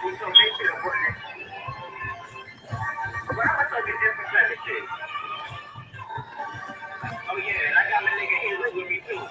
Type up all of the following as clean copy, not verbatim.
So make sure to work it. But I'm gonna talk a different type of shit. Oh yeah, and I got my nigga Hero with me too.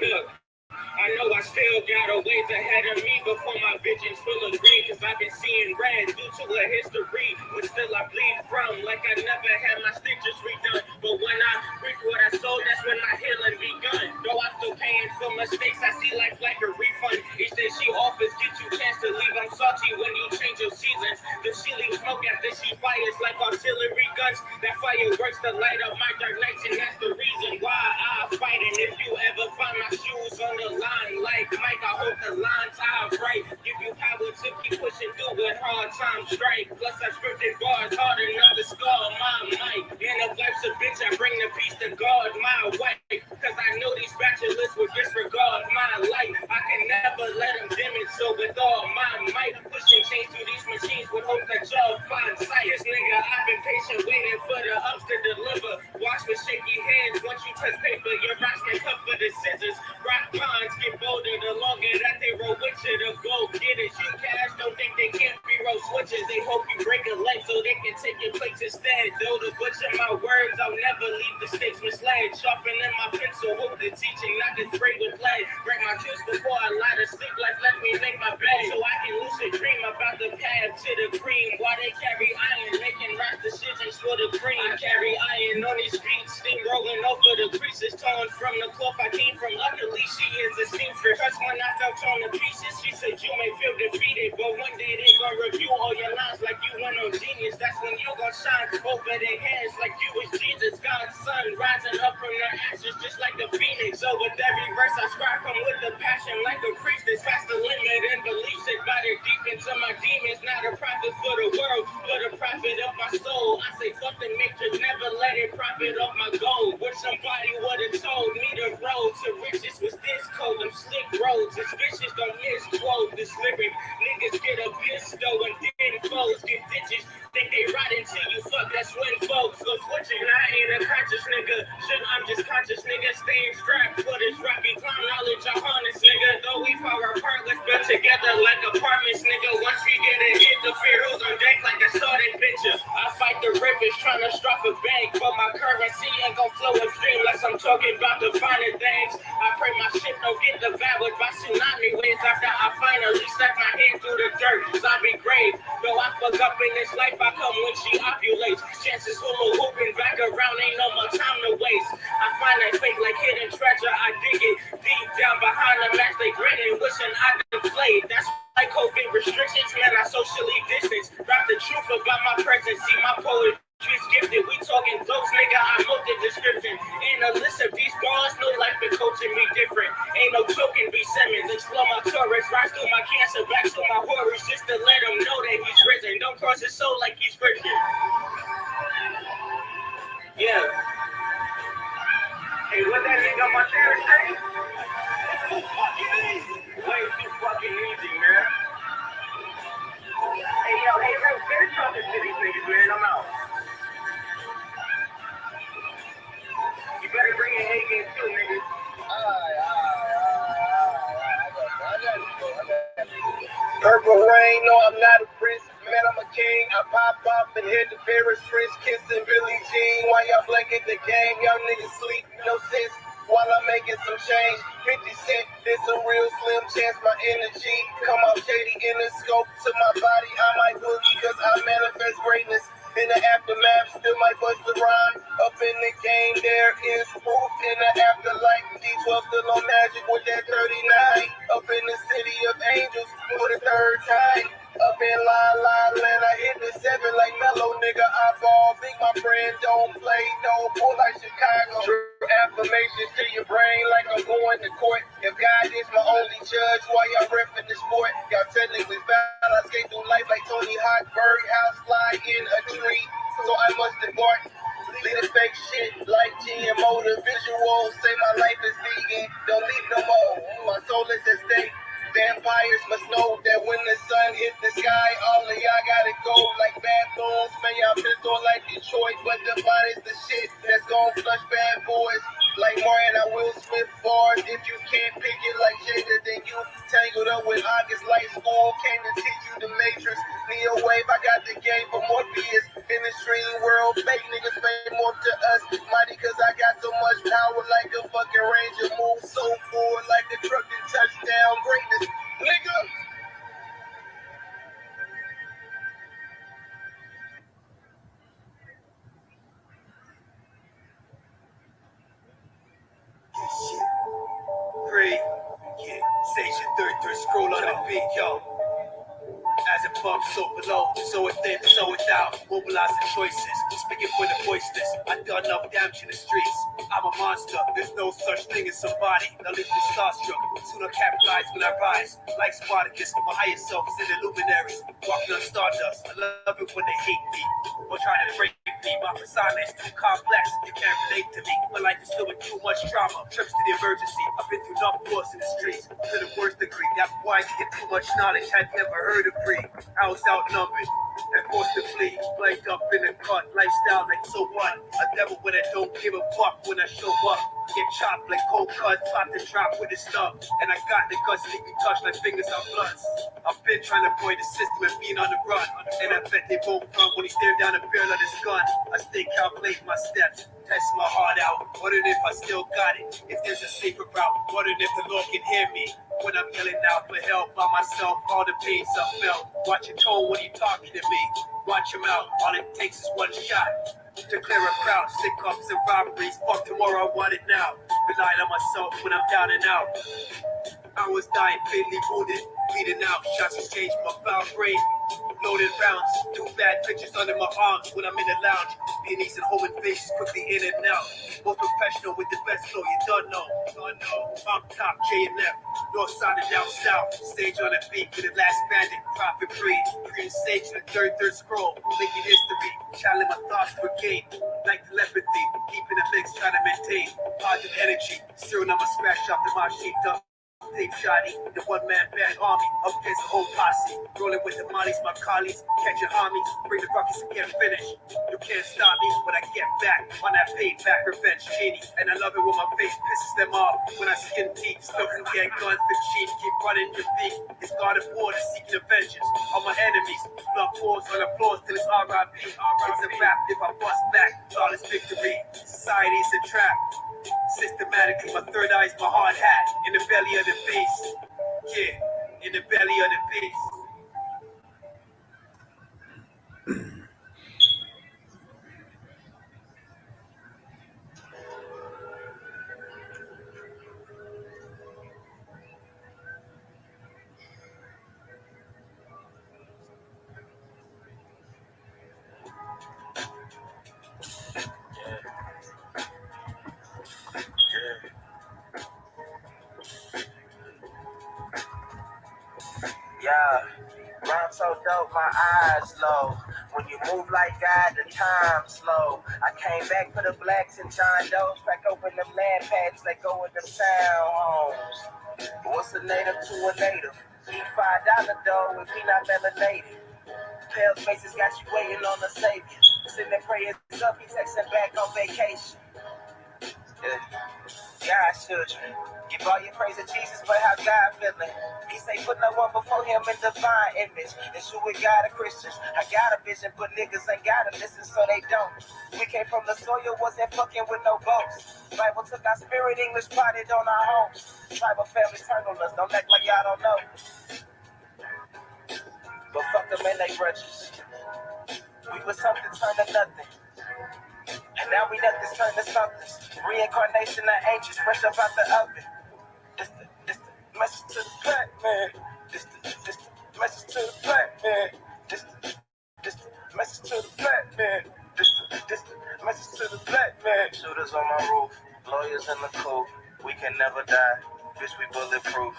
Look, I know I still got a ways ahead of me before my vision's full of green, cause I've been seeing red due to a history, but still I bleed from, like I never had my stitches redone. But when I reap what I sow, that's when my healing begun. Though I'm still paying for mistakes, I see life like a refund. Each day she offers, get you chance to leave. I'm salty when you change your seasons. The she leaves smoke after she fires like artillery guns. That fireworks the light of my dark nights, and that's the reason why I fight. And if you ever find my shoes on the line like Mike, I hope the lines are right. Give you power to keep pushing through when hard times strike. Plus I scripted bars hard enough to score my mic. And if life's a bitch, I bring the peace to God my way. Cause I know these bachelors would disregard my life. I can never let them dim it, so with all my might, pushing change through these machines with hope that y'all find sight. This nigga, I've been patient waiting for the ups to deliver. Watch with shaky hands, once you touch paper, your rocks can cut for the scissors. Rock bonds get bolder the longer that they roll with you. The gold getters, you cash, don't think they can't be roll switches. They hope you break a leg so they can take your place instead. Though to butcher my words, I'll never leave the stakes misled. Sharpening my pencil, hope the teaching not to spray with lead. Break my juice before I lie to sleep, like let me make my bed. So I can lucid dream about the path to the cream. While they carry iron, making rash decisions for the cream. I carry iron on these streets, steam rolling over the creases. Torn from the cloth I came from, luckily she is a seamstress. Cause when I felt torn to pieces, she said you may feel defeated, but one day they gonna review all your lines like you went on Genius. That's when you gonna shine over their heads like you was Jesus, God's son, rising up from their ashes just like the phoenix. So with every verse I scribe, come with the passion like a priestess. Past the limit and beliefs it by their deep into my demons. Not a prophet for the world, but a prophet of my soul. I say fuck the matrix, never let it profit off my goal. Wish somebody would've told me the road to riches was this cold. Them slick roads, it's vicious, don't misquote this lyric. Niggas get a pistol and then foes get ditches. Think they ride until you fuck, that's when folks go switching. I ain't a conscious nigga, shit, I'm just conscious nigga. Staying strapped for this rocky clown knowledge I harness nigga. Though we far apart, let's build together like apartments nigga. Once we get a hit, the fear who's on deck like a starting pitcher. I fight the rivers trying to strike a bank, but my currency ain't gon' flow and stream unless I'm talking about the finer things. I pray my shit don't get devoured by tsunami waves after I finally slap my hand through the dirt. Zombie grave, though I fuck up in this life, I come when she ovulates. Chances hula hooping back around, ain't no more time to waste. I find that fake like hidden treasure, I dig it deep down behind the mask. They grinning, wishing I deflate. That's why COVID restrictions, man, I socially distance. Drop the truth about my presence, see my poetry. She's gifted, we talking close, nigga, I wrote the description. Ain't a list of these bars, no life been coaching me different. Ain't no choking, be Simmons, explore my Taurus, rise through my cancer, back to my horrors, just to let him know that he's risen. Don't cross his soul like he's Christian. Yeah. Hey, what that nigga on my chair say? Too fucking easy. Way too fucking easy, man. Hey, yo, hey, real, finish talking to these niggas, man, I'm out. You better bring your A game too, nigga. Purple rain, no, I'm not a prince. Man, I'm a king. I pop up and hit the Paris French kissing Billie Jean. While y'all blanket the game, y'all niggas sleep, no sense. While I'm making some change, 50 cent, this a real slim chance. My energy come out shady in the scope to my body. I might boogie cause I manifest greatness. In the aftermath, still might bust the rhyme. Up in the game, there is proof in the afterlife. D12 still on magic with that 39. Up in the city of angels for the third time. Up in La Land, I hit the 7 like Mellow, nigga. I ball big, my friend don't play, don't pull like Chicago. True affirmations to your brain like I'm going to court. If God is my only judge, why y'all repping the sport? Y'all technically foul, I skate through life like Tony Hawk, bird house fly in a tree. So I must depart. Lead a fake shit like GMO. The visuals say my life is vegan. Don't leave no more. My soul is at stake. Vampires must know that when the sun hits the sky, all of y'all gotta go like bathrooms. Man, y'all pissed on like Detroit, but the body's the shit that's gon' flush bad boys. Like Martin, I Will Smith bars. If you can't pick it like Jada, then you. Tangled up with August Light School, came to teach you the Matrix. Neo Wave, I got the game for Morpheus. In the stream world, fake niggas pay more to us. Mighty cause I got so much power like a fucking ranger. Move so forward like a truck that touchdown greatness. Nigga. Free. Yeah, stage your third scroll on the beat, yo. As it bumps so below, so it thin, so it out. Mobilizing choices, speaking for the voiceless. I done enough damage in the streets. I'm a monster, there's no such thing as somebody. Now leave me starstruck, soon I'll capitalize when I rise. Like Spartacus, my higher self is in the luminaries. Walking on stardust, I love it when they hate me. Or trying to break me, my persona is too complex. You can't relate to me, my life is filled with too much drama. Trips to the emergency, I've been through enough wars in the streets. To the worst degree, that's why I get too much knowledge. I've never heard of free. I was outnumbered and forced to flee. Blanked up in the cut, lifestyle like so what? A devil when I don't give a fuck when I show up. Get chopped like cold cuts, pop the drop with a stub. And I got the guts, leave me touch like fingers on blunts. I've been trying to avoid the system and being on the run. And I bet they won't run when he stare down the barrel of his gun. I stay calculating my steps, test my heart out. Wondering if I still got it, if there's a safer route. Wondering if the Lord can hear me when I'm yelling out for help by myself. All the pains I felt. Watch your tone when you talking to me. Watch him out, all it takes is one shot to clear a crowd, sick-ups and robberies. Fuck tomorrow, I want it now. Relying on myself when I'm down and out. I was dying, fatally wounded, bleeding out. Shots exchanged my foul brain. Loaded rounds, two bad pictures under my arms when I'm in the lounge. Beanies and holding faces quickly in and out. Most professional with the best flow, you don't know. I'm top J&F, north side and down south. Stage on the beat with the last bandit, profit free. Green stage to the third scroll, making history. Channeling my thoughts for gain, like telepathy. Keeping the mix, trying to maintain positive energy. Soon I'ma smash off the mob shaped up. Tape shoddy, the one-man band army, up against the whole posse. Rolling with the mollies, my colleagues, catching homies, bring the buckets and get finished. You can't stop me when I get back on that payback revenge genie. And I love it when my face pisses them off. When I skin deep, still can get guns for cheap. Keep running your beat. It's God of war seeking vengeance on my enemies. Blood pours on applause till it's R.I.P. It's a rap if I bust back. All is victory. Society's a trap. Systematically, my third eye's my hard hat. In the belly of the beast. Yeah, in the belly of the beast. Yeah, rhyme so dope, my eyes low. When you move like God, the time slow. I came back for the blacks and John Doe's. Crack open them land pads, let go of them townhomes. What's a native to a native? Eat $5 dough if we not melanated. Pale faces got you waiting on the savior. Sitting there praying up, he texting back on vacation. God children, give all your praise to Jesus, but how God feeling? He say put no one before him in divine image. It's who we got of Christians. I got a vision, but niggas ain't gotta listen, so they don't. We came from the soil, wasn't fucking with no boats. Bible took our spirit, English potted on our homes. Tribal families turned on us, don't act like y'all don't know. But fuck them and they grudges. We was something turned to nothing. And now we nothing's turned to something. Reincarnation of angels fresh up out the oven. This the message to the black man. This the message to the black man. This the message to the black man. This the message to the black man. Shooters on my roof, lawyers in the coop. We can never die, bitch, we bulletproof.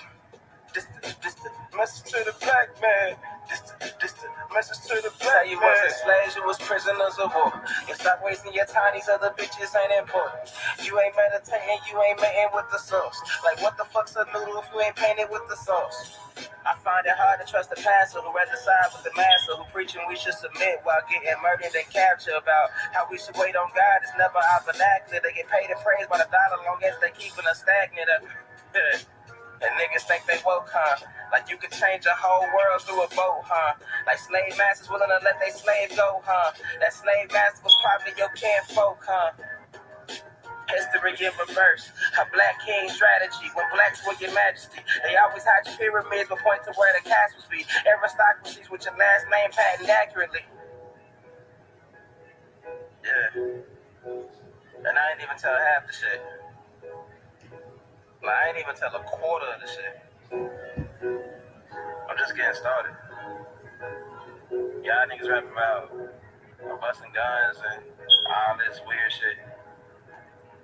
This the message to the black man. This the message to the black man. You wasn't slaves, you was prisoners of war. And stop wasting your time, these other bitches ain't important. You ain't meditating, you ain't mating with the source. Like what the fuck's a noodle if you ain't painted with the sauce? I find it hard to trust the pastor who rather side with the master who preaching we should submit while getting murdered and captured about how we should wait on God. It's never our vernacular. They get paid and praised by the dollar long as they keeping us stagnant. And niggas niggas think they woke, huh? Like you could change a whole world through a vote, huh? Like slave masters willing to let their slave go, huh? That slave master was probably your kinfolk, huh? History in reverse, a black king strategy. When blacks were your majesty, they always hide your pyramids but point to where the castles be. Aristocracies with your last name patent accurately. Yeah, and I ain't even tell half the shit. Like, I ain't even tell a quarter of the shit. I'm just getting started. Y'all niggas rapping about busting guns and all this weird shit.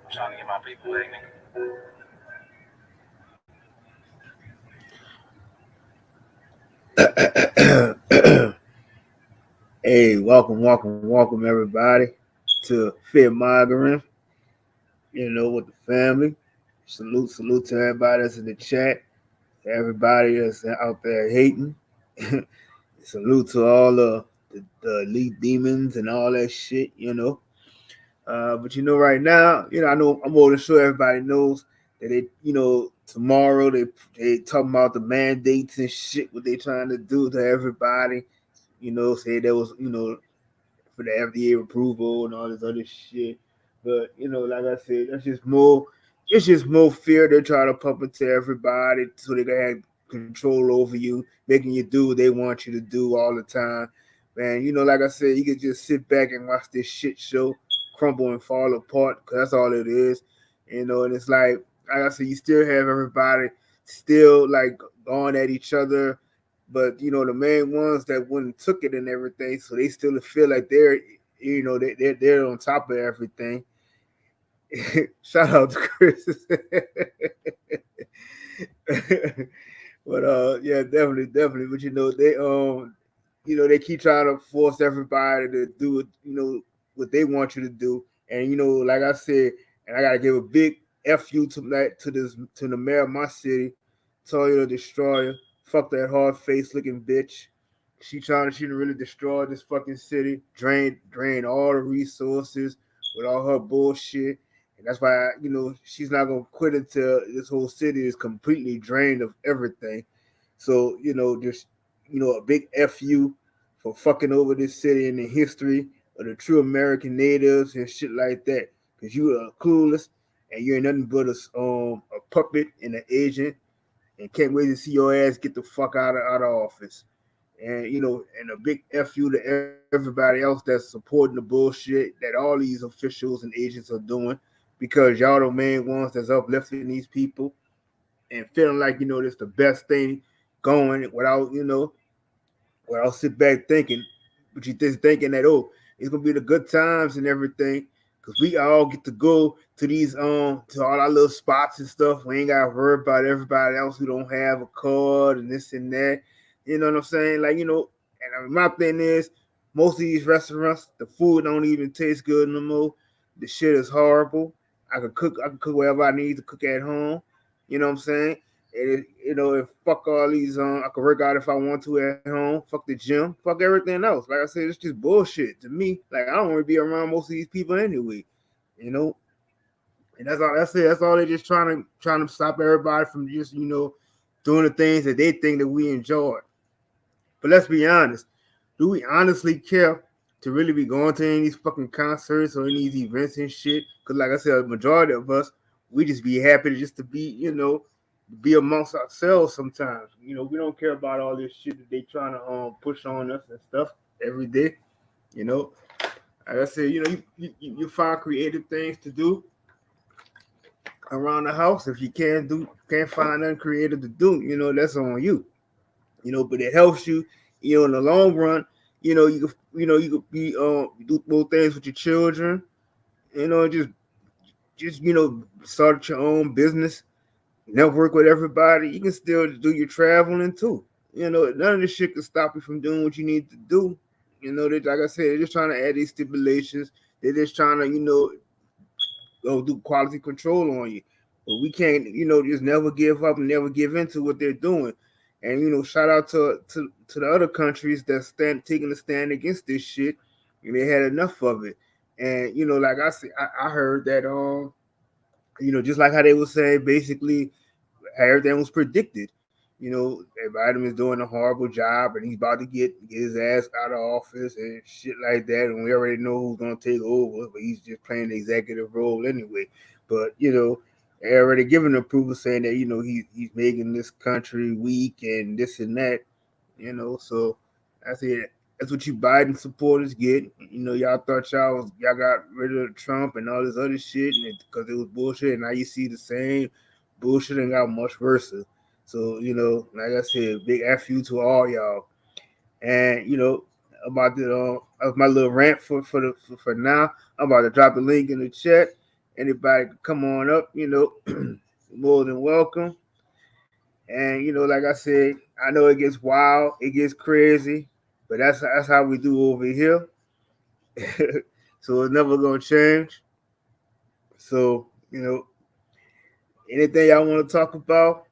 I'm trying to get my people back, nigga. Hey, welcome, everybody to FearMongering. With the family. Salute to everybody that's in the chat. To everybody that's out there hating. Salute to all the elite demons and all that shit. But right now, I know I'm more than sure everybody knows that tomorrow they talking about the mandates and shit what they trying to do to everybody. Say there was for the FDA approval and all this other shit. But like I said, that's just more. It's just more fear they're trying to pump into everybody so they can have control over you, making you do what they want you to do all the time. Man, like I said, you can just sit back and watch this shit show crumble and fall apart because that's all it is. And it's like I said, you still have everybody still like going at each other, but the main ones that wouldn't took it and everything, so they still feel like they're on top of everything. Shout out to Chris. But yeah, definitely. But they keep trying to force everybody to do what they want you to do, and like I said, and I gotta give a big fu to the mayor of my city, Toyota Destroyer. Fuck that hard face looking bitch. She really destroy this fucking city, drain all the resources with all her bullshit. And that's why she's not gonna quit until this whole city is completely drained of everything. So just a big fu for fucking over this city and the history of the true American natives and shit like that. Because you are clueless and you ain't nothing but a puppet and an agent, and can't wait to see your ass get the fuck out of office. And and a big fu to everybody else that's supporting the bullshit that all these officials and agents are doing, because y'all the main ones that's uplifting these people and feeling like this the best thing going without sit back thinking, but you just thinking that it's gonna be the good times and everything, because we all get to go to these to all our little spots and stuff. We ain't gotta worry about everybody else who don't have a card and this and that. You know what I'm saying? Like and my thing is, most of these restaurants, the food don't even taste good no more. The shit is horrible. I can cook whatever I need to cook at home. You know what I'm saying? If fuck all these I could work out if I want to at home. Fuck the gym. Fuck everything else. Like I said, it's just bullshit to me. Like I don't want to be around most of these people anyway. You know, and that's all. That's it. That's all. They're just trying to stop everybody from just doing the things that they think that we enjoy. But let's be honest. Do we honestly care to really be going to any of these fucking concerts or any of these events and shit? Because like I said, a majority of us, we just be happy to just to be amongst ourselves sometimes. We don't care about all this shit that they trying to push on us and stuff every day. You know, like I said, you find creative things to do around the house. If you can't find nothing creative to do, that's on you. But it helps you, in the long run. You could be do more things with your children. Just start your own business, network with everybody. You can still do your traveling too. None of this shit can stop you from doing what you need to do. Like I said, they're just trying to add these stipulations. They're just trying to, go do quality control on you. But we can't, just never give up and never give in to what they're doing. And shout out to the other countries that stand taking a stand against this shit. And they had enough of it. And like I said, I heard that just like how they were saying, basically everything was predicted. You know, Biden is doing a horrible job, and he's about to get his ass out of office and shit like that. And we already know who's gonna take over, but he's just playing the executive role anyway. But you know, they already given approval, saying that he's making this country weak and this and that. You know, so I said that's what you Biden supporters get. You know, y'all thought y'all got rid of Trump and all this other shit, and because it was bullshit, and now you see the same bullshit and got much worse. So you know, like I said, big F you to all y'all. And you know about the my little rant for now. I'm about to drop the link in the chat. Anybody can come on up. You know, more than welcome. And you know, like I said, I know it gets wild, it gets crazy, but that's how we do over here. So it's never gonna change. So you know, anything y'all want to talk about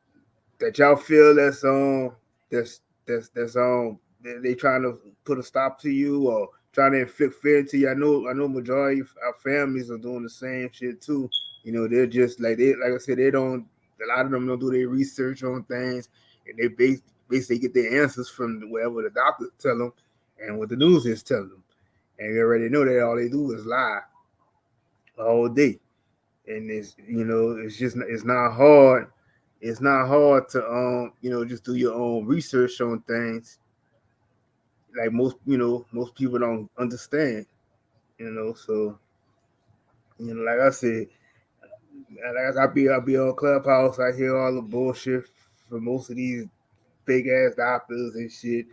that y'all feel that's they trying to put a stop to you or trying to inflict fear into you. I know majority of our families are doing the same shit too. You know, they're just like I said, they don't a lot of them don't do their research on things, and they basically get their answers from wherever the doctors tell them and what the news is telling them. And they already know that all they do is lie all day. And it's not hard. It's not hard to just do your own research on things. Like most people don't understand. So like I said, like I be on Clubhouse. I hear all the bullshit from most of these big ass doctors and shit.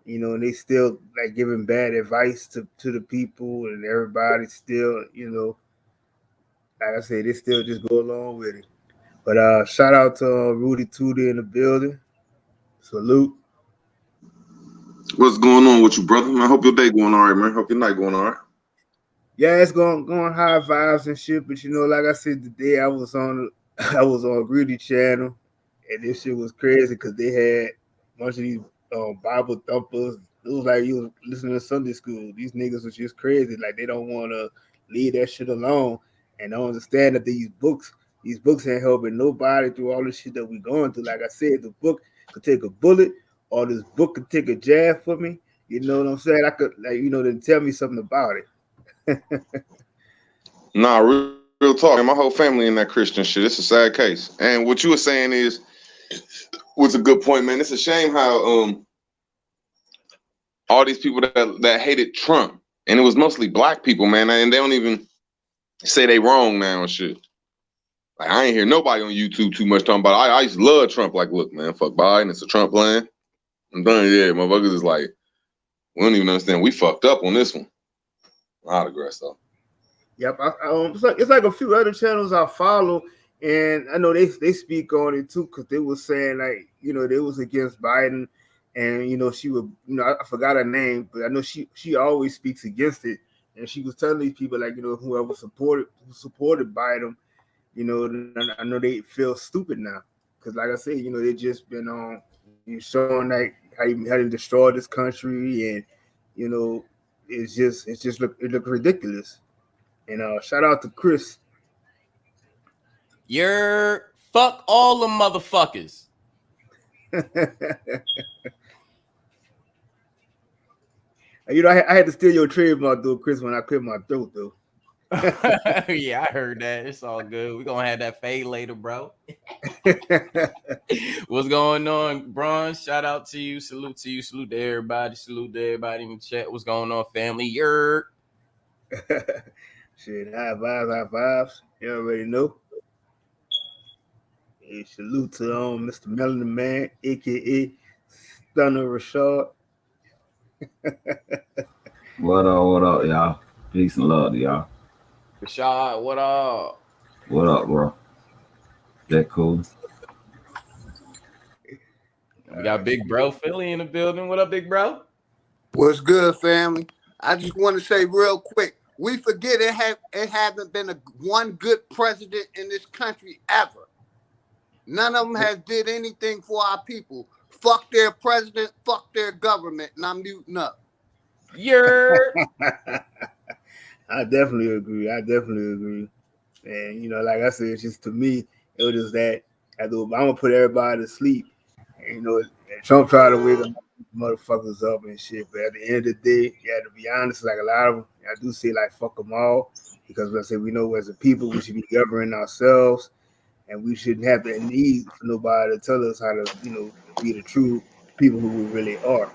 And they still like giving bad advice to the people, and everybody still, like I said, they still just go along with it. But shout out to Rudy Tootie in the building. Salute. What's going on with you, brother? Man, I hope your day going all right, man. Hope your night going all right. Yeah, it's going high vibes and shit. But like I said today, I was on I was on Rudy channel, and this shit was crazy because they had a bunch of these Bible thumpers. It was like you was listening to Sunday school. These niggas was just crazy. Like they don't want to leave that shit alone, and don't understand that these books ain't helping nobody through all the shit that we going through. Like I said, the book could take a bullet, or this book could take a jab for me. You know what I'm saying? I could then tell me something about it. Nah, real talk, man. My whole family in that Christian shit. It's a sad case. And what you were saying was a good point, man. It's a shame how all these people that hated Trump, and it was mostly black people, man, and they don't even say they wrong now and shit. Like I ain't hear nobody on YouTube too much talking about it. I used to love Trump. Like, look, man, fuck Biden. It's a Trump plan. I'm done. Yeah, motherfuckers is like, we don't even understand. We fucked up on this one. I digress though. Yep, it's like a few other channels I follow, and I know they speak on it too because they were saying like they was against Biden, and she would I forgot her name, but I know she always speaks against it, and she was telling these people like who supported Biden, I know they feel stupid now because like I said they just been on showing like how they destroyed this country, and it look ridiculous. And shout out to Chris. You're fuck all the motherfuckers. I had to steal your trademark though, Chris, when I cleared my throat though. Yeah, I heard that. It's all good. We're gonna have that fade later, bro. What's going on, Bron? Shout out to you. Salute to you. Salute to everybody. Salute to everybody in the chat. What's going on, family? You're shit, high vibes. You already know. Hey, salute to Mr. Melanin Man, aka Stunner Rashad. What up, y'all? Peace and love to y'all. Rashad, what up? What up, bro? That cool? We got Big Bro Philly in the building. What up, Big Bro? What's good, family? I just want to say real quick, we forget it hasn't been one good president in this country ever. None of them has did anything for our people. Fuck their president, fuck their government, and I'm muting up. You're I definitely agree. And like I said, it's just to me, it was just that I'm gonna put everybody to sleep. And, you know, and Trump tried to wake them motherfuckers up and shit. But at the end of the day, you have to be honest. Like a lot of them, I do say like fuck them all because let's say we know as a people we should be governing ourselves, and we shouldn't have to need for nobody to tell us how to, you know, be the true people who we really are.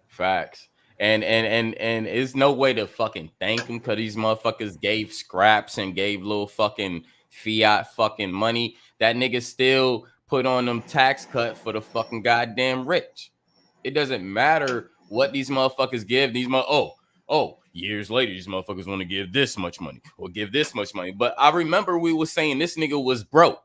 Facts. And it's no way to fucking thank them because these motherfuckers gave scraps and gave little fucking fiat fucking money. That nigga still put on them tax cut for the fucking goddamn rich. It doesn't matter what these motherfuckers give. Years later, these motherfuckers want to give this much money or give this much money. But I remember we was saying this nigga was broke.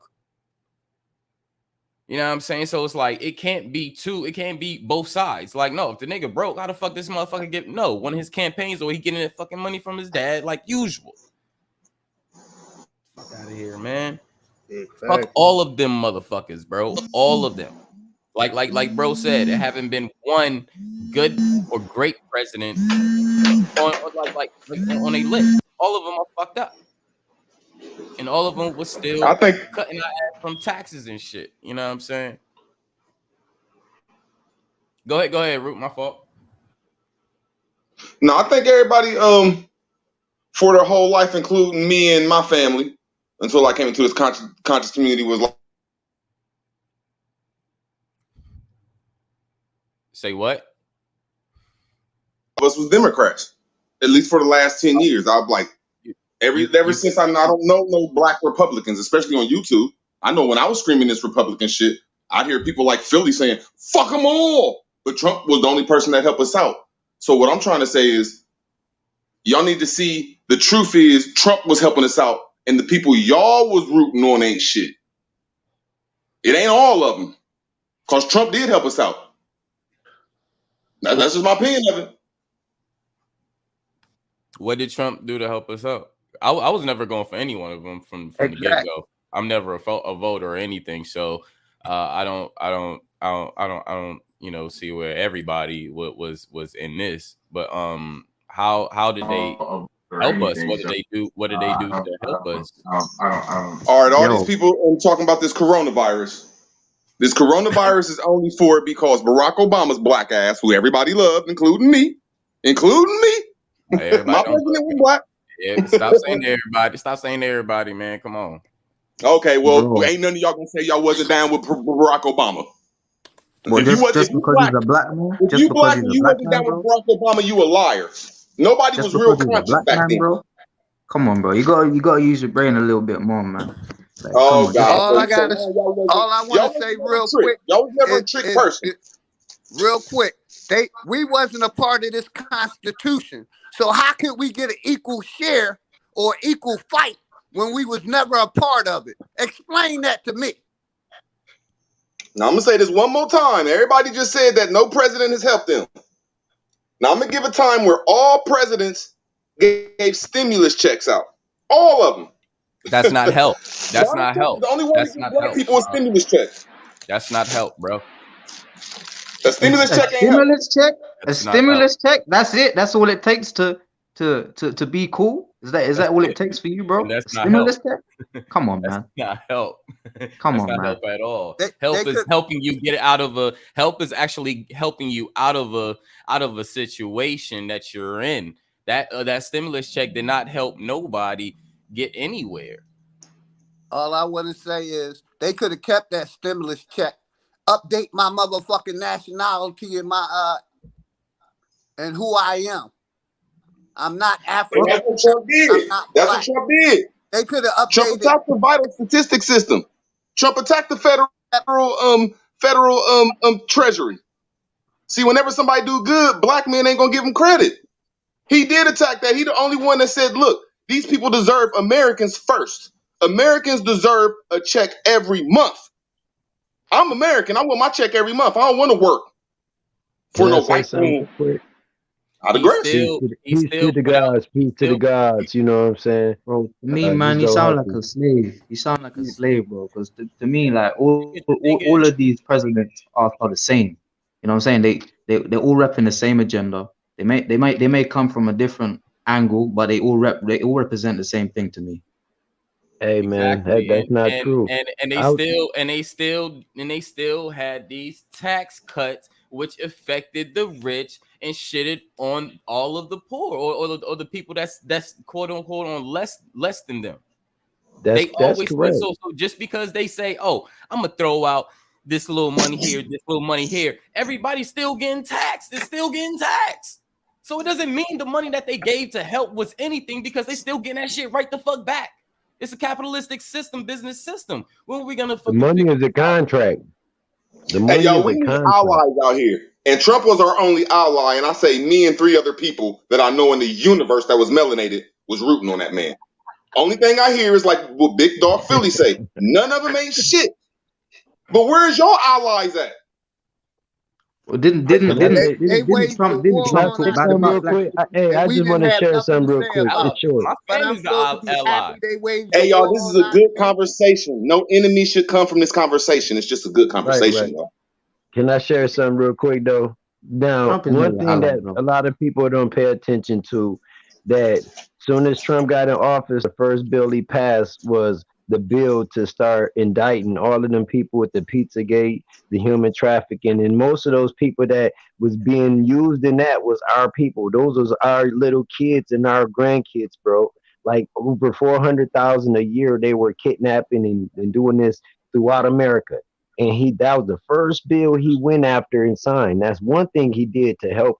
You know what I'm saying? So it's like it can't be both sides. Like, no, if the nigga broke, how the fuck this motherfucker get one of his campaigns or he getting that fucking money from his dad like usual? Fuck out of here, man. Fuck all of them motherfuckers, bro. All of them. Like bro said, there haven't been one good or great president on a list. All of them are fucked up. And all of them was still cutting our ass from taxes and shit. You know what I'm saying? Go ahead, Root. My fault. No, I think everybody, for their whole life, including me and my family, until I came into this conscious community, was like, say what? Us was Democrats, at least for the last 10 years. I was like, ever since I don't know no black Republicans, especially on YouTube. I know when I was screaming this Republican shit, I'd hear people like Philly saying, fuck them all. But Trump was the only person that helped us out. So what I'm trying to say is, y'all need to see the truth is Trump was helping us out, and the people y'all was rooting on ain't shit. It ain't all of them, because Trump did help us out. That's just my opinion of it. What did Trump do to help us out? I was never going for any one of them from the get go. I'm never a voter or anything, so I don't you know see where everybody was in this. But how did they help us? What did they do? What did they do to help us? All right, all these people talking about this coronavirus. This coronavirus is only for it because Barack Obama's black ass, who everybody loved, including me. My president was black. Yeah, stop saying everybody, man. Come on. Okay, well, ain't none of y'all gonna say y'all wasn't down with Barack Obama. Well, just because he's a black man? If you black and you wasn't down with Barack Obama, you a liar. Nobody was real conscious back then. Bro? Come on, bro. You gotta use your brain a little bit more, man. Like, oh God! All I want to say real quick. Y'all was never a trick person. Real quick, we wasn't a part of this Constitution. So how could we get an equal share or equal fight when we was never a part of it? Explain that to me. Now I'm gonna say this one more time. Everybody just said that no president has helped them. Now I'm gonna give a time where all presidents gave stimulus checks out. All of them. That's not help. That's not help. The only one that gives black people a stimulus check. That's not help, bro. A stimulus check ain't help. A stimulus check. That's it. That's all it takes to be cool. Is that all it takes for you, bro? That's not stimulus check. Come on, man. Not help. Come on, man. Help at all. Help is helping you get out of a. Help is actually helping you out of a situation that you're in. That stimulus check did not help nobody get anywhere. All I want to say is they could have kept that stimulus check. Update my motherfucking nationality and my and who I am. I'm not African. That's what Trump did. That's what Trump did. They could have updated. Trump attacked the vital statistics system. Trump attacked the federal treasury. See, whenever somebody do good, black men ain't gonna give him credit. He did attack that. He the only one that said, look, these people deserve Americans first. Americans deserve a check every month. I'm American. I want my check every month. I don't want to work for no white man. I'd agree. Peace to the gods. You know what I'm saying? Bro, to me, man, you sound like a slave. You sound like a slave, bro. Because to me, like all of these presidents are the same. You know what I'm saying? They're all repping the same agenda. They may come from a different angle, but they all represent the same thing to me. Hey man, Exactly, that's not and true. and and they I was, still and they still and they still had these tax cuts, which affected the rich and shitted on all of the poor or the people that's quote unquote on less than them. They that's always correct. so just because they say, "Oh, I'm gonna throw out this little money here, this little money here," everybody's still getting taxed. It's still getting taxed. So it doesn't mean the money that they gave to help was anything because they still getting that shit right the fuck back. It's a capitalistic system, business system. When are we gonna The fucking money figure is a this out? contract. The Hey, money y'all, is we a need contract. allies out here. And Trump was our only ally. And I say me and 3 other people that I know in the universe that was melanated was rooting on that man. Only thing I hear is like what Big Dog Philly say. None of them ain't shit. But where's your allies at? Well, Can I say? They waged a Didn't war Can I Trump on talk say our bad something about real people, black quick? people? Hey, and I we just want didn't to have share nothing to something real say quick. about It's it. short. My But I'm family's supposed to the be ally. happy they waged a Hey, y'all, this war is on a our good people. conversation. No enemy should come from this conversation. It's just a good Right, right. conversation, y'all. Can I share something real quick though? Now, Trump is not one your thing ally, that bro. a lot of people don't pay attention to, that soon as Trump got in office, the first bill he passed was the bill to start indicting all of them people with the Pizzagate, the human trafficking, and most of those people that was being used in that was our people. Those was our little kids and our grandkids, bro. Like over 400,000 a year, they were kidnapping and doing this throughout America, and he that was the first bill he went after and signed. That's one thing he did to help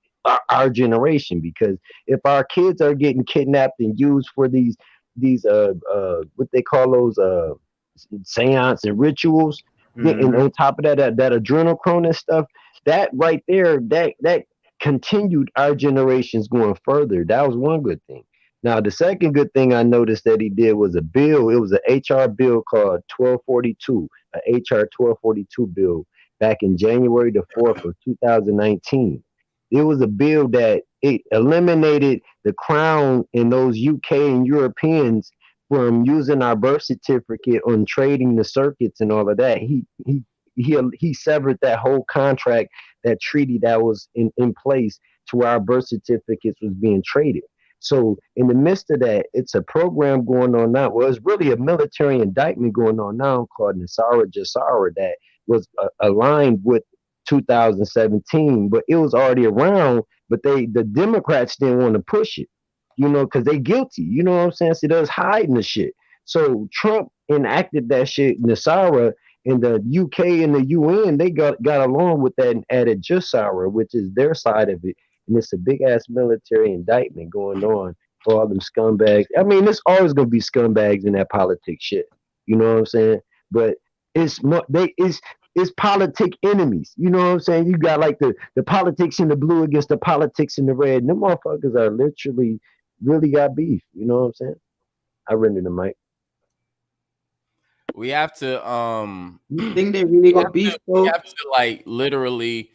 our generation, because if our kids are getting kidnapped and used for these what they call those seance and rituals, and Mm-hmm. on top of that adrenochrome and stuff, that right there, that continued our generations going further. That was one good thing. Now the second good thing I noticed that he did was a bill. It was an HR bill called 1242, a HR 1242 bill back in January the 4th of 2019. It was a bill that it eliminated the crown and those UK and Europeans from using our birth certificate on trading the circuits and all of that. He severed that whole contract, that treaty that was in place to where our birth certificates was being traded. So in the midst of that, it's a program going on now. Well, it's really a military indictment going on now called Nasara Jasara that was aligned with 2017, but it was already around. But the Democrats didn't want to push it, because they guilty. You know what I'm saying? So they was hiding the shit. So Trump enacted that shit, Nasara, and the UK and the UN, they got along with that and added Jasara, which is their side of it, and it's a big ass military indictment going on for all them scumbags. I mean, there's always gonna be scumbags in that politics shit. You know what I'm saying? But it's politic enemies. You know what I'm saying? You got like the politics in the blue against the politics in the red. And them motherfuckers are literally really got beef. You know what I'm saying? I rented the mic. We have to You think they really got beef, we bro? have to like literally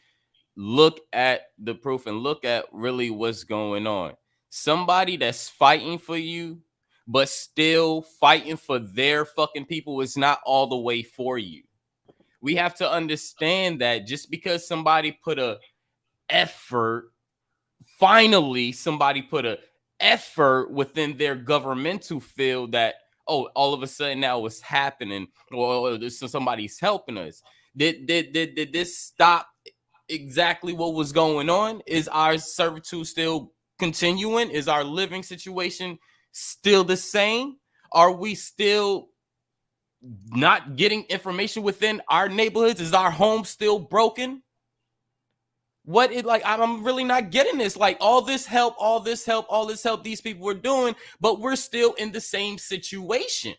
look at the proof and look at really what's going on. Somebody that's fighting for you, but still fighting for their fucking people is not all the way for you. We have to understand that just because somebody put a effort, finally somebody put a effort within their governmental field that, oh, all of a sudden now it's happening, or somebody's helping us. Did this stop exactly what was going on? Is our servitude still continuing? Is our living situation still the same? Are we still not getting information within our neighborhoods? Is our home still broken? What it like? I'm really not getting this. Like all this help, all this help, all this help these people were doing, but we're still in the same situation.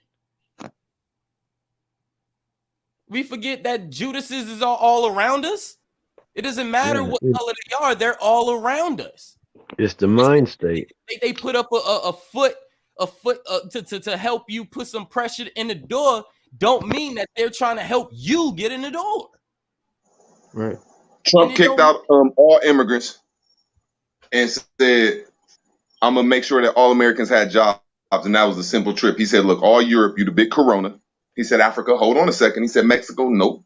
We forget that Judas's is all around us. It doesn't matter Yeah, what color they are; they're all around us. it's the mind state. They put up a foot to help you put some pressure in the door. Don't mean that they're trying to help you get in the door. Right. And Trump it kicked don't. out all immigrants and said, I'm gonna make sure that all Americans had jobs, and that was a simple trip. He said, "Look, all Europe, you the big corona." He said, "Africa, hold on a second." He said, "Mexico, nope."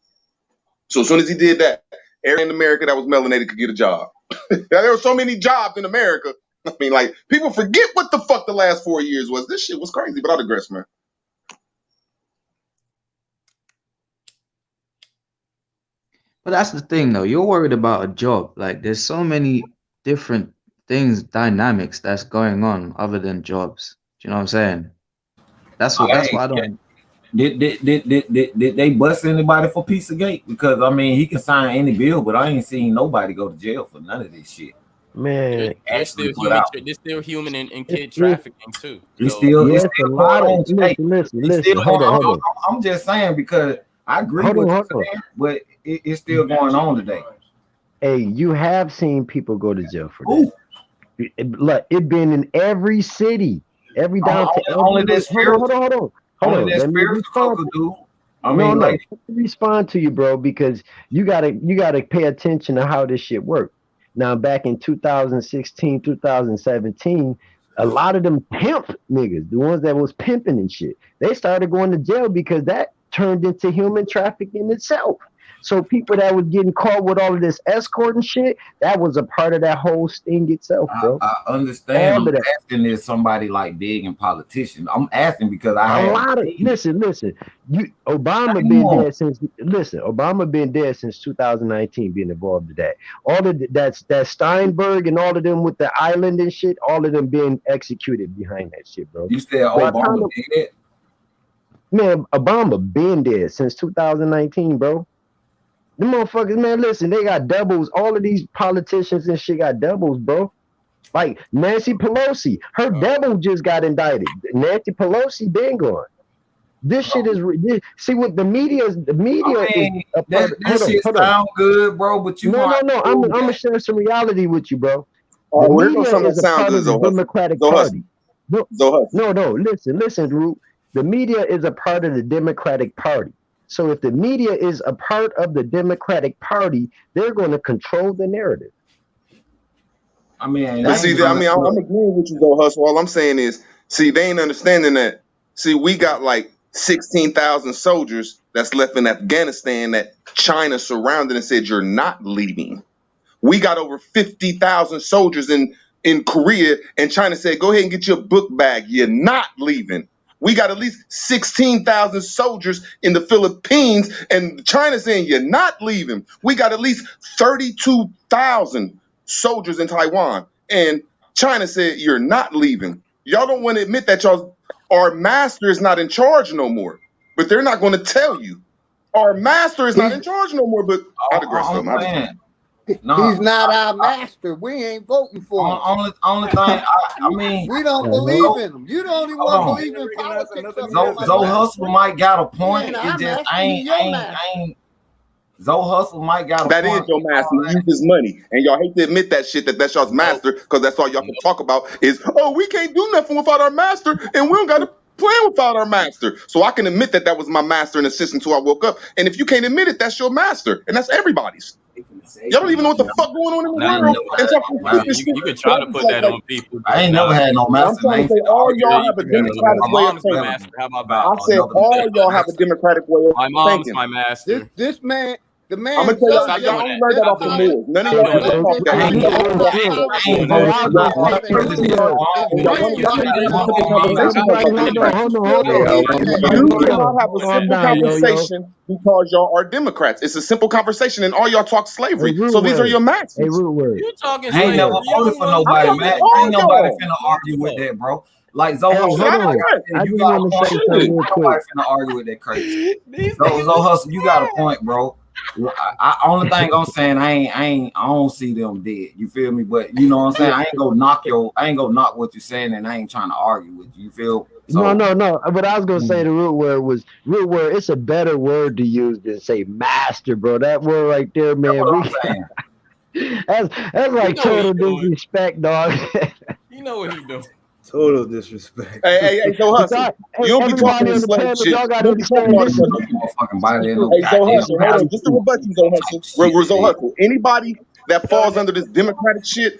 So as soon as he did that, everyone in America that was melanated could get a job. There were so many jobs in America. I mean, like people forget what the fuck the last 4 years was. This shit was crazy, but I digress, man. But that's the thing, though. You're worried about a job. Like, there's so many different things, dynamics that's going on other than jobs. Do you know what I'm saying? That's what Hey, I don't. did they bust anybody for Pizzagate? Because I mean, he can sign any bill, but I ain't seen nobody go to jail for none of this shit. Man, There's still human and kid trafficking too. It's So, still yes, it's a still lot going of on today. listen. It's still Hold going on. I'm just saying because I agree Hold with on, you hold on. saying, but it's still going on today. Hey, you have seen people go to jail for Ooh, that. Look, it been in every city, every down to only every. that Hold spiritual, on. that Let me spiritual respond. could do. I No, mean, like, let me respond to you, bro, because you gotta pay attention to how this shit works. Now, back in 2016, 2017, a lot of them pimp niggas, the ones that was pimping and shit, they started going to jail because that turned into human trafficking itself. So people that was getting caught with all of this escort and shit, that was a part of that whole sting itself, bro. I understand. All I'm of that. asking is somebody like big and politician. I'm asking because I A haven't lot of seen it. listen. Obama been Damn. dead since. Listen, Obama been dead since 2019, being involved in that. All of that Steinberg and all of them with the island and shit. All of them being executed behind that shit, bro. You said By the time Obama did it? man, Obama been dead since 2019, bro. The motherfuckers, man, listen, they got doubles. All of these politicians and shit got doubles, bro. Like Nancy Pelosi, her double just got indicted. Nancy Pelosi been gone. This shit is see what the media is. The media I mean, is a part. that shit sound good, bro. But you No. I'm gonna gonna share some reality with you, bro. All The right, well, here goes media something that is a sounds part good, of the Zoe Hustle. Democratic Zoe Hustle. Party. Zoe Hustle. No. Listen, Root. The media is a part of the Democratic Party. So if the media is a part of the Democratic Party, they're going to control the narrative. I mean, But see, I'm agreeing with you, Zoe Hustle. All I'm saying is, see, they ain't understanding that. See, we got like 16,000 soldiers that's left in Afghanistan that China surrounded and said, you're not leaving. We got over 50,000 soldiers in Korea, and China said, go ahead and get your book bag. You're not leaving. We got at least 16,000 soldiers in the Philippines, and China saying, you're not leaving. We got at least 32,000 soldiers in Taiwan, and China said, you're not leaving. Y'all don't want to admit that our master is not in charge no more, but they're not going to tell you. Our master is not in charge no more, but I digress though. He's not our master. We ain't voting for him. Only thing I mean, we don't believe in him. You the only one believe in politics. Zoe Hustle might got a point. It just ain't. Zoe Hustle might got a point. That is your master. He uses money, and y'all hate to admit that shit. That's y'all's master, because that's all y'all can talk about is, oh, we can't do nothing without our master, and we don't got to plan without our master. So I can admit that was my master and assistant until I woke up. And if you can't admit it, that's your master, and that's everybody's. Y'all don't even know what the fuck going on in the world. You can try to put that on people. I ain't never had no master. I'm trying to say all y'all have a democratic way of thinking. Master. How about I said all y'all have a democratic way of thinking. My mom's my master. This man. The man. I'm gonna tell y'all, y'all only learned that off the Moors. None of y'all ever talk that. You cannot have a simple conversation because y'all are Democrats. It's a simple conversation, and all y'all talk slavery. So these are your masters. You talking I ain't never voted for nobody, man. Ain't nobody finna argue with that, bro. Like Zoe Hustle, you got a point. Nobody finna argue with that crazy. Zoe Hustle, you got a point, bro. Only thing I'm saying, I don't see them dead. You feel me? But you know what I'm saying? I ain't gonna knock what you're saying, and I ain't trying to argue with you. You feel? So, No. But I was gonna say the root word. It's a better word to use than say master, bro. That word right there, man. That's like total disrespect, dog. You know what he doing. Total disrespect. Hey, Zoe Hustle. You don't be talking to slave shit. Y'all gotta understand this. Hey, Zoe Hustle, hold on. Just to rebut you, Zoe Hustle. Anybody that falls under this democratic shit,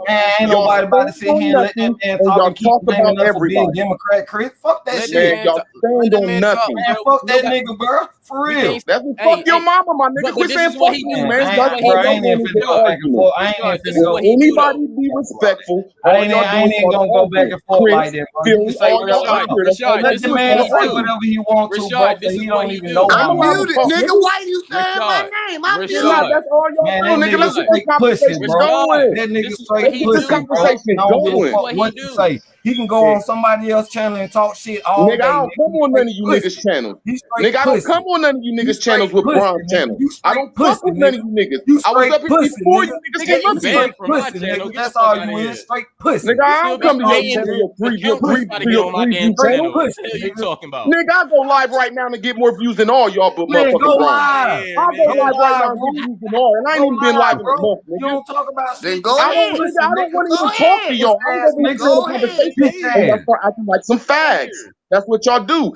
Ain't Y'all nobody about to sit stand here on and let that nothing, man and talk y'all and keep talk blaming about us for being everybody. Democrat, Chris. Fuck that Man, shit. y'all stand on nothing. Man, fuck that nigga, bro. For real. That's what fuck your mama, my nigga. Quit saying fuck me, man. That's all I y'all ain't even doing is finna the go back and argument. forth. I ain't even finna go. When anybody be respectful, all y'all I do ain't is even start gonna go back arguing. and forth Chris, like that, bro. You Phil, can say all y'all whatever. up here. That's all Let y'all the do is man start say arguing. whatever he want to, bro. But he don't even know I'm about allowed to Muted, talk, nigga. nigga. Why you saying my name? I'm Nah, muted. that's all y'all Man, do, that nigga. nigga Let's get this straight pussy, conversation bro. going. That nigga straight Let's get this pussy, bro. conversation And I don't give a going. fuck what you say. He can go on somebody else's channel and talk shit all Nigga, day. I don't come on none of you niggas' channels. He straight Nigga, I don't pussy. come on none of you You niggas' channels straight with pussy, Bronze nigga. channel. You I straight don't fuck pussy, with none of nigga. you niggas. You I was straight up here pussy, before nigga. you niggas came up You here. straight pussy, nigga. That's all you is. Straight pussy. Nigga, I don't come to your channel, your Pussy, nigga. 3G Straight channel. pussy, nigga. Nigga, I go live right now to get more views than all y'all but Man, go motherfucking Bronze. live. I go Go live right now live, and bro. get views than all, and I ain't Go even been live, live in a bro. month, You nigga. don't talk about Then shit. go I don't, ahead. nigga, I don't want to Go even talk to ahead. y'all. I'm over here trying Go to ahead. conversation, and y'all start acting like some fags. That's what y'all do.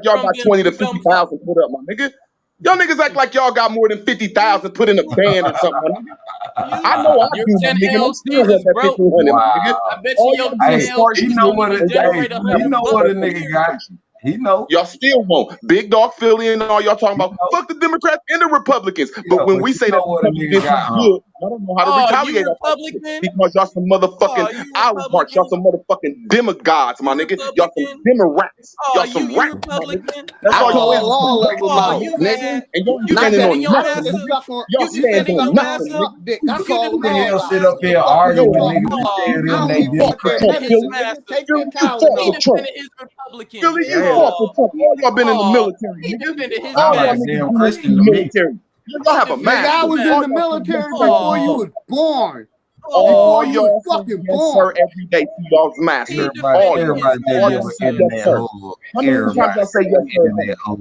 like y'all got 20 to 50,000 put up, my nigga. Y'all niggas act like y'all got more than 50,000 put in a band or something, my nigga. I know I do, my nigga. And I'm still worth that 1,500, my nigga. Wow. I bet All you y'all your do is 10 start He shit, know what even it. generate Hey, $100 he know what a nigga got. He know. Y'all still won't. Big Dog Philly and all y'all talking He about, know. fuck the Democrats and the Republicans. Yeah, But when but we you say know that what a Republicans nigga do got, huh? good, I don't know how to Oh, you retaliate off that shit. Republican? Because y'all some Oh, motherfucking you oligarchs. Y'all Republican? some motherfucking demagogues, my You nigga. Y'all some Republican? demerats. Oh, Y'all some you rats, my nigga. Republican? That's I all y'all call is. all of them Oh, out, you nigga. mad? And y'all ain't You Not standing that on defending your nothing, Republican nigga. master? sucker, Y'all You you stand defending on your sucking nothing, on master? nigga. Trump dick. You I defending call Who them the his hell all sit out. up What the here fuck is you arguing with Yo, talking niggas about? and Oh, tell I them don't they even fuck fuck with their Democrat? Trump, defending his Philly. medicine, nigga. master. Take Philly, that you fought He for Tylenol. Trump. defended his Republicans. Philly, you Yeah, fought Oh, for Trump. All y'all been in the oh, military, he nigga. defended his All sound y'all like master. niggas damn been in Christian the to me. military. Y'all He have a Nigga, defended I master. his was in All the master. y'all say yes, military sir, before every you day. Oh, was born. All Before oh, you was y'all say fucking yes, sir, born. every day to y'all's master. he Everybody, All defended y'all. his everybody that All deal y'all with say master. yes, internet sir. hub. How many times Everybody y'all say say yes, sir, a day? internet hub.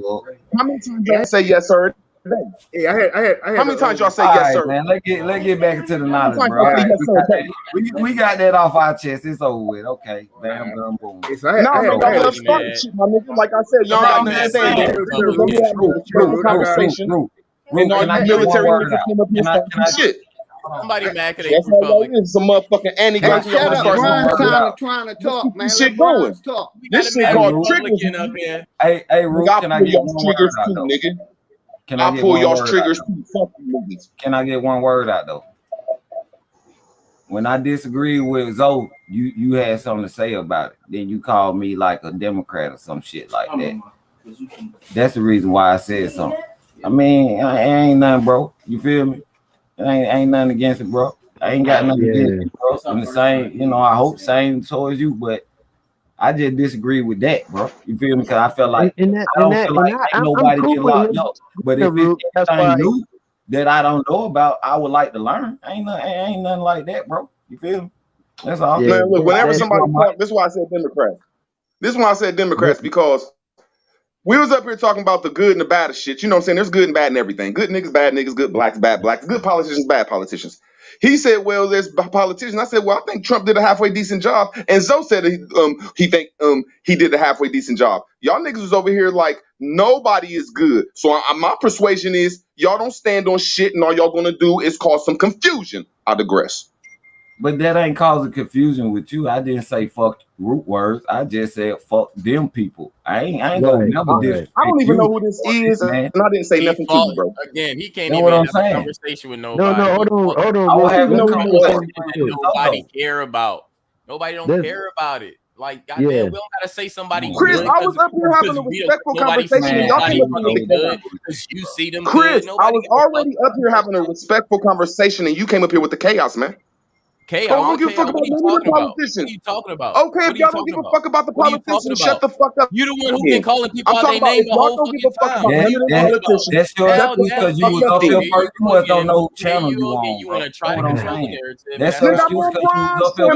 How many times y'all say yes, sir, a day? Hey, I How had many times y'all a say All yes, right, sir? man. Let's get back into the How many knowledge, times bro. y'all All say right, yes, sir, a day? we got that off our chest. It's over with. Okay, bam, bam, boom. so Nah, man, I y'all had love Nobody starting mad. shit, my nigga. Like I said, y'all Nobody gotta I'm mad just for understand, being saying, man. Let me Republican. have this. Y'all was Root, having a conversation, Root. and all Can I you get one military word niggas out? came up here Can I starting some get shit. Somebody mad because they That's all Republican. y'all is. Some motherfucking Hey, anti-gun shut up. Brian trying to talk, man. This Let shit going. Brian talk. This shit called triggers. Up here. Hey, Ruth, I'll can I pull get y'all's one word triggers out too, though? nigga. Can I I'll get pull one y'all's word triggers out, too. Fuck you niggas. Can I get one word out though? When I disagree with Zoe, you had something to say about it. Then you called me like a Democrat or some shit like that. That's the reason why I said something. I mean, it ain't nothing, bro. You feel me? It ain't nothing against it, bro. I ain't got nothing against it, bro. I'm the same, I hope same towards you, but I just disagree with that, bro. You feel me? Because I feel like I don't feel like ain't nobody get locked up. But if it's anything new that I don't know about, I would like to learn. Ain't nothing like that, bro. You feel me? That's all. Man, look, whenever somebody talk, this is why I said Democrats. This is why I said Democrats, because we was up here talking about the good and the bad of shit. You know what I'm saying? There's good and bad in everything. Good niggas, bad niggas, good blacks, bad blacks, good politicians, bad politicians. He said, well, there's politicians. I said, well, I think Trump did a halfway decent job. And Zoe said he think he did a halfway decent job. Y'all niggas was over here like nobody is good. So my persuasion is y'all don't stand on shit, and all y'all gonna do is cause some confusion. I digress. But that ain't causing confusion with you. I didn't say fuck root words. I just said fuck them people. I ain't gonna never disrespect I don't even you, know who this is, man. and I didn't say nothing to you, bro. Again, he can't Know even what I'm have a saying? conversation with nobody. No, hold on. I was having a conversation. Nobody care about. Nobody don't care about it. Like, goddamn, we don't gotta say somebody Chris, good. I was up here having a respectful conversation, and y'all came up here with the chaos. Because you see them Chris, good. I was already up here having a respectful conversation, and you came up here with the chaos, man. Chaos. Bro, I don't give a fuck about none of the politicians. What are you talking about? Okay, if y'all don't give a fuck about the politicians, shut the fuck up. You the one who been calling people I'm out talking their about name if the y'all whole don't give a fuck time. about none of the politicians. That's your excuse because you was up here first. You must don't know channel you on. You want to try to control the narrative. That's your excuse because you was up here.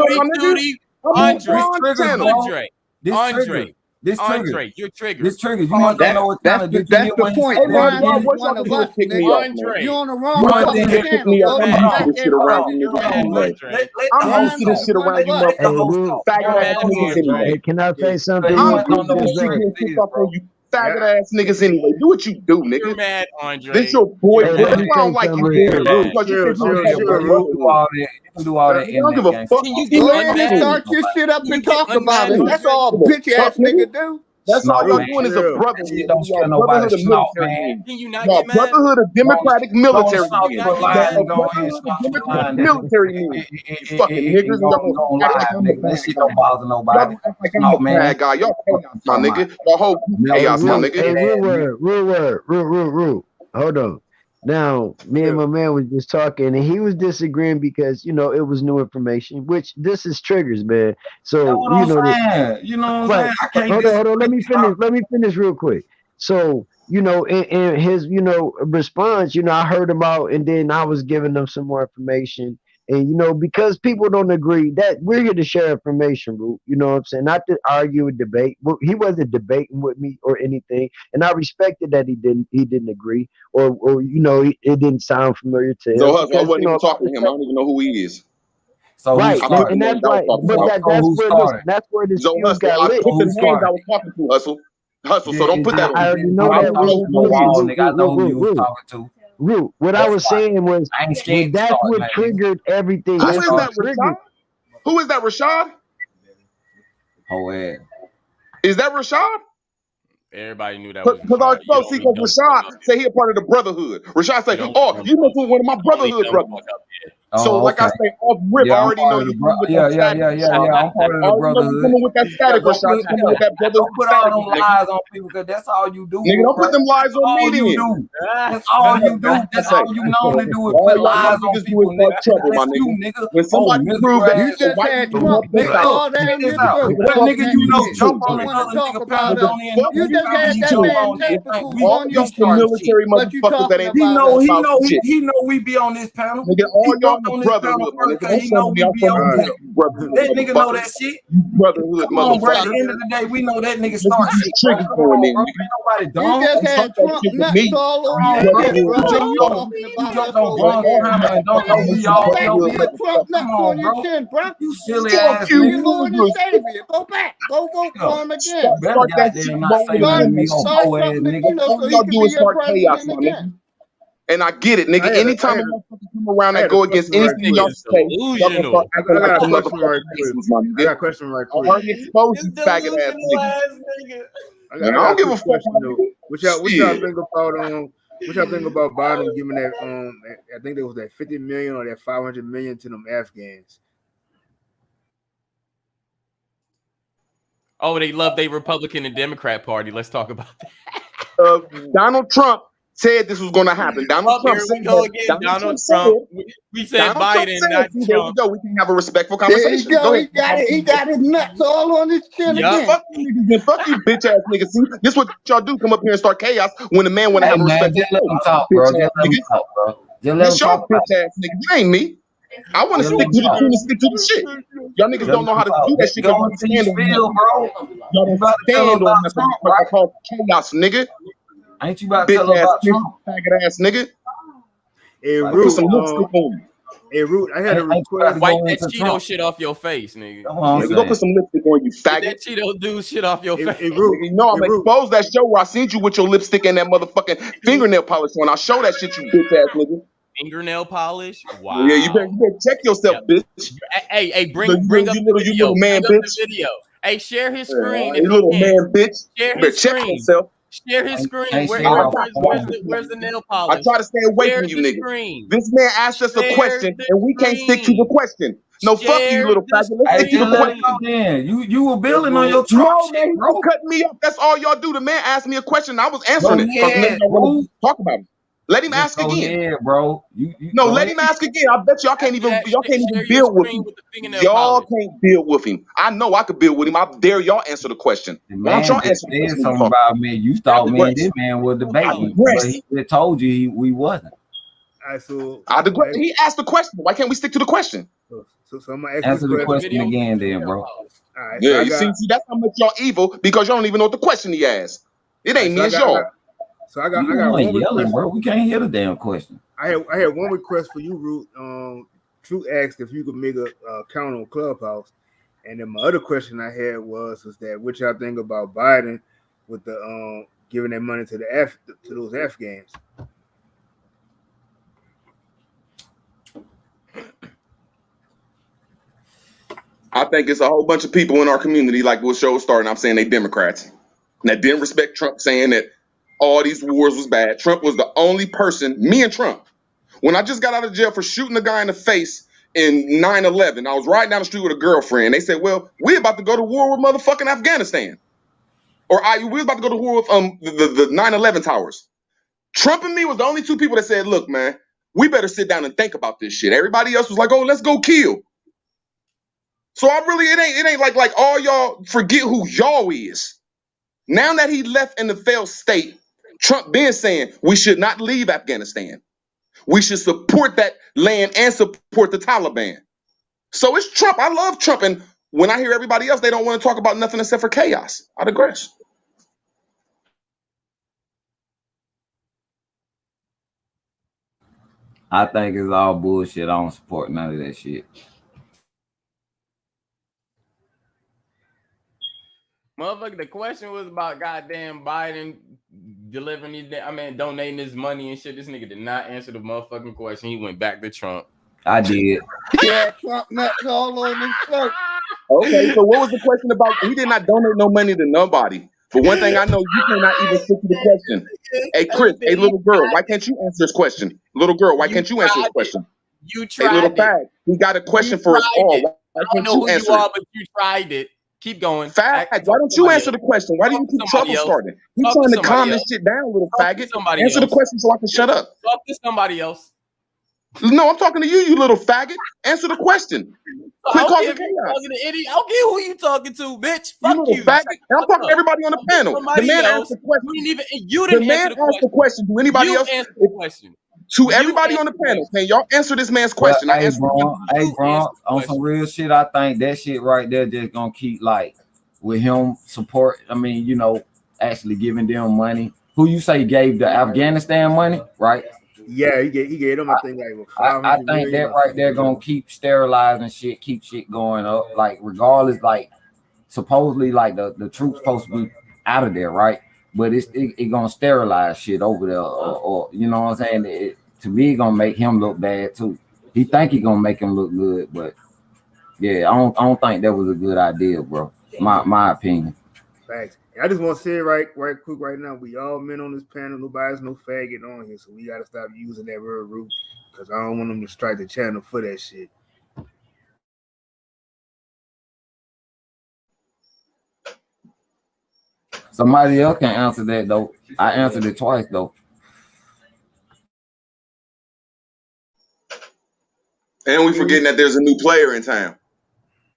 Andre, you're triggered. This triggers. You must don't know what kind of dick That's the point. Brian is what one y'all of do is us, kick me nigga. off, man. You on the wrong What y'all fucking do is kick channel, me bro. off. I'm You used to back this there shit around running you your niggas own anyway. shit. I'm used to this shit around you motherfuckers. Faggot ass niggas anyway. Hey, can I say something I'm real used quick? to this shit getting kicked off on you faggot ass niggas anyway. Do what you do, nigga. You're mad, Andre. This your boy. Hey, This let is me why I say don't like something you, real Derek, quick. because you think you Yeah, fucking bro. brotherhood. You can do all that I don't give a fuck. Can you Go get ahead and unmad? start your shit up and talk about it. unmad, That's all bitch ass nigga do. That's all Snort, y'all man. doing is a brotherhood. Shit don't scare Y'all nobody. brotherhood of Snort, military man. men. Can you not Y'all get mad? brotherhood of democratic military Stop men. for Y'all lying. a Go ahead and brotherhood of stop for democratic lying. military men. You fucking niggers, and y'all Go act live, like I'm the nigga. That bad shit guy. don't bother Y'all nobody. act like I'm Snort, the man. bad guy. Y'all chaos, my nigga. Y'all whole Never chaos, my will. nigga. Hey, real word. Hold on. Now, me and my man was just talking, and he was disagreeing because it was new information. Which this is triggers, man. So That's what I'm saying. You know what I'm saying? I can't hold on. Let me finish real quick. So in his response, I heard him out, and then I was giving them some more information. And because people don't agree, that we're here to share information, Root. You know what I'm saying? Not to argue and debate. Well, he wasn't debating with me or anything, and I respected that he didn't agree, or it didn't sound familiar to him. So I Because, wasn't even talking to him. I don't even know who he is. So right, and that's why. But that's where the Zoe fuse Hustle, got I lit. put the names I was talking to, Hustle. So don't put that on I me. already know that. Root. What I was saying was, that's what triggered everything. Who is that, Rashad? Who is that, Rashad? Is that Rashad? Everybody knew that was Because Rashad say he a part of the brotherhood. Rashad say, "Oh, you must be one of my brotherhood brothers." So, like I say, off rip, I already know you coming with that static. I'm part of the brotherhood. You coming with that static, Rashad. You coming with that brotherhood Don't put all static, them lies on people, because that's all you do. Nigga, don't put them lies on me then. That's all you do. That's all you know to do is put lies on people, nigga. Trouble, my nigga. When somebody proves that you just had Trump big all down your throat. What nigga you know jump on You another want to talk nigga about panel? you just had that man testicles on your shit. military What you motherfuckers that talking ain't about? He know we be on this panel. Nigga, all y'all in the brotherhood, my nigga. He know we be on this. That nigga know that shit. Brotherhood, Come on, bro. At the motherfucker. end of the day, we know that nigga start shit. Triggers going in, nigga. Nobody dumb. You just had Trump nuts all over your shit, bro. You talking about us over here. Don't know we all Go back to your Trump nuts on your chin, bro. You silly ass You nigga. Lord and Savior. Go back. Go vote for him again. Start that shit. Not say nothing to me on Start poor ass something, nigga. so he can be your president again. And I get it, nigga. Anytime a motherfucker come around that go against anything y'all say, y'all gonna start acting like some motherfucking racists, my nigga. I got a question right quick. I already exposed you faggot ass nigga. I don't give a fuck. What y'all think about what y'all think about Biden giving that I think there was that 50 million or that 500 million to them Afghans? Oh, they love their Republican and Democrat party. Let's talk about that. Donald Trump said this was going to happen. Donald Trump said Donald Trump. We said Biden, not Trump. There we go. We can have a respectful conversation. There you go. He got his nuts all on his chin again. Fuck you niggas and fuck you bitch ass niggas. See, this what y'all do. Come up here and start chaos when the man want to have a respectful just let him talk, bro. Just let him talk, bro. This y'all bitch ass niggas. It ain't me. I want to stick to the tune and stick to the shit. Y'all niggas don't know how to do that shit. Y'all don't stand on that called chaos, nigga. Ain't you about to tell about Trump? Faggot ass nigga. Hey, Root, some lipstick on. Hey, Root, I had a request. Wipe that Cheeto shit off your face, nigga. Go put some lipstick on, you faggot. That Cheeto dude shit off your face. You know I'm exposed that show where I seen you with your lipstick and that motherfucking fingernail polish on. I'll show that shit, you bitch ass nigga. Fingernail polish? Wow. Yeah, you better check yourself, bitch. Hey, bring up the video. You little man, bitch. Hey, share his screen. You little man, bitch. Share his screen. Check yourself. Share his screen. Where's the nail polish? I try to stay away from you, nigga. This man asked us a question, and we can't stick to the question. No, fuck you, little faggot. Let's stick to the question. You were building on your Trump shit, bro. Cutting me off. That's all y'all do. The man asked me a question, and I was answering it. Y'all talk about it. Let him ask again, bro. No, let him ask again. I bet y'all can't even build with him. Y'all can't build with him. I know I could build with him. I dare y'all answer the question. Why don't y'all answer the question? Something about me. You thought me and this man was debating, but he told you we wasn't. I digress. He asked the question. Why can't we stick to the question? So I'm gonna answer the question again, then, bro. Right, yeah, you see, that's how much y'all evil because y'all don't even know what the question he asked. It ain't me, it's y'all. So I got one yelling, bro. We can't hear the damn question. I had one request for you, Root. True asked if you could make a account on Clubhouse, and then my other question I had was that what y'all think about Biden with the giving that money to those Afghans? I think it's a whole bunch of people in our community, like what show was starting. I'm saying they Democrats that didn't respect Trump, saying that all these wars was bad. Trump was the only person, me and Trump, when I just got out of jail for shooting a guy in the face in 9/11, I was riding down the street with a girlfriend. They said, well, we're about to go to war with motherfucking Afghanistan. Or we're about to go to war with the 9/11 towers. Trump and me was the only two people that said, look, man, we better sit down and think about this shit. Everybody else was like, oh, let's go kill. So it ain't like all y'all forget who y'all is. Now that he left in the failed state, Trump been saying we should not leave Afghanistan. We should support that land and support the Taliban. So it's Trump. I love Trump. And when I hear everybody else, they don't want to talk about nothing except for chaos. I digress. I think it's all bullshit. I don't support none of that shit. Motherfucker, the question was about goddamn Biden delivering donating his money and shit. This nigga did not answer the motherfucking question. He went back to Trump. I did. Yeah, Trump nuts all on his shirt. Okay, so what was the question about? He did not donate no money to nobody. But one thing I know, you cannot even stick to the question. Hey, Chris, hey, little girl, why can't you answer this question? Little girl, why can't you answer this question? You tried hey, little fag, he got a question for us all. I don't know who you are, but you tried it. Keep going. Fag, why don't you answer the question? Why do you keep trouble starting? You trying to calm this shit down, little faggot. Answer the question so I can shut up. Talk to somebody else. No, I'm talking to you, you little faggot. Answer the question. Quit causing chaos. I don't care who you talking to, bitch. Fuck you. Faggot. And I'm talking to everybody on the panel. The man asked the question. You didn't answer the question. Do anybody else answer the question? To everybody on the panel, can y'all answer this man's question? Hey, bro, on some real shit, I think that shit right there just gonna keep with him support. I mean, actually giving them money. Who you say gave the Afghanistan money, right? Yeah, he gave them. I think I think that right there gonna keep sterilizing shit, keep shit going up. Regardless, supposedly the troops supposed to be out of there, right? but it gonna sterilize shit over there, or you know what I'm saying? To me, it gonna make him look bad too. He think he gonna make him look good, but yeah, I don't think that was a good idea, bro. My opinion. Facts. And I just want to say right quick right now, we all men on this panel. Nobody's no faggot on here, so we gotta stop using that word root because I don't want them to strike the channel for that shit. Somebody else can answer that though. I answered it twice though. And we forgetting that there's a new player in town.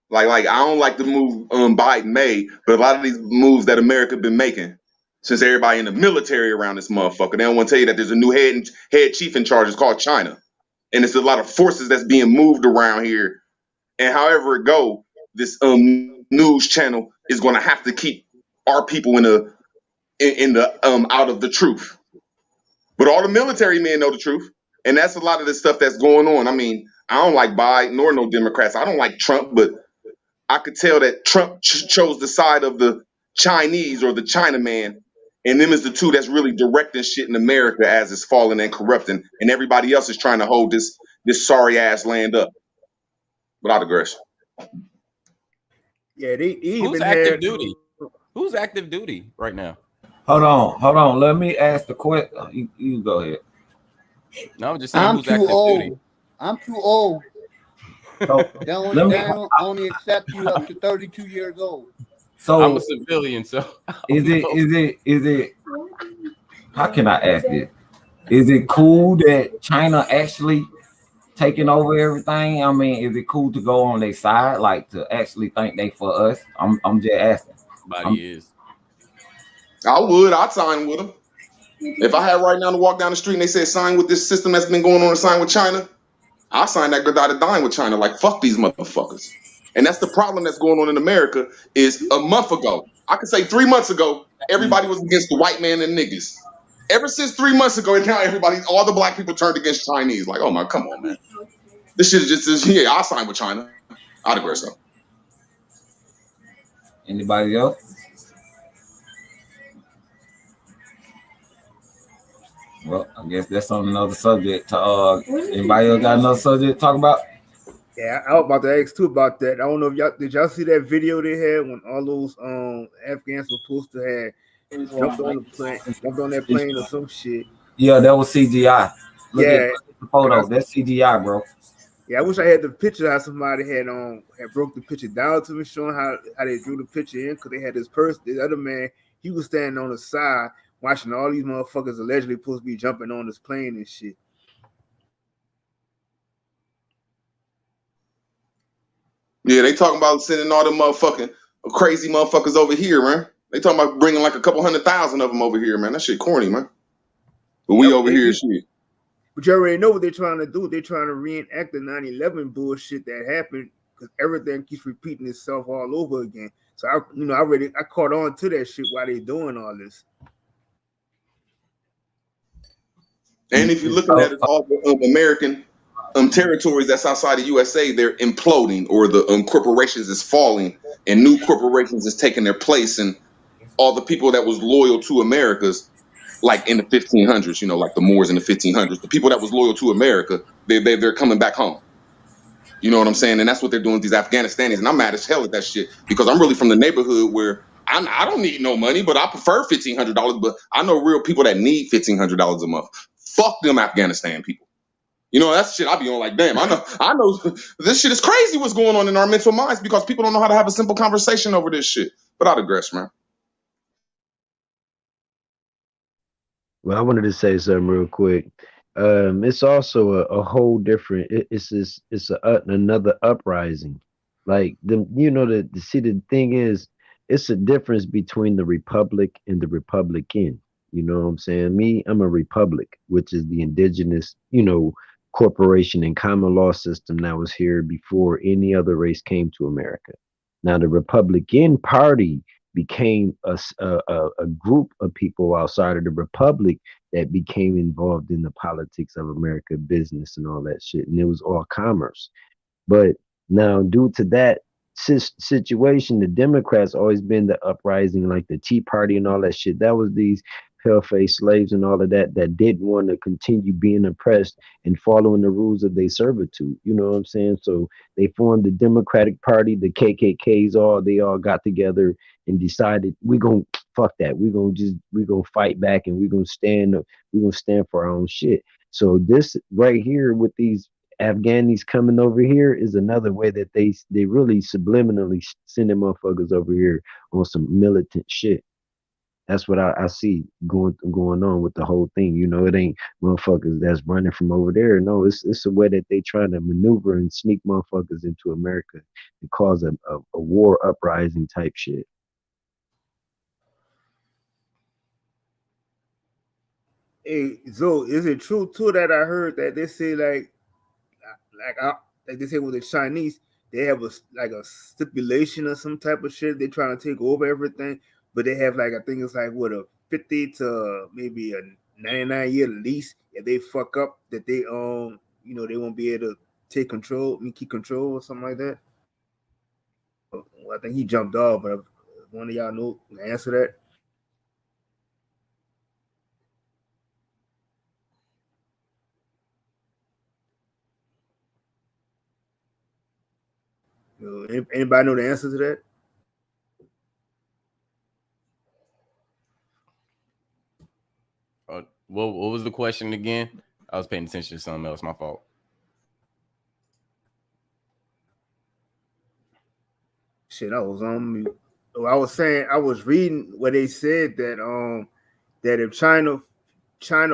Like I don't like the move Biden made, but a lot of these moves that America been making since everybody in the military around this motherfucker, they don't want to tell you that there's a new head chief in charge. It's called China, and it's a lot of forces that's being moved around here. And however it go, this news channel is going to have to keep our people in the out of the truth. But all the military men know the truth, and that's a lot of the stuff that's going on. I mean, I don't like Biden nor no Democrats. I don't like Trump, but I could tell that Trump chose the side of the Chinese or the Chinaman, and them is the two that's really directing shit in America as it's falling and corrupting, and everybody else is trying to hold this sorry ass land up. Without aggression. Yeah, they Who's even active had duty? Who's active duty right now? Hold on. Let me ask the question. You go ahead. No, I'm just saying I'm who's too active old. duty. I'm too old. So They only accept you up to 32 years old. So I'm a civilian, so is it? How can I ask this? Is it cool that China actually taking over everything? I mean, is it cool to go on their side, like to actually think they for us? I'm just asking. Body is. I would. I'd sign with them. If I had right now to walk down the street and they said sign with this system that's been going on and sign with China, I'll sign that good dotted dime with China. Like, fuck these motherfuckers. And that's the problem that's going on in America is a month ago. I could say 3 months ago, everybody was against the white man and niggas. Ever since 3 months ago, and now all the black people turned against Chinese. Like, oh my, come on, man. This shit is just, yeah, I'll sign with China. I'd agree so. Anybody else? Well, I guess that's on another subject. Anybody else got another subject to talk about? Yeah, I was about to ask too about that. I don't know if y'all see that video they had when all those Afghans were supposed to have jumped on that plane or some shit. Yeah, that was CGI. Look at the photo. That's CGI, bro. Yeah, I wish I had the picture how somebody had broke the picture down to me, showing how they drew the picture in, because they had this person, the other man, he was standing on the side watching all these motherfuckers allegedly supposed to be jumping on this plane and shit. Yeah, they talking about sending all them motherfucking crazy motherfuckers over here, man. They talking about bringing like a couple 100,000 of them over here, man. That shit corny, man. But we over here, shit. But you already know what they're trying to do. They're trying to reenact the 9/11 bullshit that happened, because everything keeps repeating itself all over again. So I caught on to that shit while they doing all this. And if you're looking at it, all the American territories that's outside of USA, they're imploding, or the corporations is falling, and new corporations is taking their place, and all the people that was loyal to America's, like in the 1500s, like the Moors in the 1500s, the people that was loyal to America, they're coming back home. You know what I'm saying? And that's what they're doing with these Afghanistanis. And I'm mad as hell at that shit, because I'm really from the neighborhood where I don't need no money, but I prefer $1,500. But I know real people that need $1,500 a month. Fuck them Afghanistan people. That's shit I be on like, damn, I know this shit is crazy what's going on in our mental minds, because people don't know how to have a simple conversation over this shit. But I digress, man. Well, I wanted to say something real quick. It's also a whole different. It's another uprising. Like the thing is, it's a difference between the republic and the republican. You know what I'm saying? I'm a republic, which is the indigenous, corporation and common law system that was here before any other race came to America. Now, the Republican Party became a group of people outside of the republic that became involved in the politics of America, business and all that shit. And it was all commerce. But now, due to that, situation, the Democrats always been the uprising, like the Tea Party and all that shit. That was these pale-faced slaves and all of that didn't want to continue being oppressed and following the rules of their servitude. You know what I'm saying? So they formed the Democratic Party, the KKKs, they all got together and decided we're gonna fuck that. We're gonna fight back and we're gonna stand for our own shit. So this right here with these Afghanis coming over here is another way that they really subliminally sending motherfuckers over here on some militant shit. That's what I see going on with the whole thing. You know, it ain't motherfuckers that's running from over there. No, it's a way that they trying to maneuver and sneak motherfuckers into America and cause a war uprising type shit. Hey, so is it true too that I heard that they say like they say with the Chinese, they have a stipulation or some type of shit. They're trying to take over everything, but they have like I think it's like what a 50 to maybe a 99-year lease. If they fuck up, that they they won't be able to take control, keep control or something like that. Well, I think he jumped off, but one of y'all know the answer to that. Anybody know the answer to that? What was the question again? I was paying attention to something else. My fault. Shit, I was on mute. I was saying I was reading where they said that if China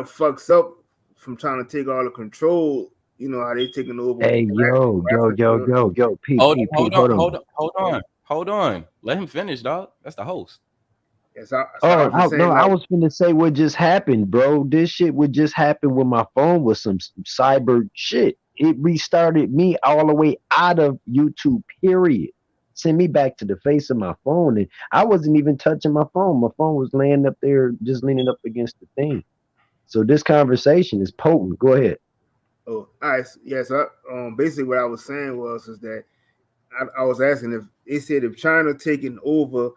fucks up from trying to take all the control, you know how they taking over. Hey, yo, Pete, Hold on. Let him finish, dog. That's the host. Yes, I was just saying, I was finna say what just happened, bro. This shit would just happen with my phone with some cyber shit. It restarted me all the way out of YouTube, period. Send me back to the face of my phone. And I wasn't even touching my phone. My phone was laying up there, just leaning up against the thing. So this conversation is potent. Go ahead. Oh, all right. Yes, basically what I was saying is that I was asking if they said if China taking over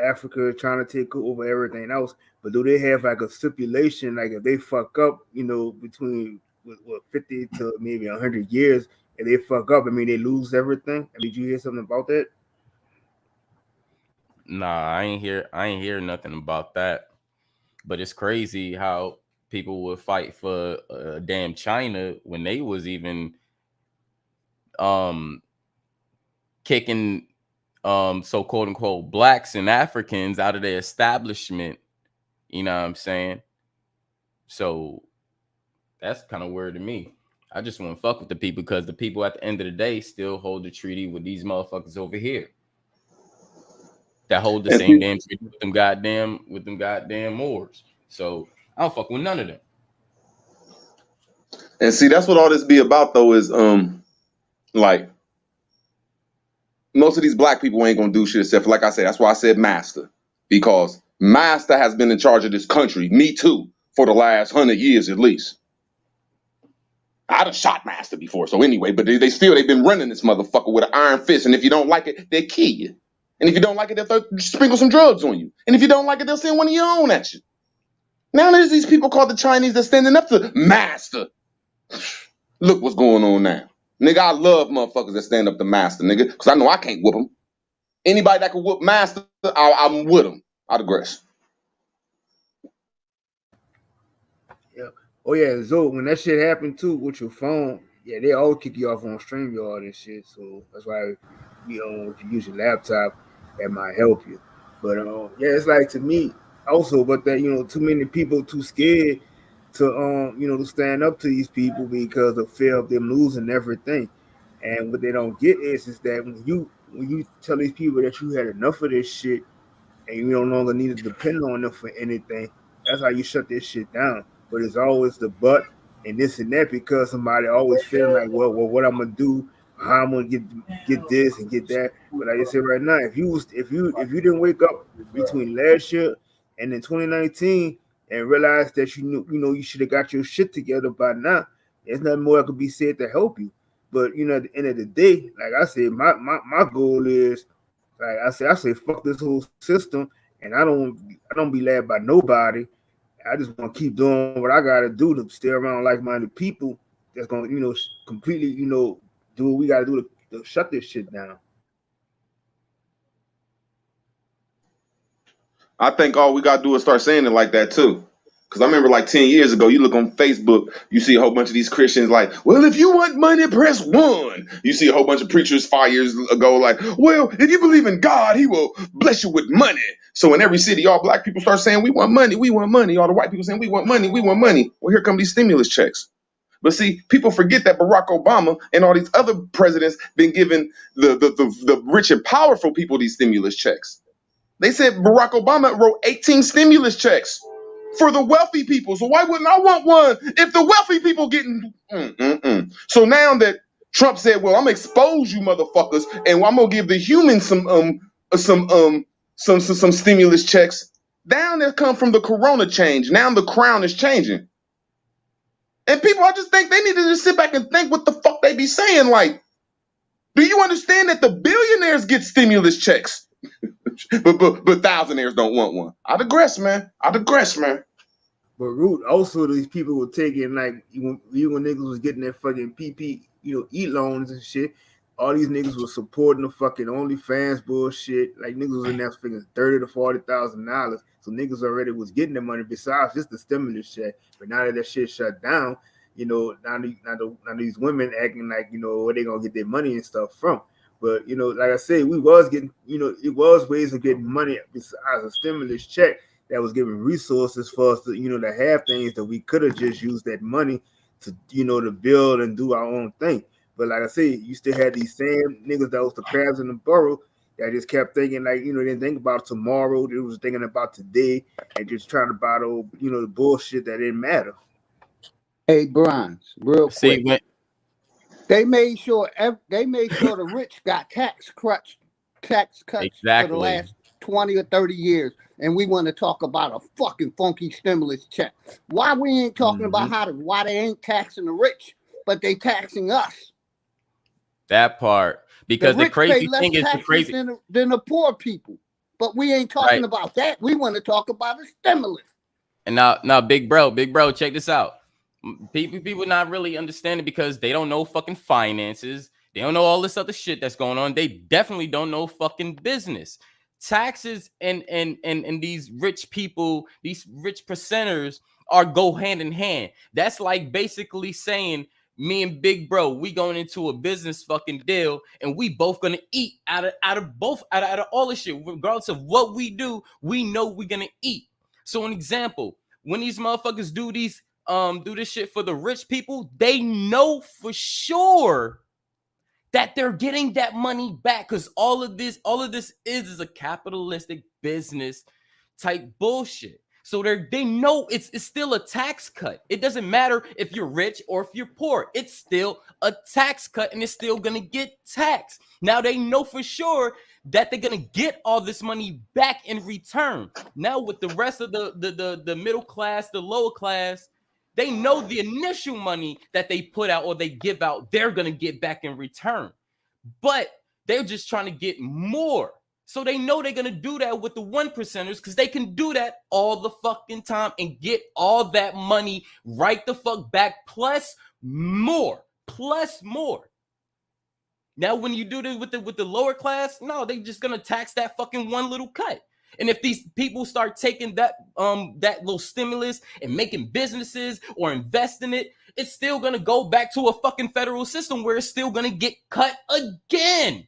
Africa, trying to take over everything else. But do they have like a stipulation, like if they fuck up, between what 50 to maybe 100 years, if they fuck up, I mean they lose everything. Did you hear something about that? Nah, I ain't hear nothing about that. But it's crazy how people would fight for damn China when they was even kicking so quote unquote blacks and Africans out of their establishment. You know what I'm saying? So that's kind of weird to me. I just want to fuck with the people because the people at the end of the day still hold the treaty with these motherfuckers over here that hold the same damn treaty with them goddamn Moors. So I don't fuck with none of them. And see, that's what all this be about, though, is like most of these black people ain't gonna do shit except for, like I said, that's why I said master, because master has been in charge of this country, me too, for the last 100 years at least. I'd have shot master before, so anyway, but they've been running this motherfucker with an iron fist, and if you don't like it, they kill you. And if you don't like it, they'll sprinkle some drugs on you. And if you don't like it, they'll send one of your own at you. Now there's these people called the Chinese that's standing up to master. Look what's going on now. Nigga, I love motherfuckers that stand up to master, nigga, because I know I can't whoop them. Anybody that can whoop master, I'm with them. I digress. Yeah. Oh yeah, so when that shit happened too with your phone, yeah, they all kick you off on StreamYard and shit. So that's why if you use your laptop, that might help you. But yeah, it's like to me also, but that too many people too scared to to stand up to these people because of fear of them losing everything. And what they don't get is that when you tell these people that you had enough of this shit and you no longer need to depend on them for anything, that's how you shut this shit down. But it's always the but and this and that because somebody always feeling like, well, what I'm gonna do, how I'm gonna get this and get that. But like I said right now, if you didn't wake up between last year and in 2019 and realize that you should have got your shit together by now, there's nothing more that could be said to help you. But you know, at the end of the day, like I said, my goal is, like I say, fuck this whole system, and I don't be led by nobody. I just want to keep doing what I gotta do to stay around like-minded people that's gonna, completely, do what we gotta do to shut this shit down. I think all we gotta do is start saying it like that too. Cause I remember like 10 years ago, you look on Facebook, you see a whole bunch of these Christians like, well, if you want money, press 1. You see a whole bunch of preachers 5 years ago like, well, if you believe in God, he will bless you with money. So in every city, all black people start saying, we want money, we want money. All the white people saying, we want money, we want money. Well, here come these stimulus checks. But see, people forget that Barack Obama and all these other presidents been giving the rich and powerful people these stimulus checks. They said Barack Obama wrote 18 stimulus checks for the wealthy people. So why wouldn't I want one if the wealthy people getting? So now that Trump said, "Well, I'm gonna expose you, motherfuckers, and I'm gonna give the humans some stimulus checks." Down there come from the Corona change. Now the crown is changing, and people, I just think they need to just sit back and think what the fuck they be saying. Like, do you understand that the billionaires get stimulus checks? but thousandaires don't want one. I digress, man. But Root, also these people were taking, like, even when niggas was getting their fucking PP, loans and shit. All these niggas was supporting the fucking OnlyFans bullshit. Like, niggas was in there spending $30,000 to $40,000. So niggas already was getting their money besides just the stimulus check. But now that shit shut down, now these women acting like, where they gonna get their money and stuff from. But, like I said, we was getting, it was ways of getting money besides a stimulus check that was giving resources for us to, to have things that we could have just used that money to, to build and do our own thing. But like I said, you still had these same niggas that was the crabs in the barrel that just kept thinking, like, they didn't think about tomorrow. They was thinking about today and just trying to battle, the bullshit that didn't matter. Hey, Brian, real quick. They made sure the rich got tax cuts exactly for the last 20 or 30 years, and we want to talk about a fucking funky stimulus check. Why we ain't talking about why they ain't taxing the rich, but they taxing us? That part, because the crazy thing is than the poor people, but we ain't talking about that. We want to talk about the stimulus. And now, big bro, check this out. People not really understanding because they don't know fucking finances. They don't know all this other shit that's going on. They definitely don't know fucking business. Taxes and these rich people, these rich percenters go hand in hand. That's like basically saying me and big bro, we going into a business fucking deal and we both gonna eat out of all this shit. Regardless of what we do, we know we're gonna eat. So an example, when these motherfuckers do this shit for the rich people, they know for sure that they're getting that money back, because all of this is a capitalistic business type bullshit. So they know it's still a tax cut. It doesn't matter if you're rich or if you're poor. It's still a tax cut and it's still gonna get taxed. Now they know for sure that they're gonna get all this money back in return. Now with the rest of the middle class, the lower class, they know the initial money that they put out or they give out, they're going to get back in return. But they're just trying to get more. So they know they're going to do that with the 1%ers because they can do that all the fucking time and get all that money right the fuck back plus more. Now, when you do this with the lower class, no, they're just going to tax that fucking one little cut. And if these people start taking that little stimulus and making businesses or invest in it, it's still going to go back to a fucking federal system where it's still going to get cut again.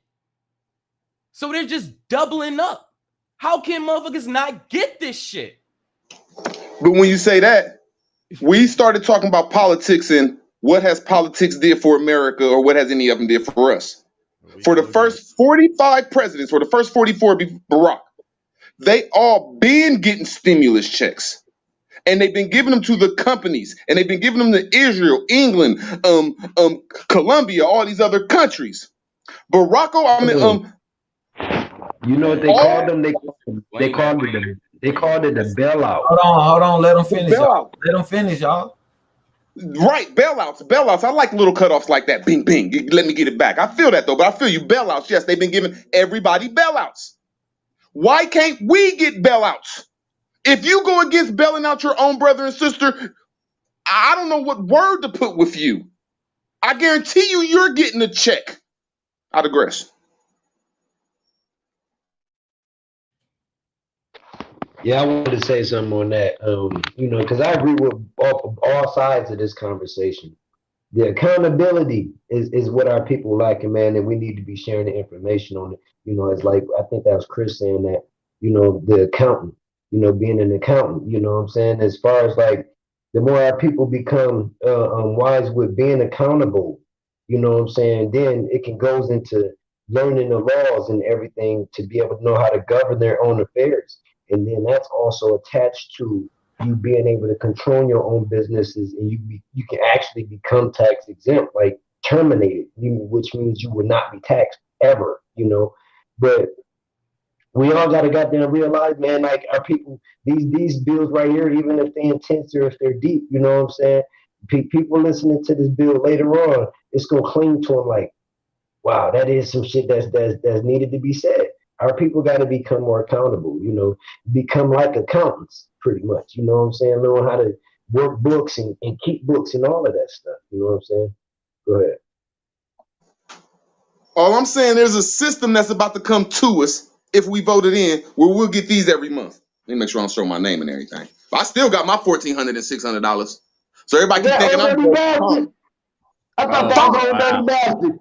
So they're just doubling up. How can motherfuckers not get this shit? But when you say that, we started talking about politics and what has politics did for America or what has any of them did for us. For the first 45 presidents, or the first 44 Barack, they all been getting stimulus checks, and they've been giving them to the companies, and they've been giving them to Israel, England, Colombia, all these other countries. Barack Obama, you know what they called them? They called it the bailout. Hold on. Let them finish, y'all. Right, bailouts. I like little cutoffs like that. Bing, bing. Let me get it back. I feel that though, but I feel you. Bailouts, yes, they've been giving everybody bailouts. Why can't we get bailouts? If you go against bailing out your own brother and sister, I don't know what word to put with you. I guarantee you, you're getting a check. I digress. Yeah, I wanted to say something on that. Because I agree with all sides of this conversation. The accountability is what our people like, and man, and we need to be sharing the information on it. It's like I think that was Chris saying that, the accountant, being an accountant, you know what I'm saying? As far as like the more our people become wise with being accountable, you know what I'm saying, then it can goes into learning the laws and everything to be able to know how to govern their own affairs. And then that's also attached to you being able to control your own businesses, and you can actually become tax exempt, like terminated, which means you will not be taxed ever, But we all gotta goddamn realize, man, like our people, these bills right here, even if they're intense or if they're deep, you know what I'm saying? People listening to this bill later on, it's gonna cling to them like, wow, that is some shit that's needed to be said. Our people got to become more accountable, become like accountants, pretty much. You know what I'm saying? Learn how to work books and keep books and all of that stuff. You know what I'm saying? Go ahead. All I'm saying, there's a system that's about to come to us if we voted in, where we'll get these every month. Let me make sure I don't show my name and everything. But I still got my $1,400 and $600. So everybody keep thinking I'm broke. I thought that was old dirty bastard.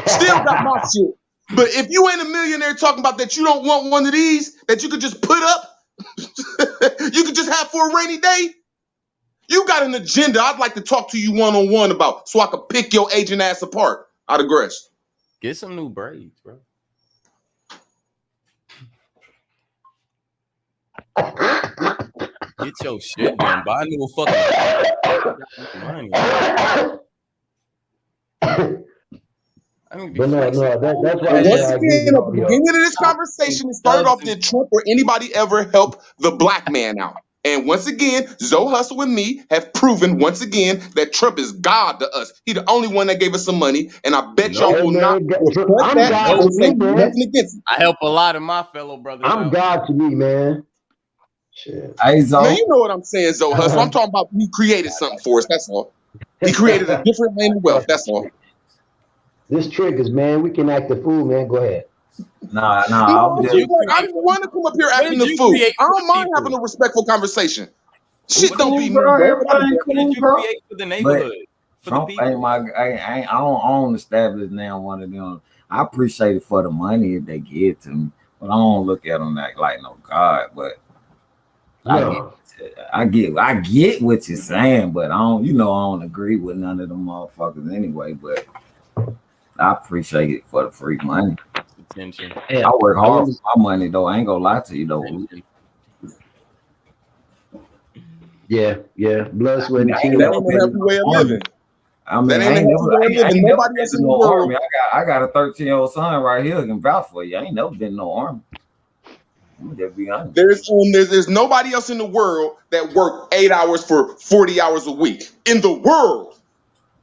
Still got my shit. But if you ain't a millionaire talking about that you don't want one of these that you could just put up, you could just have for a rainy day, you got an agenda I'd like to talk to you one-on-one about so I could pick your agent ass apart. I digress. Get some new braids, bro. Get your shit done. Buy a new fucking money. I mean, But no, that's why. Once again, at the beginning of this conversation, it started off, did Trump or anybody ever help the black man out? And once again, Zoe Hustle and me have proven once again that Trump is God to us. He the only one that gave us some money, and I bet y'all will not respect that or say nothing against it. I help a lot of my fellow brothers I'm out. God to me, man. Shit. Man, you know what I'm saying, Zoe Hustle. I'm talking about he created something for us. That's all. He created a different lane of wealth. That's all. This triggers, man. We can act the fool, man. Go ahead. Nah. I didn't want to come up here acting the fool. I don't mind having a respectful conversation. Shit don't be me, bro. What did you create for the neighborhood? Trump ain't my. I don't establish now one of them. I appreciate it for the money if they give to me, but I don't look at them like no God. But I get what you're saying, but I don't agree with none of them motherfuckers anyway. But I appreciate it for the free money. Attention. I work hard for my money though. I ain't gonna lie to you though. Yeah. Blood, sweat, and tears. That ain't a healthy way of living. I mean, I ain't nobody else in the world. I got a 13-year-old son right here can vouch for you. I ain't never been in no army. Just be honest. There's nobody else in the world that worked 8 hours for 40 hours a week in the world.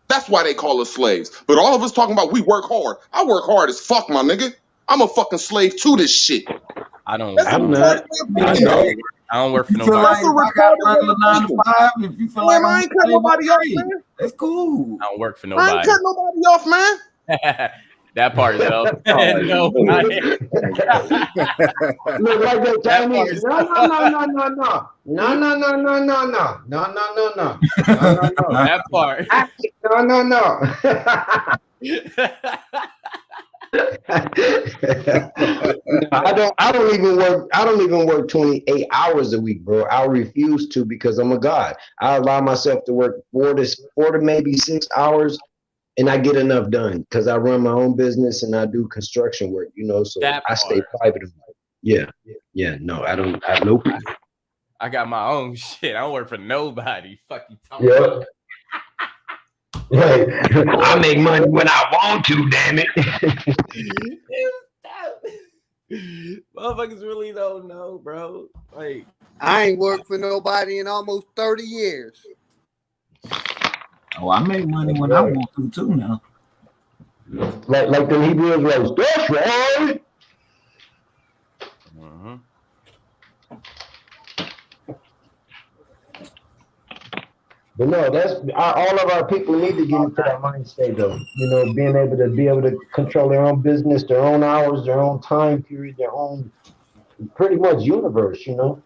That's why they call us slaves. But all of us talking about we work hard. I work hard as fuck, my nigga. I'm a fucking slave to this shit. I don't. That's I'm not. I don't work for nobody. That's a retarded 9 to 5. If you feel like I ain't cutting nobody off, man. It's cool. I don't work for I nobody. ain't cutting nobody off, man. That part is up. No, Look like that Chinese. No. That part. No. I don't even work 28 hours a week, bro. I refuse to because I'm a God. I allow myself to work 4 to maybe 6 hours, and I get enough done because I run my own business and I do construction work, so I stay private. Yeah. No, I don't have no people. I got my own shit. I don't work for nobody. Fuck you talking about. I make money when I want to, damn it. Motherfuckers really don't know, bro. Like, I ain't worked for nobody in almost 30 years. Oh, I make money when I want to too now. Like the Hebrew Israelites. That's right. Mm-hmm. But no, all of our people need to get into that mind state though. You know, being able to control their own business, their own hours, their own time period, their own pretty much universe. You know.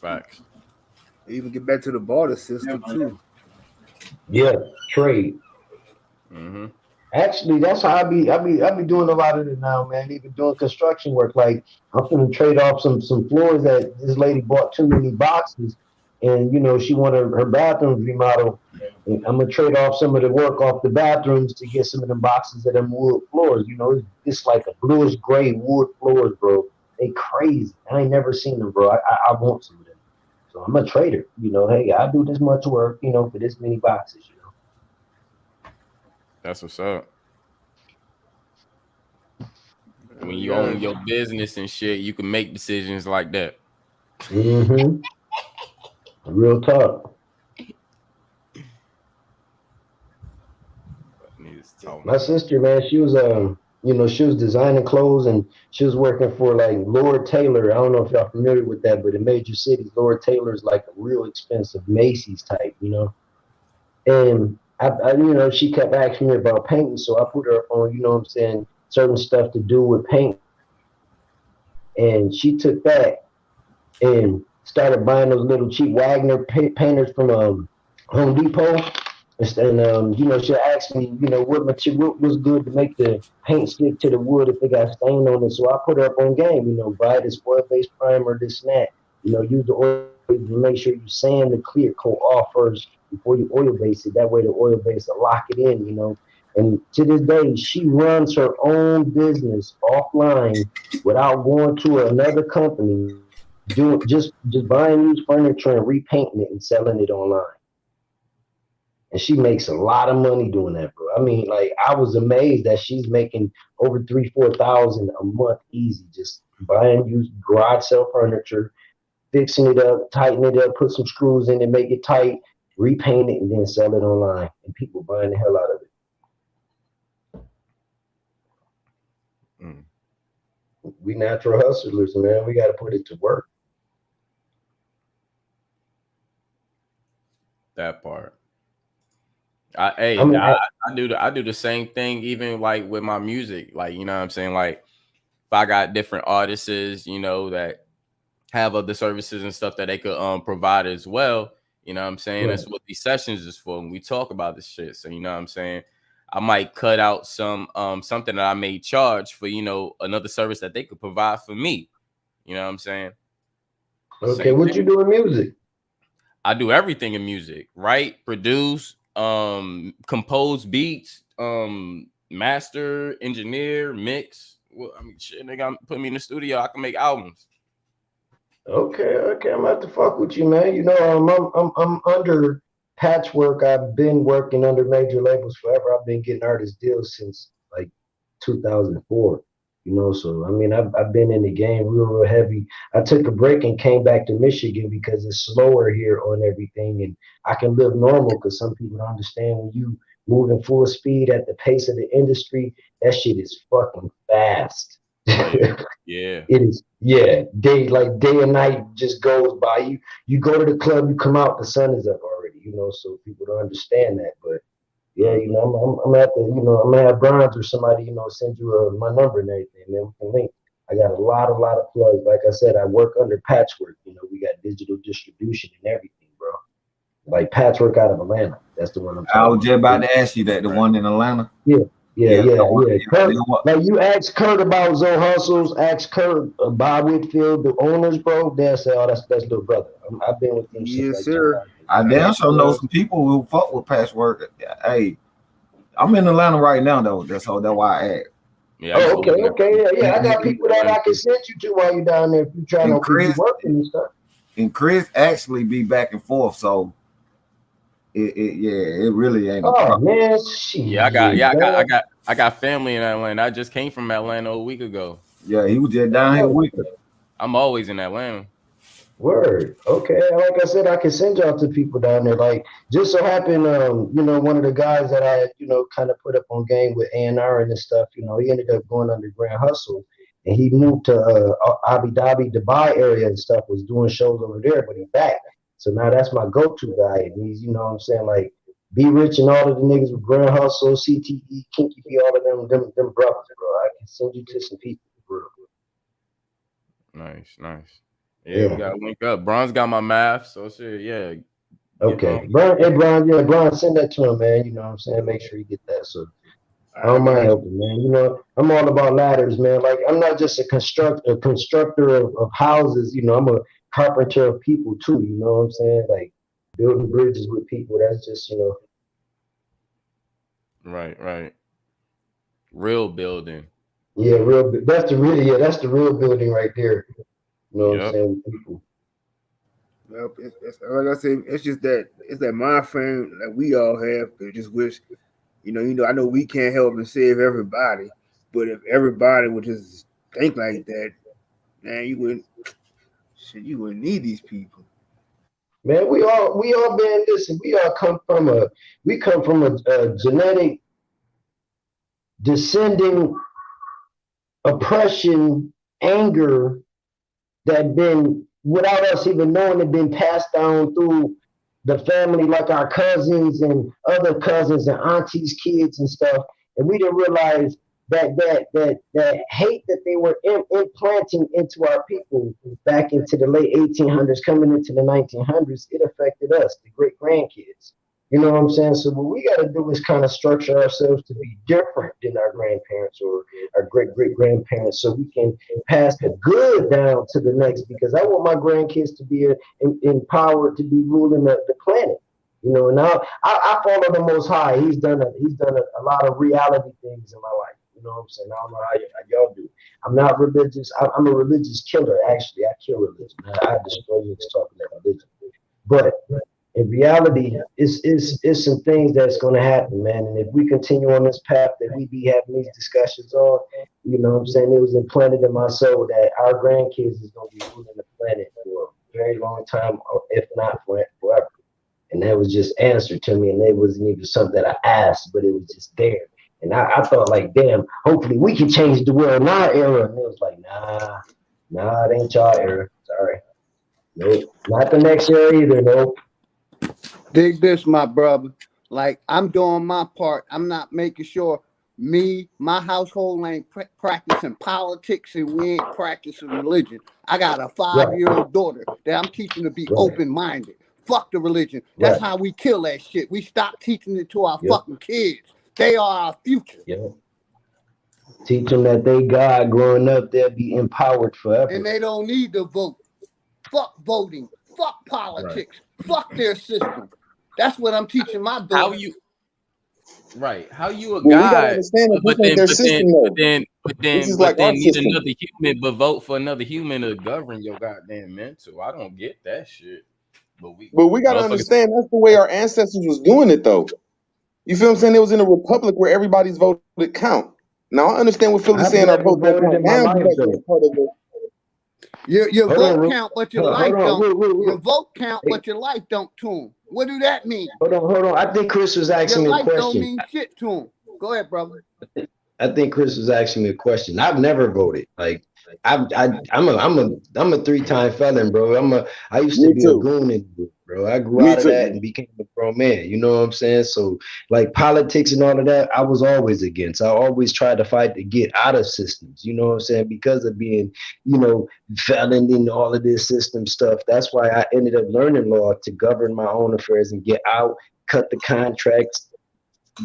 Facts. Even get back to the barter system too. Yeah, trade. Mm-hmm. Actually, that's how I be doing a lot of it now, man. Even doing construction work. Like I'm gonna trade off some floors that this lady bought too many boxes, and you know she wanted her bathrooms remodeled. And I'm gonna trade off some of the work off the bathrooms to get some of them boxes of them wood floors. You know, it's like a bluish gray wood floors, bro. They crazy. I ain't never seen them, bro. I want some of them. So I'm a trader. You know, hey, I do this much work, you know, for this many boxes. You know. That's what's up. When you own your business and shit, you can make decisions like that. Mm-hmm. Real talk. My sister, man, she was you know, she was designing clothes and she was working for like Lord Taylor. I don't know if y'all familiar with that, but in major cities, Lord Taylor is like a real expensive Macy's type, you know. And I you know, she kept asking me about painting, so I put her on, you know what I'm saying, certain stuff to do with paint. And she took that and started buying those little cheap Wagner painters from Home Depot. And you know, she asked me, you know, what material what was good to make the paint stick to the wood if they got stain on it. So I put her up on game, you know, buy this oil-based primer, this and that. You know, use the oil to make sure you sand the clear coat off first before you oil base it. That way the oil base will lock it in, you know. And to this day, she runs her own business offline without going to another company, doing just buying used furniture and repainting it and selling it online. And she makes a lot of money doing that, bro. I mean, like I was amazed that she's making over 3,000-4,000 a month easy, just buying used garage sale furniture, fixing it up, tighten it up, put some screws in it, make it tight, repaint it, and then sell it online. And people buying the hell out of it. Mm. We natural hustlers, man. We got to put it to work. That part. I do the same thing even like with my music. Like, you know what I'm saying? Like if I got different artists, you know, that have other services and stuff that they could provide as well. You know what I'm saying? Right. That's what these sessions is for. And we talk about this shit. So you know what I'm saying? I might cut out some something that I may charge for, you know, another service that they could provide for me. You know what I'm saying? Okay, Same what thing. you do in music? I do everything in music, write, produce, compose beats, master, engineer, mix. Well, I mean, shit, they got put me in the studio. I can make albums. Okay, I'm about to fuck with you, man. You know, I'm under Patchwork. I've been working under major labels forever. I've been getting artist deals since like 2004. You know, so I mean, I've been in the game real heavy. I took a break and came back to Michigan because it's slower here on everything, and I can live normal because some people don't understand when you moving full speed at the pace of the industry. That shit is fucking fast. Yeah. It is, yeah. Day and night just goes by. You go to the club, you come out, the sun is up already. You know, so people don't understand that. But yeah, you know, I'm gonna have to, you know, I'm gonna have Bronze or somebody, you know, send you my number and everything, man. We can link. I got a lot of plugs. Like I said, I work under Patchwork. You know, we got digital distribution and everything, bro. Like Patchwork out of Atlanta. That's the one I'm talking I was just about about. to ask you that, the one in Atlanta. Yeah. Kurt, like you ask Kurt about Zoe Hustles, ask Kurt, Bob Whitfield, the owners, bro. They'll say, "Oh, that's little brother." I've been with them since like sir. I damn sure know some people who fuck with Patchwork. Hey, I'm in Atlanta right now though. That's why I asked. Yeah. Yeah. I got people that I can send you to while you're down there if you trying to be working and stuff. And Chris actually be back and forth, so it really ain't. Oh man, I got family in Atlanta. I just came from Atlanta a week ago. Yeah, he was just down here with us. I'm always in Atlanta. Word. Okay. Like I said, I can send y'all to people down there. Like, just so happened, one of the guys that I, kind of put up on game with A&R and this stuff, he ended up going under Grand Hustle and he moved to Abu Dhabi, Dubai area and stuff, was doing shows over there, but he back. So now that's my go-to guy. And he's, what I'm saying, like, Be Rich and all of the niggas with Grand Hustle, CTE, Kinky B, all of them brothers, bro. I can send you to some people, bro. Nice. Yeah, we Yeah. gotta link up. Bronze got my math, so shit, yeah. Okay. Brian, send that to him, man. You know what I'm saying? Make sure you get that. So I I don't mind got you. helping, man. I'm all about ladders, man. Like I'm not just a constructor of houses, I'm a carpenter of people too, you know what I'm saying? Like building bridges with people. That's just, Right. Real building. yeah, that's the real building right there. You know what I'm Yep. saying? With people. Well, it's, like I said, it's that mind frame that we all have. I just wish, I know we can't help and save everybody, but if everybody would just think like that, man, you wouldn't need these people. Man, we all been listen, we come from a genetic descending oppression, anger that been without us even knowing it been passed down through the family, like our cousins and other cousins and aunties, kids and stuff, and we didn't realize that hate that they were implanting into our people back into the late 1800s, coming into the 1900s, it affected us, the great grandkids. You know what I'm saying? So what we got to do is kind of structure ourselves to be different than our grandparents or our great grandparents, so we can pass the good down to the next. Because I want my grandkids to be empowered to be ruling the planet. Now I follow the Most High. He's done a lot of reality things in my life. You know what I'm saying? I don't know how y'all do. I'm not religious. I'm a religious killer. Actually, I kill religion. I destroy niggas talking about religion. But in reality, it's some things that's going to happen, man. And if we continue on this path that we be having these discussions on, you know what I'm saying? It was implanted in my soul that our grandkids is going to be ruling the planet for a very long time, or if not forever. And that was just answered to me, and it wasn't even something that I asked, but it was just there. And I thought, like, damn, hopefully we can change the world in our era. And it was like, nah, it ain't y'all era. Sorry. Nope. Not the next era either, nope. Dig this, my brother. Like, I'm doing my part. I'm not making sure my household ain't practicing politics and we ain't practicing religion. I got a 5-year-old daughter that I'm teaching to be open-minded. Fuck the religion. That's how we kill that shit. We stop teaching it to our fucking kids. They are our future. Teach them that they God growing up, they'll be empowered forever. And they don't need to vote. Fuck voting. Fuck politics. Fuck their system. That's what I'm teaching my daughter. How you a Well, we gotta god, understand that but this ain't their system, though. This is like our need system. another human, but vote for another human to govern your goddamn mental. I don't get that shit. But we gotta understand that's the way our ancestors was doing it, though. You feel what I'm saying? It was in a republic where everybody's vote would count. Now I understand what Philly's saying. Our vote don't count now because it's part of the. Your vote count, but your life don't. Your vote count, but your life don't to him. What do that mean? Hold on. I think Chris was asking me a question. Your life don't mean shit to him. Go ahead, brother. I think Chris was asking me a question. I've never voted. Like I'm a 3-time felon, bro. I used to be a goon in the bro. I grew out of that and became a grown man. You know what I'm saying? So like politics and all of that, I was always against. I always tried to fight to get out of systems. You know what I'm saying? Because of being, felon in all of this system stuff. That's why I ended up learning law to govern my own affairs and get out, cut the contracts,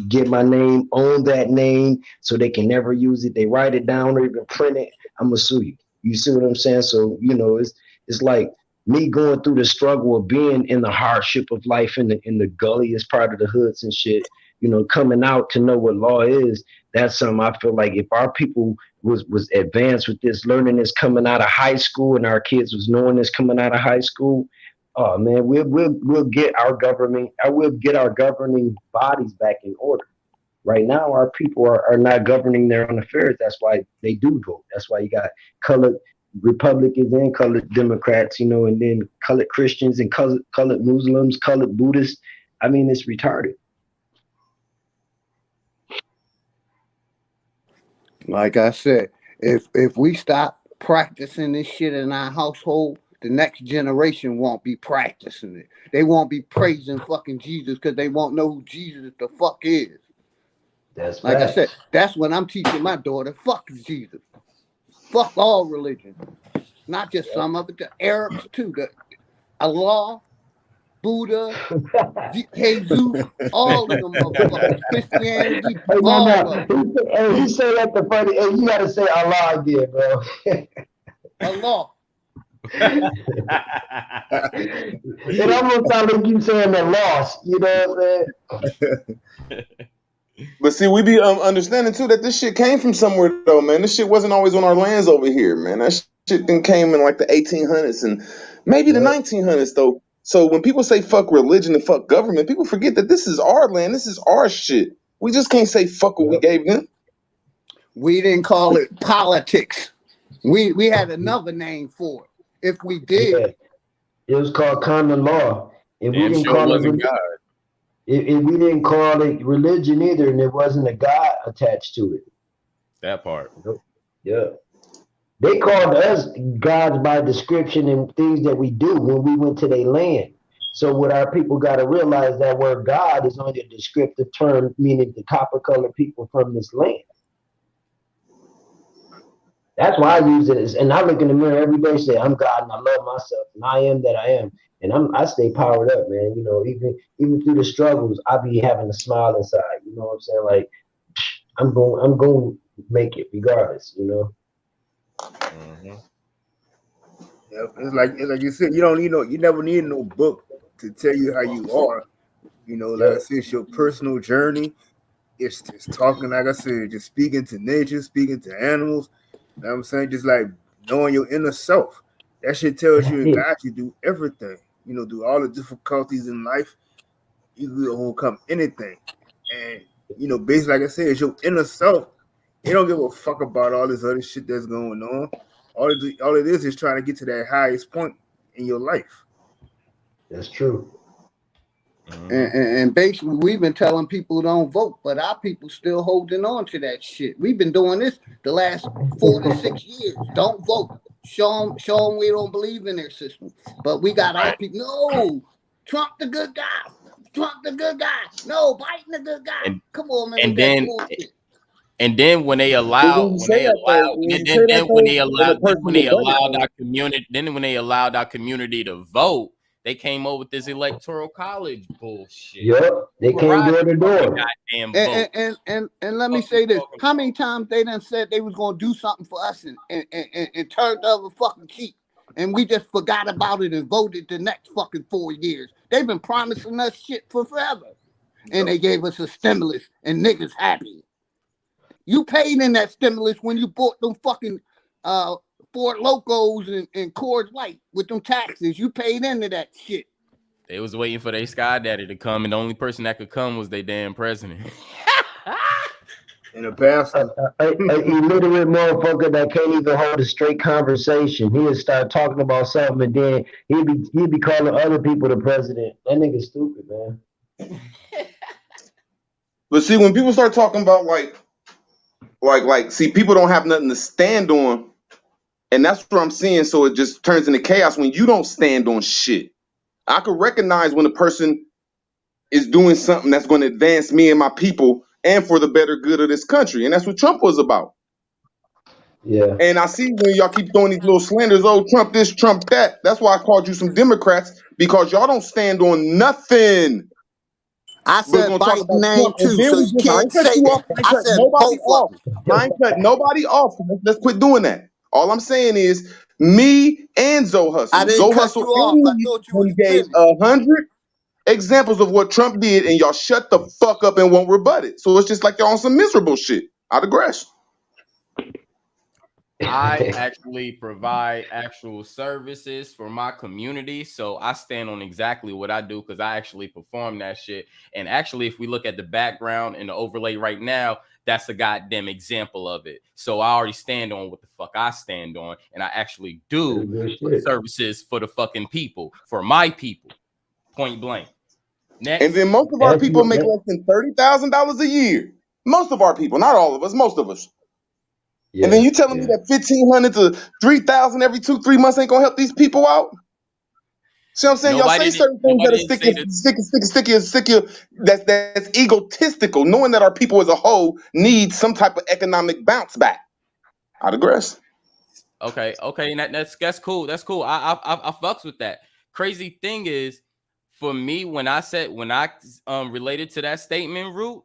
get my name, own that name, so they can never use it. They write it down or even print it. I'm gonna sue you. You see what I'm saying? So it's like me going through the struggle of being in the hardship of life in the gulliest part of the hoods and shit. Coming out to know what law is. That's something I feel like if our people was advanced with this, learning this coming out of high school, and our kids was knowing this coming out of high school. Oh man, we'll get our government. I will get our governing bodies back in order. Right now, our people are not governing their own affairs. That's why they do vote. That's why you got colored Republicans and colored Democrats, you know, and then colored Christians and colored Muslims, colored Buddhists. I mean, it's retarded. Like I said, if we stop practicing this shit in our household, the next generation won't be practicing it. They won't be praising fucking Jesus because they won't know who Jesus the fuck is. That's like facts. I said, that's when I'm teaching my daughter, fuck Jesus. Fuck all religion. Not just some of it, the Arabs too. The Allah, Buddha, Jesus, all of them motherfuckers. Christianity, Hey, all of them. He said that the funny. Hey, you gotta say Allah again, bro. Allah. It almost sounds like you saying the lost. You know what I'm saying? But see, we be understanding too that this shit came from somewhere though, man. This shit wasn't always on our lands over here, man. That shit then came in like the 1800s and maybe the 1900s though. So when people say fuck religion and fuck government, people forget that this is our land. This is our shit. We just can't say fuck what we gave them. We didn't call it politics. We had another name for it. If we did, it was called common law, and we didn't call it God. If we didn't call it religion either, and there wasn't a God attached to it. That part. Yeah. They called us gods by description and things that we do when we went to their land. So what our people got to realize that word God is only a descriptive term, meaning the copper colored people from this land. That's why I use it and I look in the mirror every day and say, I'm God and I love myself and I am that I am. And I stay powered up, man. You know, even through the struggles, I be having a smile inside. You know what I'm saying? Like, I'm going to make it regardless, you know? Mm-hmm. Yeah, it's like you said, you never need no book to tell you how you are. You know, like I said, it's your personal journey. It's just talking, like I said, just speaking to nature, speaking to animals. You know what I'm saying? Just like knowing your inner self. That shit tells you and guides you through everything. You know, through all the difficulties in life, you will overcome anything. And, you know, basically, like I said, it's your inner self. You don't give a fuck about all this other shit that's going on. All it is trying to get to that highest point in your life. That's true. And basically, we've been telling people don't vote, but our people still holding on to that shit. We've been doing this the last 4 to 6 years. Don't vote. Show them we don't believe in their system. But we got our people. No, Trump the good guy. Trump the good guy. No, Biden the good guy. Come on, man. And then when they allowed our community to vote, they came over with this electoral college bullshit. Yep, they came door to door. And let me say this: how many times they done said they was gonna do something for us and turned the other fucking cheek, and we just forgot about it and voted the next fucking 4 years. They've been promising us shit for forever, and they gave us a stimulus, and niggas happy. You paid in that stimulus when you bought them fucking Ford Locos and Coors Light with them taxes. You paid into that shit. They was waiting for their Sky Daddy to come, and the only person that could come was their damn president. And a pastor. A illiterate motherfucker that can't even hold a straight conversation. He'll start talking about something, and then he'll be calling other people the president. That nigga's stupid, man. But see, when people start talking about see, people don't have nothing to stand on, and that's what I'm seeing. So it just turns into chaos when you don't stand on shit. I could recognize when a person is doing something that's going to advance me and my people and for the better good of this country, and that's what Trump was about. Yeah. And I see when y'all keep throwing these little slanders, oh, Trump this, Trump that. That's why I called you some Democrats, because y'all don't stand on nothing. I said Biden name too, so you can't say that. I said nobody both off. I ain't cut nobody off. Let's quit doing that. All I'm saying is me and Zoe Hustle. I didn't cut you off. I thought you was gave 100 examples of what Trump did, and y'all shut the fuck up and won't rebut it. So it's just like y'all on some miserable shit. I digress. I actually provide actual services for my community. So I stand on exactly what I do because I actually perform that shit. And actually, if we look at the background and the overlay right now, that's a goddamn example of it. So I already stand on what the fuck I stand on. And I actually do services for the fucking people, for my people, point blank. Next. And then most of our people make less than $30,000 a year. Most of our people, not all of us, most of us. And then you telling me that 1,500 to 3,000 every 2-3 months ain't gonna help these people out? See what I'm saying? Y'all say certain things that are sticky, that's egotistical, knowing that our people as a whole need some type of economic bounce back. I digress. Okay, and that's cool. That's cool. I fucks with that. Crazy thing is, for me, when I related to that statement, Root,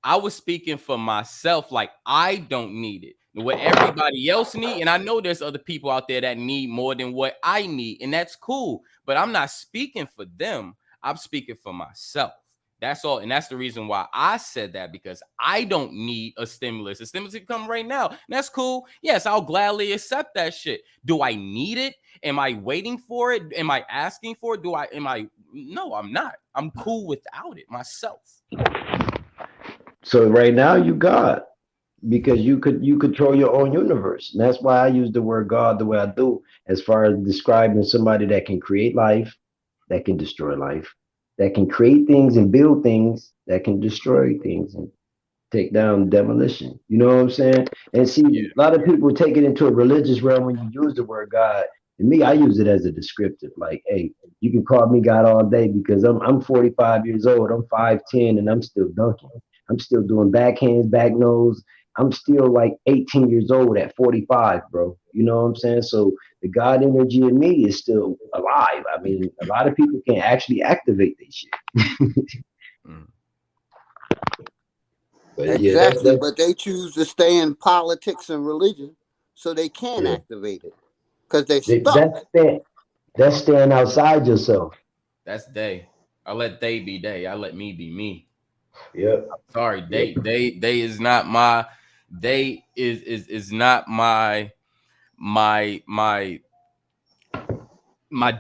I was speaking for myself. Like, I don't need it. What everybody else need, and I know there's other people out there that need more than what I need, and that's cool. But I'm not speaking for them. I'm speaking for myself. That's all, and that's the reason why I said that, because I don't need a stimulus. A stimulus can come right now. And that's cool. Yes, I'll gladly accept that shit. Do I need it? Am I waiting for it? Am I asking for it? No, I'm not. I'm cool without it myself. So right now you God, because you control your own universe. And that's why I use the word God the way I do, as far as describing somebody that can create life, that can destroy life, that can create things and build things, that can destroy things and take down demolition. You know what I'm saying? And see, a lot of people take it into a religious realm when you use the word God. And me, I use it as a descriptive. Like, hey, you can call me God all day because I'm 45 years old. I'm 5'10", and I'm still dunking. I'm still doing backhands, back nose. I'm still like 18 years old at 45, bro. You know what I'm saying? So the God energy in me is still alive. I mean, a lot of people can actually activate this shit. But exactly, but they choose to stay in politics and religion so they can activate it because they're stuck. That's staying outside yourself. That's they. I let they be they. I let me be me. Yep. Sorry, they is not my. They is not my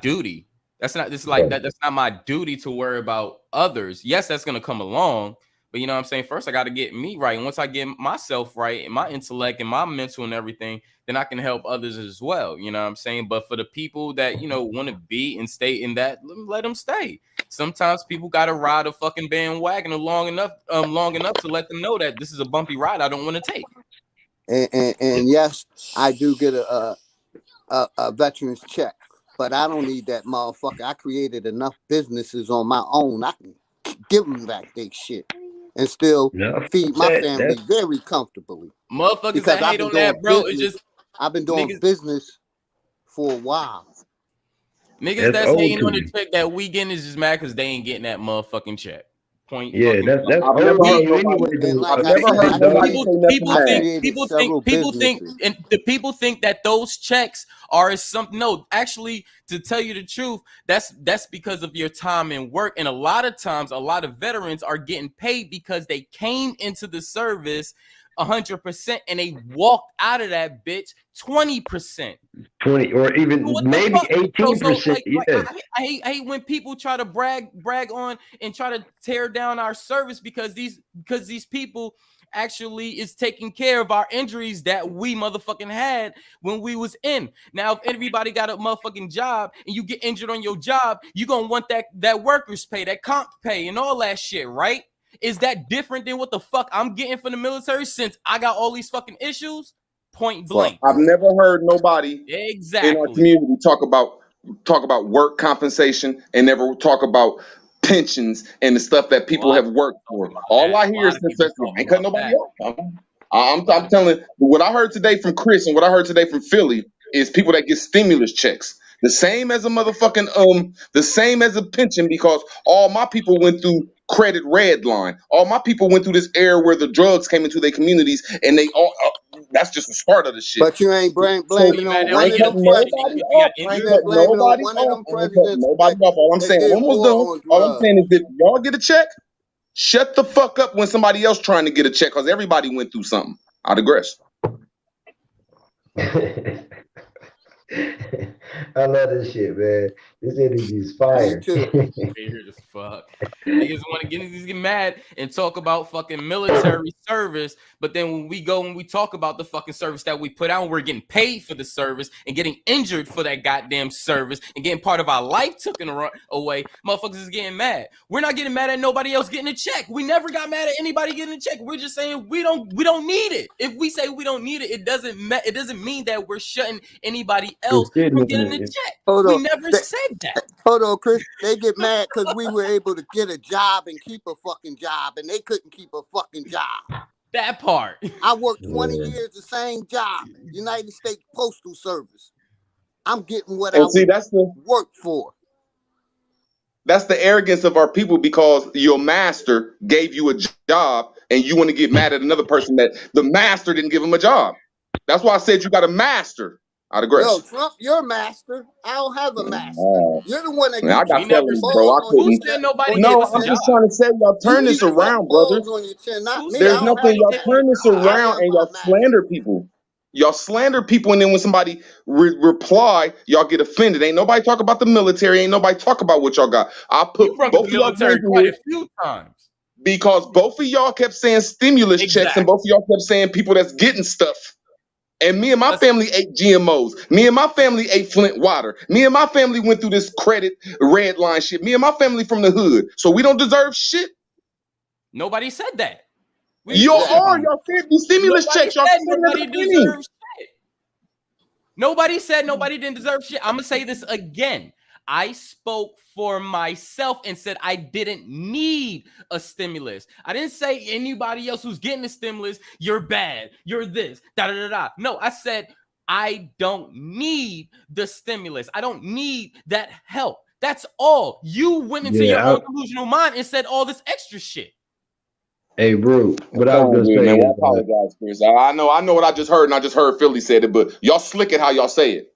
duty. That's not just like that. That's not my duty to worry about others. Yes, that's gonna come along, but you know what I'm saying? First, I got to get me right. And once I get myself right and my intellect and my mental and everything, then I can help others as well. You know what I'm saying? But for the people that, you know, want to be and stay in that, let them stay. Sometimes people got to ride a fucking bandwagon long enough to let them know that this is a bumpy ride I don't want to take. And yes, I do get a veteran's check, but I don't need that motherfucker. I created enough businesses on my own. I can give them back their shit and still feed my family very comfortably. Motherfuckers because that hate on that, bro, it's just I've been doing business for a while. Niggas that's hating on the check that we getting is just mad because they ain't getting that motherfucking check. Point. Yeah, that's I've never heard nobody say nothing. People think, and the people think that those checks are something. No, actually, to tell you the truth, that's because of your time and work. And a lot of times, a lot of veterans are getting paid because they came into the service 100% and they walked out of that bitch 20%. 20 or even maybe 18%. I hate when people try to brag on and try to tear down our service because these people actually is taking care of our injuries that we motherfucking had when we was in. Now, if everybody got a motherfucking job and you get injured on your job, you gonna want that workers pay, that comp pay, and all that shit, right? Is that different than what the fuck I'm getting from the military since I got all these fucking issues? Point blank. I've never heard nobody in our community talk about work compensation and never talk about pensions and the stuff that people have worked for. All I hear is success. I ain't cutting nobody off. I'm telling what I heard today from Chris and what I heard today from Philly is people that get stimulus checks. The same as a motherfucking the same as a pension, because all my people went through credit red line. All my people went through this era where the drugs came into their communities, and they all that's just the start of the shit. But you ain't blaming on one of them presidents. Nobody off. All I'm saying, all I'm saying is, if y'all get a check, shut the fuck up when somebody else trying to get a check, because everybody went through something. I digress. I love this shit, man. This energy is fire. Weird as fuck. Niggas want to get mad and talk about fucking military service, but then when we talk about the fucking service that we put out, we're getting paid for the service and getting injured for that goddamn service and getting part of our life taken away. Motherfuckers is getting mad. We're not getting mad at nobody else getting a check. We never got mad at anybody getting a check. We're just saying we don't need it. If we say we don't need it, it doesn't mean that we're shutting anybody else from getting a check. We never said that. Hold on, Chris. They get mad because we were able to get a job and keep a fucking job, and they couldn't keep a fucking job. That part. I worked 20 years the same job, United States Postal Service. I'm getting what worked for. That's the arrogance of our people, because your master gave you a job and you want to get mad at another person that the master didn't give him a job. That's why I said you got a master. Out of grace. Yo, Trump, you're a master. I don't have a master. You're the one that I got felonies, bro. I couldn't. No, I'm just trying to say y'all turn this around, brother. There's nothing. Y'all turn this around and y'all slander people. Y'all slander people, and then when somebody reply, y'all get offended. Ain't nobody talk about the military. Ain't nobody talk about what y'all got. I put both of y'all quite a few times because both of y'all kept saying stimulus checks, and both of y'all kept saying people that's getting stuff. And me and my family ate GMOs. Me and my family ate Flint water. Me and my family went through this credit red line shit. Me and my family from the hood. So we don't deserve shit. Nobody said that. Y'all said these stimulus checks. Y'all nobody deserves shit. Nobody said nobody didn't deserve shit. I'm going to say this again. I spoke for myself and said I didn't need a stimulus. I didn't say anybody else who's getting a stimulus, you're bad, you're this, da-da-da-da. No, I said I don't need the stimulus. I don't need that help. That's all. You went into your own delusional mind and said all this extra shit. Hey, bro, what I was gonna say I apologize, Chris. I know what I just heard, and I just heard Philly said it, but y'all slick it how y'all say it.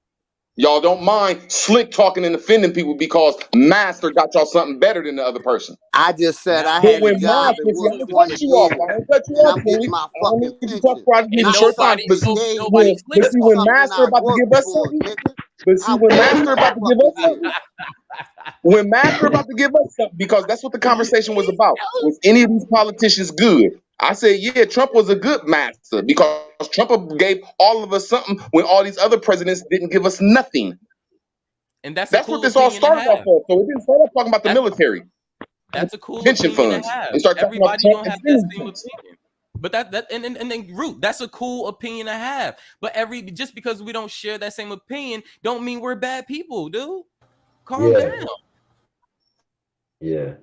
Y'all don't mind slick talking and offending people because master got y'all something better than the other person. I just said I had a job and worked 20 years, and I'm getting my fucking pension. When master about to give us something, when master about to give us something, because that's what the conversation was about. Was any of these politicians good? I said, yeah, Trump was a good master because Trump gave all of us something when all these other presidents didn't give us nothing. And that's cool what this all started off of. So it didn't start off talking about the military. That's a cool pension funds. And start talking about don't have that same opinion. But and then Root, that's a cool opinion to have. But just because we don't share that same opinion, don't mean we're bad people, dude. Calm down. Yeah.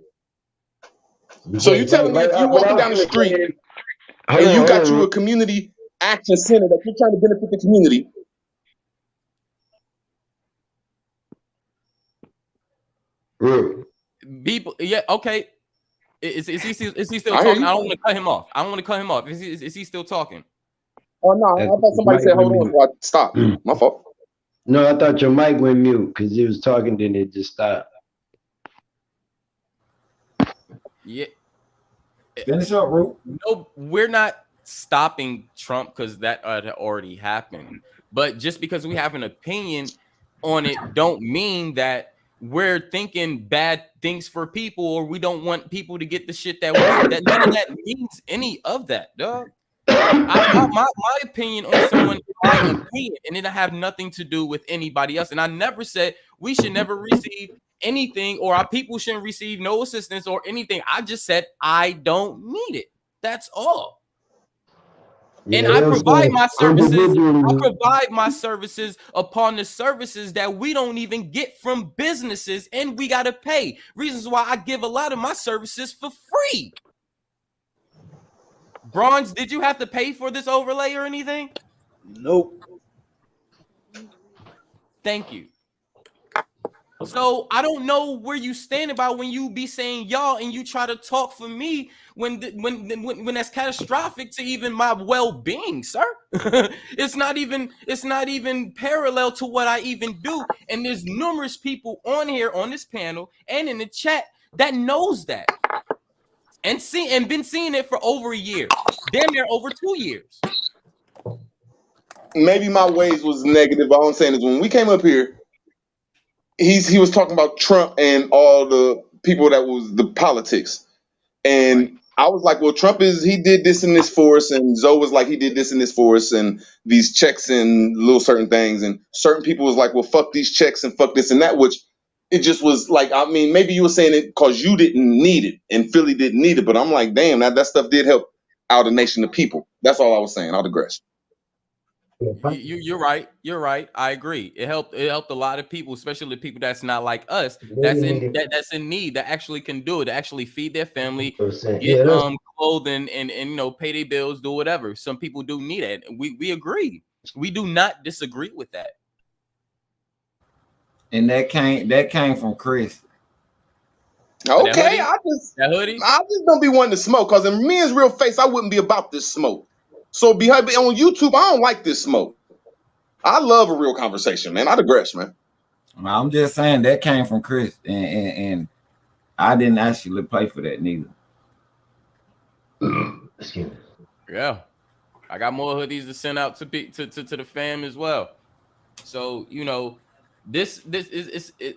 So you telling me if you walking down the street and you got you a community action center that you're trying to benefit the community? People, yeah, okay. Is he still talking? I don't want to cut him off. I don't want to cut him off. Is he still talking? Oh no, I thought somebody said hold on, so I stopped. My fault. No, I thought your mic went mute because you was talking, then it just stopped. Yeah. Finish up, Root. No, we're not stopping Trump because that already happened. But just because we have an opinion on it, don't mean that we're thinking bad things for people or we don't want people to get the shit that we that none of that means any of that, dog. My opinion on someone is my opinion, and it have nothing to do with anybody else. And I never said we should never receive anything or our people shouldn't receive no assistance or anything. I just said I don't need it. That's all. Yeah, and I provide my services. I provide my services upon the services that we don't even get from businesses, and we gotta pay. Reasons why I give a lot of my services for free. Bronze, did you have to pay for this overlay or anything? Nope. Thank you. So I don't know where you stand about when you be saying y'all and you try to talk for me when that's catastrophic to even my well-being, sir. It's not even parallel to what I even do. And there's numerous people on here on this panel and in the chat that knows that and been seeing it for over a year, damn near over 2 years. maybe my ways was negative, but all I'm saying is when we came up here, he was talking about Trump and all the people that was the politics. And Right. I was like, well, he did this and this for us. And Zoe was like, he did this and this for us and these checks and little certain things. And certain people was like, well, fuck these checks and fuck this and that, which it just was like, I mean, maybe you were saying it because you didn't need it and Philly didn't need it. But I'm like, damn, that stuff did help out a nation of people. That's all I was saying. I'll digress. You're right. You're right. I agree. It helped a lot of people, especially people that's not like us, that's in need, that actually can do it, that actually feed their family, get clothing and pay their bills, do whatever. Some people do need it. We agree. We do not disagree with that. And that came from Chris. Okay, I just don't be wanting to smoke because in men's real face, I wouldn't be about this smoke. So on YouTube, I don't like this smoke. I love a real conversation, man. I digress, man. I'm just saying that came from Chris, and I didn't actually play for that neither. Yeah, I got more hoodies to send out to the fam as well. So this is it.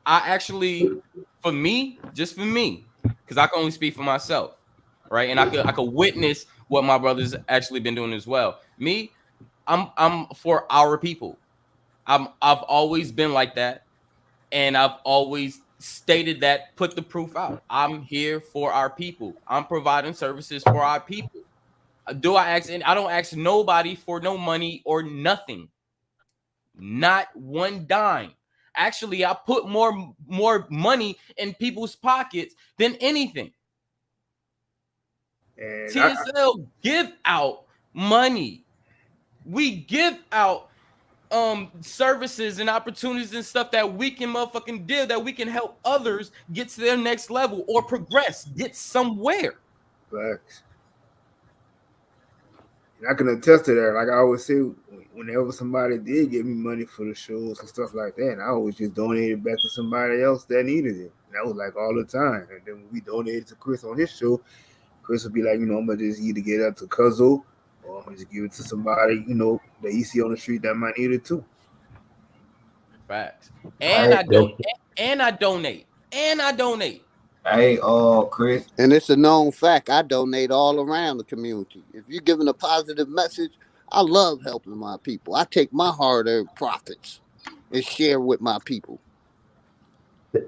I actually, for me, just for me, because I can only speak for myself, right? And I could witness what my brother's actually been doing as well. Me, I'm for our people. I've always been like that, and I've always stated that. Put the proof out. I'm here for our people. I'm providing services for our people. Do I ask? And I don't ask nobody for no money or nothing. Not one dime. Actually, I put more money in people's pockets than anything. And TSL give out money. We give out services and opportunities and stuff that we can motherfucking do, that we can help others get to their next level or progress, get somewhere. Facts. And I can attest to that. Like I always say, whenever somebody did give me money for the shows and stuff like that, I always just donated back to somebody else that needed it. And that was like all the time. And then when we donated to Chris on his show, Chris would be like, I'm gonna just either get up to Cuzzo or I'm gonna just give it to somebody, that you see on the street that might need it too. Facts. And I donate. Hey, Chris. And it's a known fact. I donate all around the community. If you're giving a positive message, I love helping my people. I take my hard-earned profits and share with my people.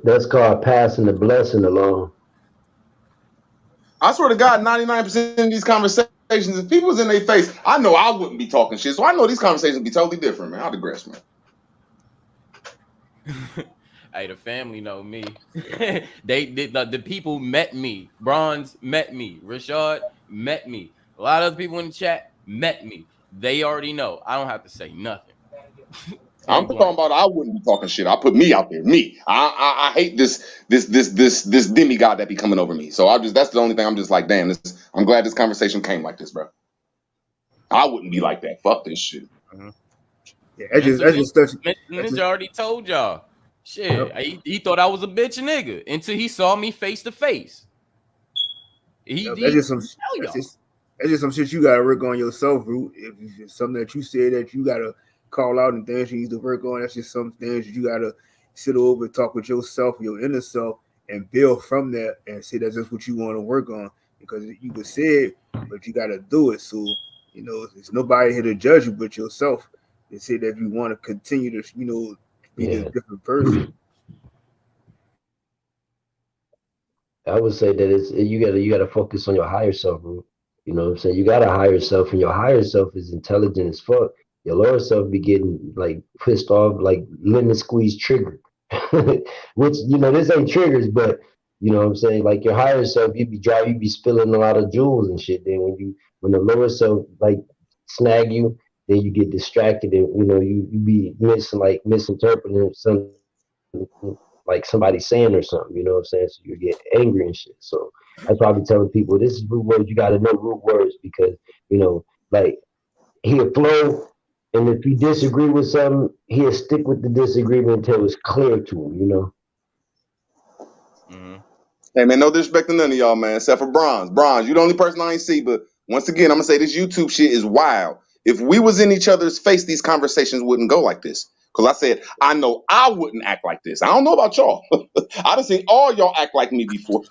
That's called passing the blessing along. I swear to God, 99% of these conversations, if people was in their face, I know I wouldn't be talking shit. So I know these conversations would be totally different, man. I'll digress, man. Hey, the family know me. The people met me. Bronze met me. Rashad met me. A lot of other people in the chat met me. They already know. I don't have to say nothing. I'm talking about I wouldn't be talking shit. I put me out there. Me. I hate this demigod that be coming over me. So that's the only thing. I'm just like, damn, I'm glad this conversation came like this, bro. I wouldn't be like that. Fuck this shit. Yeah, Ninja already told y'all. Shit, yep. He thought I was a bitch nigga until he saw me face to face. That's just some shit you gotta work on yourself, Root. If it's something that you said that you gotta call out and things you need to work on, that's just some things you gotta sit over and talk with yourself, your inner self, and build from that and say that's just what you want to work on. Because you could say it, but you gotta do it. So, there's nobody here to judge you but yourself. They say that if you want to continue to, be a different person. I would say that you gotta focus on your higher self, bro. You know what I'm saying? You got a higher self, and your higher self is intelligent as fuck. Your lower self be getting like pissed off, like lemon squeeze triggered. Which this ain't triggers, but you know what I'm saying? Like your higher self, you be spilling a lot of jewels and shit. Then when the lower self like snag you, then you get distracted and you be misinterpreting something like somebody saying or something, you know what I'm saying? So you get angry and shit. So that's why I be telling people this is root words. You gotta know root words because like he'll flow, and if you disagree with something, he'll stick with the disagreement until it's clear to him, Mm-hmm. Hey man, no disrespect to none of y'all, man, except for Bronze. Bronze, you the only person I ain't see, but once again, I'm gonna say this YouTube shit is wild. if we was in each other's face, these conversations wouldn't go like this. Because I said, I know I wouldn't act like this. I don't know about y'all. I done seen all y'all act like me before,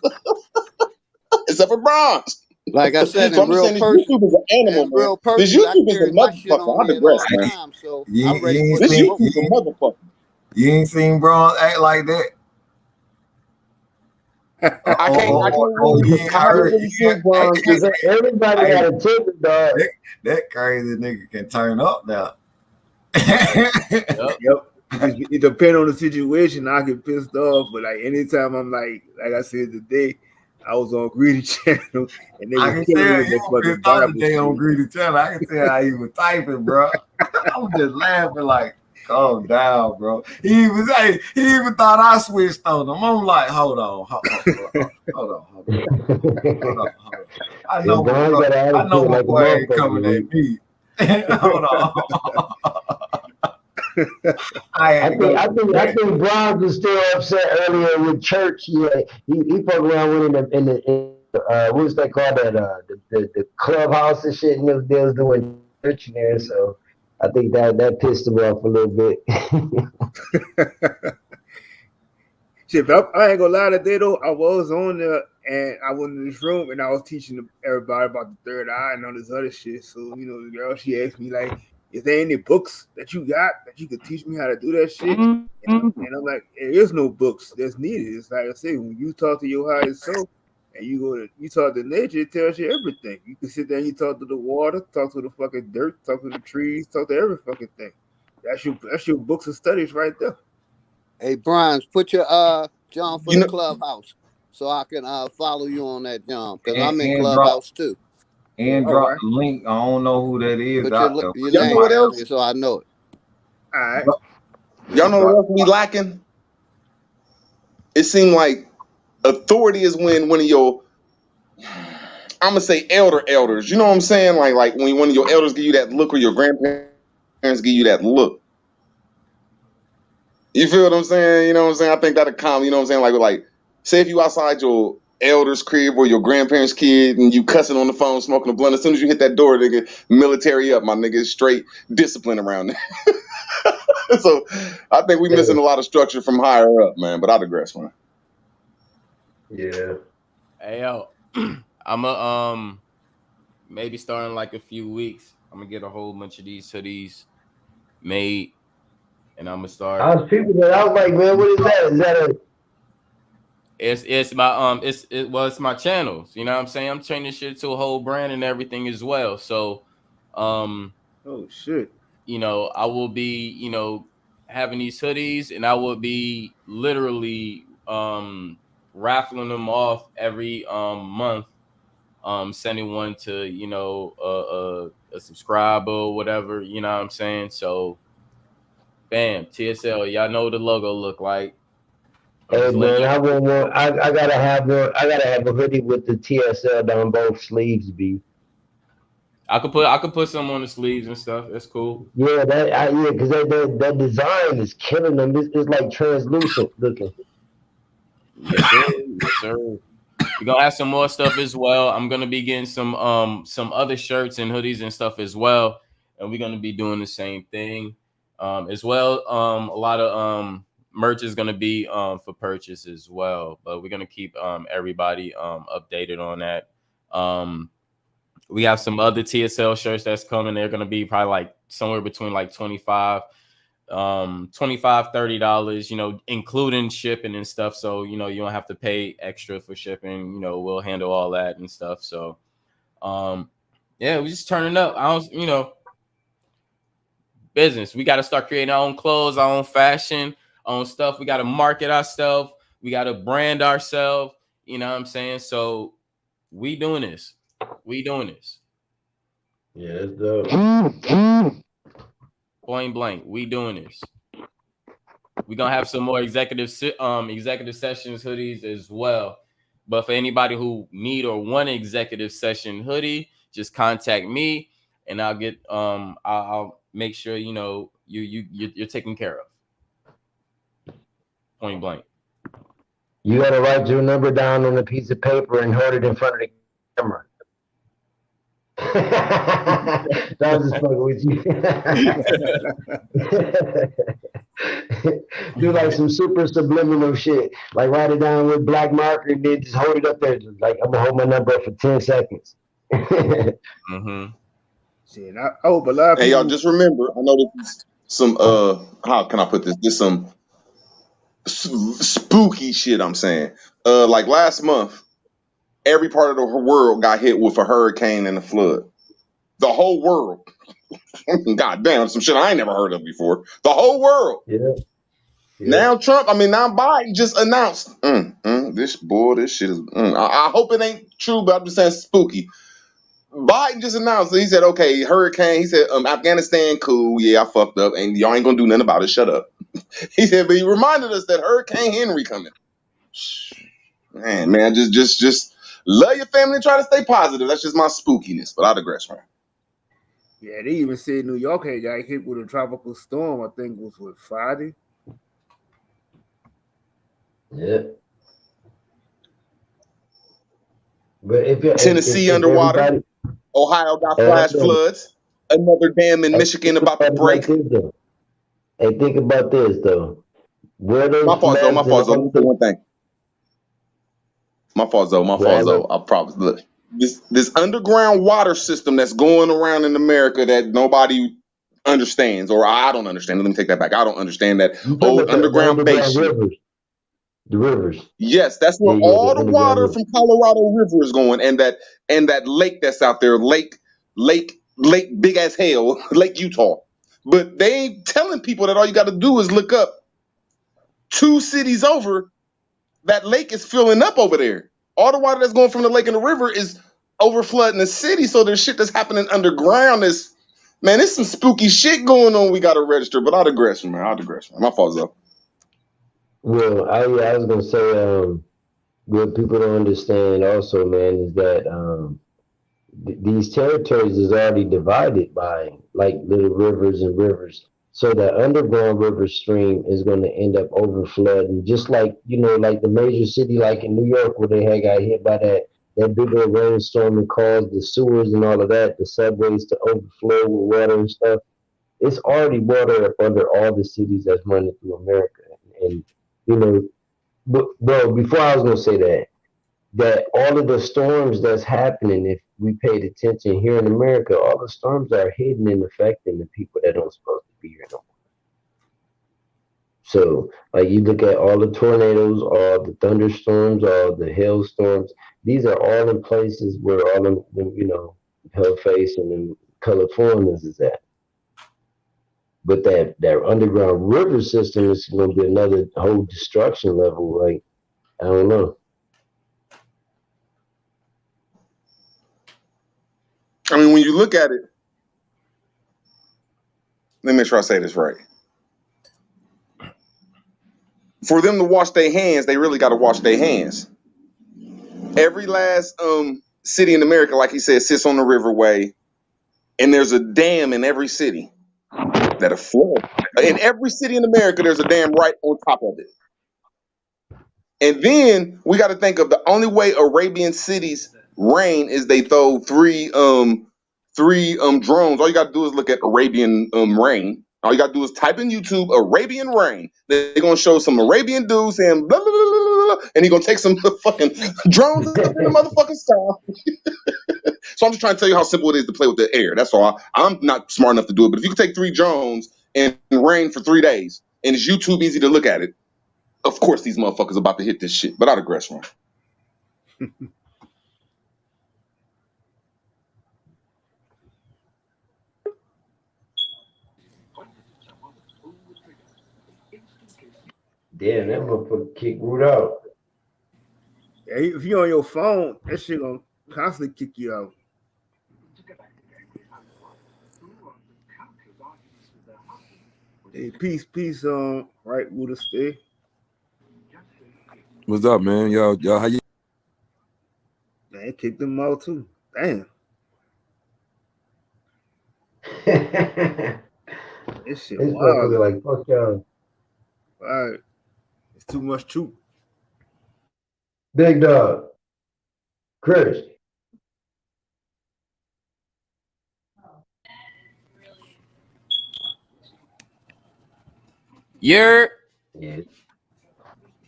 except for Bronze. Like I said, So I'm just saying, this YouTube is an animal, man. This I YouTube is carry a my shit motherfucker. on I me at all digress, man. times, so You I'm ready ain't for This the YouTube is a motherfucker. You ain't seen Bron act like that. I can't You really, ain't I haven't heard. really seen Bronze. Everybody got a temper, dog. That crazy nigga can turn up now. Yep. It depends on the situation. I get pissed off, but like anytime I'm like I said today, I was on Greedy Channel and they I were can killing tell with you that were fucking pissed off Bible today on shit. Greedy Channel. I can tell how he was typing, bro. I'm just laughing like, calm down, bro. He even thought I switched on him. I'm like, hold on. I know my boy ain't coming at me. Hold on. I think Bronze was still upset earlier with church. Yeah, he fucked around with in the what's that called, that the clubhouse and shit, and they was doing church in there. So I think that pissed him off a little bit. Shit, but I ain't gonna lie today though. I was on there and I went in this room and I was teaching everybody about the third eye and all this other shit. So the girl, she asked me like, "Is there any books that you got that you could teach me how to do that shit?" And I'm like, "There is no books that's needed. It's like I say, when you talk to your higher self and you talk to nature, it tells you everything. You can sit there and you talk to the water, talk to the fucking dirt, talk to the trees, talk to every fucking thing. That's your books and studies right there." Hey, Bronze, put your John for the Clubhouse so I can follow you on that, John, because I'm in Clubhouse too. And drop the link. I don't know who that is. Put out your Y'all know what else? so I know it. All right. Y'all know what else we lacking? It seemed like authority is when one of your, I'm gonna say elders. You know what I'm saying? Like when one of your elders give you that look, or your grandparents give you that look. You feel what I'm saying? You know what I'm saying? I think that'll calm. You know what I'm saying? Like say if you outside your elder's crib or your grandparents' kid and you cussing on the phone, smoking a blunt. As soon as you hit that door, nigga, military up, my nigga, straight discipline around there. So I think we missing a lot of structure from higher up, man. But I digress, man. Yeah. Hey yo, I'm maybe starting like a few weeks. I'm gonna get a whole bunch of these hoodies made, and I'm gonna start. I was peeping that. I was like, man, what is that? Is that a? It's my it's my channels. You know what I'm saying? I'm turning shit to a whole brand and everything as well. So, oh shit. I will be having these hoodies, and I will be literally raffling them off every month. Sending one to a subscriber or whatever. You know what I'm saying? So, bam, TSL. Y'all know what the logo look like. Hey man, I want one. I gotta have one. I gotta have a hoodie with the TSL down both sleeves, B. I could put some on the sleeves and stuff. That's cool. Yeah, because that design is killing them. It's like translucent looking. Yes, sir. Yes, sir. We're gonna have some more stuff as well. I'm gonna be getting some other shirts and hoodies and stuff as well, and we're gonna be doing the same thing as well. A lot of merch is gonna be for purchase as well, but we're gonna keep everybody updated on that. We have some other TSL shirts that's coming. They're gonna be probably like somewhere between like $25, $30, including shipping and stuff. So, you don't have to pay extra for shipping. We'll handle all that and stuff. So, yeah, we just turning up. Business. We got to start creating our own clothes, our own fashion, our own stuff. We got to market ourselves. We got to brand ourselves. You know what I'm saying? So we doing this. Yeah, that's dope. Point blank, we doing this. We're gonna have some more executive sessions hoodies as well. But for anybody who need or want an executive session hoodie, just contact me and I'll get I'll make sure you're taken care of. Point blank. You gotta write your number down on a piece of paper and hold it in front of the camera. I was just fucking with you. Do like some super subliminal shit. Like write it down with black marker and then just hold it up there. Like I'm gonna hold my number up for 10 seconds. Mm-hmm. See, and I hope a lot of Hey, people. y'all just remember, I know this is some how can I put this? This some spooky shit I'm saying. Like last month, every part of the world got hit with a hurricane and a flood. The whole world. God damn, some shit I ain't never heard of before. The whole world. Yeah. Now now Biden just announced, this shit is. I hope it ain't true, but I'm just saying spooky. Biden just announced that he said, okay, hurricane. He said, Afghanistan, cool. Yeah, I fucked up, and y'all ain't gonna do nothing about it. Shut up. He said, but he reminded us that Hurricane Henry coming. Man, just love your family and try to stay positive. That's just my spookiness, but I digress, man. Yeah, they even said New York had got hit with a tropical storm. I think it was what, Friday. Yeah. But if Tennessee underwater, everybody, Ohio got flash floods, another dam in Michigan about to break. Like this, hey, think about this though. Where those My fault, Zoe. floods and Let all me say one thing. My fault, Zoe. I promise. Look, this underground water system that's going around in America that nobody understands, or I don't understand. Let me take that back. I don't understand that old the underground base shit. rivers. The rivers. Yes, that's where all the water from Colorado River is going, and that lake that's out there, lake big as hell, Lake Utah. But they ain't telling people that all you got to do is look up 2 cities over. That lake is filling up over there. All the water that's going from the lake and the river is over flooding the city. So there's shit that's happening underground. Man, there's some spooky shit going on. We got to register, but I digress, man. My fault, though. Well, I was gonna say, what people don't understand also, man, is that these territories is already divided by like little rivers and rivers. So that underground river stream is going to end up over flooding, just like like the major city, like in New York, where they had got hit by that big old rainstorm and caused the sewers and all of that, the subways to overflow with water and stuff. It's already water up under all the cities that's running through America, and you know, but well, before I was gonna say that all of the storms that's happening, if we paid attention here in America, all the storms are hidden and affecting the people that aren't supposed to be here no more. So, like you look at all the tornadoes, all the thunderstorms, all the hailstorms. These are all in places where all of them, Hellface and them Californians is at. But that underground river system is going to be another whole destruction level. Like I don't know. I mean, when you look at it, let me make sure I say this right. For them to wash their hands, they really got to wash their hands. Every last city in America, like he said, sits on the riverway, and there's a dam in every city that a flood. In every city in America, there's a dam right on top of it. And then we got to think of the only way Arabian cities rain is they throw three drones. All you got to do is look at Arabian rain. All you got to do is type in YouTube Arabian rain. They're gonna show some Arabian dudes saying blah blah blah blah, blah, and he's gonna take some fucking drones up in the motherfucking sky. So I'm just trying to tell you how simple it is to play with the air. That's all. I'm not smart enough to do it, but if you can take 3 drones and rain for 3 days, and it's YouTube easy to look at it, of course these motherfuckers about to hit this shit. But I digress, man. Damn, that motherfucker kick root out. Yeah, if you're on your phone, that shit gonna constantly kick you out. Hey, peace, right with us stay. What's up, man? Y'all, how you? Man, kicked them out too. Damn. This shit This wild. motherfucker like fuck y'all. All right. It's too much truth. Big dog. Chris. You're Yeah.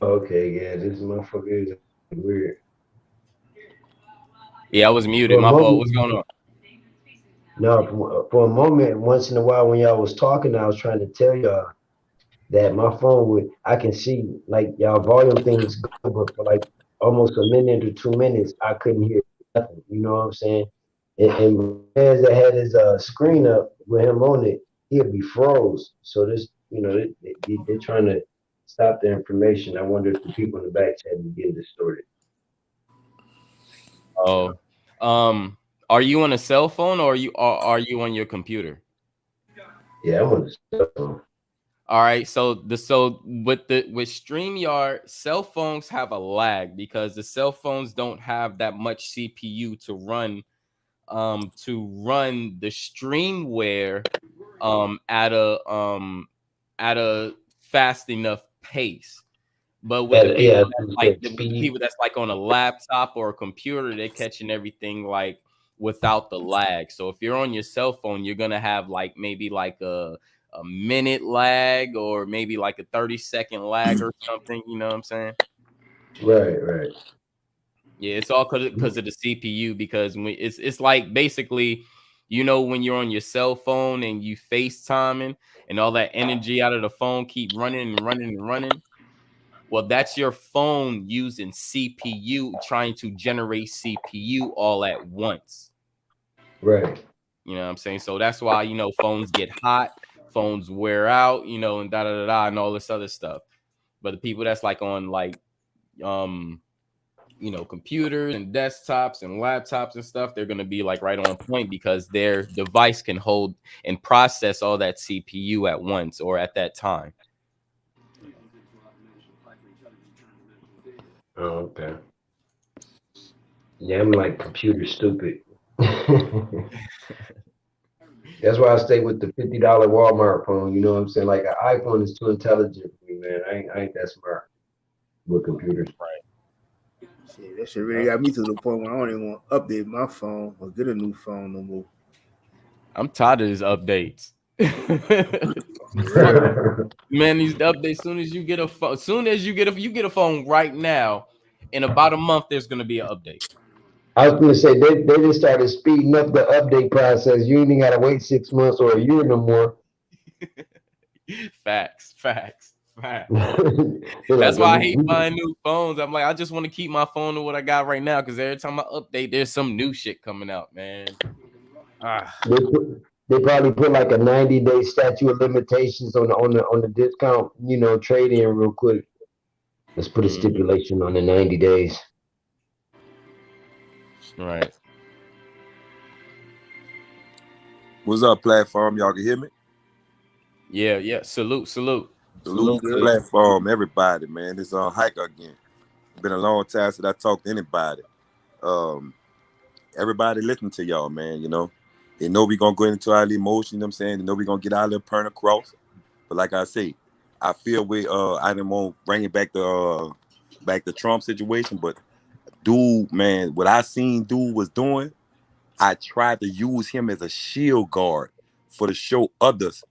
Okay, yeah, this motherfucker is weird. yeah, I was muted. For a My fault. What's moment, going on? no, for a moment, once in a while when y'all was talking, I was trying to tell y'all that my phone would, I can see like y'all volume things go, but for like almost a minute or 2 minutes, I couldn't hear nothing. You know what I'm saying? And as that had his screen up with him on it, he'd be froze. So this, they're trying to stop the information. I wonder if the people in the back chat be getting distorted. Oh, um, are you on a cell phone or are you on your computer? Yeah, I'm on the cell phone. All right, so with StreamYard, cell phones have a lag because the cell phones don't have that much CPU to run the streamware at a fast enough pace. But with the Yeah, people as that's you like said, with the speed. people that's like on a laptop or a computer, they're catching everything like without the lag. So if you're on your cell phone, you're gonna have like maybe like a minute lag or maybe like a 30-second lag or something. You know what I'm saying? Right. Yeah, it's all because of the CPU. Because it's like basically, when you're on your cell phone and you FaceTiming and all that energy out of the phone keep running and running and running. Well, that's your phone using CPU, trying to generate CPU all at once. Right. You know what I'm saying? So that's why, phones get hot, phones wear out, and da da da da and all this other stuff. But the people that's like on like um computers and desktops and laptops and stuff, they're going to be like right on point because their device can hold and process all that CPU at once or at that time. Oh, okay. Yeah, I'm like computer stupid. That's why I stay with the $50 Walmart phone. You know what I'm saying? Like an iPhone is too intelligent for me, man. I ain't that smart with computers. Shit, that shit really got me to the point where I don't even want to update my phone or get a new phone no more. I'm tired of these updates. Fuck, man, these updates. Soon as you get a phone, you get a phone right now. In about a month, there's gonna be an update. I was gonna say they just started speeding up the update process. You ain't even gotta wait 6 months or a year no more. Facts, facts, facts. They're like, That's well, why I hate buying new phones. I'm like, I just want to keep my phone to what I got right now because every time I update, there's some new shit coming out, man. Ah, they probably put like a 90-day statute of limitations on the discount, trade in real quick. Let's put a stipulation on the 90 days. right. What's up, platform? Y'all can hear me? Yeah, yeah. Salute. Salute Salute, to the good. platform, everybody, man. It's on Hiker again. Been a long time since I talked to anybody. Um, Everybody listen to y'all, man. They know we gonna go into our emotion. You know what I'm saying? They know we gonna get our little turn across. But like I say, I feel I didn't want to bring it back the Trump situation, but dude, man, what I seen dude was doing, I tried to use him as a shield guard for to show others,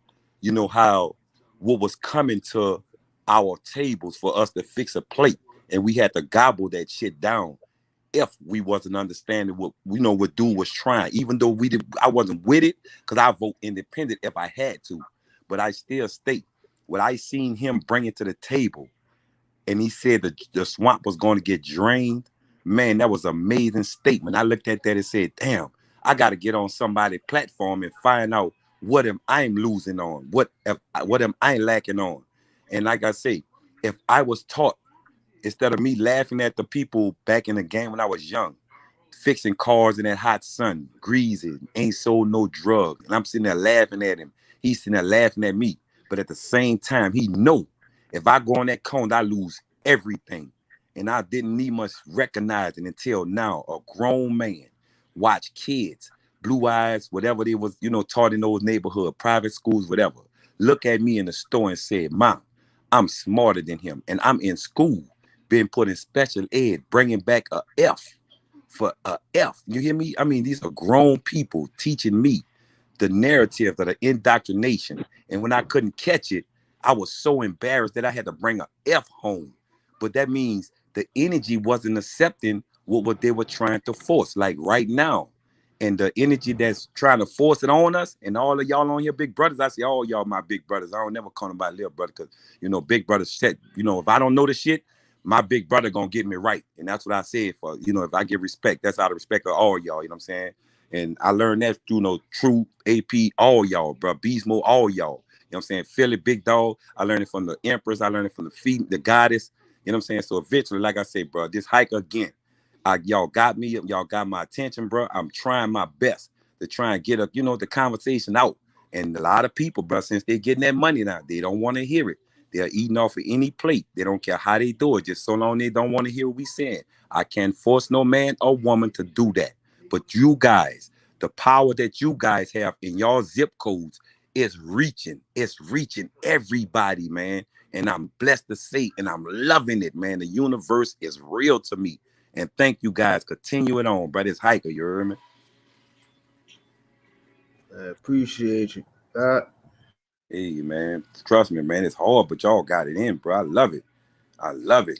how what was coming to our tables for us to fix a plate, and we had to gobble that shit down if we wasn't understanding what dude was trying. Even though I wasn't with it, because I vote independent if I had to, but I still state what I seen him bring it to the table, and he said the swamp was going to get drained. Man, that was an amazing statement. I looked at that and said, damn, I got to get on somebody's platform and find out what am I losing on, what am I lacking on. And like I say, if I was taught, instead of me laughing at the people back in the game when I was young, fixing cars in that hot sun, greasy, ain't sold no drug, and I'm sitting there laughing at him. He's sitting there laughing at me. But at the same time, he know if I go on that cone, I lose everything. And I didn't need much recognizing until now. A grown man watch kids, blue eyes, whatever they was, taught in those neighborhood, private schools, whatever. Look at me in the store and said, Mom, I'm smarter than him. And I'm in school, being put in special ed, bringing back a F for a F. You hear me? I mean, these are grown people teaching me the narrative of the indoctrination. And when I couldn't catch it, I was so embarrassed that I had to bring a F home. But that means the energy wasn't accepting what they were trying to force, like right now. And the energy that's trying to force it on us, and all of y'all on here, big brothers, I say all y'all my big brothers. I don't never call them my little brother, because big brother said, if I don't know the shit, my big brother gonna get me right. And that's what I said for, if I give respect, that's out of respect of all y'all, you know what I'm saying? And I learned that through True, AP, all y'all, bro, Beast Mode, all y'all. You know what I'm saying? Philly, Big Dog. I learned it from the Empress. I learned it from the Goddess. You know what I'm saying? So eventually, like I said, bro, this hike again, y'all got me, y'all got my attention, bro. I'm trying my best to try and get the conversation out. And a lot of people, bro, since they're getting that money now, they don't want to hear it. They're eating off of any plate. They don't care how they do it, just so long they don't want to hear what we saying. I can't force no man or woman to do that. But you guys, the power that you guys have in y'all zip codes is reaching. It's reaching everybody, man. And I'm blessed to say, and I'm loving it, man. The universe is real to me. And thank you guys. Continue it on, brother. It's Hiker, you heard me? I appreciate you. Hey, man. Trust me, man. It's hard, but y'all got it in, bro. I love it. I love it.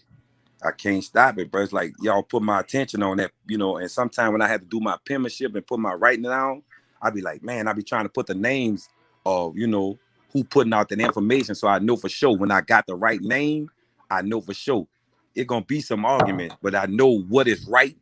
I can't stop it, bro. It's like y'all put my attention on that, and sometimes when I had to do my penmanship and put my writing down, I'd be like, man, I'd be trying to put the names of, who putting out that information, so I know for sure when I got the right name, I know for sure it's gonna be some argument, but I know what is right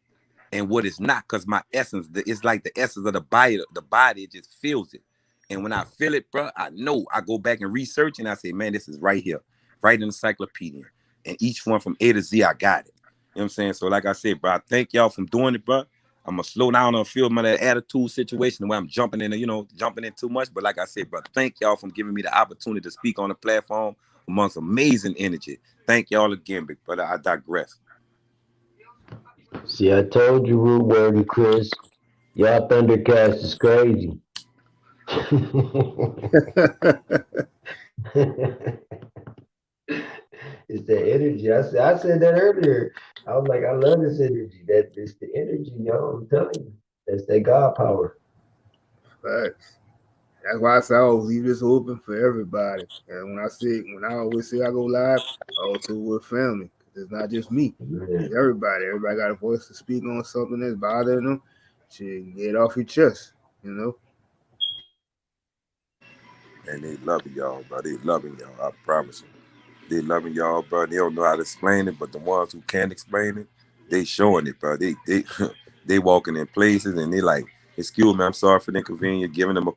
and what is not, because my essence, it's like the essence of the body, it just feels it. And when I feel it, bro, I know. I go back and research and I say, man, this is right here, right in the encyclopedia. And each one from A to Z, I got it. You know what I'm saying? So like I said, bro, I thank y'all for doing it, bro. I'm gonna slow down on feel my attitude situation where I'm jumping in too much. But like I said, bro, thank y'all for giving me the opportunity to speak on the platform amongst amazing energy. Thank y'all again, big brother. I digress. See, I told you, Root Worthy Chris. Y'all Thundercats is crazy. It's the energy. I said that earlier. I was like, I love this energy. That it's the energy, yo. I'm telling you. That's that God power. Facts. That's why I say I always leave this open for everybody. And when I always say I go live, I also with family. It's not just me. It's everybody. Everybody got a voice to speak on something that's bothering them. Shit, get it off your chest, And they loving y'all, bro. They loving y'all. I promise you. They loving y'all, bro. They don't know how to explain it, but the ones who can explain it, they showing it, bro. They they walking in places and they like, excuse me, I'm sorry for the inconvenience, giving them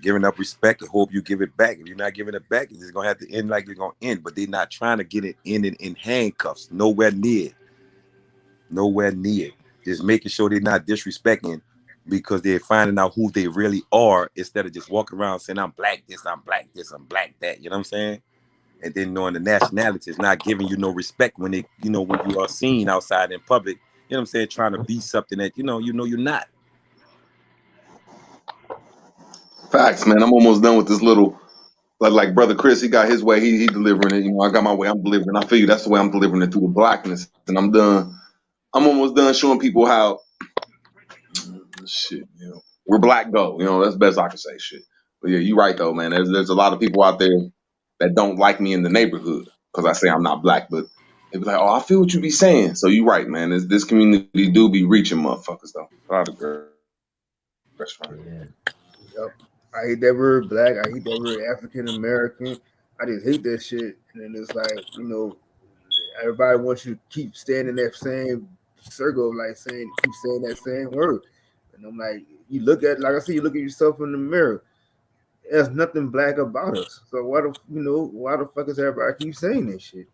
giving up respect and hope you give it back. If you're not giving it back, it's just gonna have to end like you're gonna end. But they're not trying to get it in handcuffs. Nowhere near it. Nowhere near it. Just making sure they're not disrespecting because they're finding out who they really are instead of just walking around saying I'm black this, I'm black this, I'm black that. You know what I'm saying? And then knowing the nationality is not giving you no respect when they, when you are seen outside in public, you know what I'm saying, trying to be something that you're not. Facts, man. I'm almost done with this little like brother Chris, he got his way, he delivering it. I got my way, I'm delivering. I feel you, that's the way I'm delivering it through the blackness. And I'm done. I'm almost done showing people how shit, we're black go. That's the best I can say. Shit. But yeah, you're right though, man. There's a lot of people out there that don't like me in the neighborhood because I say I'm not black, but they be like, oh, I feel what you be saying. So you're right, man. This community do be reaching motherfuckers though. A lot of girls. Yeah. Yep. I hate that word black. I hate that word African American. I just hate that shit. And then it's like, everybody wants you to keep staying in that same circle of like keep saying that same word. And I'm like, like I said, you look at yourself in the mirror. There's nothing black about us. So why the fuck is everybody keep saying that shit?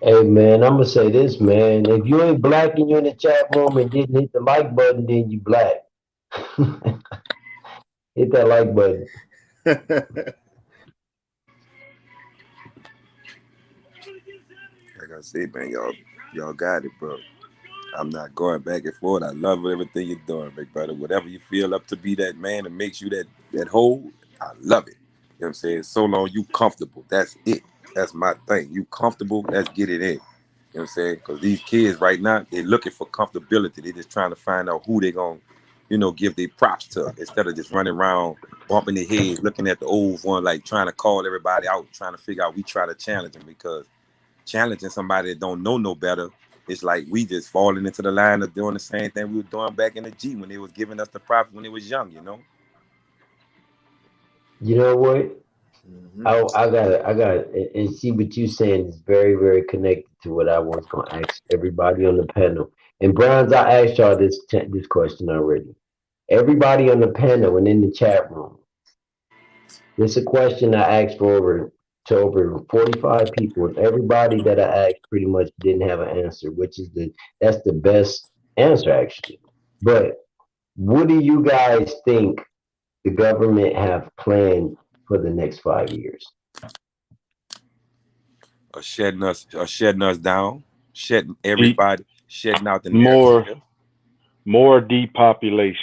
Hey man, I'm gonna say this, man. If you ain't black and you in the chat room and didn't hit the like button, then you black. Hit that like button. Like I said, man, y'all got it, bro. I'm not going back and forth. I love everything you're doing, big brother. Whatever you feel up to be that man that makes you that whole, I love it. You know what I'm saying? So long you comfortable. That's it. That's my thing. You comfortable, let's get it in. You know what I'm saying? Because these kids right now, they're looking for comfortability. They're just trying to find out who they're going to give their props to, instead of just running around bumping their heads, looking at the old one, like trying to call everybody out, trying to figure out we try to challenge them, because challenging somebody that don't know no better, it's like we just falling into the line of doing the same thing we were doing back in the G when they was giving us the props when they was young, You know what? Mhm. I got it. And see what you saying is very, very connected to what I was gonna ask everybody on the panel. And Browns, I asked y'all this question already. Everybody on the panel and in the chat room. This is a question I asked for over 45 people, and everybody that I asked pretty much didn't have an answer, which is that's the best answer actually. But what do you guys think the government have planned for the next 5 years? Shutting us down, shutting Deep, everybody, shutting out the more narrative. depopulation.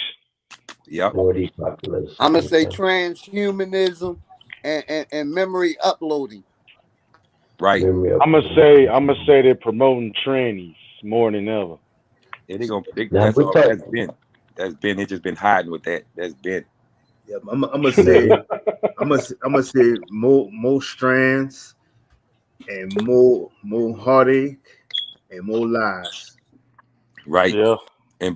Yep. More depopulation. I'm gonna say Okay. transhumanism and memory uploading. Right. Memory I'm gonna uploading. say they're promoting trannies more than ever. Yeah, Now that's we all. talk. That's been. They just been hiding with that. That's been. Yeah, I'm gonna say, I'm gonna say more strands and more heartache and more lies. Right. Yeah. And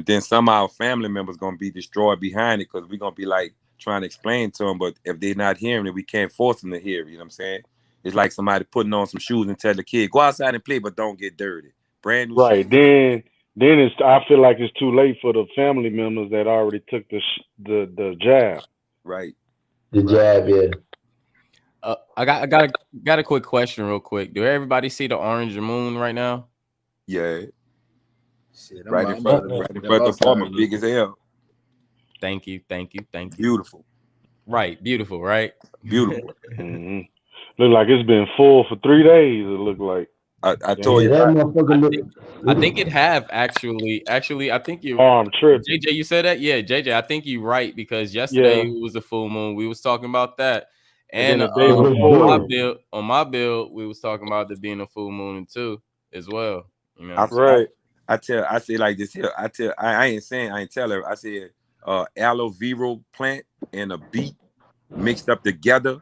then some of our family members gonna be destroyed behind it, because we're gonna be like trying to explain to them, but if they're not hearing it, we can't force them to hear it. You know what I'm saying? It's like somebody putting on some shoes and tell the kid, go outside and play, but don't get dirty. Brand new Right. shoes. Then I feel like it's too late for the family members that already took the jab. Right. The jab, yeah. I got a quick question, real quick. Do everybody see the orange moon right now? Yeah. Shit, Right in front of the apartment, big as hell. Thank you. Beautiful. Right, beautiful, right? Beautiful. Mm-hmm. Look like it's been full for 3 days. It looked like. I told Yeah, you. that motherfucker I think it have actually. I think you tripping. JJ, you said that? Yeah, JJ, I think you're right, because yesterday was a full moon. We was talking about that. And then And the day before, on my build, we was talking about there being a full moon too, as well. You know, I say like this here. I ain't tell her. I said aloe vera plant and a beet mixed up together,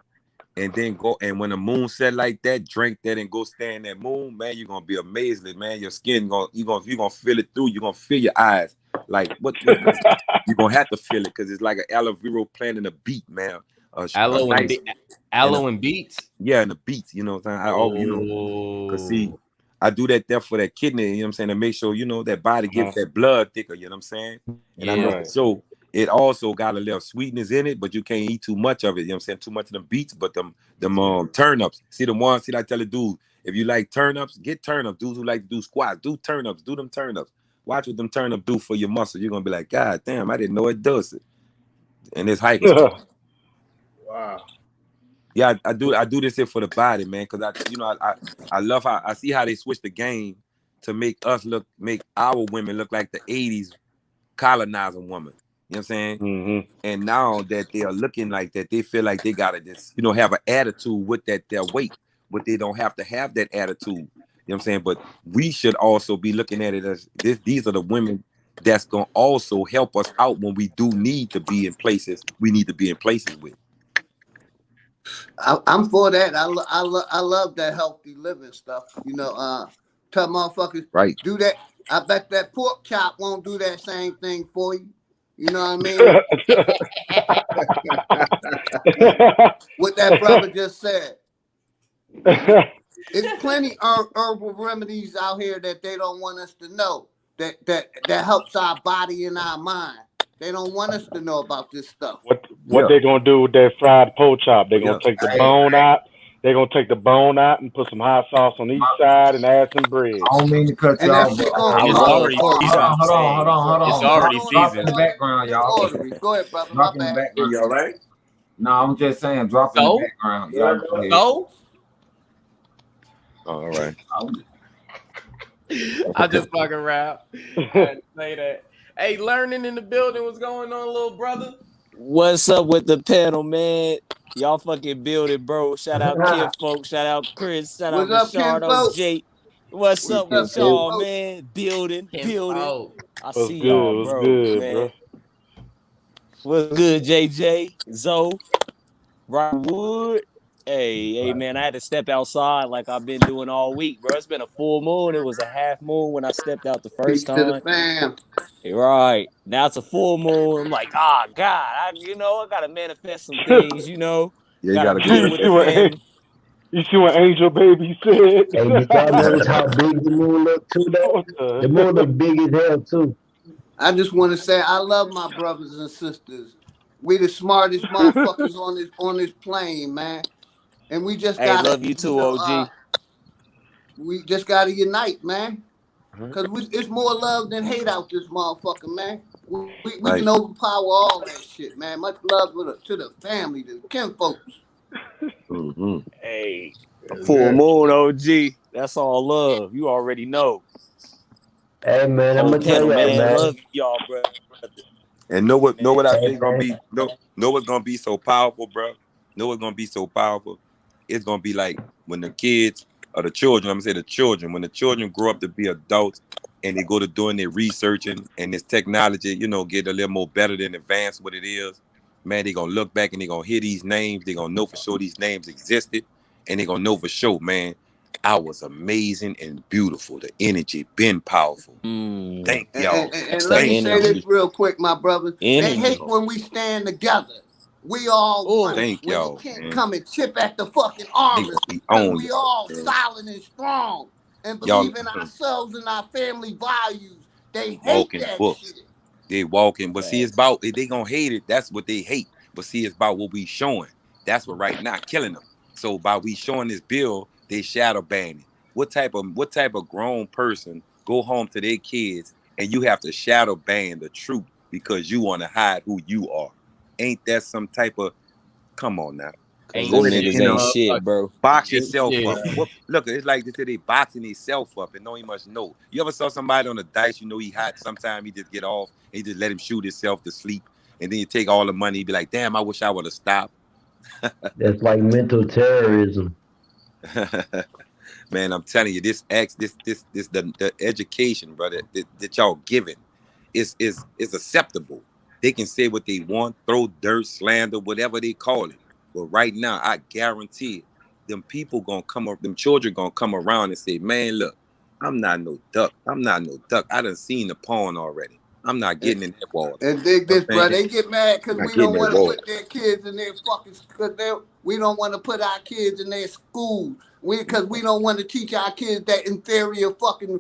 and then go, and when the moon set like that, drink that and go stand in that moon, man. You're gonna be amazed, man. Your skin you're gonna feel it through. You're gonna feel your eyes. Like what you're gonna have to feel it, because it's like an aloe vera plant and a beet, man. Aloe and beets. Yeah, and the beets, you know what I'm saying? I always, cause see, I do that there for that kidney, you know what I'm saying, to make sure, that body gets that blood thicker, you know what I'm saying? And I know so it also got a little sweetness in it, but you can't eat too much of it, you know what I'm saying? Too much of them beets, but them turnips. See I tell the dude, if you like turnips, get turnips. Dudes who like to do squats, do turnips, do them turnips. Watch what them turnips do for your muscle. You're gonna be like, God damn, I didn't know it does it. And this hikers. Wow. Yeah, I do this here for the body, man, because I love how I see how they switch the game to make our women look like the 80s colonizing woman. You know what I'm saying? Mm-hmm. And now that they are looking like that, they feel like they gotta just, have an attitude with their weight, but they don't have to have that attitude. You know what I'm saying? But we should also be looking at it as these are the women that's gonna also help us out when we do need to be in places we need to be in places with. I'm for that. I love that healthy living stuff. Tell motherfuckers do that. I bet that pork chop won't do that same thing for you. You know what I mean? What that brother just said. It's plenty herbal remedies out here that they don't want us to know. That helps our body and our mind. They don't want us to know about this stuff. What they gonna do with that fried pork chop? They're gonna take the bone out. They're gonna take the bone out and put some hot sauce on each side and add some bread. I don't mean to cut you off, but it's already seasoned. Hold on. It's already Drop seasoned. in the background, y'all. Go ahead, brother. Drop in the background. You all right? No, I'm just saying, drop in the background. Y'all go ahead. So? All right. I just fucking rap. I had to say that. Hey, learning in the building. What's going on, little brother? What's up with the panel, man? Y'all fucking build it, bro. Shout out Kid Folk. Shout out Chris. Shout out Richardo, Jake. What's up with y'all, Bro? man? Building. I What's see y'all, good? What's bro, good, man. bro? What's good, JJ? Zoe? Robert Wood? Hey, man, I had to step outside like I've been doing all week, bro. It's been a full moon. It was a half moon when I stepped out the first Peace to the time. fam. Right. Now it's a full moon. I'm like, God, I gotta manifest some things, Yeah, you Gotta gotta go deal with with you the see what that. family. you see what Angel Baby said? Hey, did y'all notice how big the moon look too, though? What the The moon look big as hell too. I just want to say I love my brothers and sisters. We the smartest motherfuckers on this plane, man. And we just Hey, gotta, love you too, OG. we just gotta unite, man. Cause it's more love than hate out this motherfucker, man. We can Right. overpower all that shit, man. Much love to the family, to the kinfolks. Mm-hmm. Hey, a Yes, full sir. moon, OG. That's all love. You already know. Hey man, I'm Whole gonna tell panel, y'all, man. man. Love y'all, brother. And know what I Hey say gonna man, be know what's gonna be so powerful, bro. Know what's gonna be so powerful. It's gonna be like when the kids or the children, I'm gonna say the children, when the children grow up to be adults and they go to doing their researching and this technology, get a little more better than advanced what it is. Man, they gonna look back and they gonna hear these names. They gonna know for sure these names existed, and they gonna know for sure, man, I was amazing and beautiful. The energy been powerful. Thank y'all. And The let me Thank say y'all. this energy. real quick, my brother. They hate Energy. when we stand together. We all one. Thank When they y'all, can't man. come and chip at the fucking They gonna armors, be because on we y'all, all man. solid and strong and Y'all believe in ourselves and our family values. They hate walking that books. shit. They walking, but see, it's Facts. about they gonna hate it. That's what they hate. But see, it's about what we showing. That's what right now killing them. So by we showing this bill, they shadow banning. What type of grown person go home to their kids and you have to shadow ban the truth because you want to hide who you are? Ain't that some type of come on now? Cause Ain't Go them in there, niggas shit, ain't and shit, motherfucker. bro. box Ain't yourself shit. up. What? Look, it's like they say they boxing themselves up and don't even much know. You ever saw somebody on the dice? You know he hot. Sometimes he just get off and he just let him shoot himself to sleep, and then you take all the money. He be like, "Damn, I wish I would have stopped." that's like mental terrorism. Man, I'm telling you, the education, brother, that y'all giving is acceptable. They can say what they want, throw dirt, slander, whatever they call it. But right now, I guarantee it, them people gonna come up, them children gonna come around and say, "Man, look, I'm not no duck. I'm not no duck. I done seen the pawn already. I'm not And, getting in that water." and dig You know this, what I'm bro. saying? They get mad I'm because not we getting don't in that want to water. put their kids in their fucking, we don't want to put our kids in their schools. Because we don't want to teach our kids that inferior fucking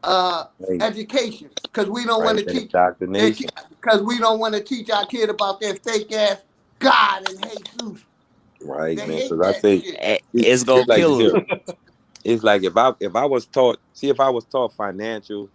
Right, education, because we don't want right. to That teach their indoctrination. because we don't want to teach our kid about their fake ass God and Jesus. Right, They man. hate Because I that say shit. It's it's gonna like this kill here. them. It's like if I was taught, see, if I was taught financial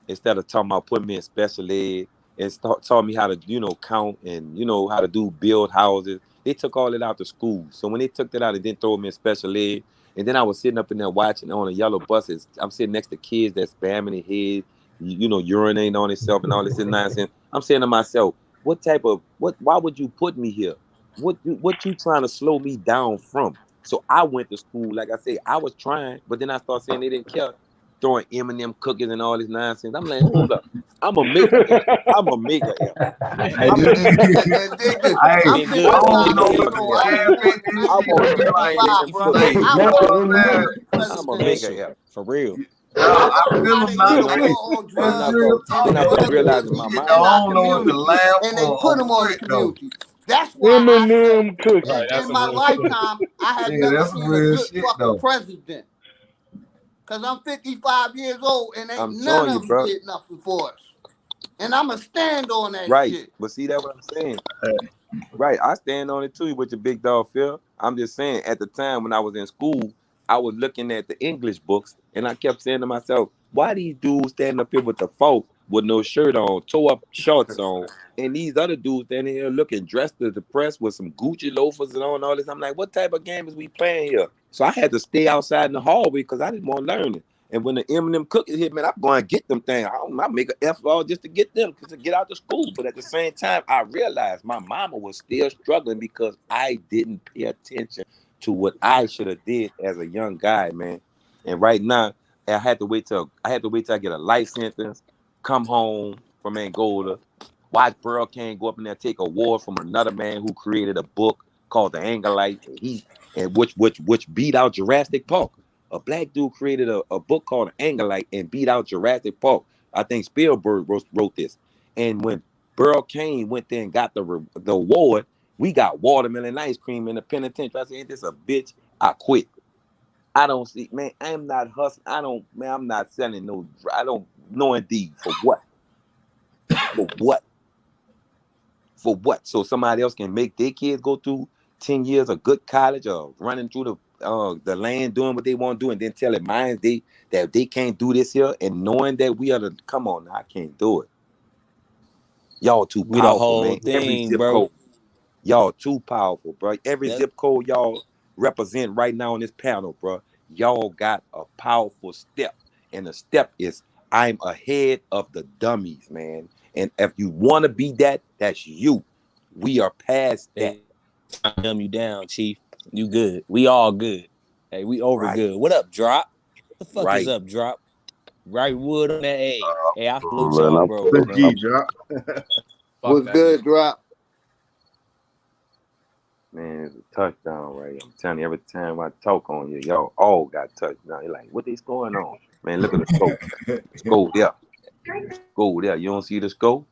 instead of talking about putting me in special ed and taught me how to count and how to build houses. They took all that out to school. So when they took that out and then throw me in special ed, and then I was sitting up in there watching on a yellow buses. I'm sitting next to kids that's spamming their head, urinating on themselves and all this nonsense. I'm saying to myself, why would you put me here? What you trying to slow me down from? So I went to school, like I say, I was trying, but then I started saying they didn't care, throwing M&M cookies and all this nonsense. I'm like, hold up, I'm gonna make an effort. I'm gonna make an effort. Hey, I'm gonna make an effort. And dig this. hey, I'm Been good. I don't 55 Been know years what good. the old. I'm I gonna was scam make an born is. effort. I This was I shit born want gonna to be make an like effort 55, to bro. slay. I not the want my M&M. next I'm gonna make president. an effort. For real. I I learned feel how them to now. end You the know. Hey, war on Then I drugs real start and then talk, I bro. start drug This realizing abuse my shit, in mama. I our don't know if to community, laugh and they or put them on the quit though. community. That's why I said M&M cookies. Right, that's in some my real shit. lifetime I have Yeah, never that's some seen a real good shit fucking though. president. Cause I'm 55 years old and ain't I'm none showing you, of them bro. did nothing for us. And I'ma stand on that Right. shit. But see, that's what I'm saying. Right. I stand on it too with your big dog Phil. I'm just saying, at the time when I was in school, I was looking at the English books and I kept saying to myself, why these dudes standing up here with the folk with no shirt on, toe up shorts on, and these other dudes standing here looking dressed to the press with some Gucci loafers and all this. I'm like, what type of game is we playing here? So I had to stay outside in the hallway because I didn't want to learn it. And when the M&M cookies hit, man, I'm going to get them things. I make an effort all just to get them, to get out to school. But at the same time, I realized my mama was still struggling because I didn't pay attention to what I should have did as a young guy, man. And right now, I had to wait till I get a life sentence, come home from Angola, watch Burl Kane go up in there, take a award from another man who created a book called The Angolite, and which beat out Jurassic Park. A black dude created a book called The Angolite and beat out Jurassic Park. I think Spielberg wrote this. And when Burl Kane went there and got the award, we got watermelon ice cream in the penitentiary. I said, ain't this a bitch? I quit. I don't see, man. I am not hustling. I'm not selling no. I don't know indeed for what. For what? For what? So somebody else can make their kids go through 10 years of good college or running through the land doing what they want to do, and then telling mine that they can't do this here, and knowing that we are the come on, I can't do it. Y'all too We the powerful, whole man. Every thing, zip bro. code. Y'all too powerful, bro. Every That zip code y'all represent right now on this panel, bro. Y'all got a powerful step. And the step is I'm ahead of the dummies, man. And if you want to be that, that's you. We are past that. they trying to dumb you down, Chief. You good. We all good. Hey, we over Right, good. What up, Drop? The fuck is right. up, Drop? Right wood on that A. Hey, I salute Man, y'all I'm bros, Good man. G drop. Fuck What's that good, nigga. Drop? Man, it's a touchdown right here. I'm telling you, every time I talk on you, y'all all got touchdown. You're like, what is going on? Man, look at the scope. Scope there. Scope there. You don't see the scope?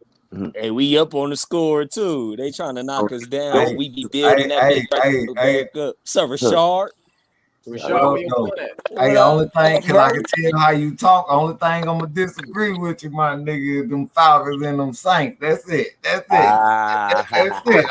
Hey, we up on the score too. They trying to knock us down. Hey, We be building that bitch right back up. What's up, Rashard? Rashad, where your though? phone at? Hey, What only up, thing, cause I bro? can tell how you talk. Only thing I'm gonna disagree with you, my nigga, is them Falcons and them Saints. That's it. That's it. That's it.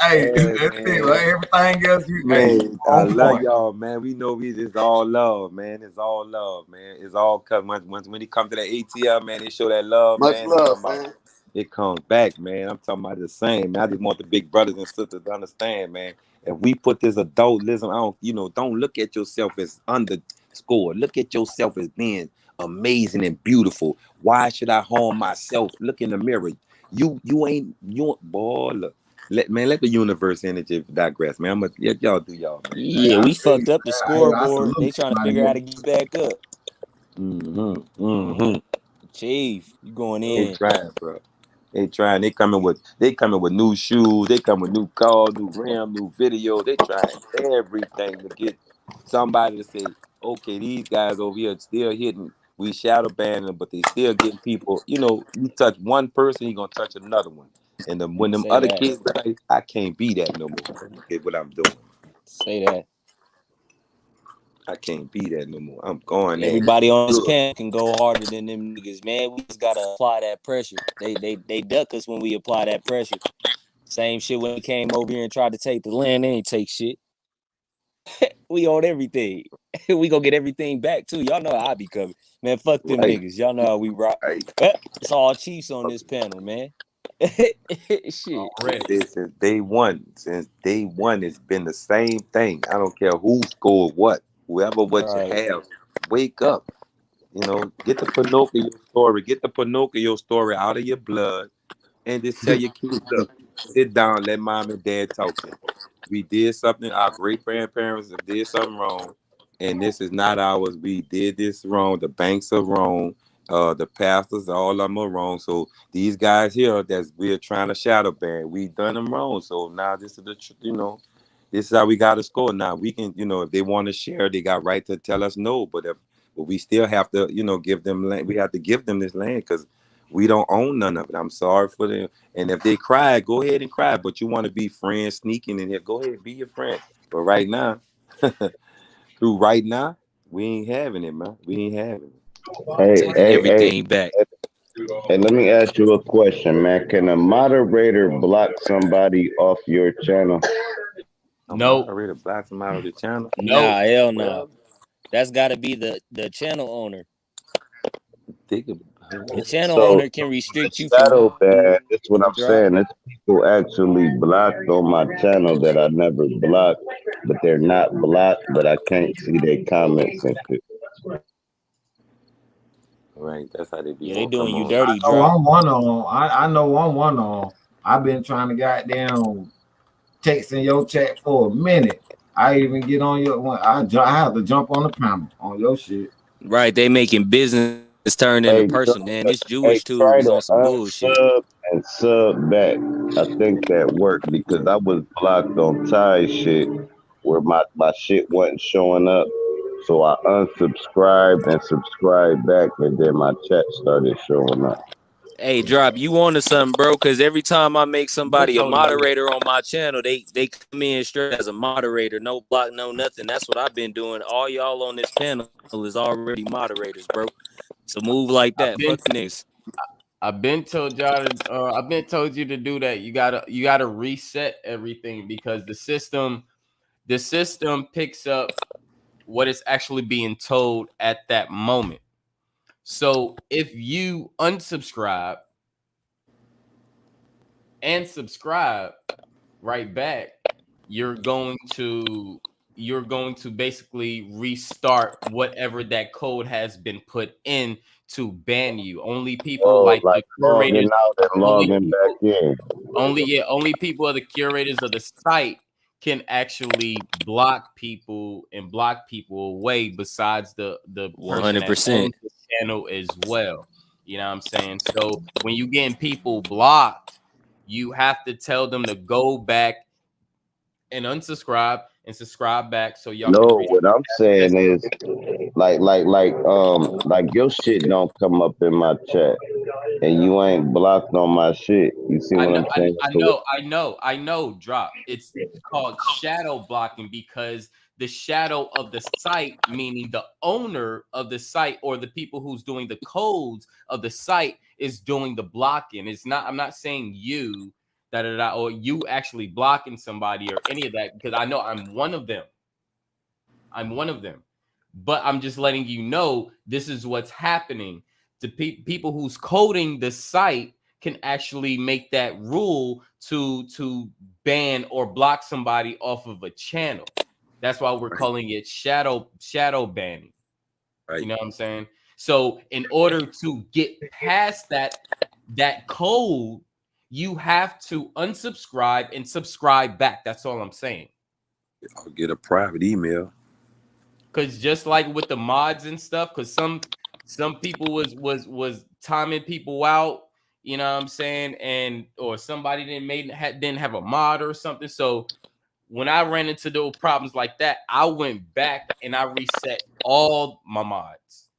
Hey, Hey, that's it. man. Right? Everything else, you Man, I on love point. y'all, man. We know it's all love, man. It's all love, man. It's all cause when he come to that ATL, man, they show that love, Much man. I'm love, talking about man. it comes back, man. I'm talking about the same, man. I just want the big brothers and sisters to understand, man. If we put this adultism, don't look at yourself as underscore. Look at yourself as being amazing and beautiful. Why should I harm myself? Look in the mirror. Boy, look. Let the universe energy digress, man. Let y'all do y'all, man. Hey, Yeah, I we feel you, fucked up the man. I scoreboard. salute They you, trying to my figure out how nigga. to get back up. Mm-hmm. Chief, you going They in. trying, bro. They trying. They coming with new shoes. They come with new cars, new RAM, new video. They trying everything to get somebody to say, okay, these guys over here still hitting. We shadow ban them, but they still getting people. You touch one person, you gonna touch another one. And when them Say other that. kids, like, I can't be that no more. Look at what I'm doing. Say that. I can't be that no more. I'm going at it. Everybody on this Good. panel can go harder than them niggas, man. We just gotta apply that pressure. They duck us when we apply that pressure. Same shit when they came over here and tried to take the land. They ain't take shit. We own everything. We gonna get everything back too. Y'all know how I be coming. Man, fuck them Right. niggas. Y'all know how we rock. Right. It's all Chiefs on this panel, man. Shit. Already. Since day one. Since day one, it's been the same thing. I don't care who scored what. Whoever what you Right. have, wake up. Get the Pinocchio story. Get the Pinocchio story out of your blood, and just tell your kids, look, sit down, let mom and dad talk to you. We did something. Our great grandparents did something wrong, and this is not ours. We did this wrong. The banks are wrong. The pastors, all of them are wrong. So these guys here, that's we're trying to shadow ban. We done them wrong. So now this is this is how we got to score. Now we can, if they want to share, they got right to tell us no. But we still have to, give them land. We have to give them this land because we don't own none of it. I'm sorry for them. And if they cry, go ahead and cry. But you want to be friends sneaking in here, go ahead, be your friend. But right now, right now, we ain't having it, man. We ain't having it. Hey, Taking hey, hey, everything back. hey, let me ask you a question, man. Can a moderator block somebody off your channel? A Nope. moderator blocks them out of the channel. Nope. Nah, hell no. Well, That's gotta be the channel owner. they could. The channel So owner can the restrict you shadow from ban, that's what I'm drop. saying. It's people actually blocked on my channel that I never blocked, but they're not blocked, but I can't see their comments and shit. Right, that's how they be Yeah, they want to doing come you on. dirty, Oh, drop. I'm one on. I know I'm one on. I've been trying to goddamn texting your chat for a minute. I even get on your one. I have to jump on the panel on your shit. Right, they making business turn into personal. Man, this Jewish tube try was to on some bullshit. unsub and sub back. I think that worked because I was blocked on Ty shit where my shit wasn't showing up. So I unsubscribed and subscribed back, and then my chat started showing up. Hey, Drop, you on to something, bro? Because every time I make somebody a moderator on my channel, they come in straight as a moderator, no block, no nothing. That's what I've been doing. All y'all on this panel is already moderators, bro. So move like that. Fuck niggas. I've been told y'all to, I've been told you to do that. You gotta reset everything because the system picks up what is actually being told at that moment. So if you unsubscribe and subscribe right back, you're going to basically restart whatever that code has been put in to ban you. Only people like the curators, logging out and logging back in. only people are the curators of the site can actually block people and block people away besides the person that 100%. owns the channel as well. You know what I'm saying? So when you getting people blocked, you have to tell them to go back and unsubscribe and subscribe back so y'all can No, reach. what I'm saying is, like your shit don't come up in my chat, and you ain't blocked on my shit. You see what I'm saying? I know. Drop. It's called shadow blocking because the shadow of the site, meaning the owner of the site or the people who's doing the codes of the site, is doing the blocking. It's not. I'm not saying you or you actually blocking somebody or any of that because I know I'm one of them. But I'm just letting you know this is what's happening. The people who's coding the site can actually make that rule to ban or block somebody off of a channel. That's why we're calling it shadow banning. Right. You know what I'm saying? So in order to get past that code, you have to unsubscribe and subscribe back. That's all I'm saying. I'll get a private email. Because just like with the mods and stuff, because some people was timing people out, you know what I'm saying, and or somebody didn't have a mod or something. So when I ran into those problems like that, I went back and I reset all my mods,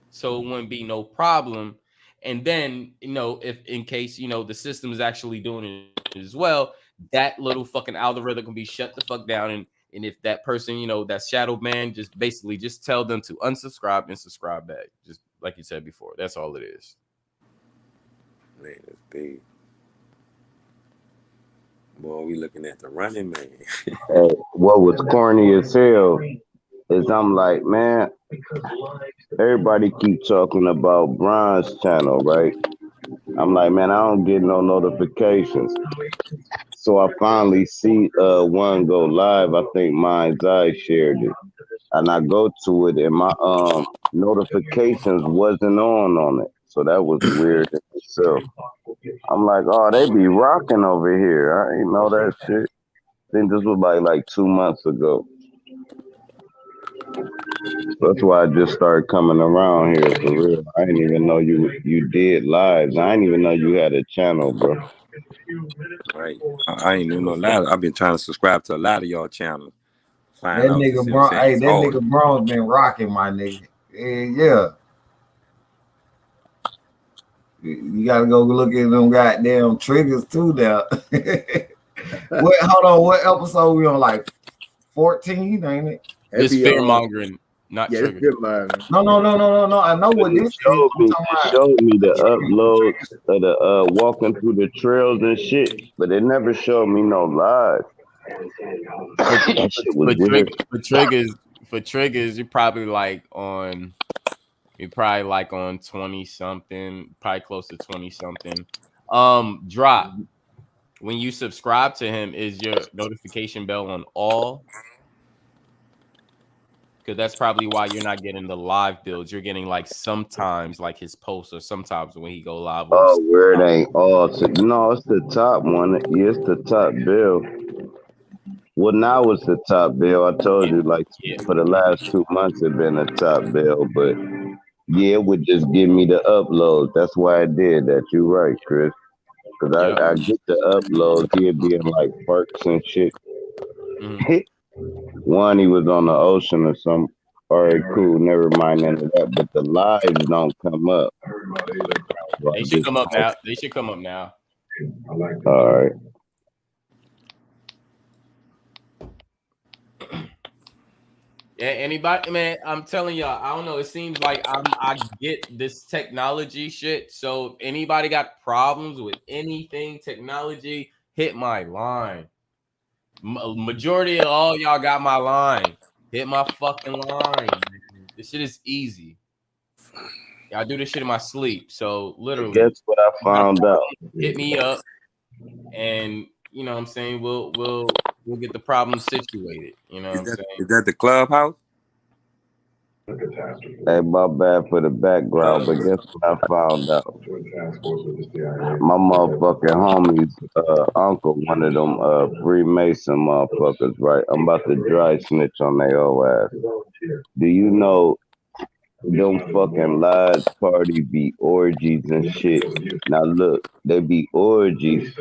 so it wouldn't be no problem. And then if in case the system is actually doing it as well, that little fucking algorithm can be shut the fuck down. And if that person, that shadow ban, just basically just tell them to unsubscribe and subscribe back. Just like you said before. That's all it is. Man, that's big. Boy, we looking at the running man. Hey, what was corny as hell is I'm like, man, everybody keep talking about Brian's channel, right? I'm like, man, I don't get no notifications. So I finally see one go live. I think Mind's Eye shared it. And I go to it and my notifications wasn't on it. So that was weird in itself. I'm like, oh, they be rocking over here. I ain't know that shit. I think this was like 2 months ago. That's why I just started coming around here for real. I didn't even know you did lives. I didn't even know you had a channel, bro. Right. I ain't even know a lot. I've been trying to subscribe to a lot of y'all channels. That nigga Bron, nigga Bron's been rocking, my nigga. Yeah. You gotta go look at them goddamn triggers too now. Hold on, what episode we on? Like 14, ain't it? This FearMongering, not trigger. No. I know what this showed me. It showed me the uploads of the walking through the trails and shit, but it never showed me no live. That shit was weird. For triggers, you're probably like on 20 something, probably close to 20 something. Drop. When you subscribe to him, is your notification bell on all? Because that's probably why you're not getting the live builds. You're getting like sometimes like his posts or sometimes when he go live. Oh, where it ain't all. No, it's the top one. Yeah, it's the top bill. Well, now it's the top bill. I told you, like, for the last 2 months, it's been a top bill. But yeah, it would just give me the uploads. That's why I did that. You're right, Chris. Because I get the uploads. He'd be in like parks and shit. One, he was on the ocean or something. All right, cool. Never mind any of that. But the lives don't come up. So They should come up now. They should come up now. All right. Yeah, anybody, man, I'm telling y'all, I don't know. It seems like I get this technology shit. So if anybody got problems with anything technology, hit my line. Majority of all y'all got my line. Hit my fucking line. This shit is easy. I do this shit in my sleep. So literally, guess what I found out? Hit me up, and you know what I'm saying, we'll get the problem situated. You know what I'm saying? Is that the clubhouse? Hey, my bad for the background, but guess what I found out? My motherfucking homie's uncle, one of them Freemason motherfuckers, right? I'm about to dry snitch on their old ass. Do you know them fucking large party be orgies and shit? Now look, they be orgies,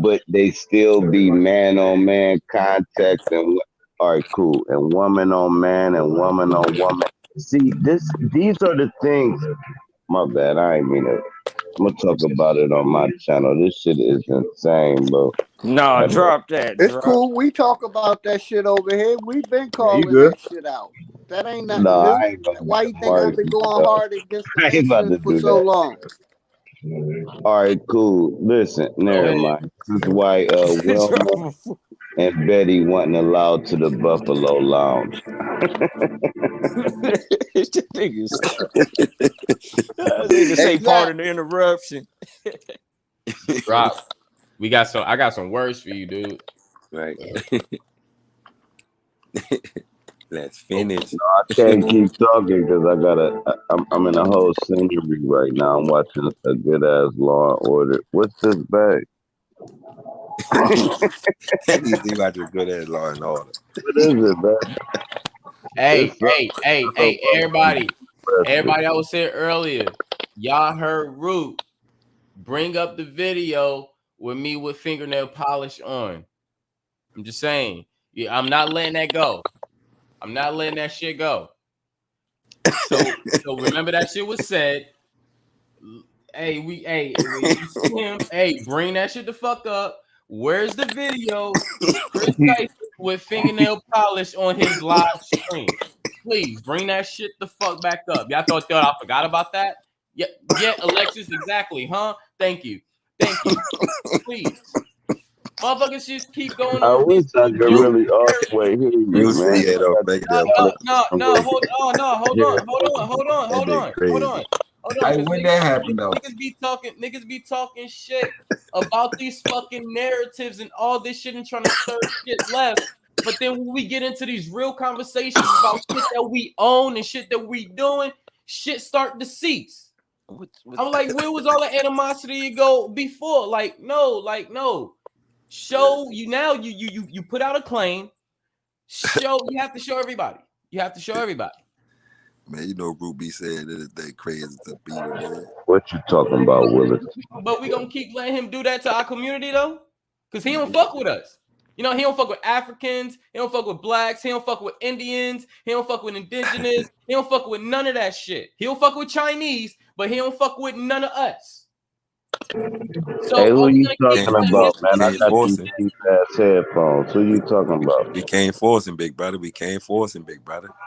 but they still be man on man contact and all right, cool, and woman on man and woman on woman. See, these are the things. My bad, I ain't mean it. I'm gonna talk about it on my channel. This shit is insane, bro. Nah, drop that. It's cool. We talk about that shit over here. We've been calling that shit out. That ain't nothing Nah, new. I ain't gonna Why you think I've been going hard against I the ain't about to incidents for do so that. long? All right, cool. Listen, never mind. This is why Wilma and Betty wasn't allowed to the Buffalo Lounge. Niggas say pardon the interruption. Rob, I got some words for you, dude. Right. Let's finish. No, I can't keep talking because I'm in a whole scenery right now. I'm watching a good ass Law and Order. What's this bag? These things about to good at Law and Order. What is it, man? Hey, everybody that was here earlier, y'all heard Root bring up the video with me with fingernail polish on. I'm just saying, yeah, I'm not letting that go. I'm not letting that shit go. So remember that shit was said. Hey, you see him? Hey, bring that shit the fuck up. Where's the video? Chris Tyson with fingernail polish on his live stream. Please bring that shit the fuck back up. Y'all thought I forgot about that? Yeah, Alexis, exactly, huh? Thank you. Please. Motherfuckers just keep going I on wish this I could really hear you, Real man. see it off back there. Hold on. Hey, when that happened though? Niggas be talking shit about these fucking narratives and all this shit and trying to stir shit left. But then when we get into these real conversations about shit that we own and shit that we doing, shit start to cease. I'm like, where was all the animosity go before? Like, no. Show you now. You put out a claim. You have to show everybody. Man, you know Ruby said that crazy to people, man. What you talking about, Willis? But we gonna keep letting him do that to our community though, because he don't fuck with us. You know, he don't fuck with Africans. He don't fuck with blacks. He don't fuck with Indians. He don't fuck with indigenous. He don't fuck with none of that shit. He don't fuck with Chinese, but he don't fuck with none of us. So hey, who you talking about, man? I got these cheap ass headphones. Who you talking about? We can't force him, big brother.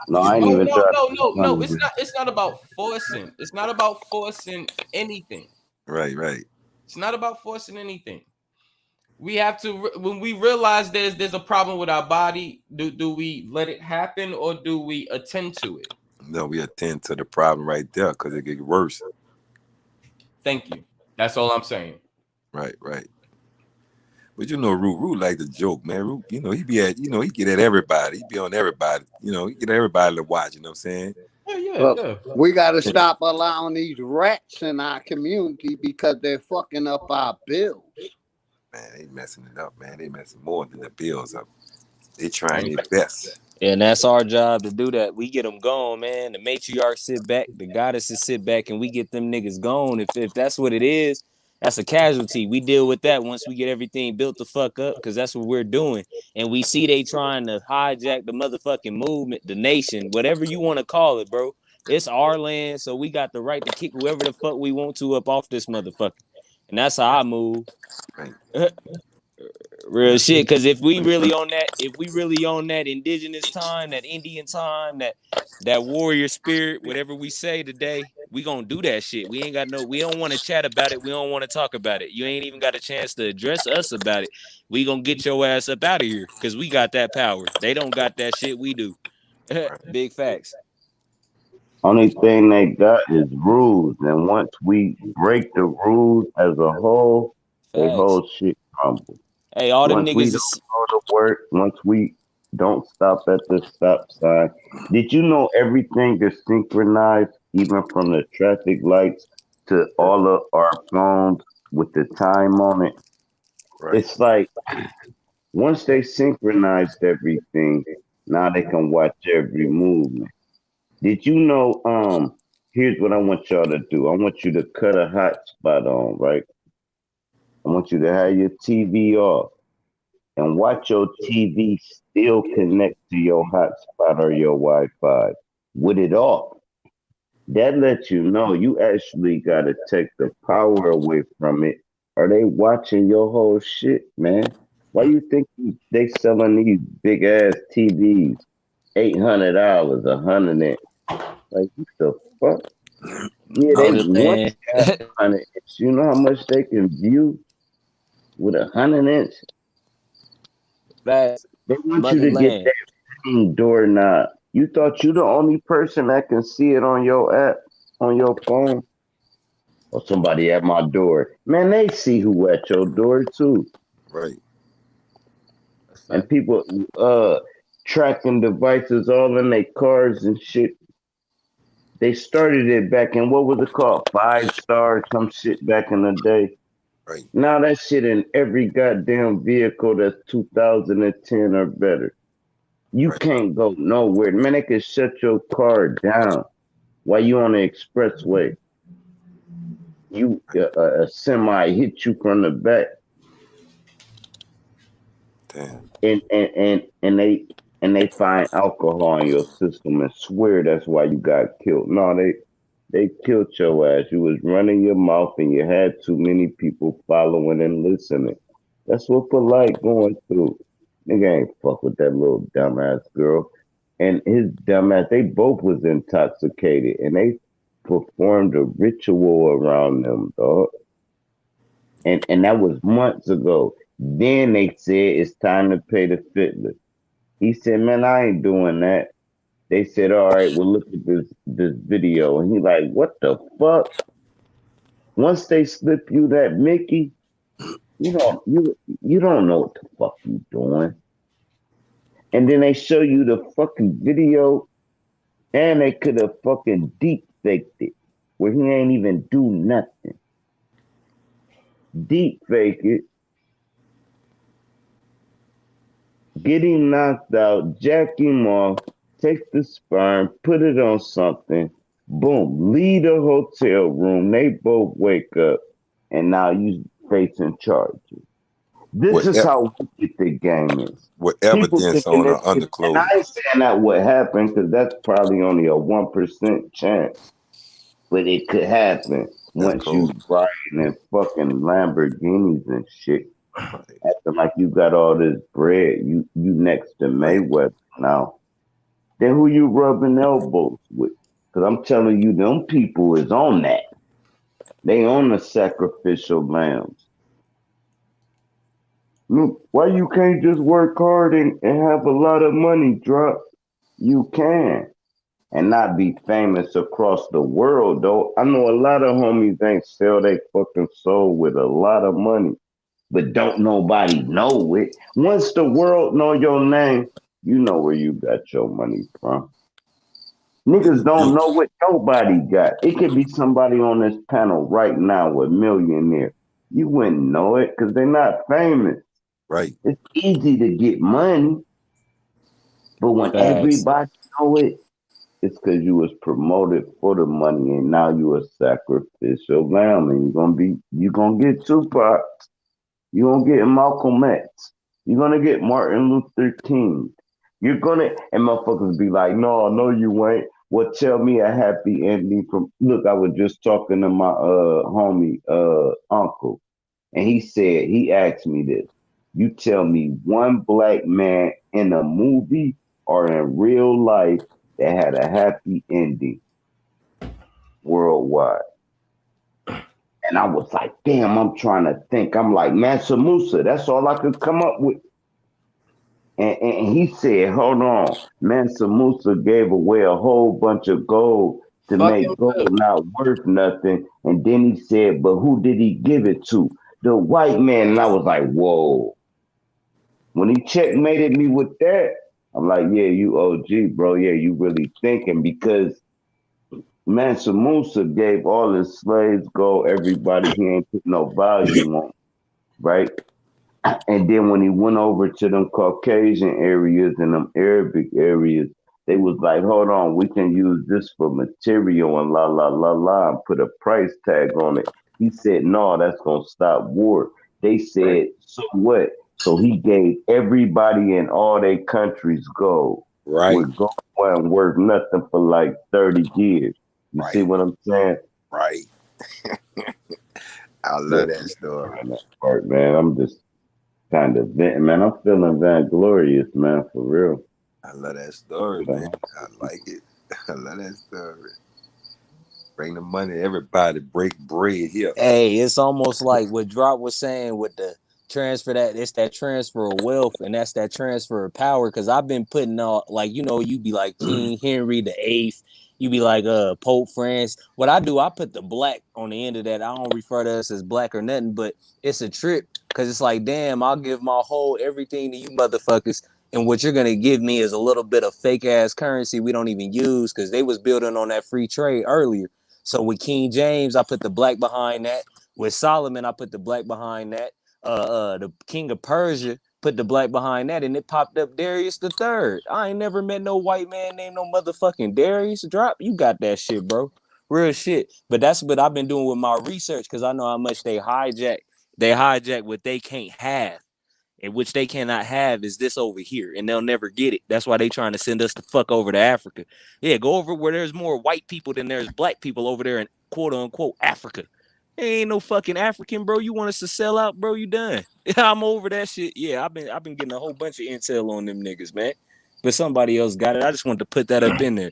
No, I ain't even trying. No. It's not about forcing. It's not about forcing anything. Right. It's not about forcing anything. We have to, when we realize there's a problem with our body, do we let it happen or do we attend to it? No, we attend to the problem right there because it get worse. Thank you. That's all I'm saying. Right. But you know, Root like the joke, man. Root, he be at, he get at everybody. He be on everybody. He get everybody to watch. You know what I'm saying? Yeah. We got to stop allowing these rats in our community because they're fucking up our bills. Man, they messing it up, man. They messing more than the Bills up. They trying their best. And that's our job to do that. We get them gone, man. The matriarchs sit back, the goddesses sit back, and we get them niggas gone. If that's what it is, that's a casualty. We deal with that once we get everything built the fuck up, because that's what we're doing. And we see they trying to hijack the motherfucking movement, the nation, whatever you want to call it, bro. It's our land, so we got the right to kick whoever the fuck we want to up off this motherfucker. And that's how I move. Right. Real shit, because if we really on that indigenous time, that Indian time, that warrior spirit, whatever we say today, we gonna do that shit. We don't want to chat about it. We don't want to talk about it. You ain't even got a chance to address us about it. We gonna get your ass up out of here because we got that power. They don't got that shit. We do. Big facts. Only thing they got is rules, and once we break the rules as a whole, the whole shit crumbles. Hey, all them Once we niggas don't is go to work, once we don't stop at the stop sign, did you know everything is synchronized, even from the traffic lights to all of our phones with the time on it? Right. It's like once they synchronized everything, now they can watch every movement. Did you know? Here's what I want y'all to do. I want you to cut a hotspot on, right? I want you to have your TV off and watch your TV still connect to your hotspot or your Wi-Fi with it off. That lets you know you actually got to take the power away from it. Are they watching your whole shit, man? Why you think they selling these big ass TVs, $800, $100? Like what the fuck? Yeah, they want man. to have 100 inch. You know how much they can view with 100 inch? Facts. They want you to get Motherland. that ring doorknob. You thought you the only person that can see it on your app, on your phone? Or somebody at my door. Man, they see who at your door too. Right. And people tracking devices all in their cars and shit. They started it back in, what was it called? 5 Star, some shit back in the day. Right. Now that shit in every goddamn vehicle that's 2010 or better. You can't go nowhere. Man, they can shut your car down while you on the expressway. You a semi hit you from the back. Damn. And they find alcohol in your system and swear that's why you got killed. No, they killed your ass. You was running your mouth and you had too many people following and listening. That's what Polite going through. Nigga ain't fuck with that little dumbass girl. And his dumbass, they both was intoxicated and they performed a ritual around them, dog. And that was months ago. Then they said it's time to pay the fiddler. He said, man, I ain't doing that. They said, all right, well, look at this video. And he like, what the fuck? Once they slip you that Mickey, you don't know what the fuck you doing. And then they show you the fucking video, and they could have fucking deep faked it, where he ain't even do nothing. Deep fake it. Get him knocked out, jack him off, take the sperm, put it on something, boom, leave the hotel room. They both wake up, and now you facing charges. This is how wicked the game is. With People evidence thinking on this, her underclothes. and I ain't saying that would happen because that's probably only a 1% chance, but it could happen once you riding in fucking Lamborghinis and shit. Acting like you got all this bread, you next to Mayweather now. Then who you rubbing elbows with? Because I'm telling you, them people is on that. They on the sacrificial lambs. Look, why you can't just work hard and have a lot of money drop? You can. And not be famous across the world, though. I know a lot of homies ain't sell their fucking soul with a lot of money. But don't nobody know it. Once the world know your name, you know where you got your money from. Niggas don't know what nobody got. It could be somebody on this panel right now, a millionaire. you wouldn't know it because they're not famous. Right. It's easy to get money, but when Facts. everybody know it, it's because you was promoted for the money, and now you a sacrificial lamb, and you gonna get Tupac, you gonna get Malcolm X, you're gonna get Martin Luther King. You're gonna and motherfuckers be like, no, you ain't. Well, tell me a happy ending from. Look, I was just talking to my homie uncle, and he asked me this. You tell me one black man in a movie or in real life that had a happy ending worldwide. And I was like, damn, I'm trying to think. I'm like, Mansa Musa, that's all I could come up with. And he said, hold on, Mansa Musa gave away a whole bunch of gold to make gold not worth nothing. And then he said, but who did he give it to? The white man. And I was like, whoa. When he checkmated me with that, I'm like, yeah, you OG, bro. Yeah, you really thinking because Mansa Musa gave all his slaves gold. Everybody he ain't put no value on, right? And then when he went over to them Caucasian areas and them Arabic areas, they was like, hold on, we can use this for material and la la la la and put a price tag on it. He said, no, that's gonna stop war. They said, so what? So he gave everybody in all their countries gold. Right. With gold wasn't worth nothing for like 30 years. You see what I'm saying? Right. I love that story. That part, man. I'm just kind of man. I'm feeling vainglorious, man, for real. I love that story, man. I like it. I love that story. Bring the money, everybody break bread here. Hey, it's almost like what Drop was saying with the transfer that it's that transfer of wealth and that's that transfer of power. Cause I've been putting out like, you know, you be like King Henry the Eighth, you be like Pope France. What I do, I put the black on the end of that. I don't refer to us as black or nothing, but it's a trip because it's like, damn, I'll give my whole everything to you motherfuckers. And what you're gonna give me is a little bit of fake ass currency we don't even use because they was building on that free trade earlier. So with King James, I put the black behind that. With Solomon, I put the black behind that. The King of Persia put the black behind that, and it popped up Darius the Third. I ain't never met no white man named no motherfucking Darius. Drop, you got that shit, bro. Real shit. But that's what I've been doing with my research because I know how much they hijack. They hijack what they can't have. And which they cannot have is this over here, and they'll never get it. That's why they trying to send us the fuck over to Africa. Yeah, go over where there's more white people than there's black people over there in quote unquote Africa. There ain't no fucking African, bro. You want us to sell out, bro? You done. I'm over that shit. Yeah, I've been getting a whole bunch of intel on them niggas, man. But somebody else got it. I just wanted to put that up in there.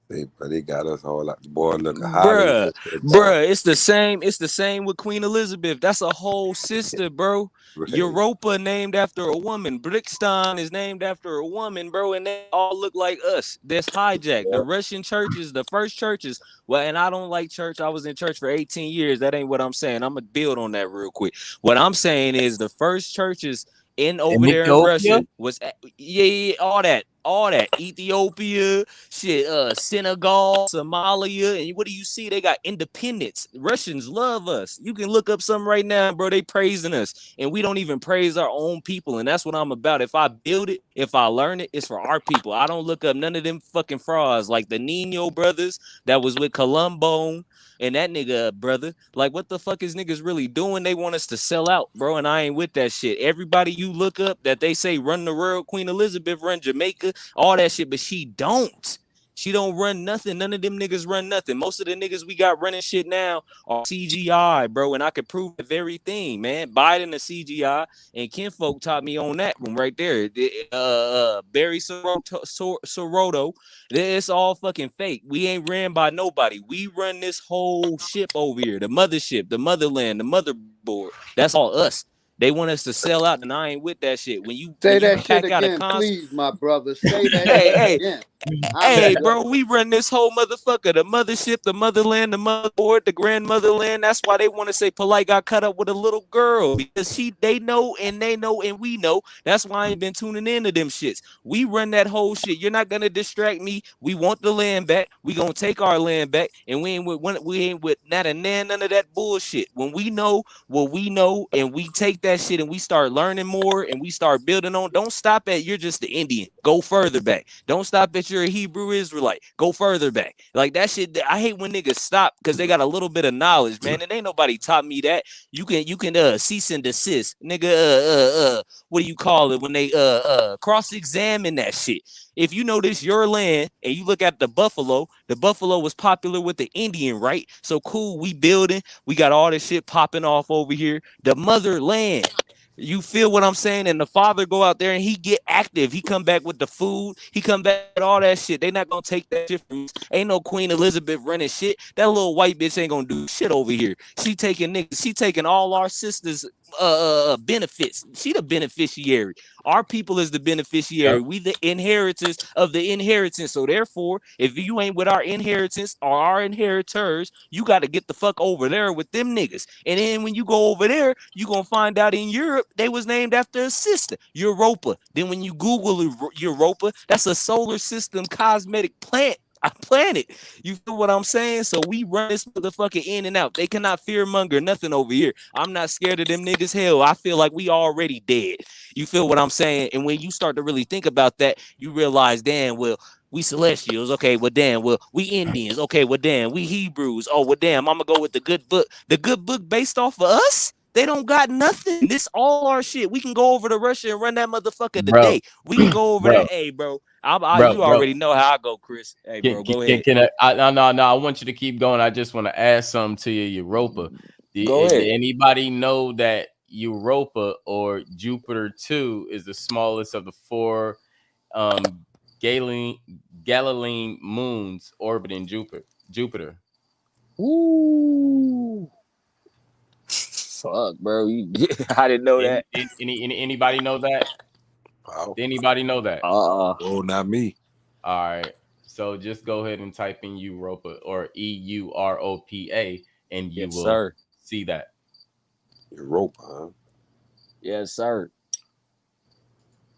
They got us all out the boy looking hot. Bruh, it's the same. It's the same with Queen Elizabeth. That's a whole sister, bro. Right. Europa named after a woman. Brixton is named after a woman, bro, and they all look like us. That's hijacked. Yeah. The Russian churches, the first churches. Well, and I don't like church. I was in church for 18 years. That ain't what I'm saying. I'm gonna build on that real quick. What I'm saying is the first churches in over there in Russia was all that Ethiopia, shit, Senegal, Somalia, and what do you see? They got independence. Russians love us. You can look up something right now, bro. They praising us, and we don't even praise our own people, and that's what I'm about. If I build it, if I learn it, it's for our people. I don't look up none of them fucking frauds like the Nino brothers that was with Colombo. And that nigga, brother, like, what the fuck is niggas really doing? They want us to sell out, bro, and I ain't with that shit. Everybody you look up that they say run the world, Queen Elizabeth run Jamaica, all that shit, but she don't. She don't run nothing. None of them niggas run nothing. Most of the niggas we got running shit now are CGI, bro, and I could prove the very thing, man. Biden the CGI, and Kinfolk taught me on that one right there. Barry Soroto, it's all fucking fake. We ain't ran by nobody. We run this whole ship over here, the mothership, the motherland, the motherboard. That's all us. They want us to sell out, and I ain't with that shit. When you say when you that shit pack out again, a please, my brother. Say that shit again. Hey, bro, we run this whole motherfucker, the mothership, the motherland, the motherboard, the grandmotherland. That's why they want to say Polite got cut up with a little girl, because they know and we know. That's why I ain't been tuning into them shits. We run that whole shit. You're not gonna distract me. We want the land back. We gonna take our land back, and we ain't with none of that bullshit. When we know what we know, and we take that shit and we start learning more and we start building on. Don't stop at you're just the Indian. Go further back. Don't stop at you're a Hebrew Israelite. Go further back. Like that shit. I hate when niggas stop because they got a little bit of knowledge, man. And ain't nobody taught me that. You can cease and desist, nigga. What do you call it when they cross-examine that shit? If you know this your land and you look at the buffalo was popular with the Indian, right? So cool, we building, we got all this shit popping off over here. The motherland. You feel what I'm saying? And the father go out there and he get active. He come back with the food. He come back with all that shit. They not gonna take that shit from us. Ain't no Queen Elizabeth running shit. That little white bitch ain't gonna do shit over here. She taking niggas. She taking all our sisters' benefits. She the beneficiary. Our people is the beneficiary. We the inheritors of the inheritance. So therefore, if you ain't with our inheritance or our inheritors, you got to get the fuck over there with them niggas. And then when you go over there, you gonna find out in Europe they was named after a sister, Europa. Then when you Google Europa, that's a solar system cosmetic planet. You feel what I'm saying? So we run this motherfucker in and out. They cannot fearmonger nothing over here. I'm not scared of them niggas. Hell, I feel like we already dead. You feel what I'm saying? And when you start to really think about that, you realize, damn, well, we Celestials. Okay, well, damn, well, we Indians. Okay, well, damn, we Hebrews. Oh, well, damn, I'm gonna go with the good book. The good book based off of us? They don't got nothing. This all our shit. We can go over to Russia and run that motherfucker today. We can go over there. Hey, bro. You already know how I go, Chris. Hey, bro, go ahead. No. I want you to keep going. I just want to add something to you, Europa. Go ahead. Did anybody know that Europa or Jupiter 2 is the smallest of the four Galilean moons orbiting Jupiter? Ooh. Fuck, bro. I didn't know that. Anybody know that? Anybody know that? Oh, not me. All right. So just go ahead and type in Europa or EUROPA and you will see that. Europa, huh? Yes, sir.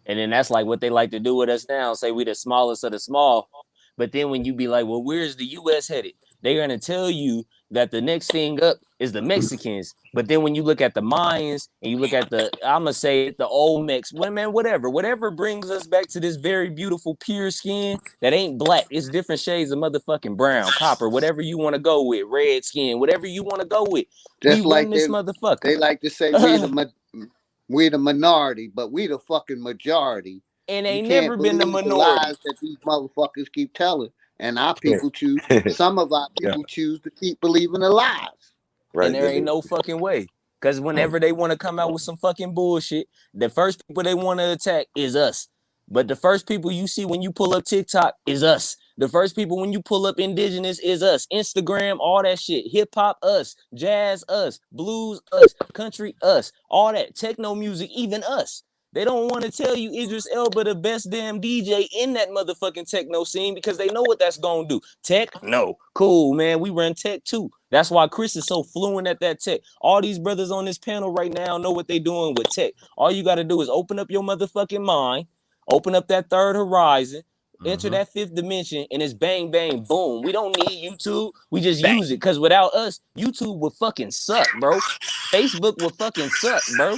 And then that's like what they like to do with us now. Say we the smallest of the small. But then when you be like, well, where's the U.S. headed? They're going to tell you that the next thing up is the Mexicans. But then when you look at the Mayans and you look at I'm going to say the Olmecs, whatever brings us back to this very beautiful, pure skin that ain't black. It's different shades of motherfucking brown, copper, whatever you want to go with, red skin, whatever you want to go with. Just we like run this motherfucker. They like to say we the minority, but we the fucking majority. And ain't never been the minority. The lies that these motherfuckers keep telling. And our people choose, some of our people choose to keep believing the lies. Right. And there ain't no fucking way. Because whenever they want to come out with some fucking bullshit, the first people they want to attack is us. But the first people you see when you pull up TikTok is us. The first people when you pull up indigenous is us. Instagram, all that shit. Hip hop, us. Jazz, us. Blues, us. Country, us. All that. Techno music, even us. They don't want to tell you Idris Elba the best damn DJ in that motherfucking techno scene because they know what that's going to do. Tech? No. Cool, man. We run tech too. That's why Chris is so fluent at that tech. All these brothers on this panel right now know what they doing with tech. All you got to do is open up your motherfucking mind, open up that third horizon, enter that fifth dimension, and it's bang, bang, boom. We don't need YouTube. We just use it because without us, YouTube would fucking suck, bro. Facebook would fucking suck, bro.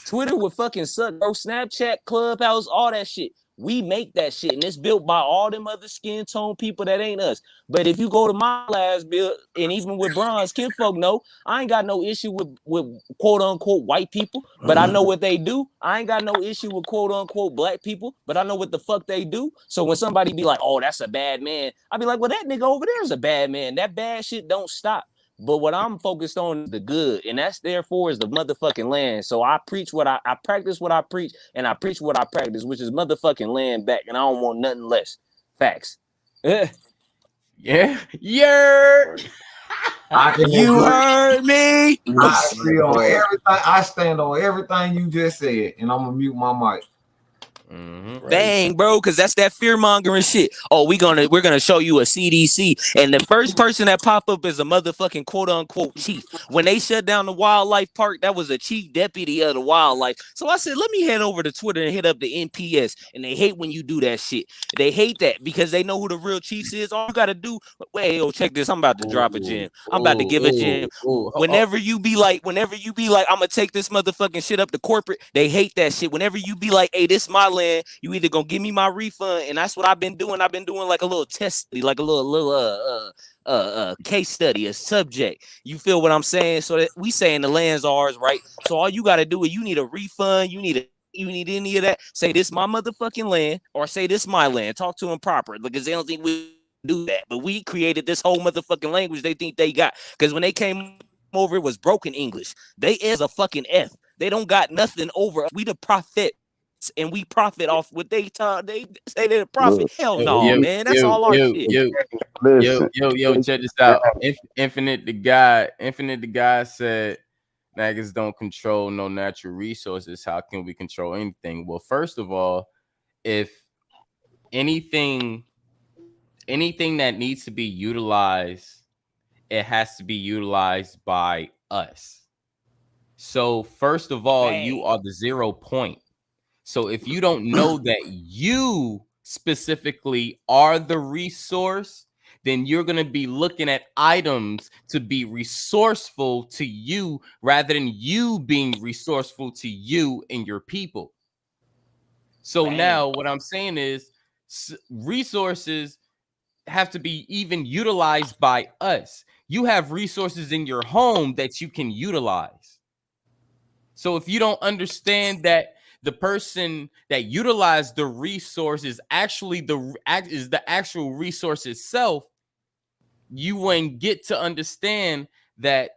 Twitter would fucking suck, bro. Snapchat, Clubhouse, all that shit. We make that shit, and it's built by all them other skin tone people that ain't us. But if you go to my last build, and even with bronze, kinfolk know, I ain't got no issue with quote unquote white people, but I know what they do. I ain't got no issue with quote unquote black people, but I know what the fuck they do. So when somebody be like, oh, that's a bad man, I be like, well, that nigga over there is a bad man. That bad shit don't stop. But what I'm focused on is the good, and that's therefore is the motherfucking land. So I preach what I practice what I preach, and I preach what I practice, which is motherfucking land back, and I don't want nothing less. Facts. Yeah. You heard me. I stand on everything you just said, and I'm gonna mute my mic. Mm-hmm. Bang, bro, because that's that fear mongering shit. Oh, we're gonna show you a CDC, and the first person that pop up is a motherfucking quote unquote chief. When they shut down the wildlife park, that was a chief deputy of the wildlife. So I said, let me head over to Twitter and hit up the NPS, and they hate when you do that shit. They hate that because they know who the real chiefs is. All you gotta do, wait, check this. I'm about to drop a gem. I'm about to give a gem. Whenever you be like, I'm gonna take this motherfucking shit up to corporate, they hate that shit. Whenever you be like, hey, this is my land, you either gonna give me my refund, and that's what I've been doing. I've been doing like a little test, like a little case study, a subject. You feel what I'm saying? So that we saying the land's ours, right? So all you gotta do is you need a refund, you need any of that. Say this my motherfucking land, or say this my land. Talk to them proper because they don't think we do that. But we created this whole motherfucking language they think they got. Because when they came over, it was broken English. They is a fucking F. They don't got nothing over us. We the prophet. And we profit off what they say they're the profit. Look, Hell no, man. That's all our shit. listen. Check this out. Infinite the guy said niggas don't control no natural resources. How can we control anything? Well, first of all, if anything that needs to be utilized, it has to be utilized by us. So first of all, you are the 0 point. So if you don't know that you specifically are the resource, then you're going to be looking at items to be resourceful to you rather than you being resourceful to you and your people. So now what I'm saying is resources have to be even utilized by us. You have resources in your home that you can utilize. So if you don't understand that the person that utilized the resource is actually the actual resource itself, you wouldn't get to understand that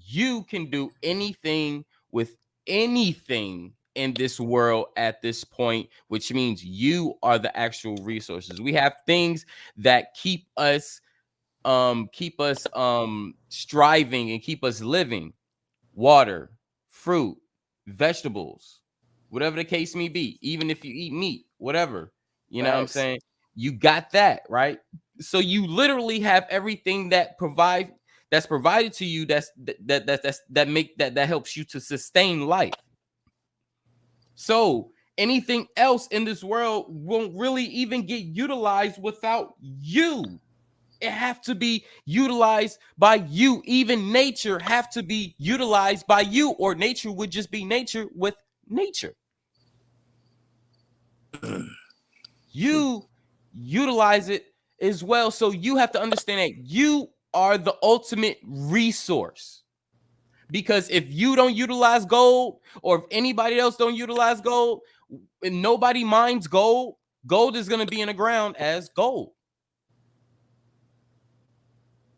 you can do anything with anything in this world at this point, which means you are the actual resources. We have things that keep us striving and keep us living. Water, fruit, vegetables, whatever the case may be, even if you eat meat, whatever, you know what I'm saying? You got that, right? So you literally have everything that's provided to you that helps you to sustain life. So anything else in this world won't really even get utilized without you. It have to be utilized by you. Even nature have to be utilized by you, or nature would just be nature with nature. You utilize it as well. So you have to understand that you are the ultimate resource. Because if you don't utilize gold, or if anybody else don't utilize gold, and nobody mines gold, gold is going to be in the ground as gold.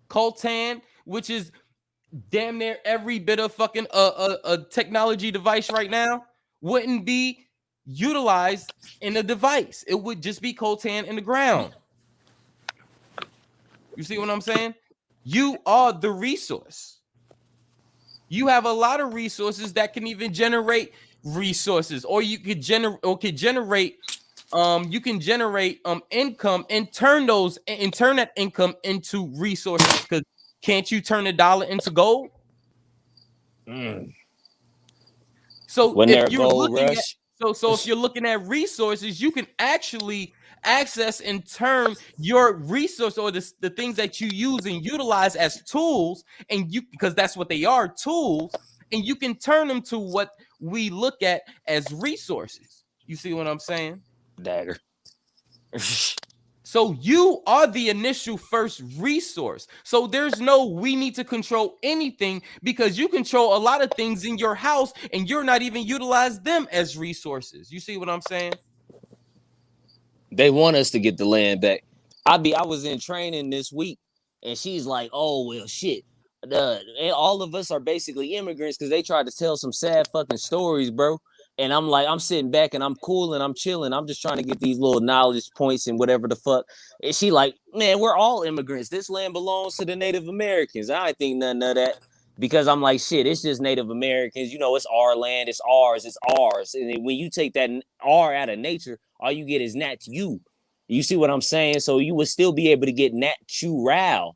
Coltan, which is damn near every bit of fucking a technology device right now, wouldn't be utilized in a device. It would just be coltan in the ground. You see what I'm saying? You are the resource. You have a lot of resources that can even generate resources, or you could generate income and turn that income into resources. Because can't you turn $1 into gold? So When if they're you're gold looking at rush, if you're looking at resources, you can actually access and turn your resource, or the things that you use and utilize as tools, and because that's what they are, tools, and you can turn them to what we look at as resources. You see what I'm saying? Dagger. So you are the initial first resource. So there's no we need to control anything, because you control a lot of things in your house and you're not even utilize them as resources. You see what I'm saying? They want us to get the land back. I was in training this week, and she's like, "Oh well, shit. All of us are basically immigrants because they tried to tell some sad fucking stories, bro." And I'm like, I'm sitting back and I'm cool and I'm chilling. I'm just trying to get these little knowledge points and whatever the fuck. And she like, man, we're all immigrants. This land belongs to the Native Americans. I ain't think nothing of that. because I'm like, shit, it's just Native Americans. You know, it's our land, it's ours, it's ours. And when you take that R out of nature, all you get is nat you. You see what I'm saying? So you would still be able to get natural,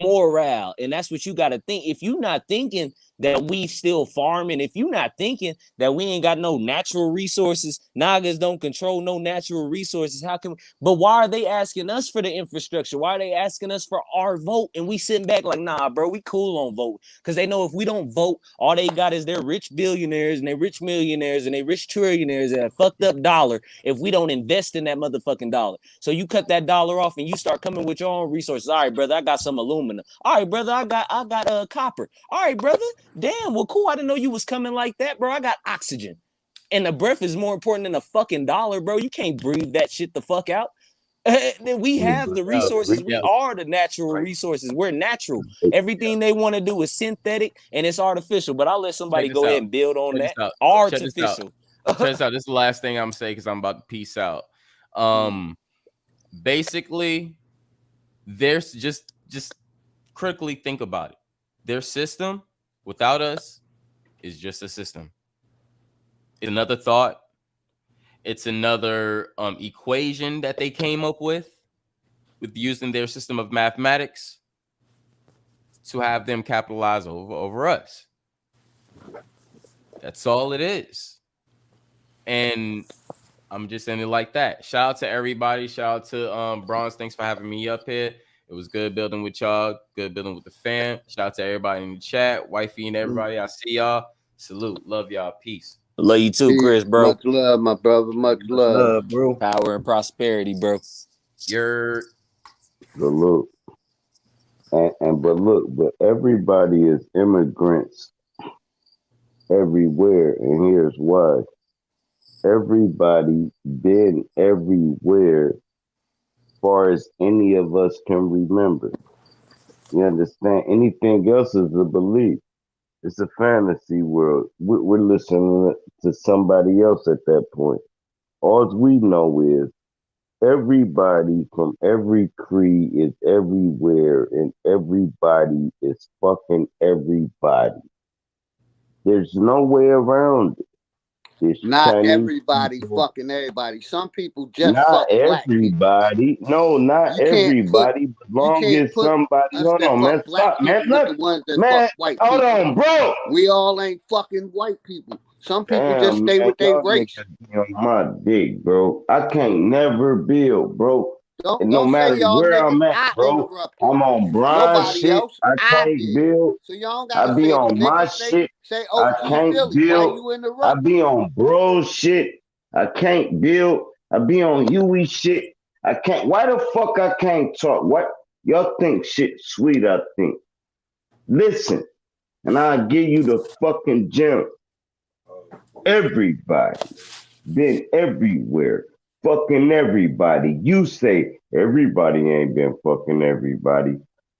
moral, and that's what you got to think. If you're not thinking that we still farming, if you're not thinking that we ain't got no natural resources, Nagas don't control no natural resources, how come? But why are they asking us for the infrastructure? Why are they asking us for our vote? And we sitting back like, nah, bro, we cool on vote, because they know if we don't vote, all they got is their rich billionaires and their rich millionaires and their rich trillionaires and a fucked up dollar if we don't invest in that motherfucking dollar. So you cut that dollar off and you start coming with your own resources. All right, brother, I got some aluminum. All right, brother, I got copper. All right, brother. Damn, well, cool. I didn't know you was coming like that, bro. I got oxygen. And the breath is more important than a fucking dollar, bro. You can't breathe that shit the fuck out. We have the resources. We are the natural resources. We're natural. Everything they want to do is synthetic and it's artificial. But I'll let somebody go ahead and build on that. Artificial. Check this out. This is the last thing I'm saying because I'm about to peace out. Basically, there's just critically think about it. Their system without us is just a system. It's another thought. It's another equation that they came up with using their system of mathematics to have them capitalize over us. That's all it is. And I'm just ending like that. Shout out to everybody. Shout out to Bronze. Thanks for having me up here. It was good building with y'all. Good building with the fam. Shout out to everybody in the chat. Wifey and everybody. I see y'all. Salute. Love y'all. Peace. Love you too, Chris, bro. Much love, my brother. Much love, bro. Power and prosperity, bro. You're But look, but everybody is immigrants everywhere, and here's why. Everybody been everywhere far as any of us can remember. You understand? Anything else is a belief. It's a fantasy world. We're listening to somebody else at that point. All we know is everybody from every creed is everywhere, and everybody is fucking everybody. There's no way around it. Not Chinese everybody people. fucking everybody. Some people just Not fuck black people. everybody. No, not everybody. As long as somebody. Hold on, man. Stop, man. Look, The ones that man. fuck white Hold people. on, bro. We all ain't fucking white people. Some people Damn, just stay man, with their y'all race. niggas be on my dick, bro. I can't never build, bro. And no Don't say matter y'all where niggas. I'm at, I bro. interrupt you. I'm on Brian Nobody shit. else. I I can't did. build. So y'all I gotta be say the on my niggas shit. say I OG can't Philly. Why build. you interrupt? I be on bro shit. I can't build. I be on Huey shit. I can't. Why the fuck I can't talk? What y'all think shit sweet? I think. Listen, and I'll give you the fucking gem. Everybody been everywhere, fucking everybody. You say everybody ain't been fucking everybody.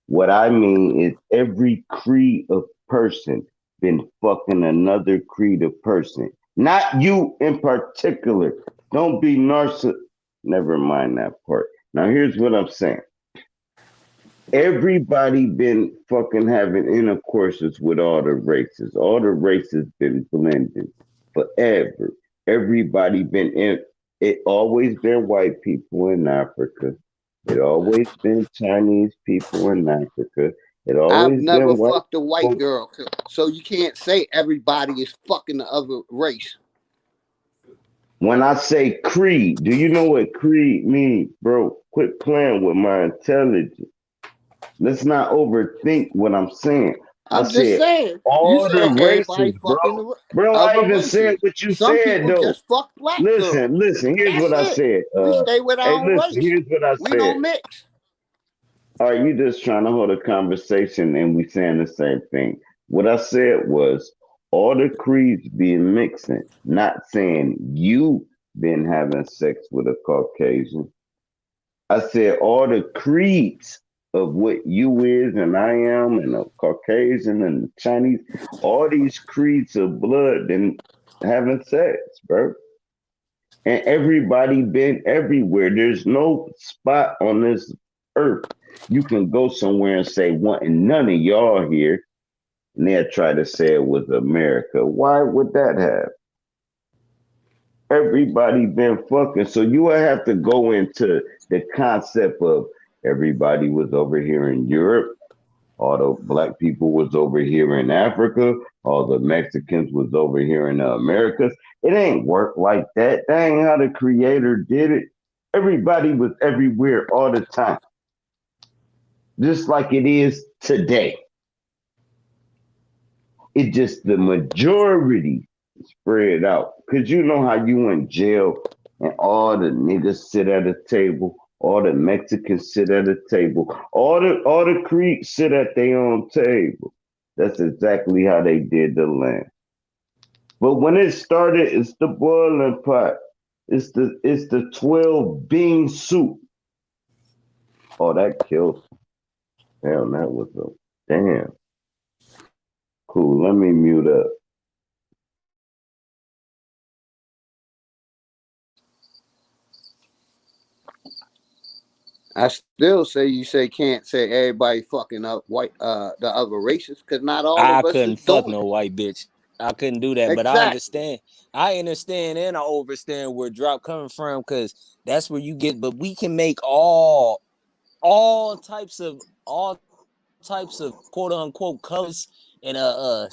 What I mean is every creed of person been fucking another creed of person. Not you in particular. Don't be narcissistic. Never mind that part. Now here's what I'm saying. Everybody been fucking having intercourses with all the races. All the races been blending forever. Everybody been in. It always been white people in Africa. It always been Chinese people in Africa. It I've always never been white fucked a white people. girl, so you can't say everybody is fucking the other race. When I say creed, do you know what creed means, bro? Quit playing with my intelligence. Let's not overthink what I'm saying. I'm just saying. You All the said everybody races, bro. fucking the Bro, I other even races. said what you Some said, people though. just fuck black girls. Listen, here's That's what I it. said. We stay with our Hey, own listen, race. here's what I We said. don't mix. All right, you just trying to hold a conversation and we saying the same thing. What I said was all the creeds being mixing, not saying you been having sex with a Caucasian. I said all the creeds of what you is and I am and a Caucasian and Chinese, all these creeds of blood and having sex, bro. And everybody been everywhere. There's no spot on this earth you can go somewhere and say, "What? And none of y'all here." and they'll try to say it was America. Why would that have? Everybody been fucking. So you would have to go into the concept of everybody was over here in Europe, all the black people was over here in Africa, all the Mexicans was over here in the Americas. It ain't work like that. That ain't how the creator did it. Everybody was everywhere all the time, just like it is today. It just the majority spread out. Cause you know how you in jail and all the niggas sit at a table, all the Mexicans sit at a table, all the Creeks sit at their own table. That's exactly how they did the land. But when it started, it's the boiling pot. It's the 12 bean soup. Oh, that killed. Damn, that was a damn. Cool. Let me mute up. I still say you can't say everybody fucking up white the other races because not all I of us couldn't is fuck doing no it. white bitch. I couldn't do that, but I Exactly. understand. I understand and I overstand where drop coming from because that's where you get. But we can make all types of quote unquote colors and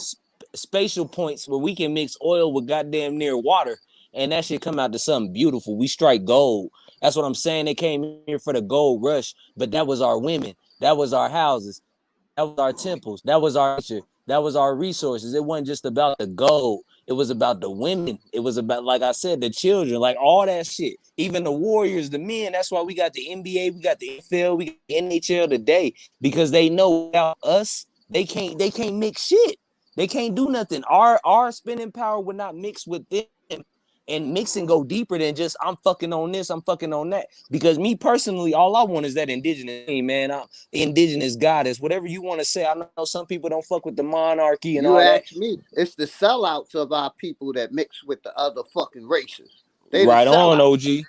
spatial points where we can mix oil with goddamn near water, and that shit come out to something beautiful. We strike gold. That's what I'm saying. They came here for the gold rush, but that was our women. That was our houses. That was our temples. That was our nature. That was our resources. It wasn't just about the gold. It was about the women. It was about, like I said, the children, like all that shit. Even the Warriors, the men. That's why we got the NBA, we got the NFL, we got the NHL today, because they know without us, they can't mix shit. They can't do nothing. Our spending power would not mix with them. And mixing go deeper than just I'm fucking on this, I'm fucking on that. Because me personally, all I want is that indigenous thing, man. Indigenous goddess, whatever you want to say. I know some people don't fuck with the monarchy and You all that. ask me, it's the sellouts of our people that mix with the other fucking races. They the Right on, sellouts. OG.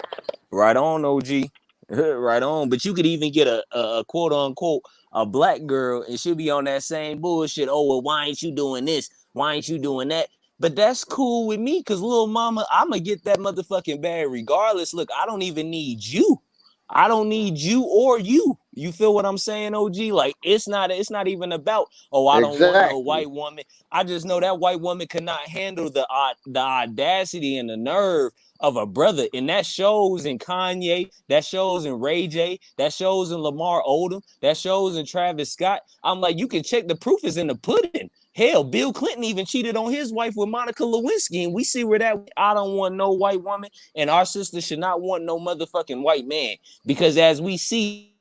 Right on, OG. Right on. But you could even get a quote unquote a black girl and she'll be on that same bullshit. Oh, well, why ain't you doing this? Why ain't you doing that? But that's cool with me because little mama, I'ma get that motherfucking bag regardless. Look, I don't even need you. I don't need you or you. You feel what I'm saying, OG? Like it's not even about, oh, I don't want no Exactly. white woman. I just know that white woman cannot handle the audacity and the nerve of a brother. And that shows in Kanye, that shows in Ray J, that shows in Lamar Odom, that shows in Travis Scott. I'm like, you can check the proof is in the pudding. Hell, Bill Clinton even cheated on his wife with Monica Lewinsky, and we see where that I don't want no white woman, and our sister should not want no motherfucking white man. Because as we see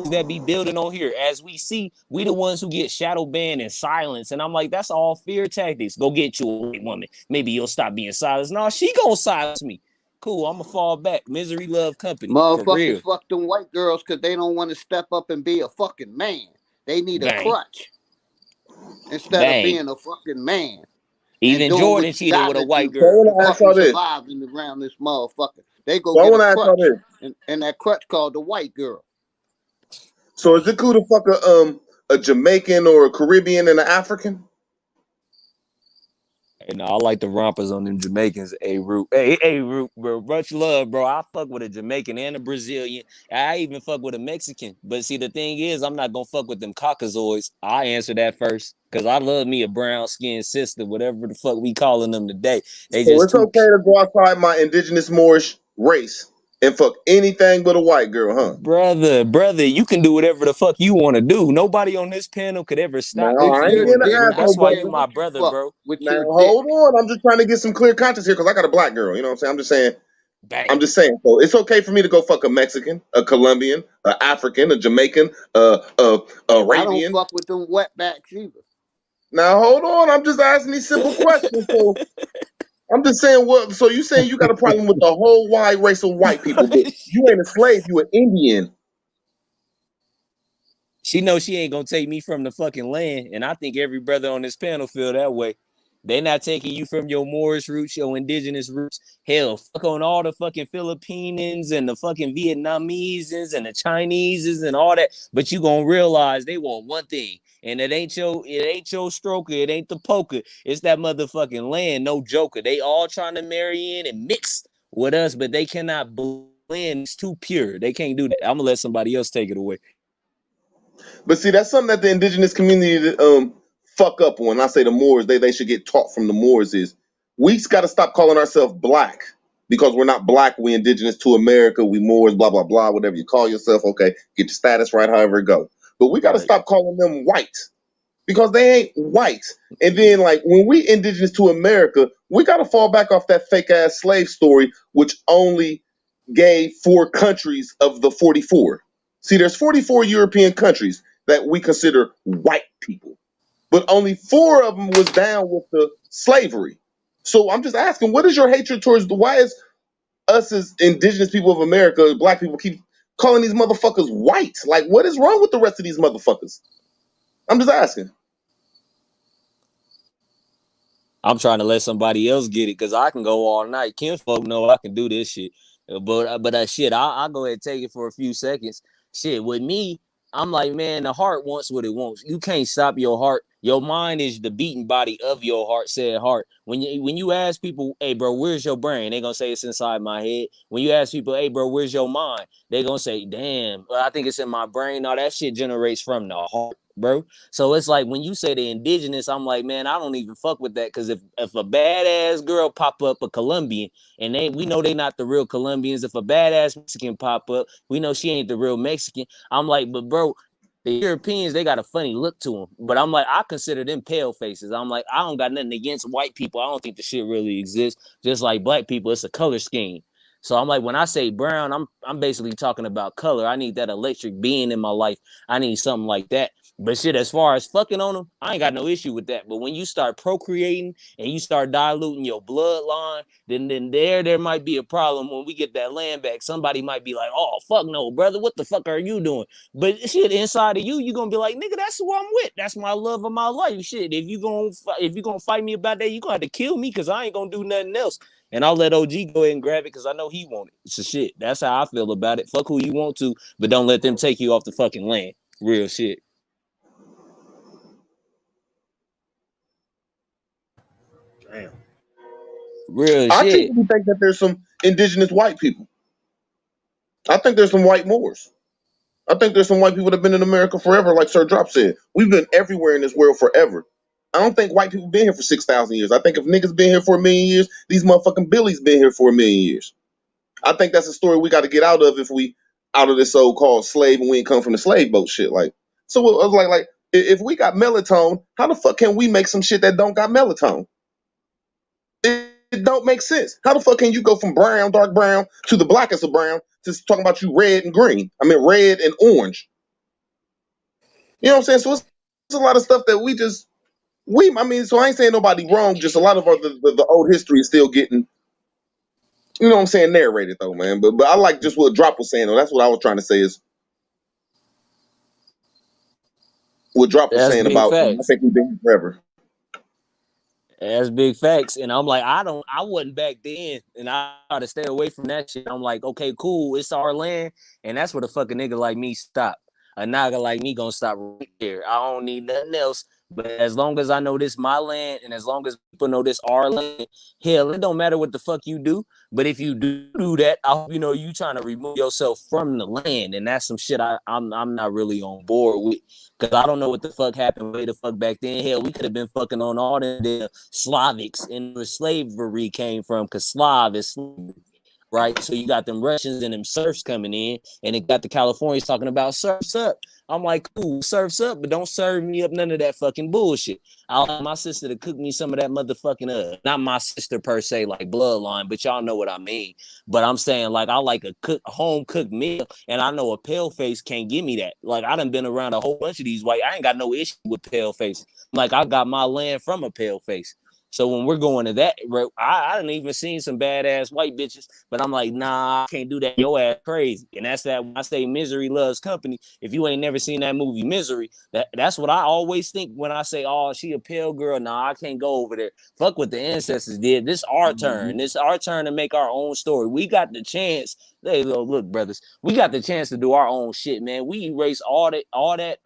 that be building on here, as we see, we the ones who get shadow banned and silenced. And I'm like, that's all fear tactics. Go get you a white woman. Maybe you'll stop being silenced. No, she gonna silence me. Cool, I'm gonna fall back. Misery love company. For Motherfuckers real. fuck them white girls because they don't want to step up and be a fucking man. They need a Bang. crutch instead of Bang. being a fucking man and Even doing Jordan what you cheated with a gotta white do So I girl. want to to ask fucking y'all this. survive around this motherfucker. They go So I get a want to ask y'all crutch, this. and that crutch called the white girl. So is it cool to fuck a Jamaican or a Caribbean and an African? And I like the rompers on them Jamaicans. Hey, Root. Hey, Root, bro. Much love, bro. I fuck with a Jamaican and a Brazilian. I even fuck with a Mexican. But see, the thing is, I'm not gonna fuck with them Caucasoids. I answer that first. Cause I love me a brown skinned sister, whatever the fuck we calling them today. They So just it's too okay to go outside my indigenous Moorish race and fuck anything but a white girl, huh? brother, you can do whatever the fuck you want to do. Nobody on this panel could ever stop Now you If I from ain't your doing being it, dick an bro. not That's asshole, why but you there, my what you brother, fuck bro. with now your dick? hold on. I'm just trying to get some clear context here because I got a black girl. You know what I'm saying? I'm just saying. I'm Bang. just saying. So it's okay for me to go fuck a Mexican, a Colombian, a African, a Jamaican, a I don't Arabian. fuck with them wetbacks either. Now hold on. I'm just asking these simple questions. So I'm just saying what. So you saying you got a problem with the whole wide race of white people, but you ain't a slave. You an Indian. She knows she ain't gonna take me from the fucking land, and I think every brother on this panel feel that way. They not taking you from your Moorish roots, your indigenous roots. Hell, fuck on all the fucking Filipinos and the fucking Vietnamese and the Chinese and all that. But you gonna realize they want one thing, and it ain't your stroker, it ain't the poker. It's that motherfucking land, no joker. They all trying to marry in and mix with us, but they cannot blend. It's too pure. They can't do that. I'm gonna let somebody else take it away. But see, that's something that the indigenous community fuck up on. I say the Moors, they should get taught from the Moors is we got to stop calling ourselves black because we're not black. We indigenous to America. We Moors, blah blah blah. Whatever you call yourself, okay, get your status right, however it go. But we got to stop calling them white because they ain't white. And then like when we indigenous to America, we got to fall back off that fake ass slave story, which only gave 4 countries of the 44. See, there's 44 European countries that we consider white people, but only 4 of them was down with the slavery. So I'm just asking, what is your hatred towards why is us as indigenous people of America, black people, keep calling these motherfuckers white? Like, what is wrong with the rest of these motherfuckers? I'm just asking. I'm trying to let somebody else get it because I can go all night. Kinfolk know I can do this shit. But shit, I'll go ahead and take it for a few seconds. Shit, with me, I'm like, man, the heart wants what it wants. You can't stop your heart. Your mind is the beating body of your heart, said heart. When you ask people, hey, bro, where's your brain? They gonna say it's inside my head. When you ask people, hey, bro, where's your mind? They gonna say, damn, I think it's in my brain. All that shit generates from the heart, bro. So it's like when you say the indigenous, I'm like, man, I don't even fuck with that because if a badass girl pop up a Colombian and we know they not the real Colombians, if a badass Mexican pop up, we know she ain't the real Mexican. I'm like, but bro, the Europeans, they got a funny look to them. But I'm like, I consider them pale faces. I'm like, I don't got nothing against white people. I don't think the shit really exists. Just like black people, it's a color scheme. So I'm like, when I say brown, I'm basically talking about color. I need that electric being in my life. I need something like that. But shit, as far as fucking on them, I ain't got no issue with that. But when you start procreating and you start diluting your bloodline, then there might be a problem when we get that land back. Somebody might be like, oh, fuck no, brother. What the fuck are you doing? But shit, inside of you gonna be like, nigga, that's who I'm with. That's my love of my life. Shit, if you gonna fight me about that, you gonna have to kill me because I ain't gonna do nothing else. And I'll let OG go ahead and grab it because I know he want it. So shit, that's how I feel about it. Fuck who you want to, but don't let them take you off the fucking land. Real shit. Damn. Real I shit. typically think that there's some indigenous white people. I think there's some white Moors. I think there's some white people that have been in America forever, like Sir Drop said. We've been everywhere in this world forever. I don't think white people been here for 6,000 years. I think if niggas been here for 1,000,000 years, these motherfucking Billies been here for 1,000,000 years. I think that's a story we got to get out of if we out of this so-called slave and we ain't come from the slave boat shit. Like, so I was like, if we got melatonin, how the fuck can we make some shit that don't got melatonin? It don't make sense. How the fuck can you go from brown, dark brown, to the blackest of brown, to talking about you red and green? I mean, red and orange. You know what I'm saying? So it's a lot of stuff that so I ain't saying nobody wrong, just a lot of the old history is still getting, you know what I'm saying, narrated though, man. But I like just what Drop was saying, though. That's what I was trying to say is what Drop was That's saying big about, I facts. think we've been here forever. That's big facts. And I'm like, I wasn't back then. And I try to stay away from that shit. I'm like, okay, cool. It's our land. And that's where the fucking nigga like me stop. A nigga like me gonna stop right there. I don't need nothing else. But as long as I know this my land and as long as people know this our land, hell, it don't matter what the fuck you do. But if you do that, I hope you know you trying to remove yourself from the land. And that's some shit I'm not really on board with. Cause I don't know what the fuck happened way the fuck back then. Hell, we could have been fucking on all the Slavics and where slavery came from. Cause Slav is slavery, right? So you got them Russians and them serfs coming in, and it got the Californians talking about serfs up. I'm like, cool, serfs up, but don't serve me up none of that fucking bullshit. I'll have my sister to cook me some of that motherfucking not my sister per se, like bloodline, but y'all know what I mean. But I'm saying, like, I like a home cooked meal, and I know a pale face can't give me that. Like, I done been around a whole bunch of these white. I ain't got no issue with pale faces. Like, I got my land from a pale face. So when we're going to that, I didn't even seen some badass white bitches, but I'm like, nah, I can't do that. Your ass crazy. And that's that when I say misery loves company. If you ain't never seen that movie Misery, that's what I always think when I say, oh, she a pale girl. Nah, I can't go over there. Fuck what the ancestors did. This our turn. This our turn to make our own story. We got the chance. Hey, look, brothers, we got the chance to do our own shit, man. We erase all that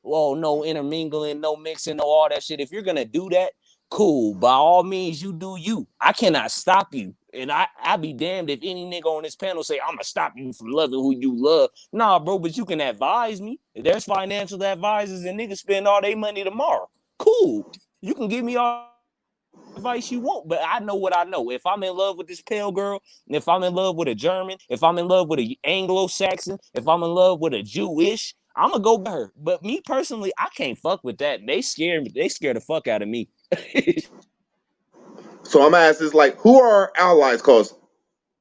well, no intermingling, no mixing, no all that shit. If you're gonna do that, cool. By all means, you do you. I cannot stop you. And I be damned if any nigga on this panel say, I'm gonna stop you from loving who you love. Nah, bro, but you can advise me. If there's financial advisors and niggas spend all their money tomorrow. Cool. You can give me all advice you want, but I know what I know. If I'm in love with this pale girl, if I'm in love with a German, if I'm in love with an Anglo-Saxon, if I'm in love with a Jewish, I'm gonna go by her. But me personally, I can't fuck with that. They scare me. They scare the fuck out of me. So I'm asking, like, who are our allies? Cause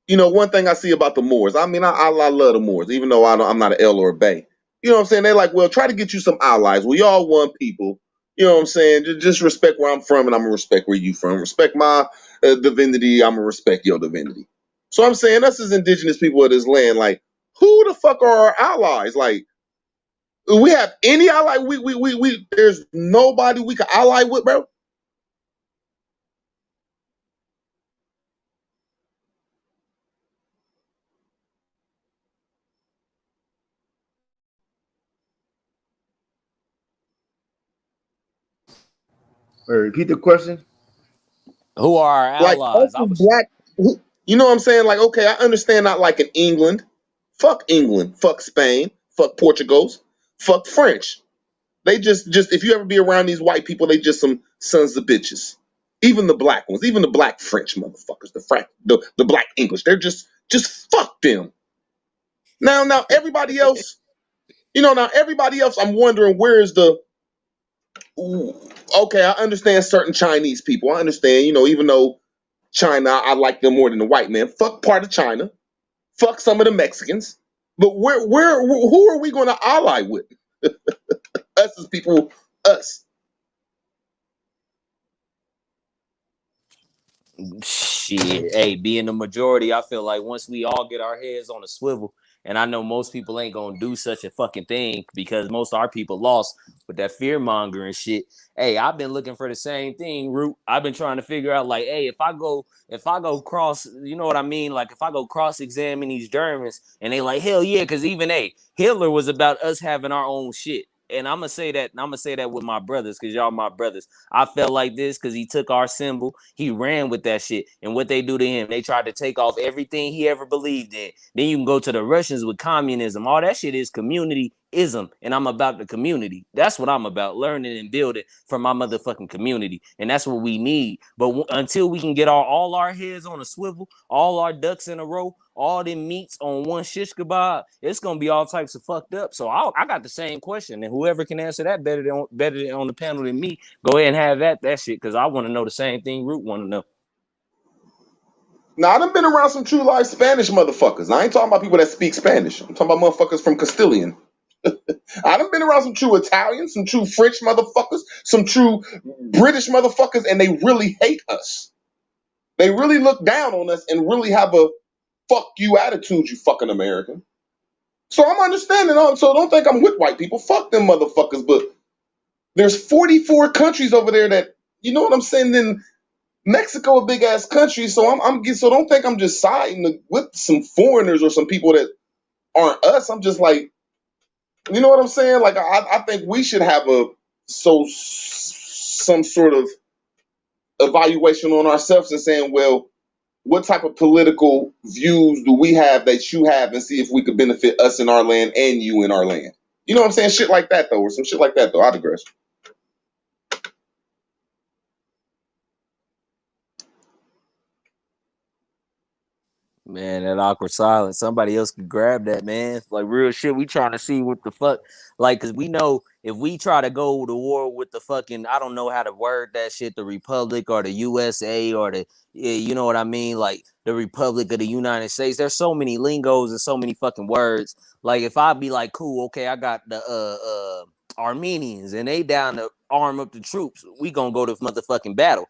one thing I see about the Moors. I mean, I love the Moors, even though I'm not an L or a Bay. You know what I'm saying? They're like, well, try to get you some allies. We all one people. You know what I'm saying? Just respect where I'm from, and I'm gonna respect where you from. Respect my divinity. I'm gonna respect your divinity. So I'm saying, us as indigenous people of this land, like, who the fuck are our allies? Like, we have any ally? We there's nobody we can ally with, bro. Wait, repeat the question. Who are our Like us allies? as black, you know what I'm saying? Like, okay, I understand not like in England. Fuck England. Fuck Spain. Fuck Portugals. Fuck French. They just if you ever be around these white people, they just some sons of bitches. Even the black ones, even the black French motherfuckers, the black English, they're just fuck them. Now everybody else, now everybody else, I'm wondering where is the okay, I understand certain Chinese people. I understand, even though China, I like them more than the white man. Fuck part of China. Fuck some of the Mexicans. But who are we going to ally with? Us as people, us. Shit, hey, being the majority, I feel like once we all get our heads on a swivel, and I know most people ain't gonna do such a fucking thing because most of our people lost with that fear mongering shit. Hey, I've been looking for the same thing, Root. I've been trying to figure out, like, hey, if I go cross, you know what I mean? Like, if I go cross examine these Germans, and they like, hell yeah, because even Hitler was about us having our own shit. And I'm gonna say that with my brothers, because y'all my brothers. I felt like this because he took our symbol, he ran with that shit. And what they do to him, they tried to take off everything he ever believed in. Then you can go to the Russians with communism. All that shit is communityism. And I'm about the community. That's what I'm about, learning and building for my motherfucking community. And that's what we need. But until we can get all our heads on a swivel, all our ducks in a row, all them meats on one shish kebab, it's gonna be all types of fucked up. So I got the same question, and whoever can answer that better than on the panel than me, go ahead and have that shit, because I want to know the same thing Root want to know. Now, I done been around some true life Spanish motherfuckers. I ain't talking about people that speak Spanish. I'm talking about motherfuckers from Castilian. I done been around some true Italians, some true French motherfuckers, some true British motherfuckers, and they really hate us. They really look down on us and really have a fuck you attitude, you fucking American. So I'm understanding. So don't think I'm with white people. Fuck them motherfuckers. But there's 44 countries over there that, you know what I'm saying? Then Mexico, a big ass country. So so don't think I'm just siding with some foreigners or some people that aren't us. I'm just like, you know what I'm saying? Like I think we should have some sort of evaluation on ourselves and saying, well, what type of political views do we have that you have, and see if we could benefit us in our land and you in our land. You know what I'm saying? Shit like that though, or some shit like that though. I digress. Man, that awkward silence. Somebody else could grab that, man. Like real shit. We trying to see what the fuck. Like, cause we know if we try to go to war with the fucking, I don't know how to word that shit, the Republic or the USA or you know what I mean? Like the Republic of the United States. There's so many lingos and so many fucking words. Like if I be like, cool, okay, I got the Armenians and they down to arm up the troops. We gonna go to motherfucking battle.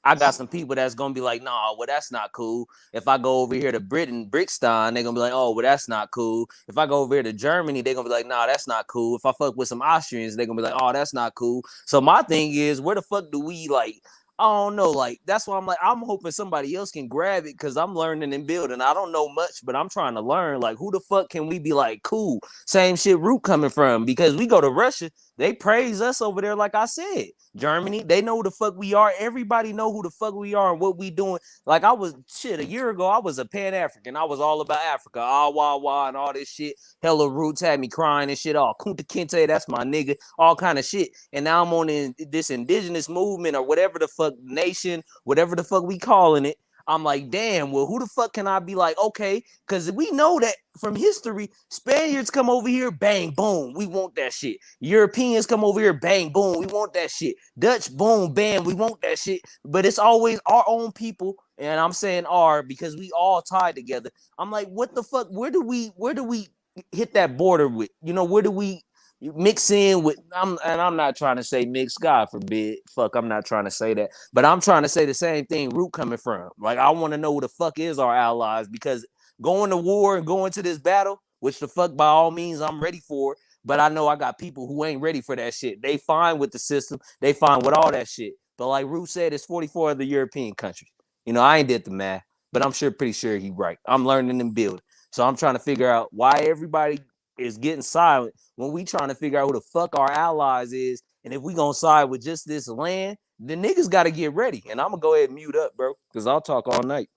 I got some people that's gonna be like, nah, well, that's not cool. If I go over here to Britain, Brickstein, they're gonna be like, oh, well, that's not cool. If I go over here to Germany, they're gonna be like, nah, that's not cool. If I fuck with some Austrians, they're gonna be like, oh, that's not cool. So my thing is, where the fuck do we like? I don't know. Like, that's why I'm like, I'm hoping somebody else can grab it because I'm learning and building. I don't know much, but I'm trying to learn. Like, who the fuck can we be like, cool? Same shit Root coming from, because we go to Russia, they praise us over there, like I said. Germany, they know who the fuck we are. Everybody know who the fuck we are and what we doing. Like, I was shit a year ago, I was a Pan-African. I was all about Africa, wah wah and all this shit. Hella Roots had me crying and shit. All Kunta Kinte, that's my nigga, all kind of shit. And now I'm on this indigenous movement or whatever the fuck nation, whatever the fuck we calling it. I'm like, damn, well, who the fuck can I be like, okay? Because we know that from history, Spaniards come over here, bang, boom, we want that shit. Europeans come over here, bang, boom, we want that shit. Dutch, boom, bam, we want that shit. But it's always our own people, and I'm saying our because we all tied together. I'm like, what the fuck? Where do we hit that border with? You know, where do we mix in with? I'm not trying to say mix, God forbid. Fuck, I'm not trying to say that. But I'm trying to say the same thing Root coming from. Like, I want to know who the fuck is our allies, because going to war and going to this battle, which the fuck by all means I'm ready for, but I know I got people who ain't ready for that shit. They fine with the system. They fine with all that shit. But like Root said, it's 44 other European countries. You know, I ain't did the math, but I'm pretty sure he right. I'm learning and building. So I'm trying to figure out why everybody is getting silent when we trying to figure out who the fuck our allies is. And if we gonna side with just this land, the niggas got to get ready. And I'm gonna go ahead and mute up, bro, because I'll talk all night.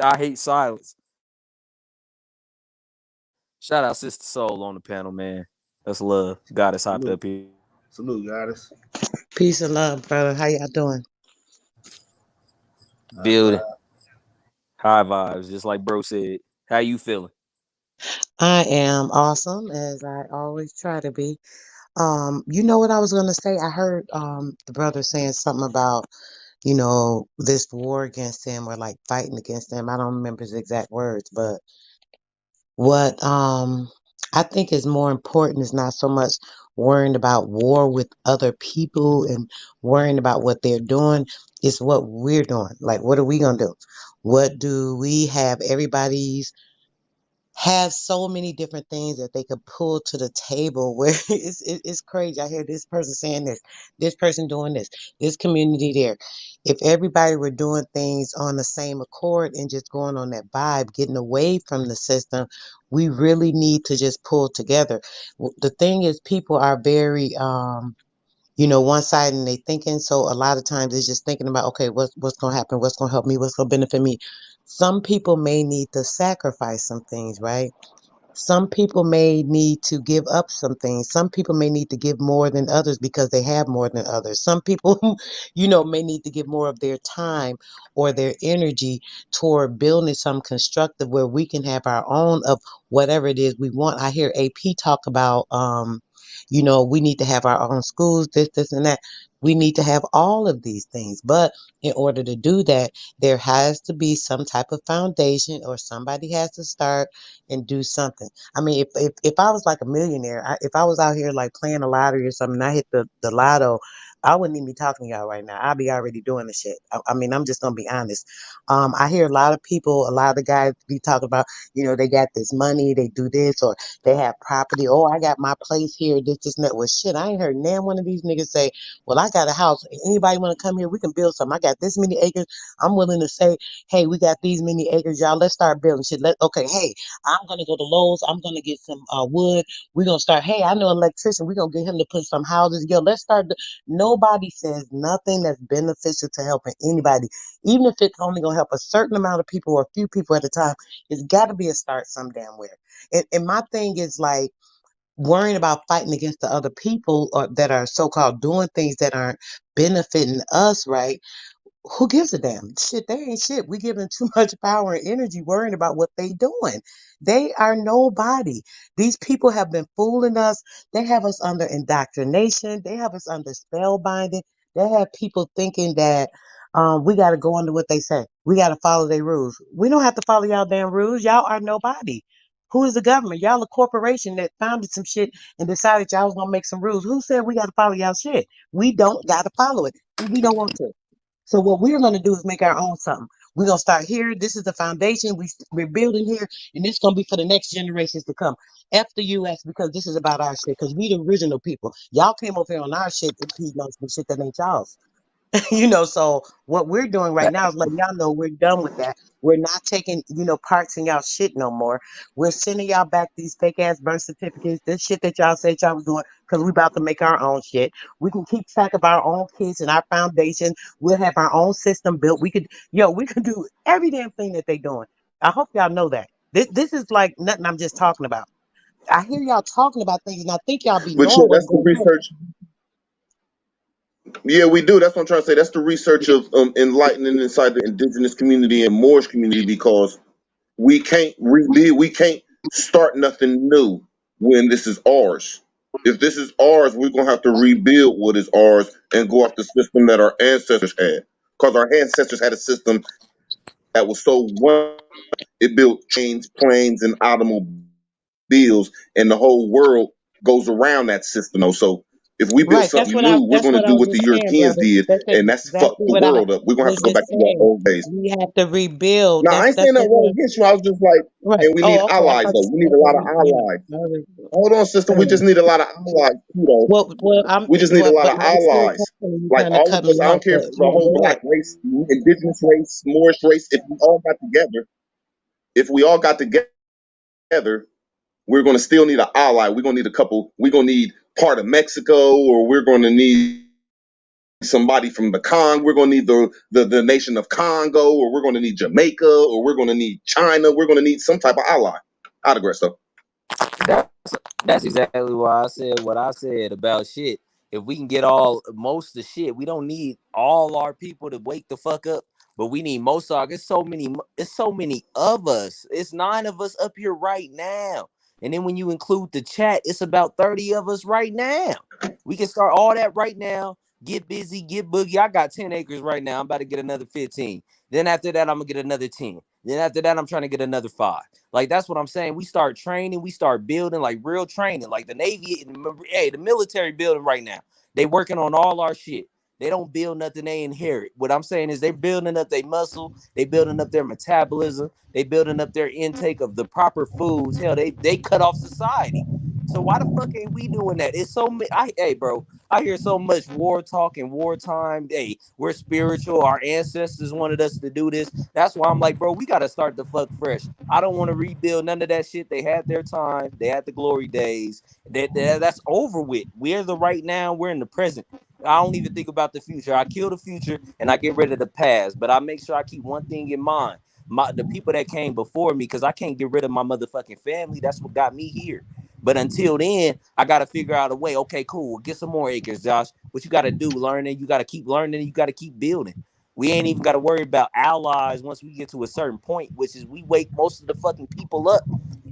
I hate silence. Shout out Sister Soul on the panel, man. That's love. Goddess hopped up here. Salute, Goddess. Peace and love, brother. How y'all doing? Building. High vibes, just like bro said. How you feeling? I am awesome, as I always try to be. You know what I was gonna say? I heard the brother saying something about, this war against them or like fighting against them. I don't remember his exact words, but what I think is more important is not so much worrying about war with other people and worrying about what they're doing. It's what we're doing. Like, what are we gonna do? What do we have? Everybody's have so many different things that they could pull to the table where it's crazy. I hear this person saying this person doing this community there. If everybody were doing things on the same accord and just going on that vibe, getting away from the system, we really need to just pull together. The thing is, people are very one side and they thinking. So a lot of times it's just thinking about, okay, what's gonna happen, what's gonna help me, what's gonna benefit me. Some people may need to sacrifice some things, right? Some people may need to give up some things. Some people may need to give more than others because they have more than others. Some people, may need to give more of their time or their energy toward building something constructive where we can have our own of whatever it is we want. I hear AP talk about, we need to have our own schools, this, and that. We need to have all of these things. But in order to do that, there has to be some type of foundation or somebody has to start and do something. I mean, if I was like a millionaire, if I was out here like playing the lottery or something, and I hit the lotto, I wouldn't even be talking to y'all right now. I'd be already doing the shit. I mean, I'm just gonna be honest. I hear a lot of people, a lot of the guys be talking about, they got this money, they do this, or they have property. Oh, I got my place here, this, and that. Well, shit, I ain't heard none one of these niggas say, well, I got a house. Anybody want to come here? We can build something. I got this many acres. I'm willing to say, hey, we got these many acres, y'all. Let's start building shit. Okay, hey, I'm gonna go to Lowe's. I'm gonna get some wood. We're gonna start. Hey, I know an electrician. We're gonna get him to put some houses. Yo, let's start. Nobody says nothing that's beneficial to helping anybody, even if it's only gonna help a certain amount of people or a few people at a time. It's got to be a start some damn where. And my thing is like worrying about fighting against the other people or that are so-called doing things that aren't benefiting us, right? Who gives a damn? Shit, they ain't shit. We giving too much power and energy worrying about what they doing. They are nobody. These people have been fooling us. They have us under indoctrination. They have us under spellbinding. They have people thinking that we got to go under what they say. We got to follow their rules. We don't have to follow y'all damn rules. Y'all are nobody. Who is the government? Y'all a corporation that founded some shit and decided y'all was gonna make some rules. Who said we got to follow y'all shit? We don't got to follow it. We don't want to. So what we're going to do is make our own something. We're going to start here. This is the foundation. We're building here, and it's going to be for the next generations to come. F the U.S. because this is about our shit. Because we the original people. Y'all came over here on our shit and peed on some shit that ain't y'all's. So what we're doing right now is letting y'all know we're done with that. We're not taking, parts in y'all shit no more. We're sending y'all back these fake ass birth certificates, this shit that y'all said y'all was doing, because we about to make our own shit. We can keep track of our own kids and our foundation. We'll have our own system built. We could do every damn thing that they doing. I hope y'all know that. This is like nothing I'm just talking about. I hear y'all talking about things and I think y'all be But yeah, knowing what's that's the going on. research. Yeah, we do. That's what I'm trying to say. That's the research of enlightening inside the indigenous community and Moorish community because we can't relive, we can't start nothing new when this is ours. If this is ours, we're gonna have to rebuild what is ours and go off the system that our ancestors had. Because our ancestors had a system that was so wonderful. It built trains, planes, and automobiles, and the whole world goes around that system. So if we build Right. That's something what I new, we're that's going to what I do was what the just saying, Europeans brother. did, That's and that's fuck exactly the what I world up. We're gonna have was to go just back to our saying. old days. We have to rebuild. Now, I ain't saying That's nothing just wrong what against you. I was just like, right. and we need Oh, okay. I allies thought though. you We said need a that lot of we allies. yeah. Hold on, sister. We Sorry. just need a lot of allies too, though. We just need a lot But of I was still allies. talking, you Like kind of all cut of us. me I don't off. care if But it's the yeah, whole go ahead. black race, indigenous race, Moorish race. If we all got together, we're going to still need an ally. We're going to need a couple. We're going to need part of Mexico, or we're going to need somebody from the Congo. We're going to need the nation of Congo, or we're going to need Jamaica, or we're going to need China. We're going to need some type of ally. I digress, though. That's that's exactly why I said what I said about shit. If we can get all most of the shit, we don't need all our people to wake the fuck up, but we need most of our. It's so many of us. It's 9 of us up here right now, and then when you include the chat, it's about 30 of us right now. We can start all that right now. Get busy, get boogie. I got 10 acres right now. I'm about to get another 15. Then after that, I'm gonna get another 10. Then after that, I'm trying to get another 5. Like that's what I'm saying. We start training, we start building like real training, like the Navy, hey, the military building right now. They working on all our shit. They don't build nothing they inherit. What I'm saying is they're building up their muscle, they building up their metabolism, they building up their intake of the proper foods. Hell, they cut off society. So why the fuck ain't we doing that? It's so hey bro, I hear so much war talk and wartime. Hey, we're spiritual. Our ancestors wanted us to do this. That's why I'm like, bro, we gotta start the fuck fresh. I don't want to rebuild none of that shit. They had their time. They had the glory days. That's over with. We're the right now. We're in the present. I don't even think about the future. I kill the future and I get rid of the past. But I make sure I keep one thing in mind. The people that came before me, because I can't get rid of my motherfucking family. That's what got me here. But until then, I gotta figure out a way. Okay, cool. Get some more acres, Josh. What you gotta do? Learning. You gotta keep learning. You gotta keep building. We ain't even got to worry about allies once we get to a certain point, which is we wake most of the fucking people up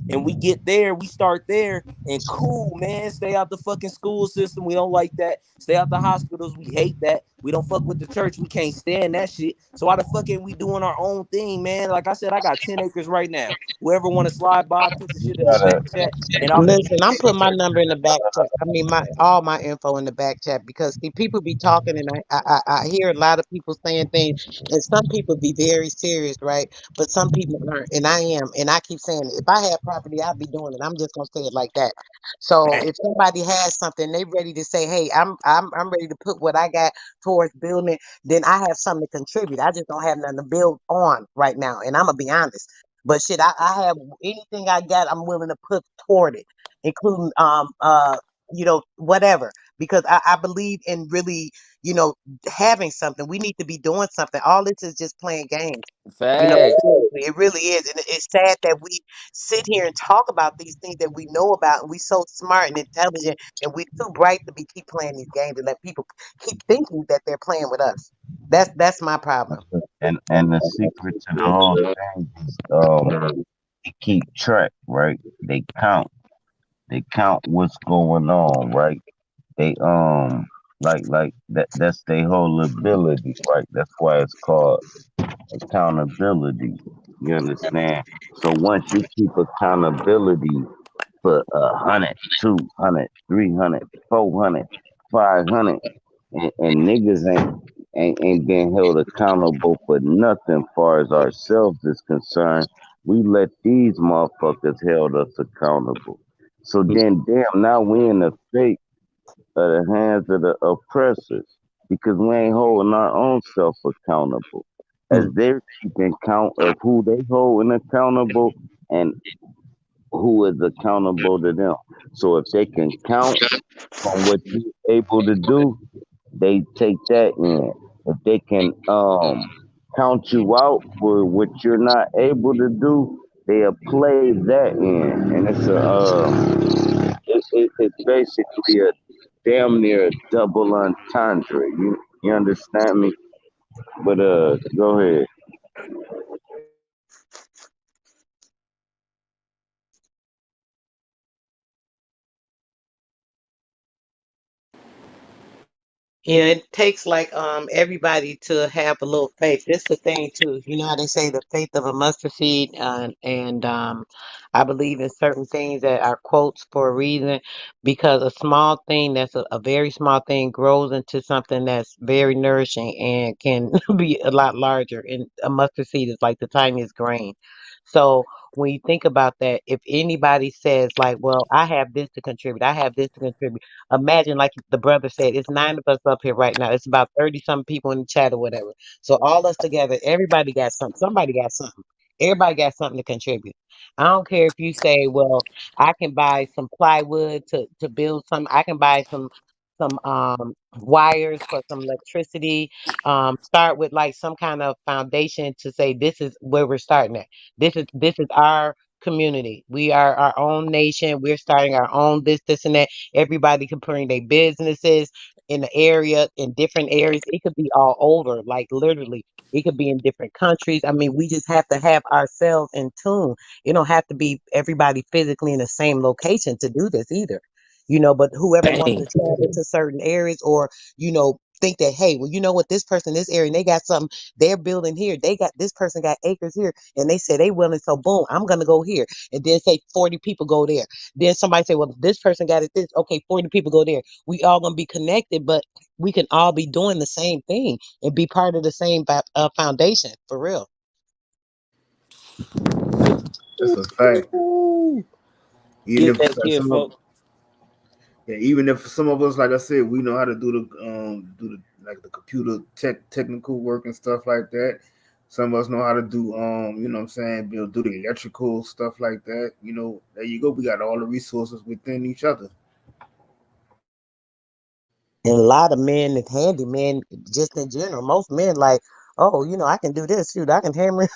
and we get there, we start there and cool, man. Stay out the fucking school system. We don't like that. Stay out the hospitals. We hate that. We don't fuck with the church. We can't stand that shit. So why the fuck ain't we doing our own thing, man? Like I said, I got 10 acres right now. Whoever want to slide by, put the shit in the back chat and I'll make Listen, I'm putting my number in the back chat. I mean, my all my info in the back chat because see, people be talking, and I hear a lot of people saying things, and some people be very serious, right? But some people aren't, and I am, and I keep saying, if I had property, I'd be doing it. I'm just gonna say it like that. So if somebody has something, they ready to say, hey, I'm ready to put what I got towards building, then I have something to contribute. I just don't have nothing to build on right now, and I'm gonna be honest. But shit, I have anything I got, I'm willing to put toward it, including whatever. Because I believe in really, you know, having something. We need to be doing something. All this is just playing games. facts. Seriously, it really is. And it's sad that we sit here and talk about these things that we know about, and we so smart and intelligent, and we too bright to be keep playing these games and let people keep thinking that they're playing with us. That's my problem. And the secret to the whole thing is they keep track, right? They count. They count what's going on, right? They like that's their whole ability, right? That's why it's called accountability. You understand? So once you keep accountability for 100, 200, 300, 400, 500, and niggas ain't been held accountable for nothing far as ourselves is concerned. We let these motherfuckers held us accountable. So then damn now we in the fate of the hands of the oppressors because we ain't holding our own self accountable. As they're keeping count of who they holding accountable and who is accountable to them. So if they can count on what you're able to do, they take that in. If they can count you out for what you're not able to do, they'll play that in, and it's it's basically a damn near a double entendre. You understand me? But go ahead. Yeah, it takes like everybody to have a little faith. This the thing too. You know how they say the faith of a mustard seed, and I believe in certain things that are quotes for a reason, because a small thing that's a very small thing grows into something that's very nourishing and can be a lot larger. And a mustard seed is like the tiniest grain. So when you think about that, if anybody says like, "Well, I have this to contribute, I have this to contribute," imagine, like the brother said, it's 9 of us up here right now. It's about 30 some people in the chat or whatever. So all us together, everybody got something. Somebody got something. Everybody got something to contribute. I don't care if you say, well, I can buy some plywood to build some. I can buy some wires for some electricity. Start with like some kind of foundation to say this is where we're starting at. This is our community. We are our own nation. We're starting our own this and that. Everybody can bring their businesses in the area, in different areas. It could be all over, like literally. It could be in different countries. I mean, we just have to have ourselves in tune. It don't have to be everybody physically in the same location to do this either. But whoever wants to Dang. travel to certain areas or, think that, hey, well, you know what, this person, this area, and they got something, they're building here. They got this person got acres here, and they say they willing. So boom, I'm gonna go here. And then say 40 people go there. Then somebody say, well, this person got it this. Okay, 40 people go there. We all gonna be connected, but we can all be doing the same thing and be part of the same foundation for real. That's a fact. Even Get if that kid, some of folk. Yeah, even if some of us, like I said, we know how to do the like the computer technical work and stuff like that. Some of us know how to do what I'm saying, do the electrical stuff like that. There you go. We got all the resources within each other. And a lot of men is handyman just in general. Most men like, oh, I can do this. Shoot, I can hammer.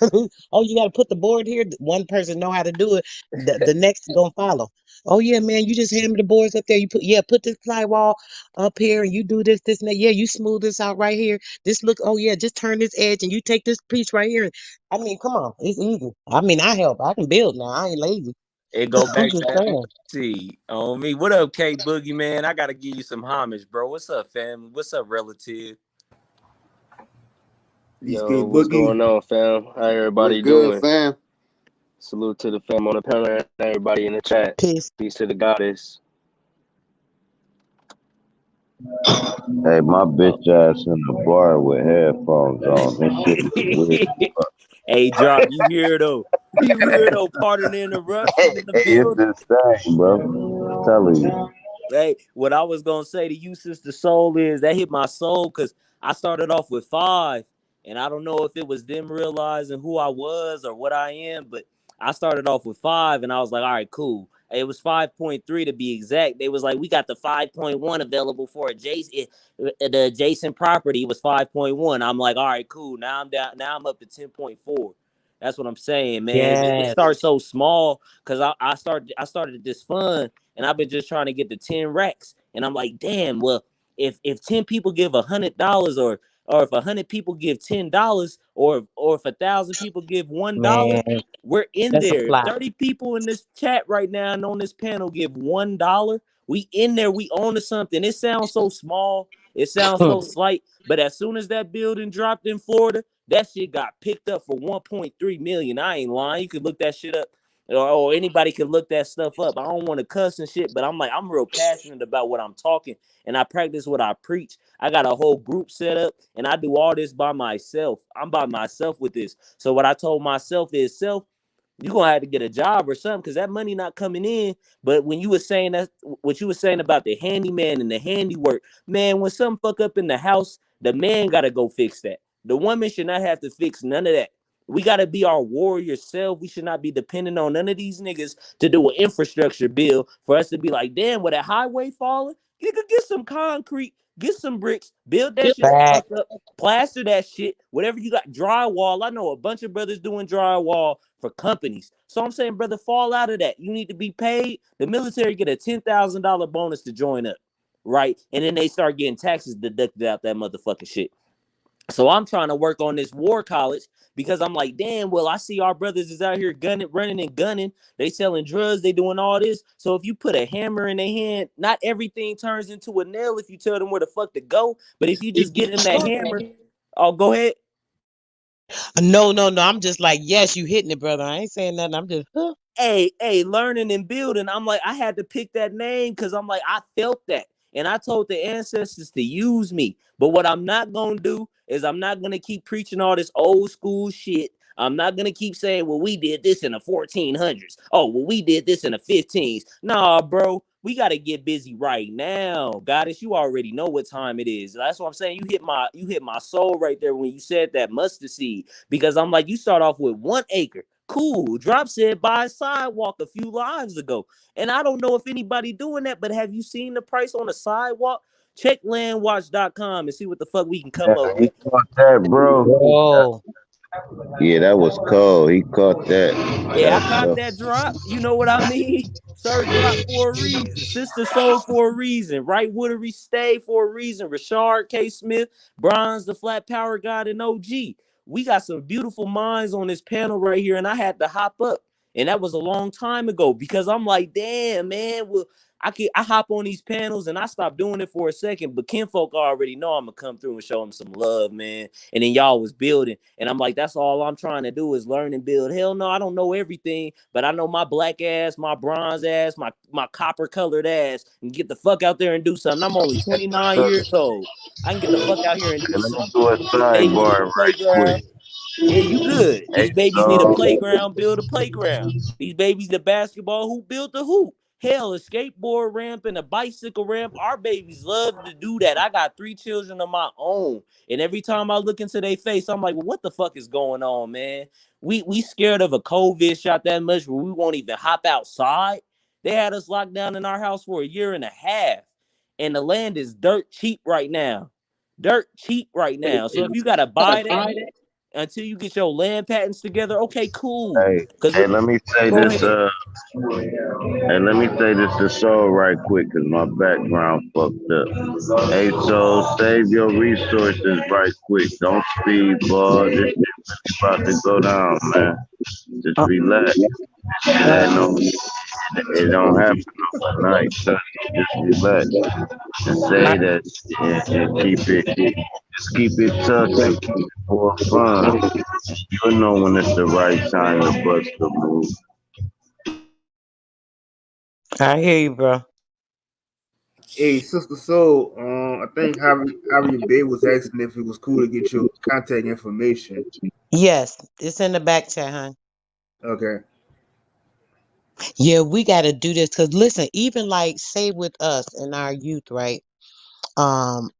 Oh, you got to put the board here. One person know how to do it. The next gonna follow. Oh yeah, man, you just hammer the boards up there. Put this drywall up here, and you do this, and that. Yeah, you smooth this out right here. This look. Oh yeah, just turn this edge, and you take this piece right here. I mean, come on, it's easy. I mean, I help. I can build now. I ain't lazy. It go I'm back to just that saying. see on me. What up, K Boogie, man? I gotta give you some homage, bro. What's up, family? What's up, relative? Peace, Yo, K what's Boogie. going on, fam? How What's everybody good, doing? fam? Salute to the fam on the panel and everybody in the chat. Peace. Peace to the goddess. Hey, my bitch ass in the bar with headphones on. This shit is weird. Hey, drop. You hear though? You hear though? Pardon the Hey, interruption in the it's building. the same, bro. I'm telling you. Hey, what I was gonna say to you, Sister Soul, is that hit my soul because I started off with 5, and I don't know if it was them realizing who I was or what I am, but I started off with 5, and I was like, all right, cool. It was 5.3 to be exact. They was like, we got the 5.1 available for adjacent, the adjacent property was 5.1. I'm like, all right, cool. Now I'm down. Now I'm up to 10.4. That's what I'm saying, man. It Yes. starts so small because I started this fun and I've been just trying to get the 10 racks. And I'm like, damn, well, if 10 people give $100 or if 100 people give $10 or if 1,000 people give $1, Man, we're in that's a there. If plot. 30 people in this chat right now and on this panel give $1, we in there, we own to something. It sounds so small, it sounds so slight, but as soon as that building dropped in Florida, that shit got picked up for 1.3 million. I ain't lying. You could look that shit up. or anybody can look that stuff up. I don't want to cuss and shit, but I'm like, I'm real passionate about what I'm talking, and I practice what I preach. I got a whole group set up, and I do all this by myself. I'm by myself with this. So what I told myself is, self, you're gonna have to get a job or something, because that money not coming in. But when you were saying that, what you were saying about the handyman and the handiwork, man, when something fuck up in the house, the man gotta go fix that. The woman should not have to fix none of that. We gotta be our warrior self. We should not be dependent on none of these niggas to do an infrastructure bill for us to be like, damn, with that highway falling, you could get some concrete, get some bricks, build that shit the Back. fuck up, plaster that shit, whatever you got, drywall. I know a bunch of brothers doing drywall for companies. So I'm saying, brother, fall out of that. You need to be paid. The military get a $10,000 bonus to join up, right? And then they start getting taxes deducted out that motherfucking shit. So I'm trying to work on this war college, because I'm like, damn, well, I see our brothers is out here gunning, running and gunning. They selling drugs, they doing all this. So if you put a hammer in their hand, not everything turns into a nail if you tell them where the fuck to go. But if you just get them that hammer, oh, go ahead. No, no, no. I'm just like, yes, you hitting it, brother. I ain't saying nothing. I'm just, huh. Hey, learning and building. I'm like, I had to pick that name because I'm like, I felt that. And I told the ancestors to use me. But what I'm not going to do is I'm not going to keep preaching all this old school shit. I'm not going to keep saying, well, we did this in the 1400s. Oh, well, we did this in the 15s. Nah, bro, we got to get busy right now. Goddess, you already know what time it is. That's what I'm saying. You hit my soul right there when you said that mustard seed. Because I'm like, you start off with 1 acre. Cool. Drop said buy a sidewalk a few lives ago. And I don't know if anybody doing that, but have you seen the price on a sidewalk? Check landwatch.com and see what the fuck we can Yeah, come up he with. caught that, bro. Whoa. Yeah, that was cold. He caught that. Yeah, I That's caught that drop. You know what I mean? Sir drop for a reason. Sister soul for a reason. Right Woodery stay for a reason. Rashard K. Smith, Bronze, the Flat Power God, and OG. We got some beautiful minds on this panel right here, and I had to hop up. And that was a long time ago, because I'm like, damn, man. Well, I hop on these panels and I stopped doing it for a second, but kinfolk already know I'm gonna come through and show them some love, man. And then y'all was building, and I'm like, that's all I'm trying to do is learn and build. Hell no, I don't know everything, but I know my black ass, my bronze ass, my copper colored ass, and get the fuck out there and do something. I'm only 29 years old. I can get the fuck out here and do Let me something. do a These babies need sidebar a right quick. playground. Yeah, you good. Hey, These babies need a so playground, build a playground. These babies, the basketball hoop, build the hoop. Hell, a skateboard ramp and a bicycle ramp. Our babies love to do that. I got 3 children of my own. And every time I look into their face, I'm like, well, what the fuck is going on, man? We scared of a COVID shot that much where we won't even hop outside. They had us locked down in our house for a year and a half. And the land is dirt cheap right now. Dirt cheap right now. So if you gotta buy that until you get your land patents together, okay, cool. hey, Cause hey, let me say go this. ahead. Hey, let me say this to Soul right quick, cause my background fucked up. Hey, Soul, save your resources right quick. Don't speed, boy. This shit really about to go down, man. Just relax. It ain't no, it don't happen overnight. Trust me. Just relax and say that and keep it, just keep it tucked and keep it for fun. You'll know when it's the right time to bust the move. I hear you, bro. Hey, Sister Soul, I think Harry Bay was asking if it was cool to get your contact information. Yes, it's in the back chat, huh? Okay. Yeah, we got to do this because listen, even like say with us in our youth, right? Um,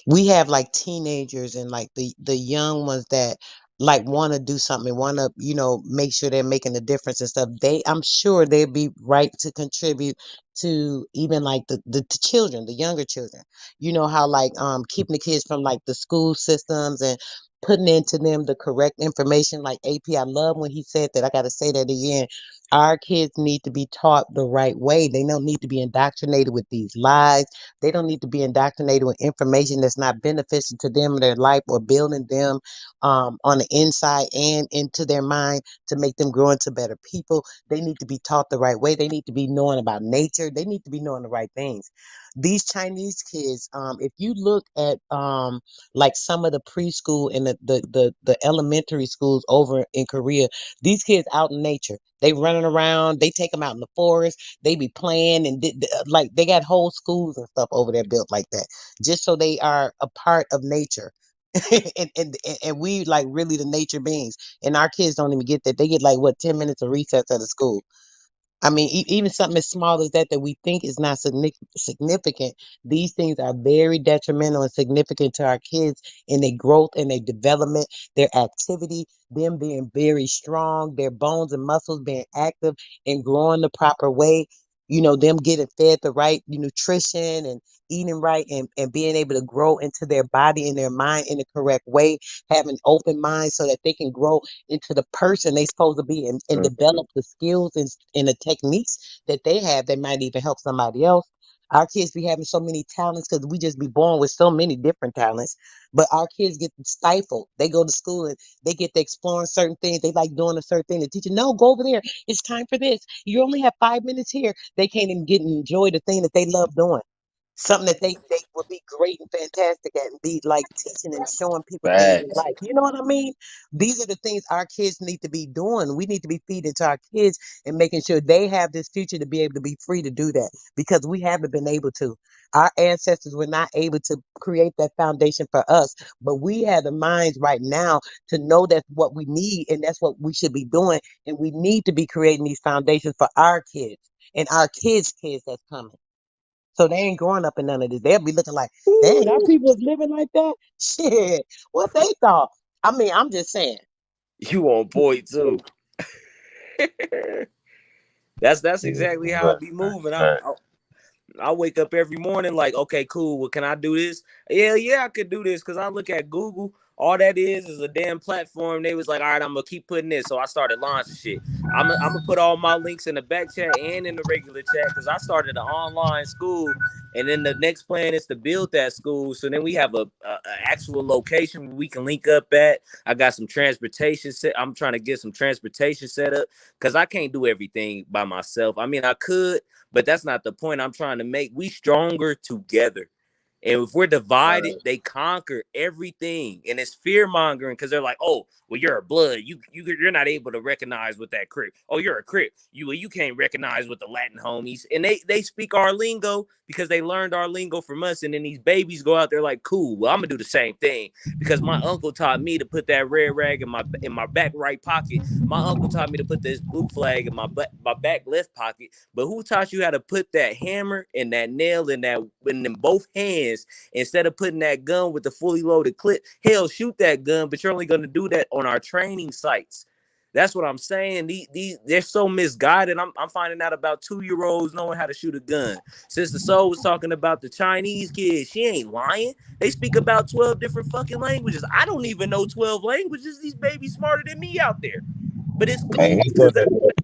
we have like teenagers and like the young ones that like want to do something, want to make sure they're making a difference and stuff. I'm sure they'd be right to contribute to even like the children, the younger children. You know how like keeping the kids from like the school systems and putting into them the correct information. Like AP, I love when he said that. I got to say that again. Our kids need to be taught the right way. They don't need to be indoctrinated with these lies. They don't need to be indoctrinated with information that's not beneficial to them in their life or building them on the inside and into their mind to make them grow into better people. They need to be taught the right way. They need to be knowing about nature. They need to be knowing the right things. These Chinese kids, if you look at like some of the preschool and the elementary schools over in Korea, these kids out in nature. They running around. They take them out in the forest. They be playing and like they got whole schools and stuff over there built like that, just so they are a part of nature. And we like really the nature beings, and our kids don't even get that. They get like what 10 minutes of recess at a school. I mean, even something as small as that we think is not significant, these things are very detrimental and significant to our kids in their growth and their development, their activity, them being very strong, their bones and muscles being active and growing the proper way. Them getting fed the right nutrition and eating right and being able to grow into their body and their mind in the correct way, having open minds so that they can grow into the person they supposed to be and develop the skills and the techniques that they have that might even help somebody else. Our kids be having so many talents because we just be born with so many different talents, but our kids get stifled. They go to school and they get to exploring certain things. They like doing a certain thing. The teacher, no, go over there. It's time for this. You only have 5 minutes here. They can't even get and enjoy the thing that they love doing. Something that they would be great and fantastic at and be like teaching and showing people things in Facts. life. You know what I mean? These are the things our kids need to be doing. We need to be feeding to our kids and making sure they have this future to be able to be free to do that because we haven't been able to. Our ancestors were not able to create that foundation for us, but we have the minds right now to know that's what we need and that's what we should be doing. And we need to be creating these foundations for our kids and our kids' kids that's coming. So they ain't growing up in none of this. They'll be looking like, dang, our people is living like that. Shit, what they thought. I mean, I'm just saying. You on point too. That's exactly how I be moving. I wake up every morning like, okay, cool. Well, can I do this? Yeah, I could do this because I look at Google. All that is a damn platform. They was like, all right, I'm gonna keep putting this. So I started launching shit. I'm gonna put all my links in the back chat and in the regular chat because I started an online school, and then the next plan is to build that school. So then we have a actual location where we can link up at. I got some transportation set. I'm trying to get some transportation set up because I can't do everything by myself. I mean, I could, but that's not the point I'm trying to make. We stronger together. And if we're divided, they conquer everything. And it's fear mongering because they're like, oh, well, you're a blood. You're not able to recognize with that Crip. Oh, you're a Crip. You can't recognize with the Latin homies. And they speak our lingo because they learned our lingo from us. And then these babies go out there like, cool, well, I'm gonna do the same thing. Because my uncle taught me to put that red rag in my back right pocket. My uncle taught me to put this blue flag in my back left pocket. But who taught you how to put that hammer and that nail in both hands instead of putting that gun with the fully loaded clip? Hell, shoot that gun, but you're only going to do that on our training sites. That's what I'm saying. These they're so misguided. I'm finding out about 2-year-olds knowing how to shoot a gun. Sister Soul was talking about the Chinese kids. She ain't lying. They speak about 12 different fucking languages. I don't even know 12 languages. These babies smarter than me out there. But it's Hey, cool because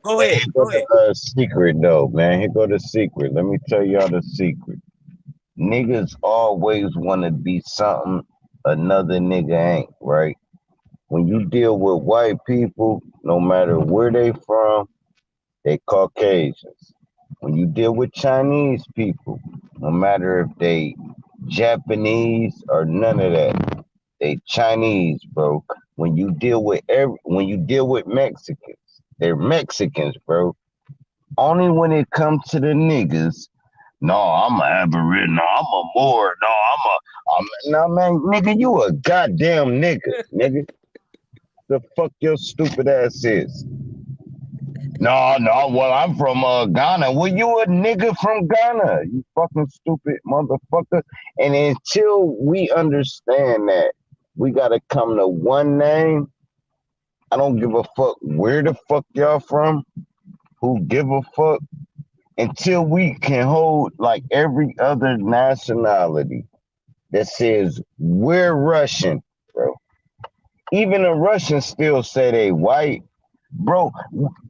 go ahead. Go ahead. secret though, man. Here go the secret. Let me tell y'all the secret. Niggas always want to be something another nigga ain't, right? When you deal with white people, no matter where they from, they Caucasians. When you deal with Chinese people, no matter if they Japanese or none of that, they Chinese, bro. When you deal with Mexicans, they're Mexicans, bro. Only when it comes to the niggas, no, I'm a Aboriginal, no, I'm a Moor, no, man, nigga, you a goddamn nigga. The fuck your stupid ass is? No, well, I'm from Ghana. Well, you a nigga from Ghana, you fucking stupid motherfucker. And until we understand that, we gotta come to one name. I don't give a fuck where the fuck y'all from. Who give a fuck? Until we can hold like every other nationality that says we're Russian, bro. Even the Russians still say they white. Bro,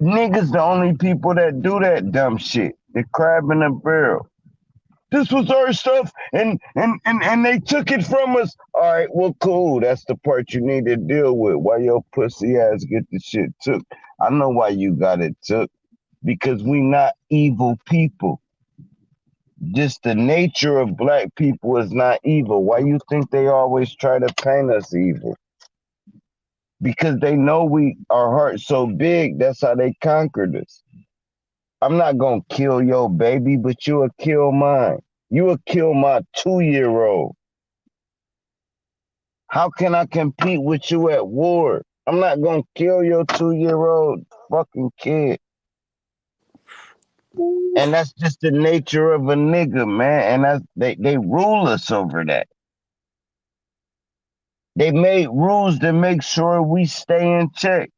niggas the only people that do that dumb shit. The crab in the barrel. This was our stuff and they took it from us. All right, well, cool. That's the part you need to deal with. Why your pussy ass get the shit took? I know why you got it took. Because we not evil people. Just the nature of black people is not evil. Why you think they always try to paint us evil? Because they know our heart's so big, that's how they conquered us. I'm not gonna kill your baby, but you'll kill mine. You will kill my 2-year-old. How can I compete with you at war? I'm not gonna kill your 2-year-old fucking kid. And that's just the nature of a nigga, man. And they rule us over that. They made rules to make sure we stay in check.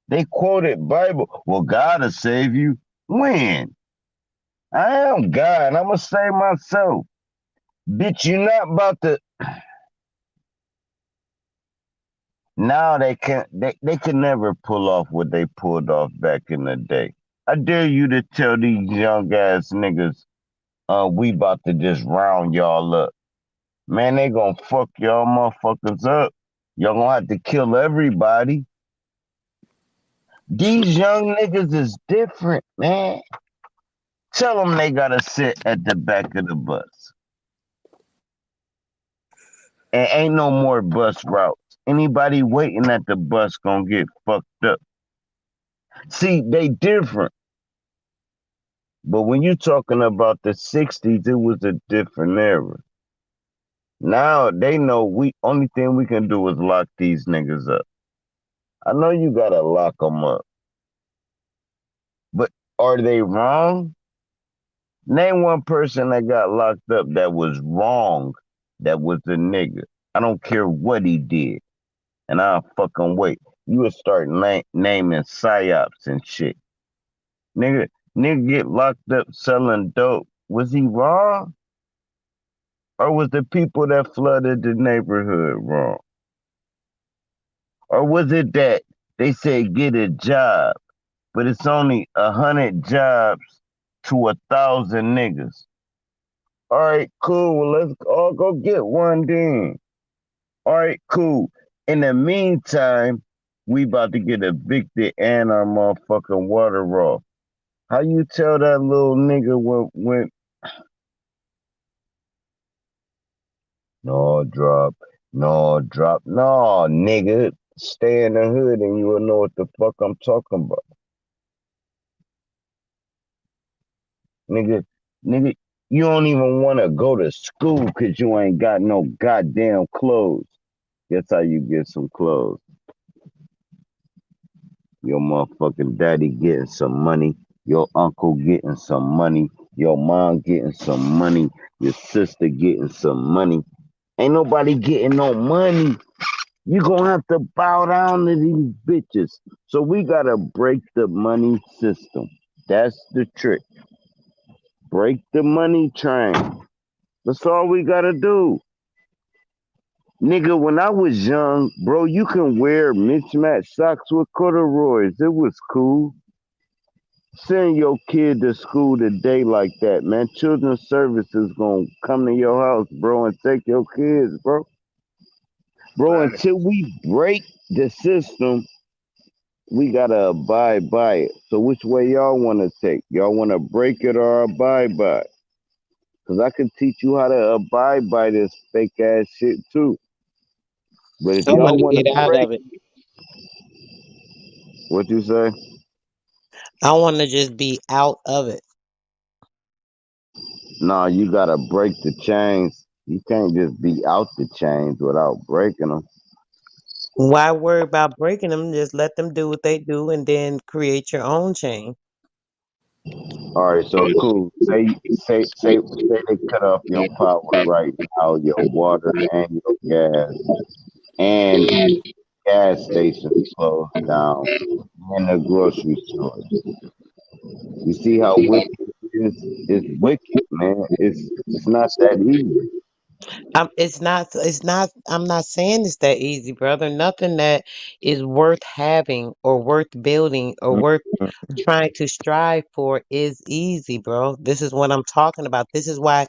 They quoted Bible. Well, God will save you. When? I am God. I'm gonna save myself. Bitch, you're not about to. Now they can never pull off what they pulled off back in the day. I dare you to tell these young ass niggas, we about to just round y'all up. Man, they gonna fuck y'all motherfuckers up. Y'all gonna have to kill everybody. These young niggas is different, man. Tell them they gotta sit at the back of the bus. And ain't no more bus routes. Anybody waiting at the bus gonna get fucked up. See, they different. But when you talking about the 60s, it was a different era. Now they know only thing we can do is lock these niggas up. I know you gotta lock them up. But are they wrong? Name one person that got locked up that was wrong, that was a nigga. I don't care what he did. And I'll fucking wait. You would start naming psyops and shit. Nigga get locked up selling dope. Was he wrong? Or was the people that flooded the neighborhood wrong? Or was it that they said get a job, but it's only 100 jobs to 1,000 niggas? All right, cool. Well, let's all go get one then. All right, cool. In the meantime, we about to get evicted and our motherfucking water off. How you tell that little nigga when no drop, no, nigga, stay in the hood and you will know what the fuck I'm talking about. Nigga, you don't even want to go to school because you ain't got no goddamn clothes. Guess how you get some clothes? Your motherfucking daddy getting some money, your uncle getting some money, your mom getting some money, your sister getting some money. Ain't nobody getting no money. You gonna have to bow down to these bitches. So we gotta break the money system. That's the trick. Break the money train. That's all we gotta do. Nigga, when I was young, bro, you can wear mismatched socks with corduroys. It was cool. Send your kid to school today like that, man. Children's services gonna come to your house, bro, and take your kids, bro. Bro, until we break the system, we gotta abide by it. So which way y'all wanna take? Y'all wanna break it or abide by it? Cause I can teach you how to abide by this fake ass shit too. But if I y'all want to wanna get out break of it. what you say? I want to just be out of it. Nah, you gotta break the chains. You can't just be out the chains without breaking them. Why worry about breaking them? Just let them do what they do and then create your own chain. All right, so cool. Say they cut off your power right now, your water and your gas, and gas stations closed down, and the grocery stores. You see how wicked it is? It's wicked, man. It's not that easy. It's not. It's not. I'm not saying it's that easy, brother. Nothing that is worth having or worth building or worth trying to strive for is easy, bro. This is what I'm talking about. This is why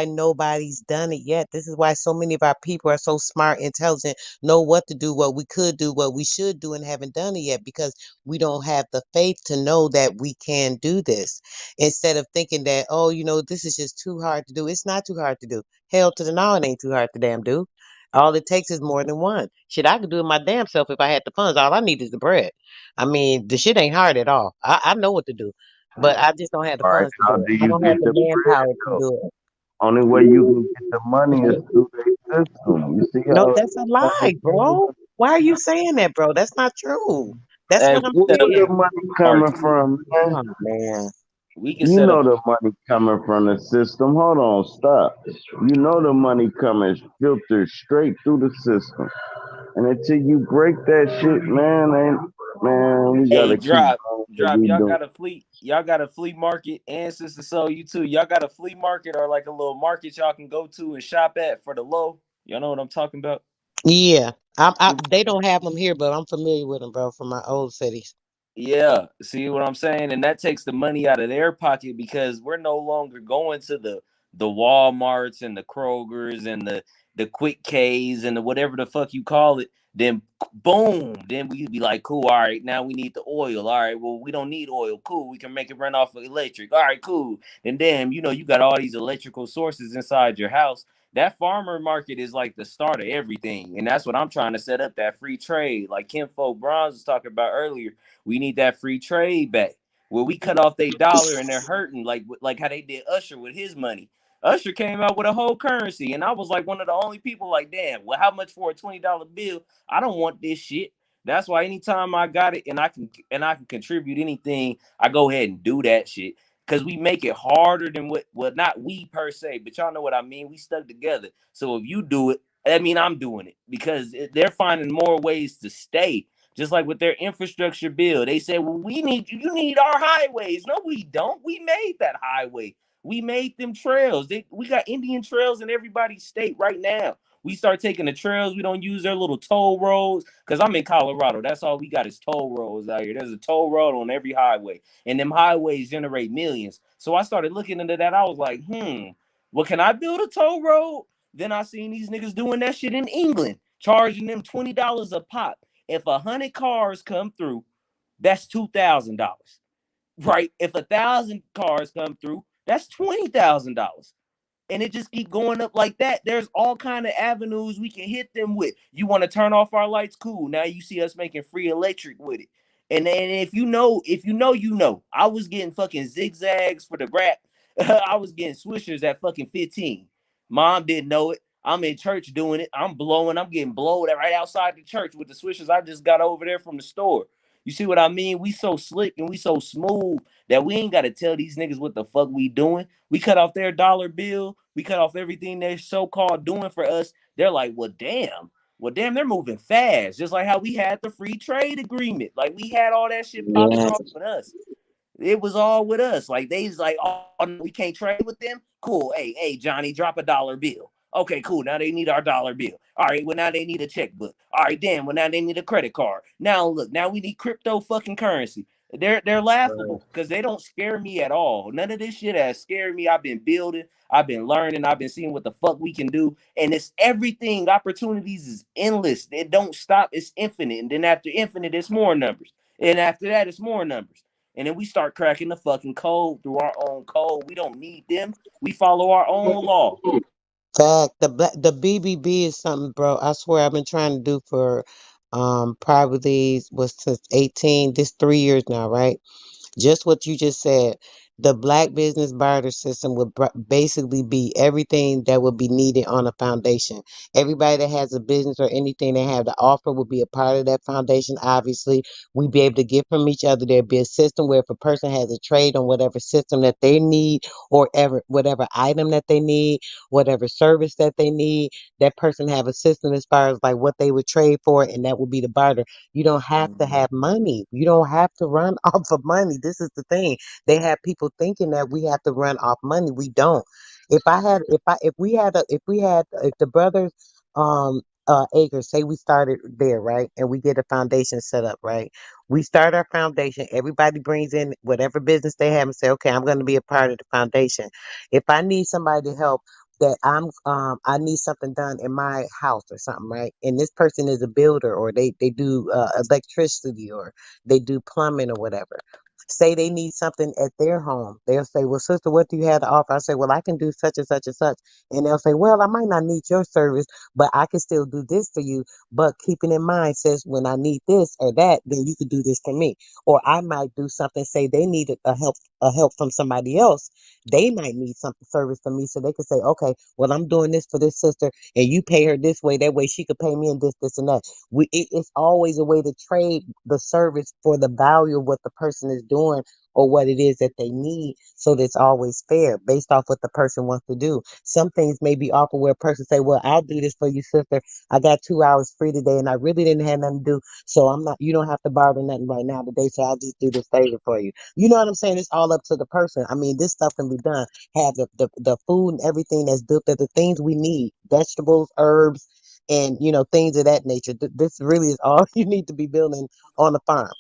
nobody's done it yet. This is why so many of our people are so smart, intelligent, know what to do, what we could do, what we should do, and haven't done it yet because we don't have the faith to know that we can do this. Instead of thinking that, oh, this is just too hard to do. It's not too hard to do. Hell to the no, it ain't too hard to damn do. All it takes is more than one. Shit, I could do it my damn self if I had the funds. All I need is the bread. I mean, the shit ain't hard at all. I know what to do, but I just don't have the All right, funds to how do do it. I you don't have get the the bread manpower to though? do it. Only way you can get the money is through their system. You see No, how that's a lie, bro. Why are you saying that, bro? That's not true. That's Hey, what I'm we can where set up the saying. money parts. coming from, man? Oh man. We can You set up. know the money coming from the system. Hold on, stop. You know the money coming filtered straight through the system. And until you break that shit, man, we Hey, gotta keep drop, doing what drop. we doing. Y'all got a flea market, and Sister Soul, you too. Y'all got a flea market or like a little market y'all can go to and shop at for the low. Y'all know what I'm talking about? Yeah, they don't have them here, but I'm familiar with them, bro, from my old cities. Yeah, see what I'm saying? And that takes the money out of their pocket because we're no longer going to the Walmarts and the Krogers and the Quick K's and the whatever the fuck you call it. Then boom, then we be like, cool, all right, now we need the oil. All right, well, we don't need oil. Cool, we can make it run off of electric. All right, cool. And damn, you got all these electrical sources inside your house. That farmer market is like the start of everything. And that's what I'm trying to set up, that free trade. Like Kim Folk Bronze was talking about earlier, we need that free trade back where we cut off their dollar and they're hurting, like how they did Usher with his money. Usher came out with a whole currency, and I was like one of the only people like, damn, well, how much for a $20 bill? I don't want this shit. That's why anytime I got it and I can contribute anything, I go ahead and do that shit. Cause we make it harder than what, well, not we per se, but y'all know what I mean. We stuck together. So if you do it, I mean I'm doing it because they're finding more ways to stay. Just like with their infrastructure bill, they said, well, you need our highways. No, we don't. We made that highway. We made them trails. We got Indian trails in everybody's state right now. We start taking the trails. We don't use their little toll roads because I'm in Colorado. That's all we got is toll roads out here. There's a toll road on every highway, and them highways generate millions. So I started looking into that. I was like, well, can I build a toll road? Then I seen these niggas doing that shit in England, charging them $20 a pop. If 100 cars come through, that's $2,000, right? If 1,000 cars come through, that's $20,000, and it just keep going up like that. There's all kind of avenues we can hit them with. You want to turn off our lights? Cool. Now you see us making free electric with it. And then if you know, I was getting fucking zigzags for the rap. I was getting swishers at fucking 15. Mom didn't know it. I'm in church doing it. I'm getting blowed right outside the church with the swishers I just got over there from the store. You see what I mean? We so slick and we so smooth that we ain't got to tell these niggas what the fuck we doing. We cut off their dollar bill. We cut off everything they're so-called doing for us. They're like, well, damn. Well, damn, they're moving fast. Just like how we had the free trade agreement. Like we had all that shit popping Yeah. off with us. It was all with us. Like they's like, oh, no, we can't trade with them. Cool. Hey, Johnny, drop a dollar bill. Okay, cool. Now they need our dollar bill. All right, well now they need a checkbook. All right, damn. Well now they need a credit card. Now look, now we need crypto fucking currency. They're laughable because they don't scare me at all. None of this shit has scared me. I've been building, I've been learning, I've been seeing what the fuck we can do, and it's everything. Opportunities is endless. It don't stop. It's infinite, and then after infinite, it's more numbers, and after that, it's more numbers. And then we start cracking the fucking code through our own code. We don't need them. We follow our own law. Fact. The BBB is something, bro. I swear I've been trying to do for probably was since 18. This 3 years now, right? Just what you just said. The black business barter system would basically be everything that would be needed on a foundation. Everybody that has a business or anything they have to offer would be a part of that foundation. Obviously, we'd be able to get from each other. There'd be a system where if a person has a trade on whatever system that they need or whatever item that they need, whatever service that they need, that person have a system as far as like what they would trade for, and that would be the barter. You don't have to have money. You don't have to run off of money. This is the thing. They have people thinking that we have to run off money. We don't. If the brothers acres, say we started there, right? And we get a foundation set up, right? We start our foundation, everybody brings in whatever business they have and say, okay, I'm gonna be a part of the foundation. If I need somebody to help that I need something done in my house or something, right? And this person is a builder or they do electricity or they do plumbing or whatever. Say they need something at their home. They'll say, well, sister, what do you have to offer? I say, well, I can do such and such and such. And they'll say, well, I might not need your service, but I can still do this for you. But keeping in mind, says when I need this or that, then you could do this for me. Or I might do something, say they needed a help from somebody else. They might need something service from me. So they could say, okay, well, I'm doing this for this sister and you pay her this way. That way she could pay me in this, and that. It's always a way to trade the service for the value of what the person is doing or what it is that they need, so that's always fair based off what the person wants to do. Some things may be offered where a person say, well, I'll do this for you, sister. I got 2 hours free today and I really didn't have nothing to do. So you don't have to borrow nothing right now today. So I'll just do this favor for you. You know what I'm saying? It's all up to the person. I mean, this stuff can be done. Have the food and everything that's built there, the things we need, vegetables, herbs, and things of that nature. This really is all you need to be building on a farm.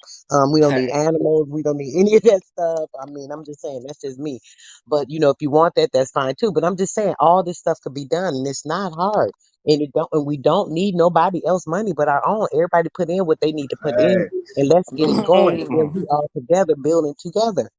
We don't need animals. We don't need any of that stuff. I mean, I'm just saying that's just me. But if you want that, that's fine too. But I'm just saying all this stuff could be done, and it's not hard. And we don't need nobody else money but our own. Everybody put in what they need to put in, and let's get it going. And then we all together building together.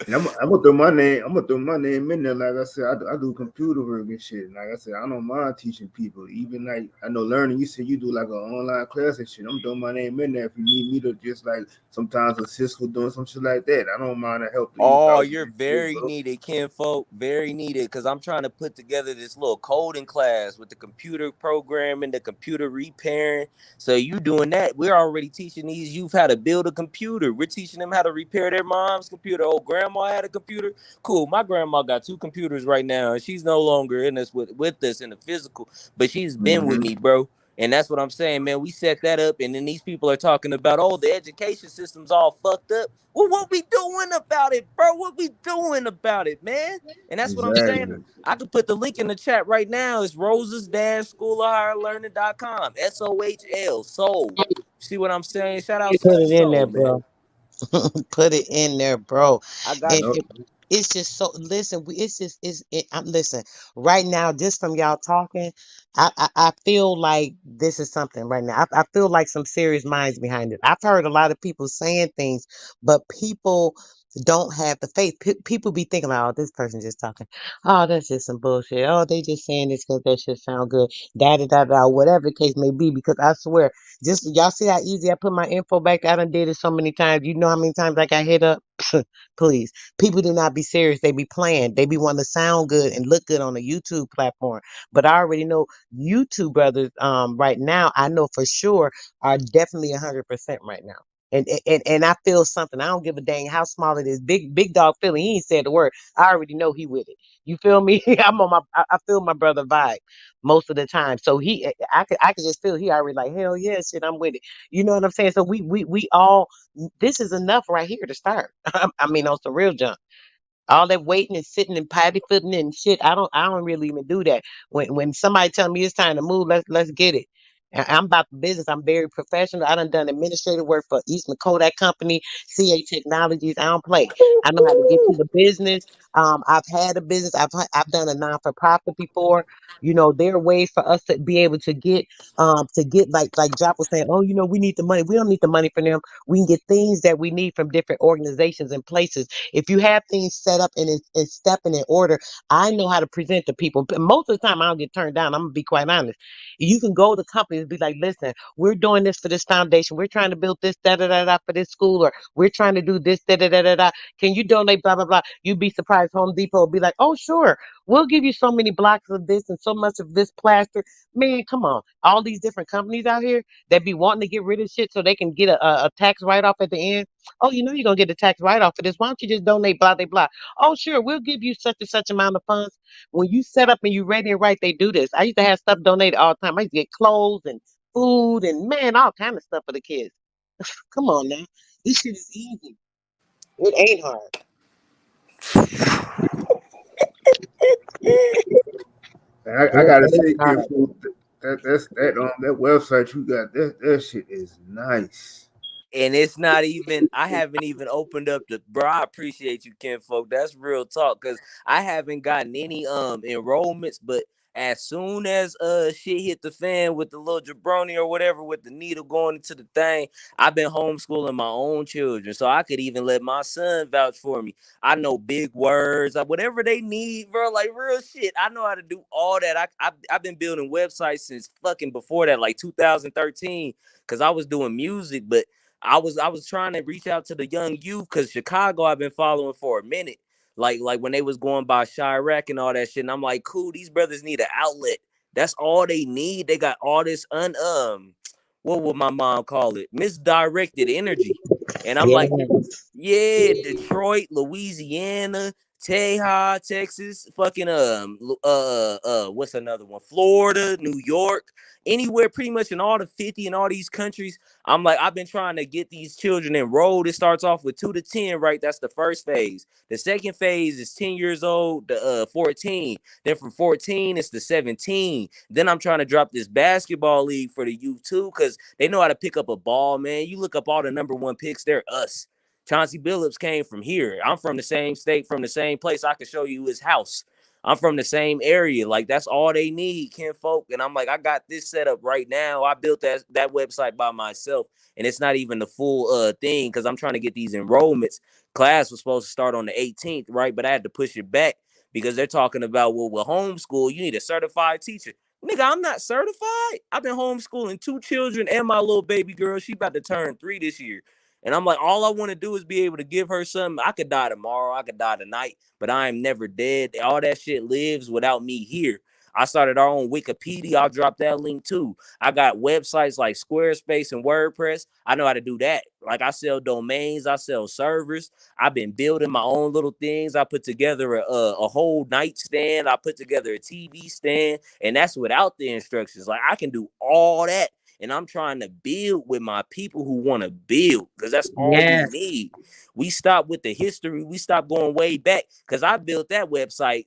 And I'm gonna throw my name. I'm gonna throw my name in there. Like I said, I do computer work and shit. Like I said, I don't mind teaching people. Even like I know learning. You said you do like an online class and shit. I'm throwing my name in there if you need me to just like sometimes assist with doing some shit like that. I don't mind to help you Oh, out. you're very needed, kinfolk. Very needed, because I'm trying to put together this little coding class with the computer programming, the computer repairing. So you doing that? We're already teaching these youth how to build a computer. We're teaching them how to repair their mom's computer. Oh, grandma had a computer. Cool. My grandma got 2 computers right now, and she's no longer in us with us in the physical, but she's been with me, bro. And that's what I'm saying, man. We set that up, and then these people are talking about, oh, the education system's all fucked up. Well, what we doing about it, bro? What we doing about it, man? And that's what I'm saying. I could put the link in the chat right now. It's roses-schoolofhigherlearning.com. SOHL, Soul. See what I'm saying? Shout out Put Sister it in there, Soul, man. bro. Put it in there, bro. I got And you. it's just so. Listen, I'm listen right now. Just from y'all talking, I feel like this is something right now. I feel like some serious minds behind it. I've heard a lot of people saying things, but people don't have the faith. People be thinking, like, oh, this person just talking. Oh, that's just some bullshit. Oh, they just saying this because that shit sound good. Da da da da. Whatever the case may be, because I swear. Just y'all see how easy I put my info back. I done did it so many times. You know how many times I got hit up? Please. People do not be serious. They be playing. They be wanting to sound good and look good on a YouTube platform. But I already know YouTube brothers right now, I know for sure are definitely 100% right now. And I feel something. I don't give a dang how small it is. Big dog Philly, he ain't said the word. I already know he with it. You feel me? I feel my brother vibe most of the time. So I could just feel he already like, hell yeah, shit, I'm with it. You know what I'm saying? So we all, this is enough right here to start. I mean, on some real junk. All that waiting and sitting and patty footing and shit. I don't really even do that. When somebody tell me it's time to move, let's get it. I'm about the business. I'm very professional. I done administrative work for Eastman Kodak Company, CA Technologies. I don't play. I know how to get to the business. I've had a business. I've done a non for profit before. There are ways for us to be able to get like Jock was saying. Oh, we need the money. We don't need the money from them. We can get things that we need from different organizations and places. If you have things set up and stepping in order, I know how to present to people. But most of the time, I don't get turned down. I'm gonna be quite honest. You can go to companies and be like, "Listen, we're doing this for this foundation. We're trying to build this da da da da for this school, or we're trying to do this da da da da da. Can you donate? Blah blah blah." You'd be surprised. Home Depot will be like, "Oh sure, we'll give you so many blocks of this and so much of this plaster." Man, come on. All these different companies out here that be wanting to get rid of shit so they can get a tax write off at the end. Oh, you're gonna get a tax write off for this. Why don't you just donate blah blah blah? Oh, sure, we'll give you such and such amount of funds. When you set up and you ready and right, they do this. I used to have stuff donated all the time. I used to get clothes and food and man, all kind of stuff for the kids. Come on now. This shit is easy. It ain't hard. And I gotta say, Kim, that website you got, that shit is nice. And it's not even, I haven't even opened up the, bro, I appreciate you, Kinfolk. That's real talk, because I haven't gotten any enrollments, but as soon as shit hit the fan with the little jabroni or whatever with the needle going into the thing, I've been homeschooling my own children, so I could even let my son vouch for me. I know big words, whatever they need, bro, like real shit. I know how to do all that. I've been building websites since fucking before that, like 2013, because I was doing music, but I was trying to reach out to the young youth, because Chicago I've been following for a minute. Like when they was going by Chirac and all that shit. And I'm like, cool, these brothers need an outlet. That's all they need. They got all this what would my mom call it? Misdirected energy. And I'm like, Yes. yeah, Detroit, Louisiana, Tejas, Texas, fucking what's another one? Florida, New York, anywhere pretty much in all the 50 and all these countries. I'm like, I've been trying to get these children enrolled. It starts off with 2 to 10, right? That's the first phase. The second phase is 10 years old to 14. Then from 14, it's the 17. Then I'm trying to drop this basketball league for the youth too, because they know how to pick up a ball, man. You look up all the number 1 picks, they're us. Chauncey Billups came from here. I'm from the same state, from the same place. I can show you his house. I'm from the same area. Like, that's all they need, kinfolk. And I'm like, I got this set up right now. I built that website by myself, and it's not even the full thing, because I'm trying to get these enrollments. Class was supposed to start on the 18th, right? But I had to push it back because they're talking about, well, with homeschool, you need a certified teacher. Nigga, I'm not certified. I've been homeschooling 2 children and my little baby girl. She about to turn 3 this year. And I'm like, all I want to do is be able to give her something. I could die tomorrow. I could die tonight, but I am never dead. All that shit lives without me here. I started our own Wikipedia. I'll drop that link too. I got websites like Squarespace and WordPress. I know how to do that. Like, I sell domains. I sell servers. I've been building my own little things. I put together a whole nightstand. I put together a TV stand. And that's without the instructions. Like, I can do all that. And I'm trying to build with my people who want to build, because that's all we Yes. need. We stop with the history. We stop going way back, because I built that website,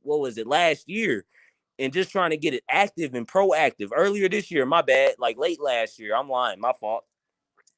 what was it, last year, and just trying to get it active and proactive. Earlier this year, my bad, like late last year. I'm lying, my fault.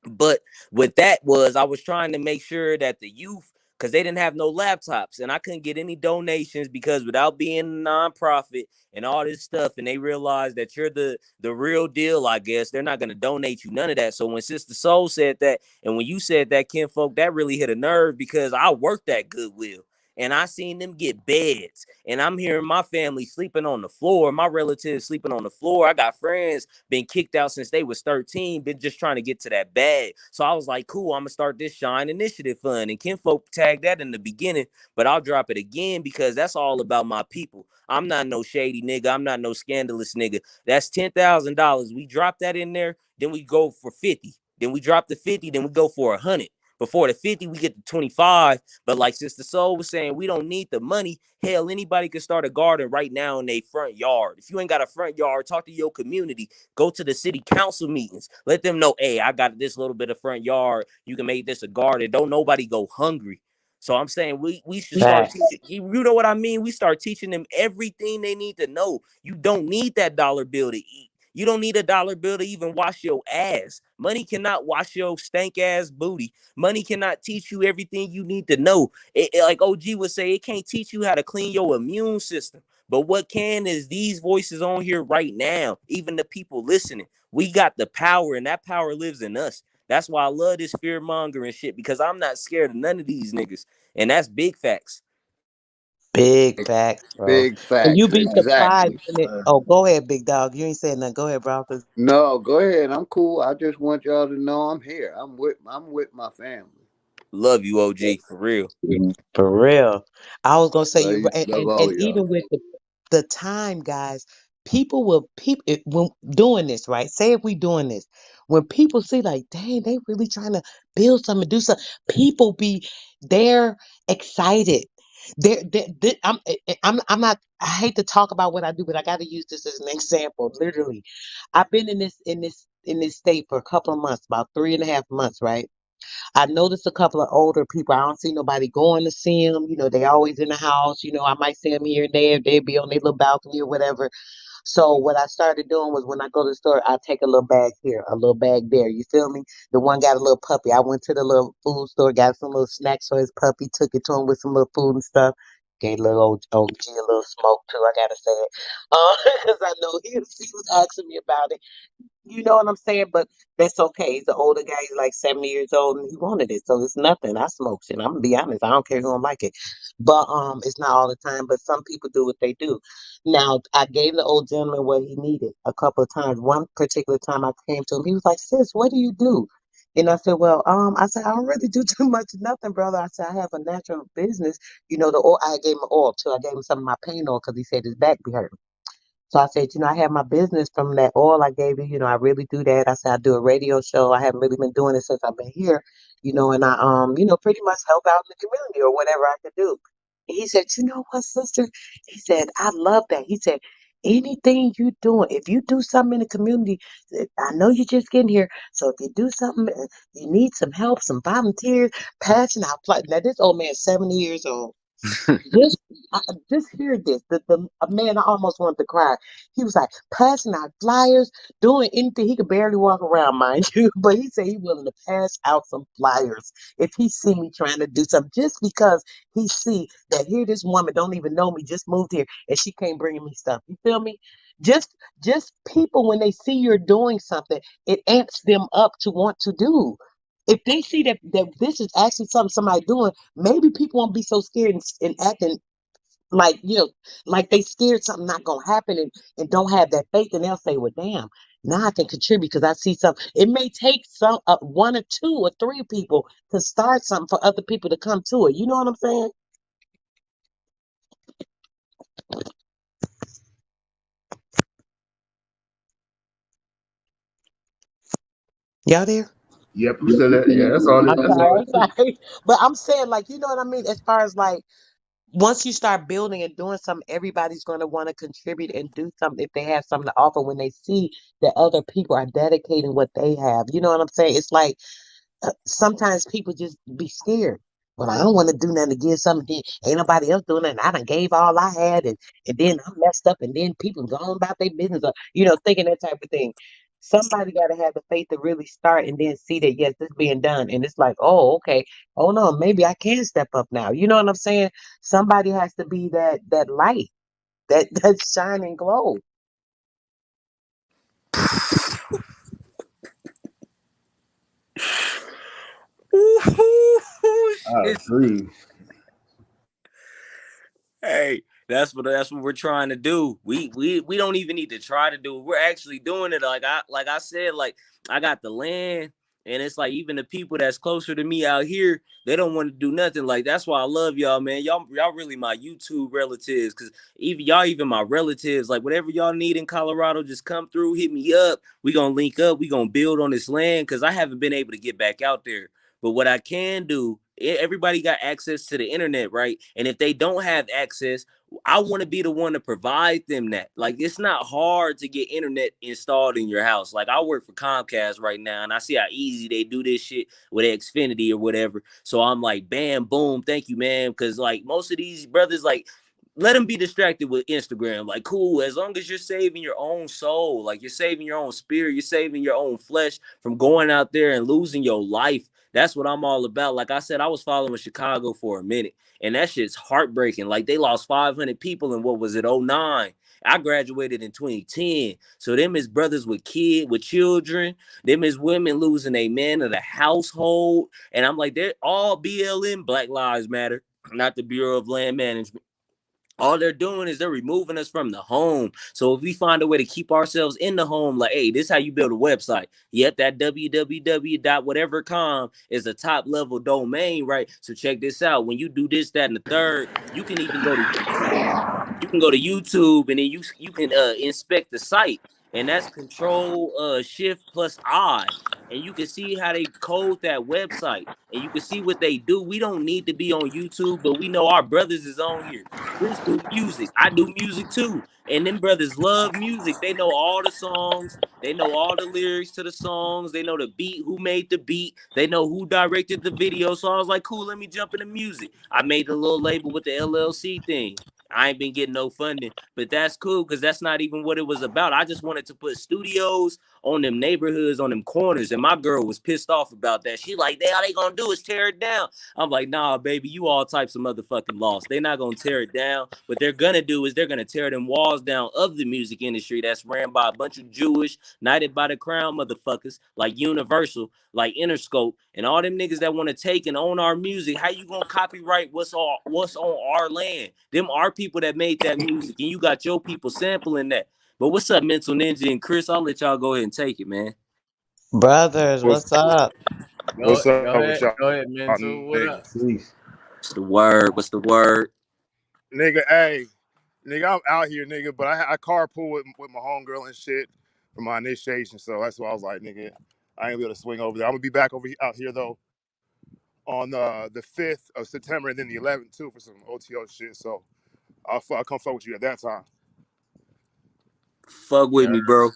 But with that was, I was trying to make sure that the youth, because they didn't have no laptops, and I couldn't get any donations, because without being a nonprofit and all this stuff, and they realized that you're the real deal, I guess they're not going to donate you none of that. So when Sister Soul said that, and when you said that, kinfolk, that really hit a nerve, because I worked at Goodwill. And I seen them get beds. And I'm hearing my family sleeping on the floor, my relatives sleeping on the floor. I got friends been kicked out since they was 13, been just trying to get to that bag. So I was like, cool, I'm gonna start this Shine Initiative Fund. And Kinfolk tagged that in the beginning, but I'll drop it again, because that's all about my people. I'm not no shady nigga. I'm not no scandalous nigga. That's $10,000. We drop that in there, then we go for 50. Then we drop the 50, then we go for 100. Before the 50, we get to 25. But like Sister Soul was saying, we don't need the money. Hell, anybody can start a garden right now in their front yard. If you ain't got a front yard, talk to your community. Go to the city council meetings. Let them know, hey, I got this little bit of front yard. You can make this a garden. Don't nobody go hungry. So I'm saying we should start teaching. You know what I mean? We start teaching them everything they need to know. You don't need that dollar bill to eat. You don't need a dollar bill to even wash your ass. Money cannot wash your stank ass booty. Money cannot teach you everything you need to know. Like OG would say, it can't teach you how to clean your immune system. But what can is these voices on here right now, even the people listening. We got the power, and that power lives in us. That's why I love this fear mongering shit, because I'm not scared of none of these niggas. And that's big facts. Big facts, bro. Big And you facts, be surprised exactly. when it. Oh, go ahead, big dog. You ain't saying nothing. Go ahead, bro. No, go ahead. I'm cool. I just want y'all to know I'm here. I'm with my family. Love you, OG, for real. For real. I was gonna say Love you you, and, love and, all and y'all. even with the time, guys, people when doing this, right? Say if we doing this, when people see like, dang, they really trying to build something, do something, people they're excited. I'm not. I hate to talk about what I do, but I got to use this as an example. Literally, I've been in this state for a couple of months, about 3.5 months, right? I noticed a couple of older people. I don't see nobody going to see them. You know, they always in the house. You know, I might see them here and there. They'd be on their little balcony or whatever. So what I started doing was when I go to the store, I take a little bag here, a little bag there. You feel me? The one got a little puppy. I went to the little food store, got some little snacks for his puppy, took it to him with some little food and stuff. Gave little old G a little smoke too. I gotta say it, because I know he was asking me about it. You know what I'm saying? But that's okay. He's an older guy. He's like 70 years old and he wanted it. So it's nothing. I smoke shit. I'm gonna be honest. I don't care who don't like it. But it's not all the time, but some people do what they do. Now I gave the old gentleman what he needed a couple of times. One particular time I came to him, he was like, "Sis, what do you do?" And I said, "Well, I said, I don't really do too much of nothing, brother. I said, I have a natural business. You know, the oil, I gave him oil too. I gave him some of my pain oil because he said his back be hurting. So I said, I have my business from that oil I gave you. I really do that. I said, I do a radio show. I haven't really been doing it since I've been here, and I, pretty much help out in the community or whatever I could do. And he said, you know what, sister? He said, I love that. He said, anything you doing, if you do something in the community, I know you're just getting here. So if you do something, you need some help, some volunteers, passing out. Now, this old man, 70 years old. Just, just hear this. The a man, I almost wanted to cry. He was like passing out flyers, doing anything. He could barely walk around, mind you, but he said he willing to pass out some flyers if he see me trying to do something, just because he see that here this woman don't even know me, just moved here, and she can't bring me stuff. You feel me? Just, just people when they see you're doing something, it amps them up to want to do. If they see that this is actually something somebody doing, maybe people won't be so scared and acting like, like they scared something not gonna happen and don't have that faith, and they'll say, well, damn, now I can contribute because I see something. It may take some one or two or three people to start something for other people to come to it. You know what I'm saying? Y'all there? Yep, I'm still there. Yeah, that's all. I'm That's sorry, all. I'm sorry. But I'm saying, like, you know what I mean? As far as like, once you start building and doing something, everybody's going to want to contribute and do something if they have something to offer when they see that other people are dedicating what they have. You know what I'm saying? It's like sometimes people just be scared. Well, I don't want to do nothing to give something. Then ain't nobody else doing it. I done gave all I had, and then I messed up, and then people going about their business, or, thinking that type of thing. Somebody got to have the faith to really start and then see that, yes, this being done. And it's like, oh, okay. Oh, no, maybe I can step up now. You know what I'm saying? Somebody has to be that light, that shining glow. I agree. Hey, that's what we're trying to do. We don't even need to try to do it. We're actually doing it. Like I said, like I got the land, and it's like even the people that's closer to me out here, they don't want to do nothing. Like that's why I love y'all, man. Y'all really my YouTube relatives, cause even my relatives. Like whatever y'all need in Colorado, just come through, hit me up. We gonna link up. We gonna build on this land, cause I haven't been able to get back out there. But what I can do, everybody got access to the internet, right? And if they don't have access, I want to be the one to provide them that. Like, it's not hard to get internet installed in your house. Like, I work for Comcast right now, and I see how easy they do this shit with Xfinity or whatever. So I'm like, bam, boom, thank you, man. Because, like, most of these brothers, like, let them be distracted with Instagram. Like, cool, as long as you're saving your own soul, like, you're saving your own spirit, you're saving your own flesh from going out there and losing your life. That's what I'm all about. Like I said, I was following Chicago for a minute, and that shit's heartbreaking. Like they lost 500 people in what was it, 09. I graduated in 2010. So them is brothers with children. Them is women losing a man of the household. And I'm like, they're all BLM, Black Lives Matter, not the Bureau of Land Management. All they're doing is they're removing us from the home. So if we find a way to keep ourselves in the home, like, hey, this is how you build a website. Yep, that www.whatever.com is a top level domain, right? So check this out. When you do this, that, and the third, you can even go to YouTube. You can go to YouTube and then you can inspect the site. And that's Control Shift plus I. and you can see how they code that website, and you can see what they do. We don't need to be on YouTube, but we know our brothers is on here. Chris do music. I do music too. And them brothers love music. They know all the songs. They know all the lyrics to the songs. They know the beat, who made the beat. They know who directed the video. So I was like, cool, let me jump into music. I made a little label with the LLC thing. I ain't been getting no funding, but that's cool because that's not even what it was about. I just wanted to put studios on them neighborhoods, on them corners, and my girl was pissed off about that. She like, all they gonna do is tear it down. I'm like, nah, baby, you all types of motherfucking lost. They're not gonna tear it down. What they're gonna do is they're gonna tear them walls down of the music industry that's ran by a bunch of Jewish, knighted by the crown motherfuckers like Universal, like Interscope, and all them niggas that want to take and own our music. How you gonna copyright what's on our land? Them are people that made that music, and you got your people sampling that. But what's up, Mental Ninja and Chris? I'll let y'all go ahead and take it, man. Brothers, what's up? What's up with y'all? Go ahead, Mental. What up? Peace. What's the word? What's the word? Nigga, hey, nigga, I'm out here, nigga, but I carpool with my homegirl and shit for my initiation, so that's why I was like, nigga, I ain't able to swing over there. I'm gonna be back out here though on the 5th of September and then the 11th too for some OTO shit. So I'll come fuck with you at that time. Fuck with me, bro.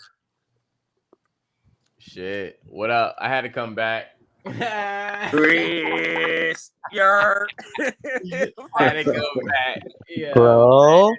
Shit. What up? I had to come back. Chris, I had to come back. Yeah. Bro.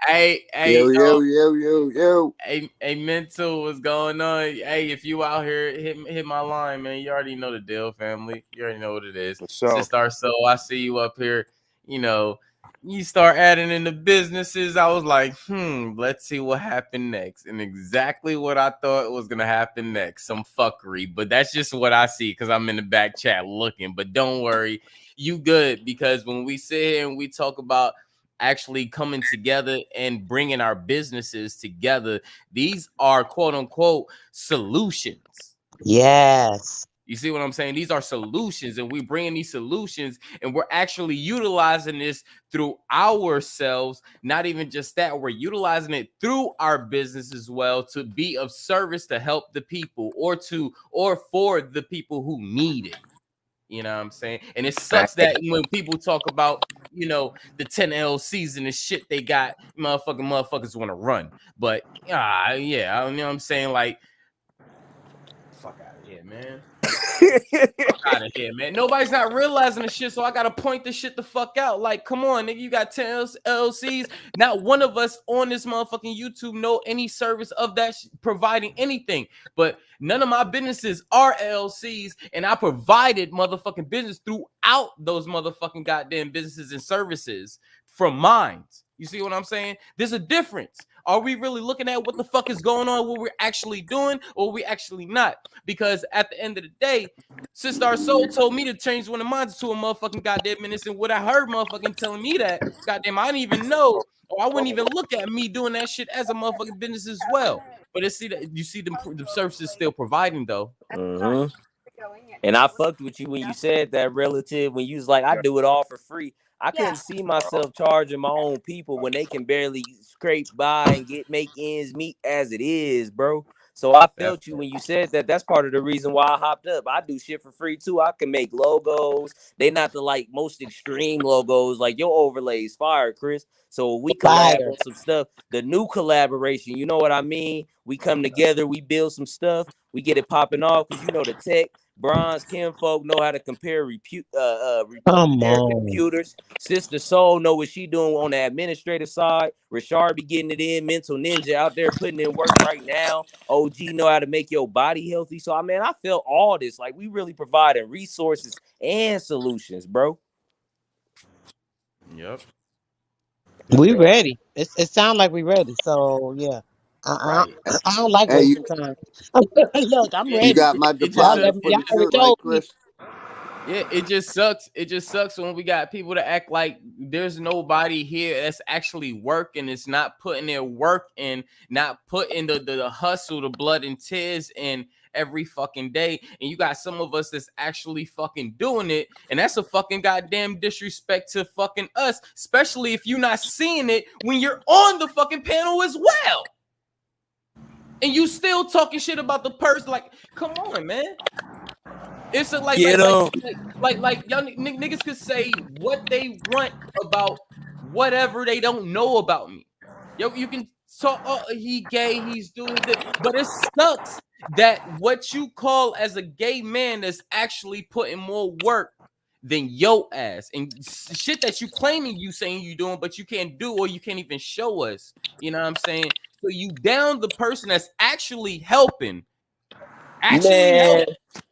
Hey, yo. Hey, Mental, what's going on? Hey, if you out here, hit my line, man. You already know the deal, family. You already know what it is. Sister Soul, I see you up here. You know, you start adding in the businesses. I was like, let's see what happened next. And exactly what I thought was gonna happen next. Some fuckery. But that's just what I see because I'm in the back chat looking. But don't worry, you good, because when we sit here and we talk about actually coming together and bringing our businesses together, these are quote unquote solutions. Yes. You see what I'm saying? These are solutions, and we bring in these solutions, and we're actually utilizing this through ourselves. Not even just that, we're utilizing it through our business as well to be of service to help the people or for the people who need it. You know what I'm saying? And it sucks that when people talk about, you know, the 10 LCs and the shit they got, motherfuckers want to run. But yeah, you know what I'm saying? Like, fuck out of here, man. Fuck out of here, man. Nobody's not realizing the shit, so I gotta point this shit the fuck out. Like, come on, nigga, you got 10 LLCs. Not one of us on this motherfucking YouTube know any service of that providing anything. But none of my businesses are LLCs, and I provided motherfucking business throughout those motherfucking goddamn businesses and services from mine. You see what I'm saying? There's a difference. Are we really looking at what the fuck is going on, what we're actually doing, or are we actually not? Because at the end of the day, Sister Soul told me to change one of mine to a motherfucking goddamn minutes, and what I heard motherfucking telling me that, goddamn, I didn't even know, or I wouldn't even look at me doing that shit as a motherfucking business as well. But you see the services still providing though. Mm-hmm. And I fucked with you when you said that, relative, when you was like, I do it all for free. I couldn't see myself charging my own people when they can barely scrape by and make ends meet as it is, bro. So I felt you when you said that. That's part of the reason why I hopped up. I do shit for free too. I can make logos. They not the like most extreme logos. Like your overlays fire, Chris. So we collab on some stuff. The new collaboration, you know what I mean? We come together, we build some stuff, we get it popping off because you know the tech. Bronze kinfolk know how to repair computers. Sister Soul know what she doing on the administrative side. Rashard be getting it in. Mental Ninja out there putting in work right now. OG know how to make your body healthy. So I felt all this. Like we really providing resources and solutions, bro. Yep. We ready. It sounds like we ready. So yeah. I don't like wasting time. Look, I'm ready. You got my deposit for the trip, right, Chris? Yeah, it just sucks. It just sucks when we got people that act like there's nobody here that's actually working. It's not putting their work in, not putting the hustle, the blood and tears in every fucking day. And you got some of us that's actually fucking doing it. And that's a fucking goddamn disrespect to fucking us, especially if you're not seeing it when you're on the fucking panel as well. and you still talking shit about the person. Like, come on, man. It's a like y'all niggas could say what they want about whatever they don't know about me. Yo, you can talk. Oh, he gay. He's doing this, but it sucks that what you call as a gay man is actually putting more work than yo ass and shit that you claiming you saying you doing, but you can't do or you can't even show us. You know what I'm saying? So you down the person that's actually helping. Man,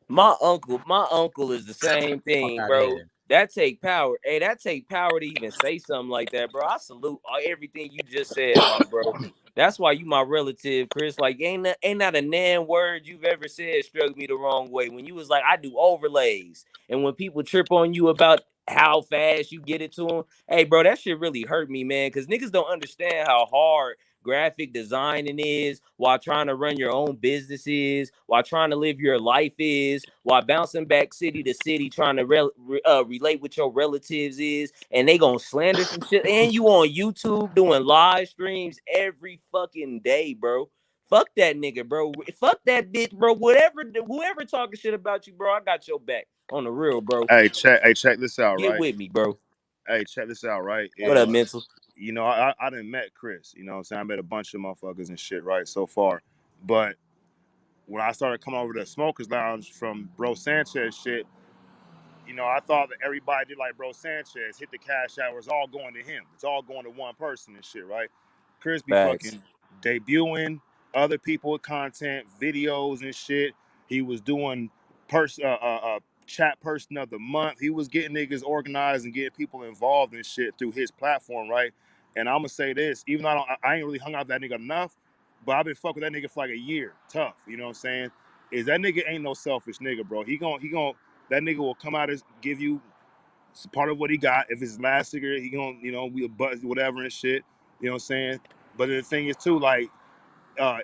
my uncle is the same thing, bro. That take power. Hey, that take power to even say something like that, bro. I salute everything you just said, my bro. That's why you my relative, Chris. Like, ain't not a nan word you've ever said struck me the wrong way. When you was like, I do overlays, and when people trip on you about how fast you get it to them, hey, bro, that shit really hurt me, man. Because niggas don't understand how hard graphic designing is, while trying to run your own business is, while trying to live your life is, while bouncing back city to city trying to relate with your relatives is, and they gonna slander some shit. And you on YouTube doing live streams every fucking day, bro. Fuck that nigga, bro. Fuck that bitch, bro. Whoever talking shit about you, bro, I got your back on the real, bro. Hey, check this out, Get right? with me, bro. Hey, check this out, right? What up, Mental? You know, I done met Chris. You know what I'm saying? I met a bunch of motherfuckers and shit, right, so far. But when I started coming over to the Smokers Lounge from Bro Sanchez shit, you know, I thought that everybody did like Bro Sanchez, hit the cash out, it's all going to him. It's all going to one person and shit, right? Chris be fucking debuting other people with content, videos and shit. He was doing chat person of the month. He was getting niggas organized and getting people involved and shit through his platform, right? And I'm gonna say this, even though I ain't really hung out with that nigga enough, but I've been fucking with that nigga for like a year. Tough, you know what I'm saying? Is that nigga ain't no selfish nigga, bro. He gon' that nigga will come out and give you part of what he got. If it's his last cigarette, he gonna, you know, we a buzz, whatever and shit. You know what I'm saying? But the thing is too, like,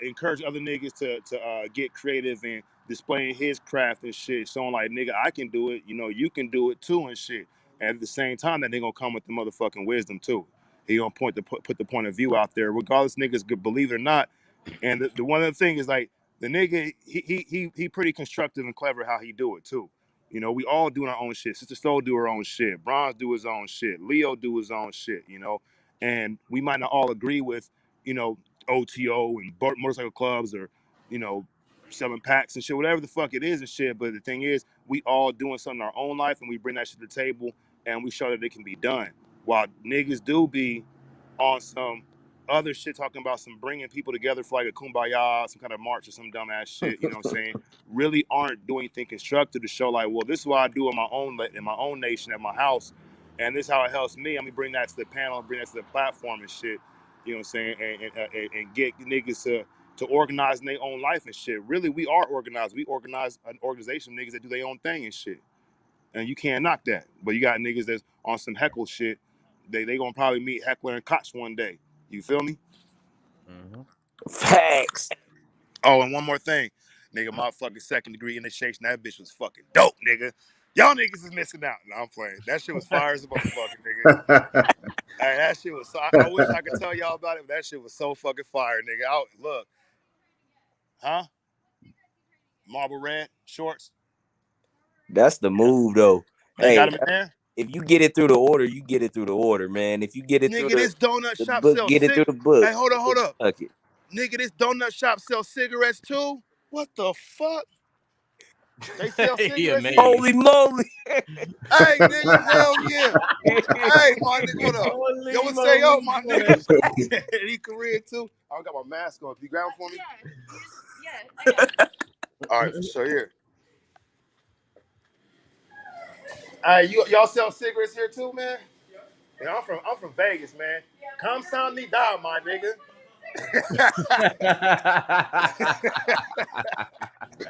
encourage other niggas to get creative and displaying his craft and shit, showing like, nigga, I can do it. You know, you can do it too and shit. And at the same time, that nigga gonna come with the motherfucking wisdom too. He gonna put the point of view out there, regardless niggas could believe it or not. And the one other thing is like the nigga, he pretty constructive and clever how he do it too. You know, we all doing our own shit. Sister Soul do her own shit. Bronze do his own shit. Leo do his own shit. You know, and we might not all agree with, you know, OTO and motorcycle clubs or, you know, selling packs and shit, whatever the fuck it is and shit. But the thing is, we all doing something in our own life and we bring that shit to the table and we show that it can be done. While niggas do be on some other shit talking about some bringing people together for like a kumbaya, some kind of march or some dumbass shit, you know what I'm saying? Really aren't doing anything constructive to show like, well, this is what I do in my own nation, at my house, and this is how it helps me. I'm gonna bring that to the panel, bring that to the platform and shit, you know what I'm saying? And get niggas to organize in their own life and shit. Really, we are organized. We organize an organization of niggas that do their own thing and shit. And you can't knock that. But you got niggas that's on some heckle shit. They gonna probably meet Heckler and Koch one day. You feel me? Mm-hmm. Facts. Oh, and one more thing. Nigga, my fucking second degree initiation, that bitch was fucking dope, nigga. Y'all niggas is missing out. No, I'm playing. That shit was fire as a motherfucker, nigga. Hey, that shit was so, I wish I could tell y'all about it, but that shit was so fucking fire, nigga. Look. Huh? Marble red shorts. That's the move, though. They got Hey, them in there? if you get it through the order, you get it through the order, man. If you get it through Nigga, this donut the shop book, sells get it through the book. Hey, hold up. Fuck it. Nigga, this donut shop sells cigarettes too? What the fuck? They sell cigarettes here? Holy moly. Hey, nigga, hell yeah. Hey, my nigga, what up? Yo, what's say, yo, my nigga? He Korean too? I don't got my mask on. Can you grab it for me? Yeah. All right, so here. Hey, y'all sell cigarettes here too, man? Yeah, I'm from Vegas, man. Come sound me down, my nigga.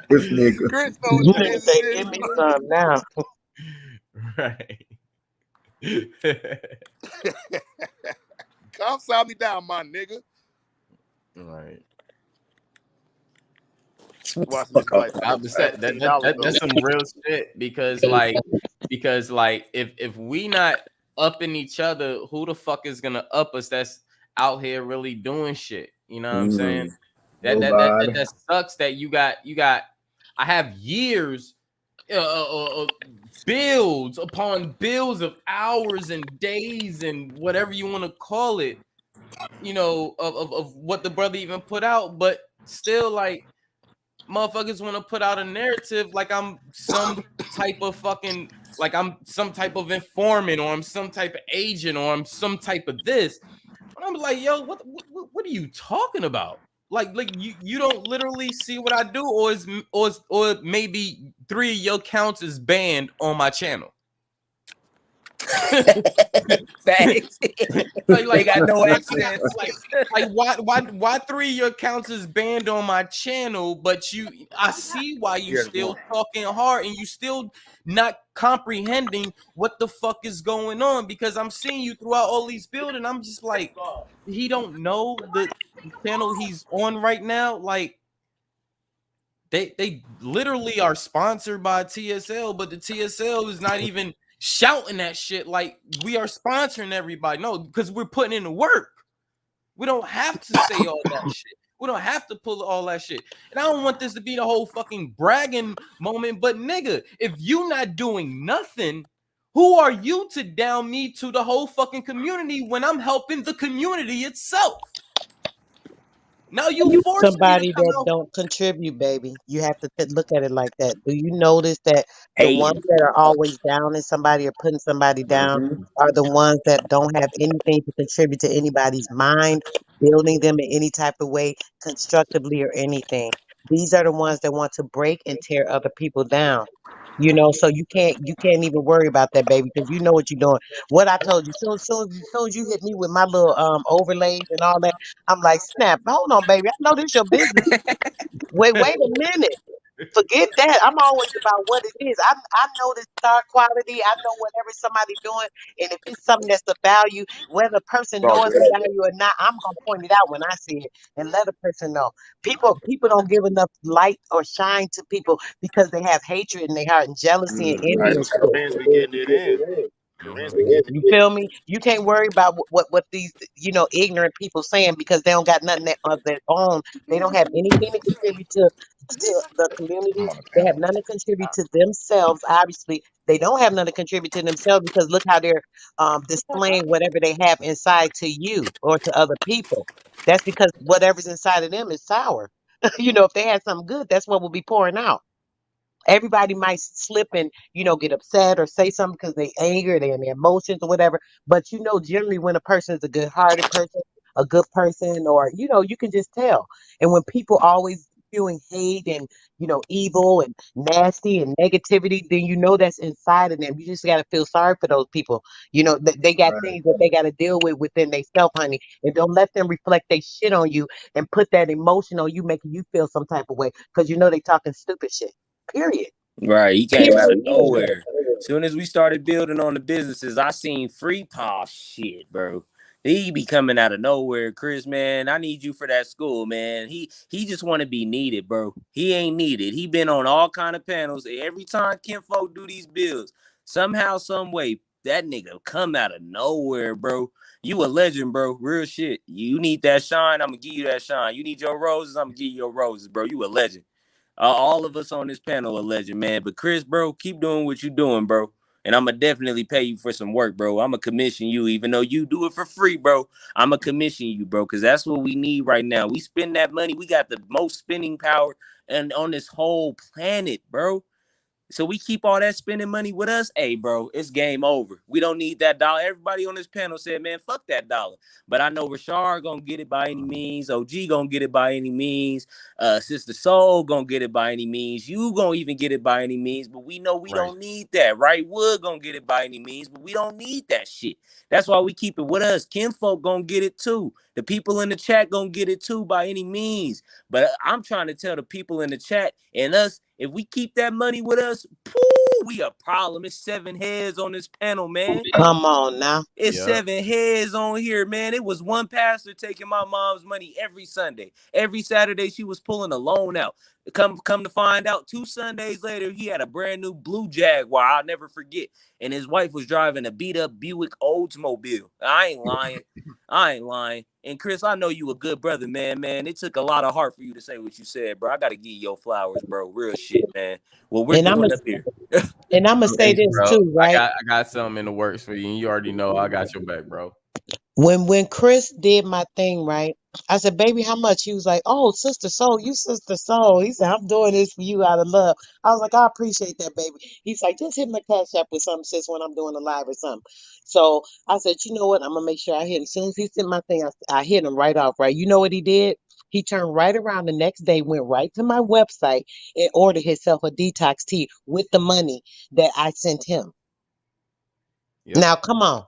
This nigga. Chris know what it is. Say, give me some now. Right. Come sound me down, my nigga. Right. Watch this be like That, that's some real shit because like if we not upping each other, who the fuck is gonna up us that's out here really doing shit? You know what I'm saying? That sucks that you got. I have years, bills upon bills of hours and days and whatever you want to call it, of what the brother even put out, but still, like, motherfuckers want to put out a narrative like I'm some type of fucking, like I'm some type of informant, or I'm some type of agent, or I'm some type of this. And I'm like, yo, what are you talking about? Like you don't literally see what I do, or maybe 3 of your accounts is banned on my channel. Facts. They got no access. Like why 3 of your accounts is banned on my channel, but I see why you still talking hard and you still not comprehending what the fuck is going on, because I'm seeing you throughout all these builds and I'm just like, he don't know the channel he's on right now. Like, they literally are sponsored by TSL, but the TSL is not even shouting that shit like we are sponsoring everybody. No, because we're putting in the work. We don't have to say all that shit. We don't have to pull all that shit. And I don't want this to be the whole fucking bragging moment, but nigga, if you not doing nothing, who are you to down me to the whole fucking community when I'm helping the community itself? Now you force Somebody that don't contribute, baby. You have to look at it like that. Do you notice that the Hey. ones that are always downing somebody or putting somebody down are the ones that don't have anything to contribute to anybody's mind, building them in any type of way, constructively or anything? These are the ones that want to break and tear other people down. So you can't even worry about that, baby, because you know what you're doing. What I told you, soon as you hit me with my little overlays and all that, I'm like, snap, hold on, baby. I know this your business. Wait a minute. Forget that. I'm always about what it is. I know the star quality. I know whatever somebody doing, and if it's something that's a value, whether a person knows it's a value or not, I'm gonna point it out when I see it and let a person know. People don't give enough light or shine to people because they have hatred in their heart and jealousy and envy and shit. Corinne's be getting it in. Corinne's be getting You feel me? You can't worry about what these ignorant people saying because they don't got nothing of their own. They don't have anything to contribute to the community. They have nothing to contribute to themselves. Obviously, they don't have nothing to contribute to themselves because look how they're displaying whatever they have inside to you or to other people. That's because whatever's inside of them is sour. If they had something good, that's what will be pouring out. Everybody might slip and get upset or say something because they anger, they in their emotions or whatever. But generally when a person is a good-hearted person, a good person, or you can just tell. And when people always spewing hate and evil and nasty and negativity, then that's inside of them. You just got to feel sorry for those people. They got things that they got to deal with within themselves, honey. And don't let them reflect their shit on you and put that emotion on you, making you feel some type of way because they talking stupid shit. Period. Right, he came out of nowhere. Soon as we started building on the businesses, I seen free Paul shit, bro. He be coming out of nowhere, Chris, man. I need you for that school, man. He just want to be needed, bro. He ain't needed. He been on all kind of panels. Every time Kinfolk do these builds, somehow, some way, that nigga come out of nowhere, bro. You a legend, bro. Real shit. You need that shine, I'm gonna give you that shine. You need your roses, I'm gonna give you your roses, bro. You a legend. All of us on this panel are legend, man. But Chris, bro, keep doing what you doing, bro. And I'm going to definitely pay you for some work, bro. I'm going to commission you, even though you do it for free, bro. I'm going to commission you, bro, because that's what we need right now. We spend that money. We got the most spending power and on this whole planet, bro. So we keep all that spending money with us. Hey, bro, it's game over. We don't need that dollar. Everybody on this panel said, man, fuck that dollar. But I know Rashard gonna get it by any means. OG gonna get it by any means. Sister Soul gonna get it by any means. You gonna even get it by any means. But we know we don't need that, right? Wood gonna get it by any means, but we don't need that shit. That's why we keep it with us. Kinfolk gonna get it too. The people in the chat gonna get it too by any means. But I'm trying to tell the people in the chat and us, if we keep that money with us, we a problem. It's 7 heads on this panel, man. Come on now. It's 7 heads on here, man. It was one pastor taking my mom's money every Sunday. Every Saturday, she was pulling a loan out. Come to find out, 2 Sundays later, he had a brand new blue Jaguar. I'll never forget. And his wife was driving a beat up Buick Oldsmobile. I ain't lying. I ain't lying. And Chris, I know you a good brother, man. It took a lot of heart for you to say what you said, bro. I gotta give you your flowers, bro. Real shit, man. What we're And I'm doing gonna up here. say Thanks, this bro. too, right? I got something in the works for you, and you already know I got your back, bro. When Chris did my thing, right? I said, "Baby, how much?" He was like, "Oh, Sister Soul, you Sister Soul." He said, "I'm doing this for you out of love." I was like, "I appreciate that, baby." He's like, "Just hit my cash app with something, sis, when I'm doing a live or something." So I said, "You know what? I'm gonna make sure I hit him." As soon as he sent my thing, I hit him right off. Right? You know what he did? He turned right around the next day, went right to my website, and ordered himself a detox tea with the money that I sent him. Yep. Now, come on.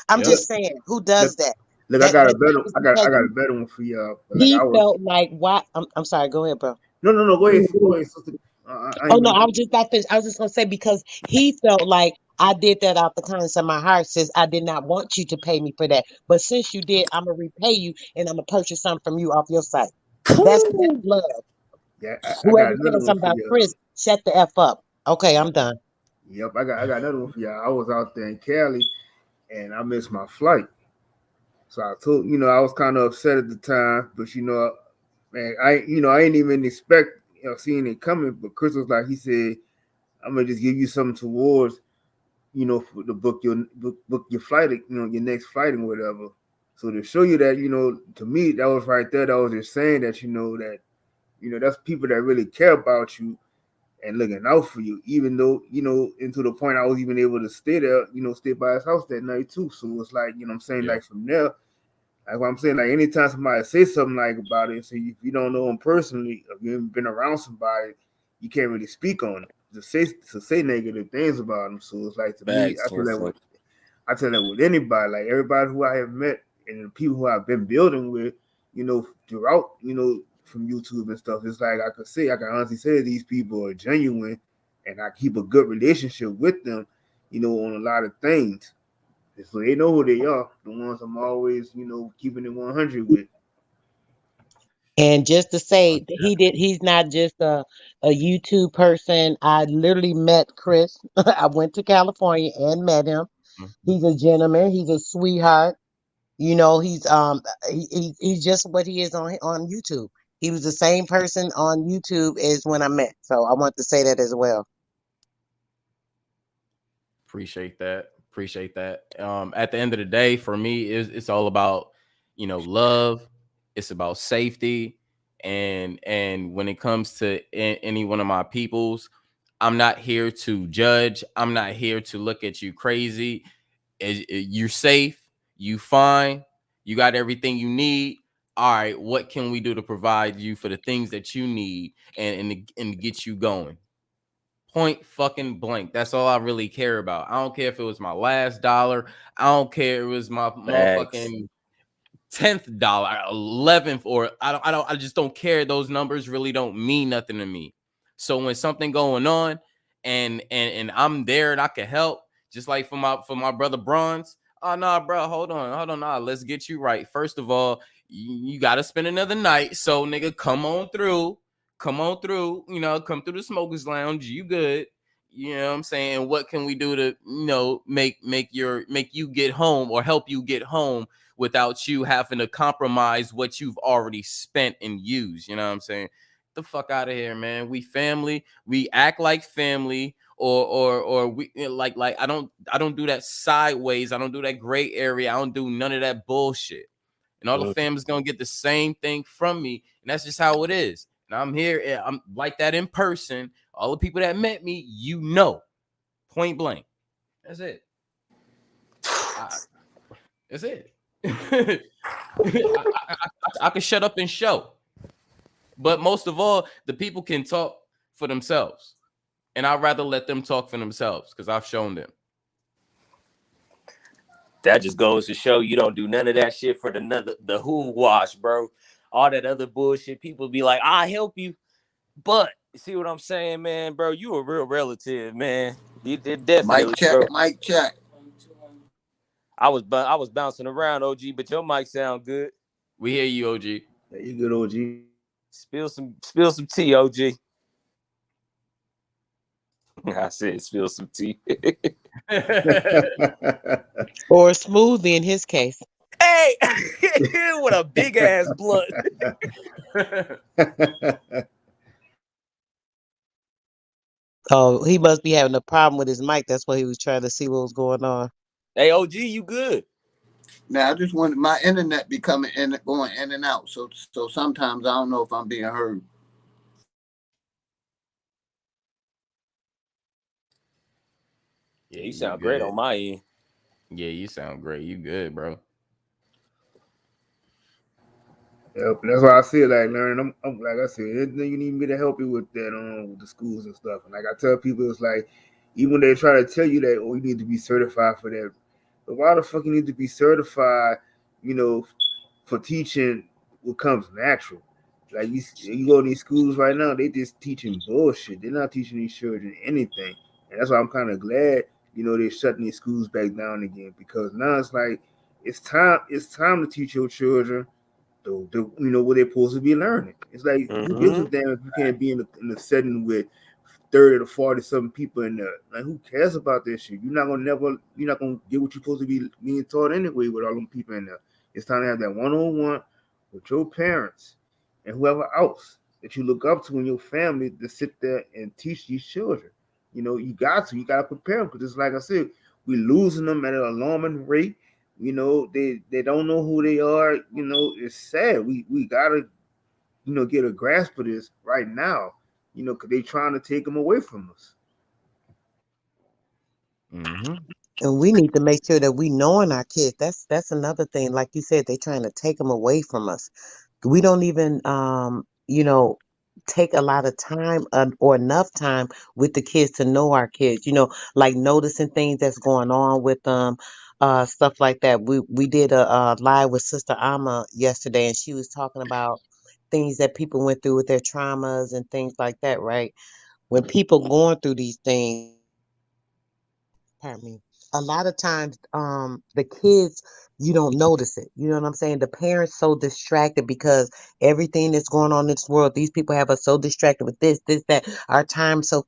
I'm Yep. just saying, who Look, does that? look, I That got a that better, is I got, I because got a better one for y'all. Like he I was, felt like why I'm sorry, go ahead, bro. no, go ahead, sister. I Oh ain't no, gonna. I was just about to I was just gonna say because he felt like I did that out the kindness of my heart, since I did not want you to pay me for that. But since you did, I'm gonna repay you and I'm gonna purchase something from you off your site. That's Cool. love. Yeah, I got Whoever another said one something for about y'all. Chris, shut the F up. Okay, I'm done. Yep, I got another one for y'all. I was out there in Cali, and I missed my flight. So I told I was kind of upset at the time, but man, I ain't even expect seeing it coming. But Chris was like, he said, "I'm gonna just give you something towards for the book your flight, your next flight and whatever." So to show you that, to me that was right there. That was just saying that that's people that really care about you and looking out for you, even though, and to the point I was even able to stay there, stay by his house that night too. So it's like, what I'm saying, Yeah. like from there, like what I'm saying, like anytime somebody says something like about it, so if you don't know them personally, if you haven't been around somebody, you can't really speak on it. To say negative things about them. So it's like to me, Facts, I tell that with anybody, like everybody who I have met and the people who I've been building with, throughout, from YouTube and stuff. It's like I can honestly say these people are genuine, and I keep a good relationship with them, on a lot of things. So they know who they are. The ones I'm always, keeping it 100 with. And just to say that he's not just a YouTube person. I literally met Chris. I went to California and met him. He's a gentleman, he's a sweetheart. He's just what he is on YouTube. He was the same person on YouTube as when I met. So I want to say that as well. Appreciate that. Appreciate that. At the end of the day, for me, it's all about love. It's about safety, and when it comes to any one of my peoples, I'm not here to judge. I'm not here to look at you crazy. You're safe. You fine. You got everything you need. All right. What can we do to provide you for the things that you need and to get you going? Point fucking blank. That's all I really care about. I don't care if it was my last dollar. I don't care if it was my Facts. motherfucking $10, 11th, or I just don't care. Those numbers really don't mean nothing to me. So when something going on and I'm there and I can help, just like for my brother Bronze. Oh nah, bro, hold on, nah. Let's get you right. First of all, you gotta spend another night. So nigga, come on through. Come on through, come through the smokers lounge. You good. You know what I'm saying? What can we do to, make you get home or help you get home without you having to compromise what you've already spent and used? You know what I'm saying? Get the fuck out of here, man. We family. We act like family, or we like I don't do that sideways. I don't do that gray area. I don't do none of that bullshit. And all the family's gonna get the same thing from me, and that's just how it is. And I'm here. I'm like that in person. All the people that met me, point blank. That's it. That's it. I can shut up and show, but most of all, the people can talk for themselves, and I'd rather let them talk for themselves because I've shown them. That just goes to show you don't do none of that shit for the who wash, bro. All that other bullshit. People be like, I'll help you. But you see what I'm saying, man, bro? You a real relative, man. You did Mic definitely, check, bro. mic check. I was bouncing around, OG, but your mic sound good. We hear you, OG. Yeah, you good, OG. Spill some tea, OG. I said spill some tea. Or a smoothie in his case. Hey, with a big ass blunt. Oh, he must be having a problem with his mic. That's why he was trying to see what was going on. Hey, OG, you good? Now I just want my internet be coming in, going in and out. So sometimes I don't know if I'm being heard. Yeah, you You sound great good. on my end. Yeah, you sound great. You good, bro. Yep, that's why I said like learning. I'm like I said, anything you need me to help you with that with the schools and stuff. And like I tell people, it's like even when they try to tell you that, oh, you need to be certified for that. But why the fuck you need to be certified? You know, for teaching what comes natural. Like you go to these schools right now, they just teaching bullshit. They're not teaching these children anything, and that's why I'm kind of glad. They're shutting these schools back down again because now it's like it's time. It's time to teach your children what they're supposed to be learning. It's like who gives a Mm-hmm. damn if you can't be in a setting with 30 to 40 something people in there. Like who cares about this shit? You're not gonna get what you're supposed to be being taught anyway with all them people in there. It's time to have that one-on-one with your parents and whoever else that you look up to in your family to sit there and teach these children. You gotta prepare them because it's like I said, we're losing them at an alarming rate. They don't know who they are. It's sad. We gotta get a grasp of this right now. Because they trying to take them away from us. Mm-hmm. And we need to make sure that we knowing our kids. That's another thing. Like you said, they trying to take them away from us. We don't even take a lot of time or enough time with the kids to know our kids. Like noticing things that's going on with them, stuff like that. We did a live with Sister Ama yesterday, and she was talking about things that people went through with their traumas and things like that. Right? When people going through these things, pardon me, a lot of times the kids, you don't notice it. You know what I'm saying? The parents so distracted because everything that's going on in this world, these people have us so distracted with this, that. Our time so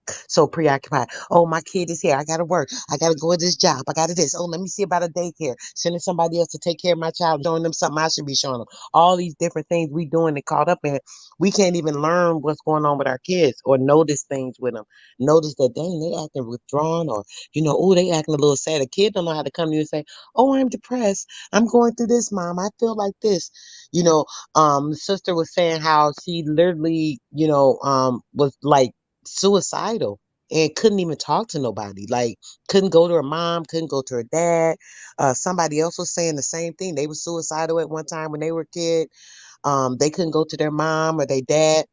preoccupied. Oh, my kid is here. I gotta work. I gotta go to this job. I gotta this. Oh, let me see about a daycare. Sending somebody else to take care of my child, showing them something I should be showing them. All these different things we doing and caught up in. We can't even learn what's going on with our kids or notice things with them. Notice that dang, they acting withdrawn, or oh, they acting a little sad. A kid don't know how to come to you and say, oh, I'm depressed. I'm going through this, mom. I feel like this. Sister was saying how she literally, was like suicidal and couldn't even talk to nobody. Like couldn't go to her mom, couldn't go to her dad. Somebody else was saying the same thing. They were suicidal at one time when they were a kid. They couldn't go to their mom or their dad.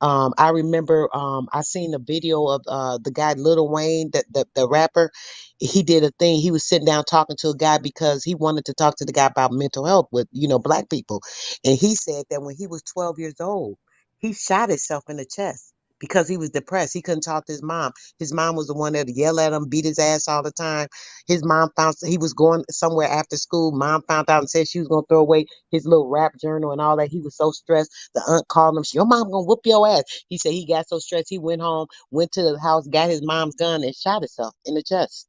I remember I seen a video of the guy Lil Wayne, the rapper. He did a thing. He was sitting down talking to a guy because he wanted to talk to the guy about mental health with black people, and he said that when he was 12 years old, he shot himself in the chest because he was depressed. He couldn't talk to his mom. His mom was the one that would yell at him, beat his ass all the time. His mom found he was going somewhere after school. Mom found out and said she was gonna throw away his little rap journal and all that. He was so stressed. The aunt called him. Your mom gonna whoop your ass. He said he got so stressed. He went home, went to the house, got his mom's gun, and shot himself in the chest.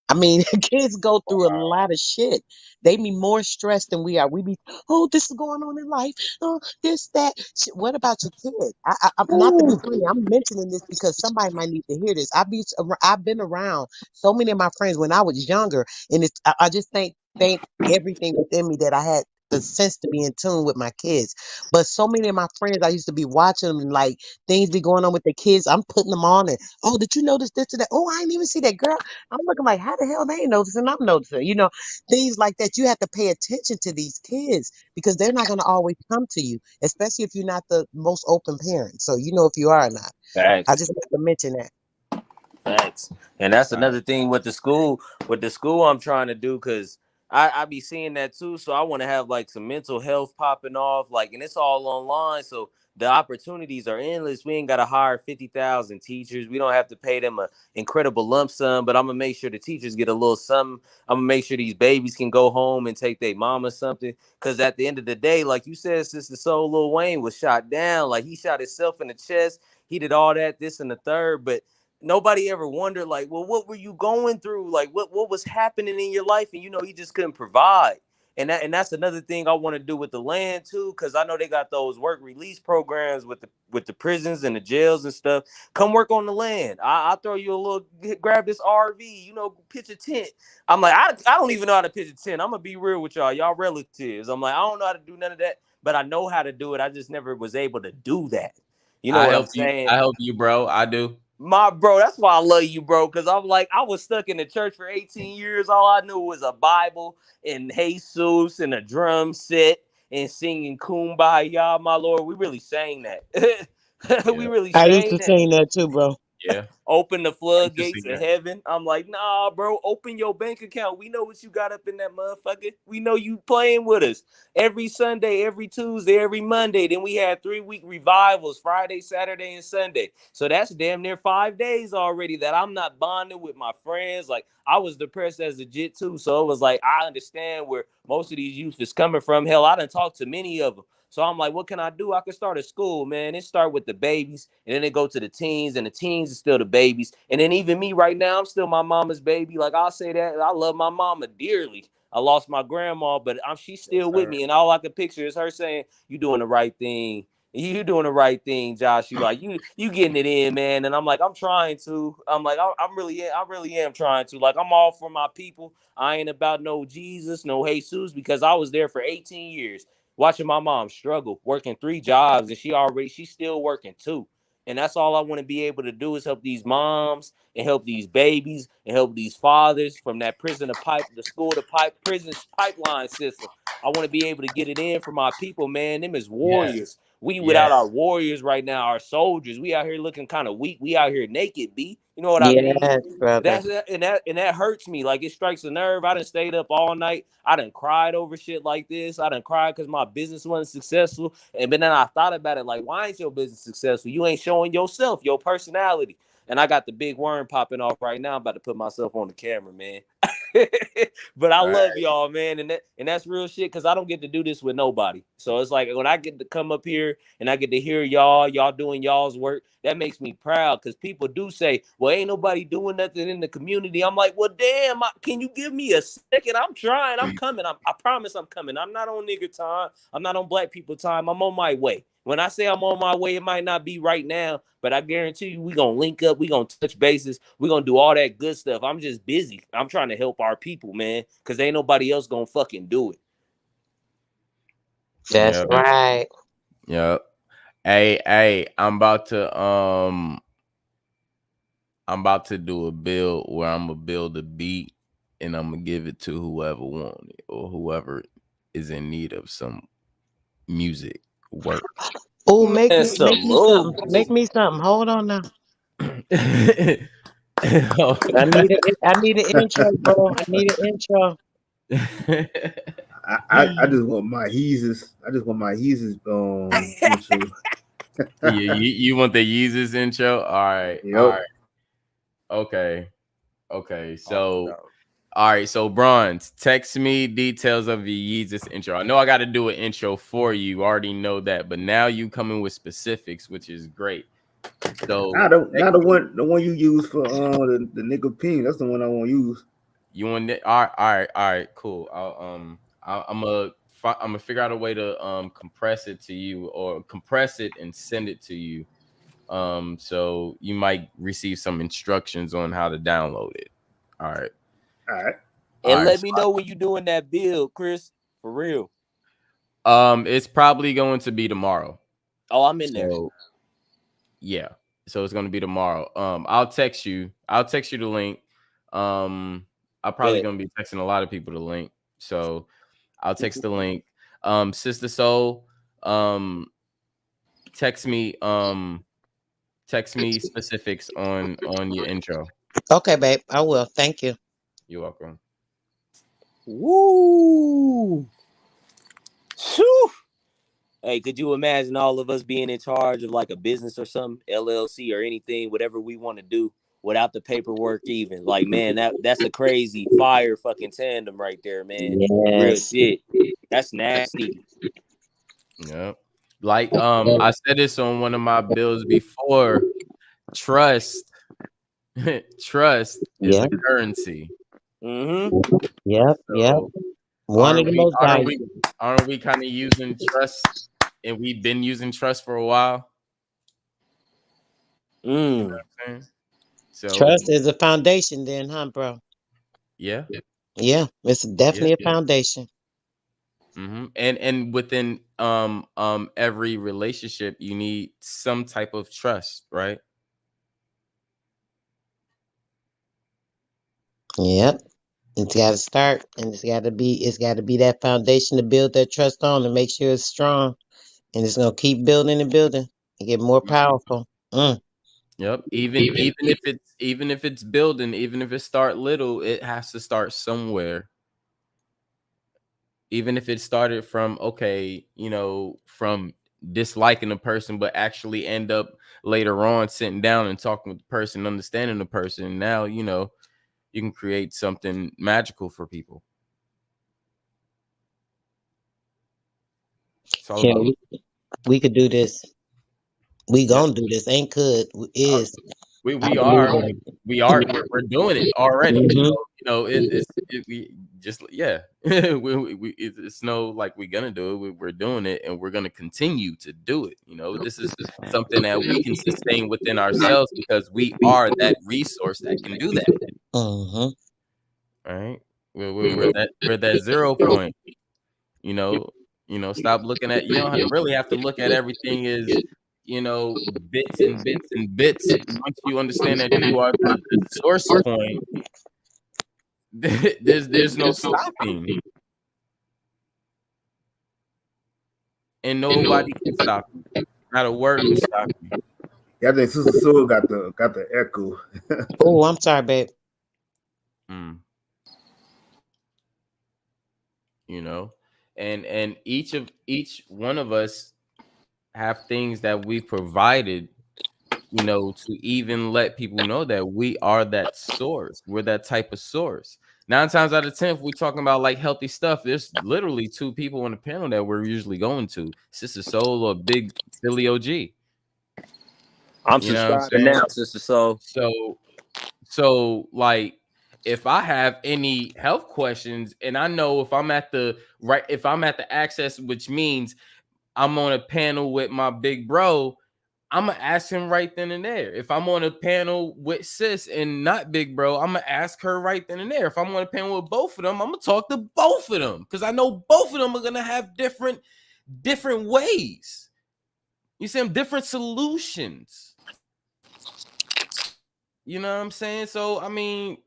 I mean, kids go through a lot of shit. They be more stressed than we are. We be, oh, this is going on in life. Oh, this, that. What about your kid? I'm not to be funny. I'm mentioning this because somebody might need to hear this. I've been around so many of my friends when I was younger, and I just thank everything within me that I had the sense to be in tune with my kids. But so many of my friends, I used to be watching them and like things be going on with their kids. I'm putting them on and, oh, did you notice this or that? Oh, I didn't even see that girl. I'm looking like, how the hell they ain't noticing? I'm noticing. Things like that. You have to pay attention to these kids because they're not going to always come to you, especially if you're not the most open parent. So you know if you are or not. I Facts. just want to mention that. Thanks. And that's Right. another thing with the school. With the school, I'm trying to do because I be seeing that too. So I want to have like some mental health popping off, like, and it's all online. So the opportunities are endless. We ain't got to hire 50,000 teachers. We don't have to pay them a incredible lump sum. But I'm gonna make sure the teachers get a little something. I'm gonna make sure these babies can go home and take their mama something. Because at the end of the day, like you said, Sister Soul, Lil Wayne was shot down. Like he shot himself in the chest. He did all that, this and the third, but nobody ever wondered, like, well, what were you going through? Like, what was happening in your life? And he just couldn't provide. And that's another thing I want to do with the land too, because I know they got those work release programs with the prisons and the jails and stuff. Come work on the land. I'll throw you a little, grab this RV, pitch a tent. I'm like, I don't even know how to pitch a tent. I'm gonna be real with y'all relatives. I'm like, I don't know how to do none of that, but I know how to do it. I just never was able to do that. You know I what I'm help you. saying? I help you, bro. I do. My bro, that's why I love you, bro. Because I'm like, I was stuck in the church for 18 years. All I knew was a Bible and Jesus and a drum set and singing Kumbaya, my Lord. We really sang that. We Yeah. really I used sang to that. sing that too, bro. Yeah. Open the I used to sing floodgates of that. heaven. I'm like, nah, bro, open your bank account. We know what you got up in that motherfucker. We know you playing with us every Sunday, every Tuesday, every Monday. Then we had 3-week revivals, Friday, Saturday, and Sunday. So that's damn near 5 days already that I'm not bonding with my friends. Like, I was depressed as a jit too. So it was like, I understand where most of these youth is coming from. Hell, I done talked to many of them. So I'm like, what can I do? I can start a school, man. It start with the babies, and then it go to the teens, and the teens is still the babies. And then even me right now, I'm still my mama's baby. Like, I'll say that. I love my mama dearly. I lost my grandma, but she's still with me. And all I can picture is her saying, you doing the right thing. You doing the right thing, Josh. You like you getting it in, man. And I'm like, I'm trying to. I'm like, I really am trying to. Like, I'm all for my people. I ain't about no Jesus, no Jesus, because I was there for 18 years watching my mom struggle, working 3 jobs, and she's still working 2. And that's all I want to be able to do is help these moms and help these babies and help these fathers from that prison to pipe, the school to pipe, prison pipeline system. I want to be able to get it in for my people, man. Them is Yes. warriors. We without our Yes. warriors right now, our soldiers. We out here looking kind of weak. We out here naked, B. You know what I mean? Yes, brother. That hurts me. Like, it strikes a nerve. I done stayed up all night. I done cried over shit like this. I done cried because my business wasn't successful. But then I thought about it, like, why ain't your business successful? You ain't showing yourself, your personality. And I got the big worm popping off right now. I'm about to put myself on the camera, man. But I love y'all, man, and that's real shit, because I don't get to do this with nobody. So it's like, when I get to come up here and I get to hear y'all doing y'all's work, that makes me proud, because people do say, well, ain't nobody doing nothing in the community. I'm like, well, damn, can you give me a second? I'm trying. I'm coming. I promise I'm coming. I'm not on nigger time. I'm not on black people time. I'm on my way. When I say I'm on my way, it might not be right now, but I guarantee you, we going to link up. We going to touch bases. We going to do all that good stuff. I'm just busy. I'm trying to help our people, man, because ain't nobody else going to fucking do it. That's Yep. right. Yep. Hey, I'm about to do a build where I'm gonna build a beat and I'm gonna give it to whoever want it or whoever is in need of some music work. Oh, Man, make me something. salute. Make me something. Hold on now. Oh. I need an intro, bro. I need an intro. I just want my Yeezus. I just want my Yeezus intro. Yeah, you want the Yeezus intro? All right. Yep. Okay. So all right, so Bronze, text me details of your Yeezus intro. I know I got to do an intro for you. I already know that, but now you coming with specifics, which is great. So Not the one you use for the nigga ping. That's the one I want to use. you want it? All right, cool. I'm gonna figure out a way to compress it to you or compress it and send it to you. So you might receive some instructions on how to download it. All right. And let me know when you're doing that build, Chris. For real. It's probably going to be tomorrow. Oh, I'm in there. Yeah. So it's going to be tomorrow. I'll text you the link. I'm probably going to be texting a lot of people the link. So I'll text the link. Sister Soul, text me specifics on your intro. Okay, babe. I will. Thank you. You're welcome. Woo! Whew. Hey, could you imagine all of us being in charge of like a business or something, LLC or anything, whatever we want to do, without the paperwork even? Like, man, that's a crazy fire fucking tandem right there, man. Real Yes. shit. That's nasty. Yeah. Like I said this on one of my bills before. Trust Trust is Yep. the currency. Yep. Yep. So One of the most valuable. aren't we kind of using trust, and we've been using trust for a while? You know what I'm saying? So Trust is a foundation, then, huh, bro? yeah, Yeah, it's yeah. definitely a foundation. And within every relationship, you need some type of trust, right? Yep. It's got to start, and it's got to be that foundation to build that trust on and make sure it's strong, and it's gonna keep building and building and get more powerful. Yep. Even if it's building, even if it start little, it has to start somewhere. Even if it started from from disliking a person, but actually end up later on sitting down and talking with the person, understanding the person. Now you can create something magical for people. It's all Yeah, about. we could do this. We gonna do this. Ain't could is. We I we believe are in we're doing it already. it. We just it's no like we're gonna do it. We're doing it, and we're gonna continue to do it. This is something that we can sustain within ourselves because we are that resource that can do that. Mm-hmm. All right, we're that 0 point. Stop looking at. You don't really have to look at everything as bits and bits and bits. Once you understand that you are the source point, there's no stopping, and nobody can stop you. Not a word can stop you. Yeah, I think Sister Soul got the echo. Oh, I'm sorry, babe. Mm. And each one of us have things that we provided, to even let people know that we are that source. We're that type of source. 9 times out of 10, if we're talking about like healthy stuff, there's literally 2 people on the panel that we're usually going to: Sister Soul or Big Philly OG. I'm You know what I'm subscribing saying? now, sister. So like, if I have any health questions, and I know if I'm at the access, which means I'm on a panel with my big bro, I'm gonna ask him right then and there. If I'm on a panel with sis and not big bro, I'm gonna ask her right then and there. If I'm on a panel with both of them, I'm gonna talk to both of them because I know both of them are gonna have different ways. You see them, different solutions. You know what I'm saying? So I mean,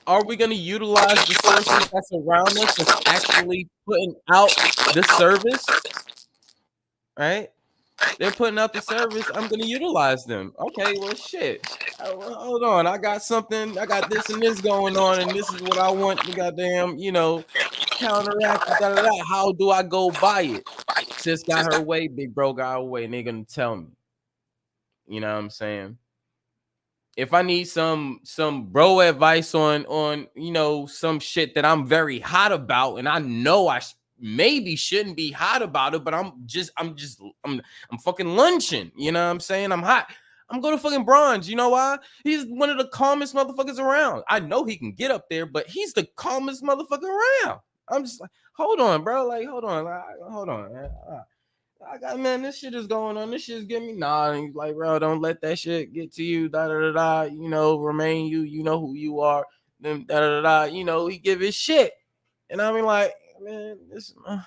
are we gonna utilize the sources that's around us that's actually putting out the service? Right? They're putting out the service. I'm gonna utilize them. Okay, well, shit. Hold on. I got something. I got this and this going on, and this is what I want to goddamn, counteract. How do I go buy it? Sis got her way. Big bro got her way, and they're gonna tell me. You know what I'm saying? If I need some bro advice on some shit that I'm very hot about, and I know I maybe shouldn't be hot about it, but I'm fucking lunching. You know what I'm saying? I'm hot. I'm going to fucking Bronze. You know why? He's one of the calmest motherfuckers around. I know he can get up there, but he's the calmest motherfucker around. I'm just like, hold on, bro. Like, hold on, man. I got, man, this shit is going on. This shit is getting me. Nah, and he's like, bro, don't let that shit get to you. Da da da da. Remain you. You know who you are. Then da da da da. He give his shit, and I mean, like, man, this. All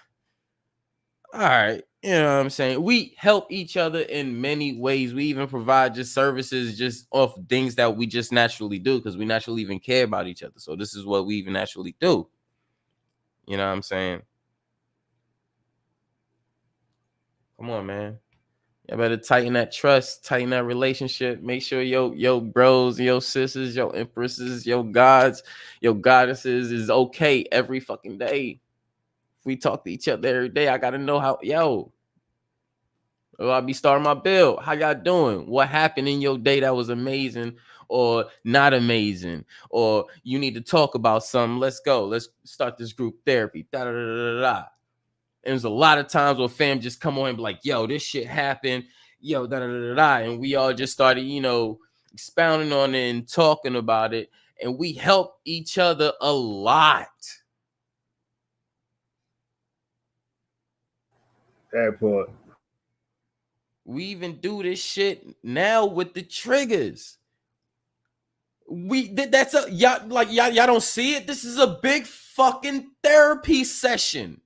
right, you know what I'm saying? We help each other in many ways. We even provide just services just off things that we just naturally do because we naturally even care about each other. So this is what we even naturally do. You know what I'm saying? Come on, man. You better tighten that trust, tighten that relationship. Make sure your bros, your sisters, your empresses, your gods, your goddesses is okay every fucking day. If we talk to each other every day, I gotta know how. I'll be starting my bill. How y'all doing? What happened in your day that was amazing or not amazing? Or you need to talk about something. Let's go. Let's start this group therapy. Da da da da da. And there's a lot of times where fam just come on and be like, yo, this shit happened. Yo, da da da da. And we all just started, expounding on it and talking about it, and we help each other a lot. That part. We even do this shit now with the triggers. That's a y'all don't see it. This is a big fucking therapy session,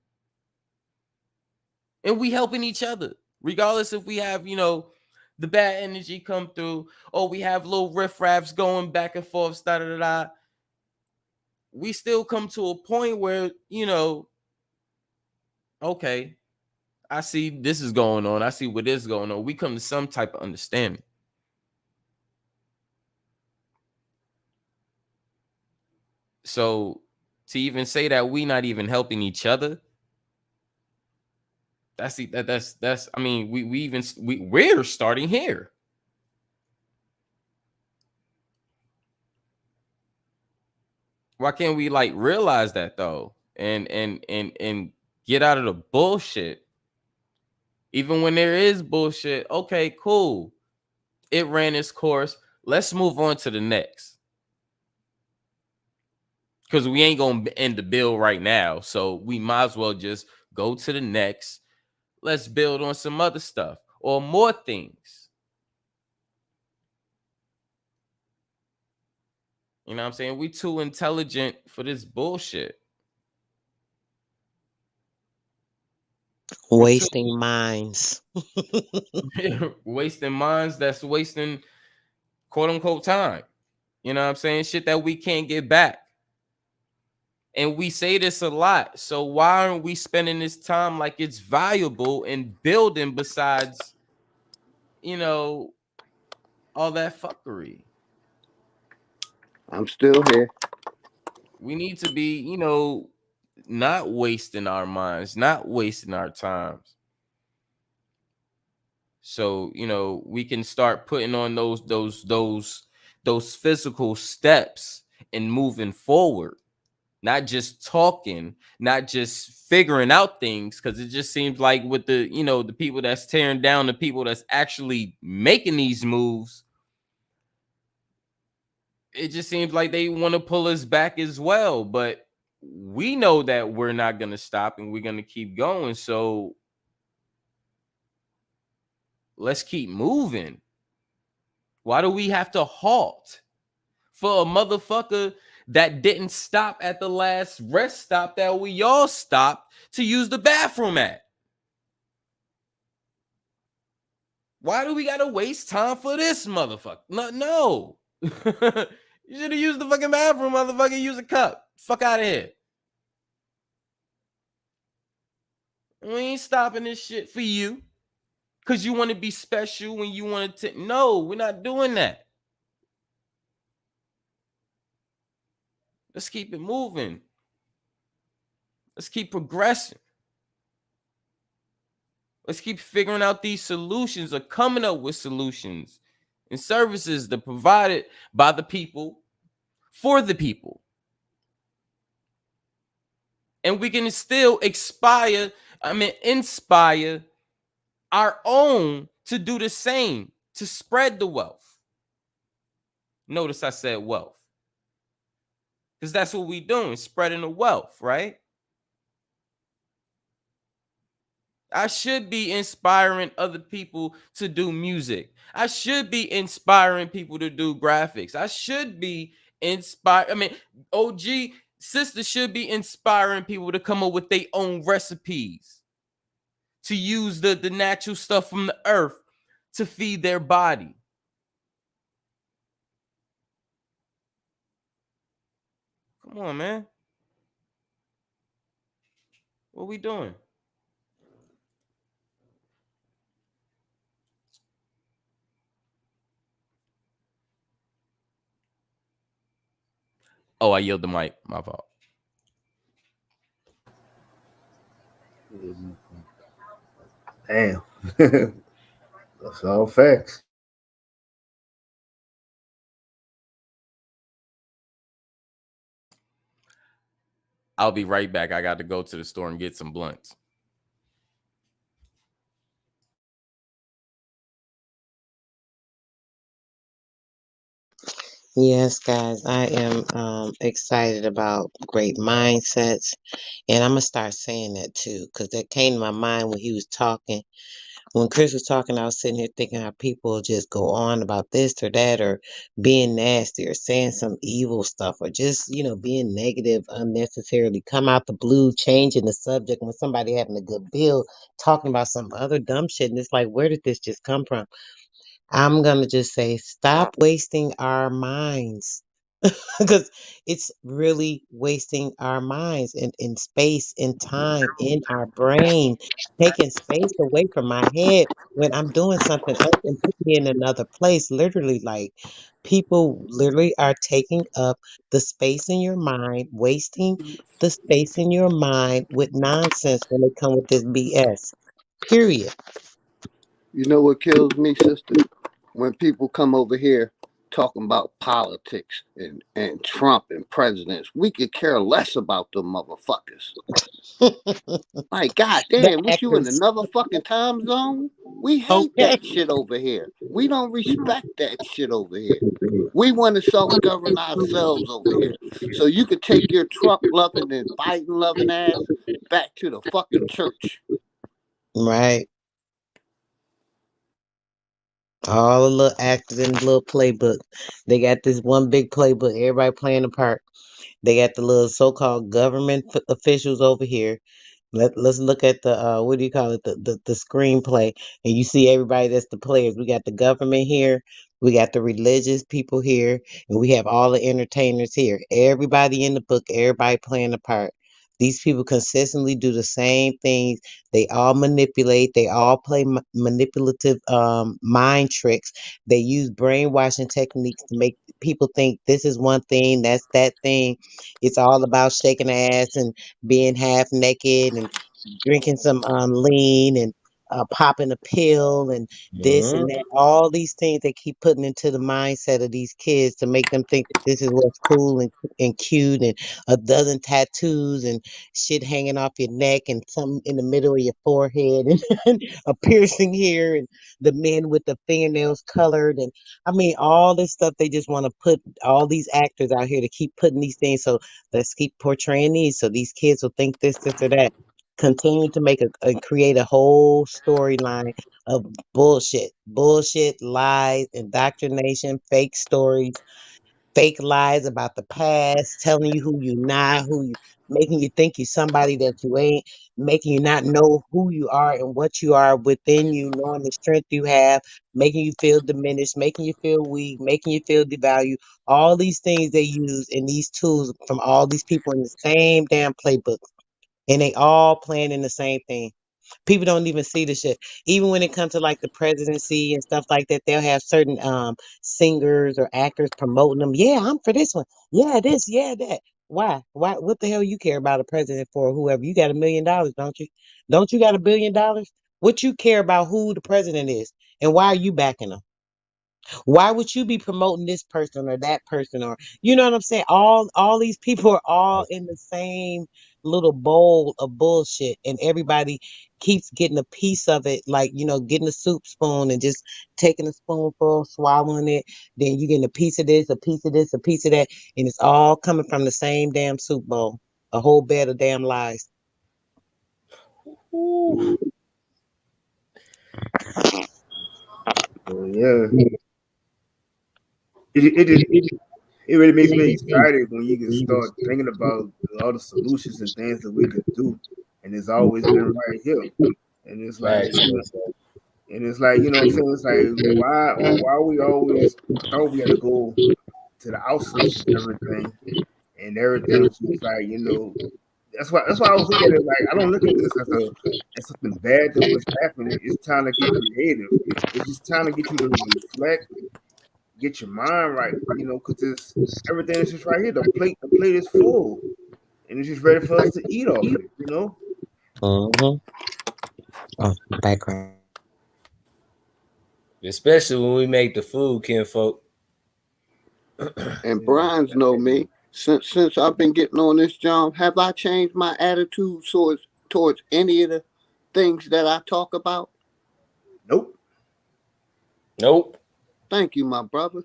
and we helping each other, regardless if we have the bad energy come through, or we have little riffraffs going back and forth, da da da. We still come to a point where okay, I see this is going on. I see what is going on. We come to some type of understanding. So to even say that we not even helping each other, that's I mean, we're starting here. Why can't we realize that though, and get out of the bullshit? Even when there is bullshit, okay, cool. It ran its course. Let's move on to the next. Because we ain't gonna end the bill right now, so we might as well just go to the next. Let's build on some other stuff or more things. You know what I'm saying? We too intelligent for this bullshit. Wasting minds. Wasting minds, that's wasting quote unquote time. You know what I'm saying? Shit that we can't get back. And we say this a lot. So why aren't we spending this time like it's valuable in building besides, all that fuckery? I'm still here. We need to be, not wasting our minds, not wasting our times. So, we can start putting on those physical steps and moving forward. Not just talking, not just figuring out things, because it just seems like with the the people that's tearing down the people that's actually making these moves, it just seems like they want to pull us back as well. But we know that we're not going to stop and we're going to keep going. So let's keep moving. Why do we have to halt for a motherfucker that didn't stop at the last rest stop that we all stopped to use the bathroom at? Why do we gotta waste time for this motherfucker? No. You should have used the fucking bathroom, motherfucker. Use a cup. Fuck out of here. We ain't stopping this shit for you because you want to be special when you want to. No, we're not doing that. Let's keep it moving. Let's keep progressing. Let's keep figuring out these solutions or coming up with solutions and services that are provided by the people for the people. And we can still inspire our own to do the same, to spread the wealth. Notice I said wealth. Because that's what we're doing, spreading the wealth, right? I should be inspiring other people to do music. I should be inspiring people to do graphics. I should be OG sister should be inspiring people to come up with their own recipes, to use the natural stuff from the earth to feed their body. Come on, man. What we doing? Oh, I yield the mic. My fault. Damn. That's all facts. I'll be right back. I got to go to the store and get some blunts. Yes, guys, I am excited about great mindsets. And I'm going to start saying that too, because that came to my mind when he was talking. When Chris was talking, I was sitting here thinking how people just go on about this or that, or being nasty, or saying some evil stuff, or just, being negative unnecessarily, come out the blue, changing the subject when somebody having a good bill, talking about some other dumb shit. And it's like, where did this just come from? I'm going to just say, stop wasting our minds. Because it's really wasting our minds and space and time in our brain, taking space away from my head when I'm doing something else and putting me in another place. Literally, like people literally are taking up the space in your mind, wasting the space in your mind with nonsense when they come with this BS. Period. You know what kills me, sister? When people come over here talking about politics and Trump and presidents. We could care less about them motherfuckers. Like, The goddamn, what you in actors. another fucking time zone? We hate Okay. that shit over here. We don't respect that shit over here. We want to self-govern ourselves over here. So you could take your Trump loving and Biden loving ass back to the fucking church. Right. All the little actors in the little playbook. They got this one big playbook. Everybody playing a part. They got the little so-called government officials over here. Let's look at the what do you call it, the screenplay, and you see everybody that's the players. We got the government here, we got the religious people here, and we have all the entertainers here. Everybody in the book, everybody playing a part. These people consistently do the same things. They all manipulate. They all play manipulative mind tricks. They use brainwashing techniques to make people think this is one thing, that's that thing. It's all about shaking ass and being half naked and drinking some lean and popping a pill and this and that. All these things they keep putting into the mindset of these kids to make them think that this is what's cool and cute, and a dozen tattoos and shit hanging off your neck and something in the middle of your forehead and a piercing here, and the men with the fingernails colored, and I mean all this stuff. They just want to put all these actors out here to keep putting these things. So let's keep portraying these so these kids will think this or that. Continue to make and create a whole storyline of bullshit, lies, indoctrination, fake stories, fake lies about the past, telling you who you not, making you think you somebody that you ain't, making you not know who you are and what you are within you, knowing the strength you have, making you feel diminished, making you feel weak, making you feel devalued. All these things they use in these tools from all these people in the same damn playbook, and they all playing in the same thing. People don't even see the shit. Even when it comes to like the presidency and stuff like that, they'll have certain singers or actors promoting them. Yeah, I'm for this one. Yeah, this, yeah, that. Why? Why? What the hell you care about a president for or whoever? You got $1 million, don't you? Don't you got $1 billion? What you care about who the president is and why are you backing them? Why would you be promoting this person or that person, or you know what I'm saying? All these people are all in the same little bowl of bullshit, and everybody keeps getting a piece of it, like getting a soup spoon and just taking a spoonful, swallowing it. Then you getting a piece of this, a piece of this, a piece of that, and it's all coming from the same damn soup bowl. A whole bed of damn lies. Ooh. Yeah, it really makes me excited when you can start thinking about all the solutions and things that we could do, and it's always been right here. And it's like, Facts, bro. and it's like, what I'm saying? It's like, why we always thought we had to go to the outsources and everything was just like, that's why I was looking at it like, I don't look at this as something bad that was happening. It's time to get creative. It's just time to get you to reflect, get your mind right, because it's everything is just right here. The plate is full, and it's just ready for us to eat off it. Mm-hmm. Oh, background. Especially when we make the food, kinfolk. And Brian's know me. Since I've been getting on this job, have I changed my attitude towards any of the things that I talk about? Nope. Nope. Thank you, my brother.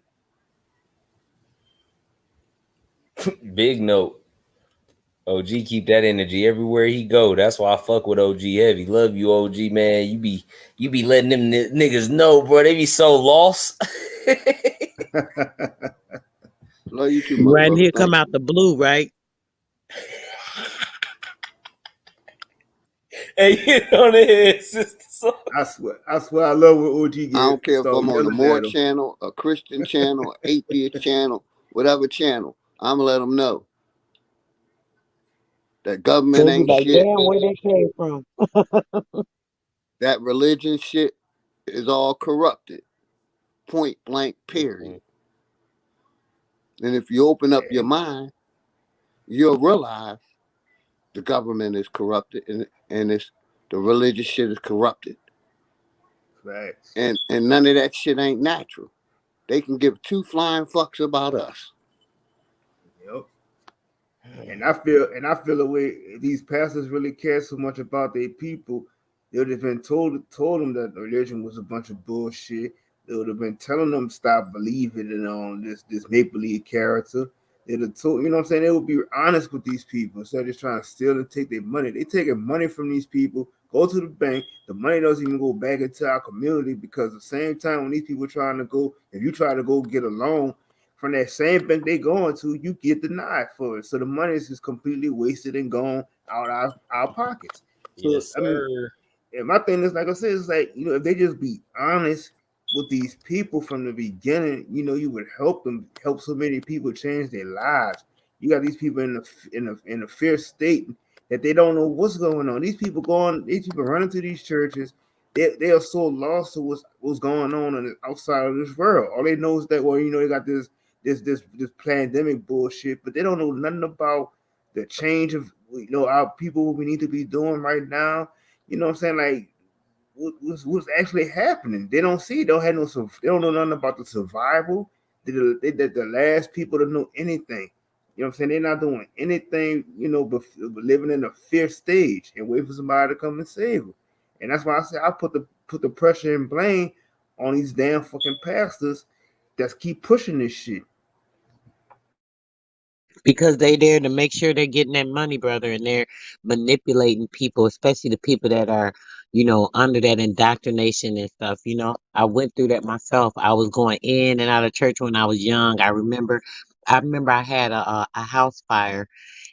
Big note. OG keep that energy everywhere he go. That's why I fuck with OG heavy. Love you, OG man. You be letting them niggas know, bro. They be so lost. Love you too, my Right brother. here come Thank out you. the blue, right? Hey, hit on the head, sister. I swear, I love when OG I don't care if start I'm on the yelling More at him. channel, a Christian channel, atheist channel, whatever channel. I'm gonna let them know that government They'll be ain't like, shit. damn, where they came from. That religion shit is all corrupted. Point blank, period. And if you open up your mind, you'll realize the government is corrupted and it's the religious shit is corrupted. Facts. And none of that shit ain't natural. They can give two flying fucks about us. Yep. And I feel the way these pastors really care so much about their people. They would have been told them that religion was a bunch of bullshit. They would have been telling them stop believing in this make believe character. They'd have told, you know what I'm saying? They would be honest with these people instead of just trying to steal and take their money. They taking money from these people, go to the bank. The money doesn't even go back into our community because at the same time when these people trying to go, if you try to go get a loan, from that same bank they going to, you get denied for it. So the money is just completely wasted and gone out our pockets. So Yes, I mean, sir. and my thing is, like I said, it's like, if they just be honest with these people from the beginning, you would help so many people change their lives. You got these people in a fear state that they don't know what's going on. These people running to these churches. They are so lost to what's going on outside of this world. All they know is that, well, they got this pandemic bullshit, but they don't know nothing about the change of our people, what we need to be doing right now. You know what I'm saying? Like what's actually happening. They don't see. They don't have no. They don't know nothing about the survival. They're the last people to know anything. You know what I'm saying? They're not doing anything. But living in a fear stage and wait for somebody to come and save them. And that's why I say I put the pressure and blame on these damn fucking pastors that keep pushing this shit. Because they there to make sure they're getting that money, brother, and they're manipulating people, especially the people that are, under that indoctrination and stuff. I went through that myself. I was going in and out of church when I was young. I remember I had a house fire,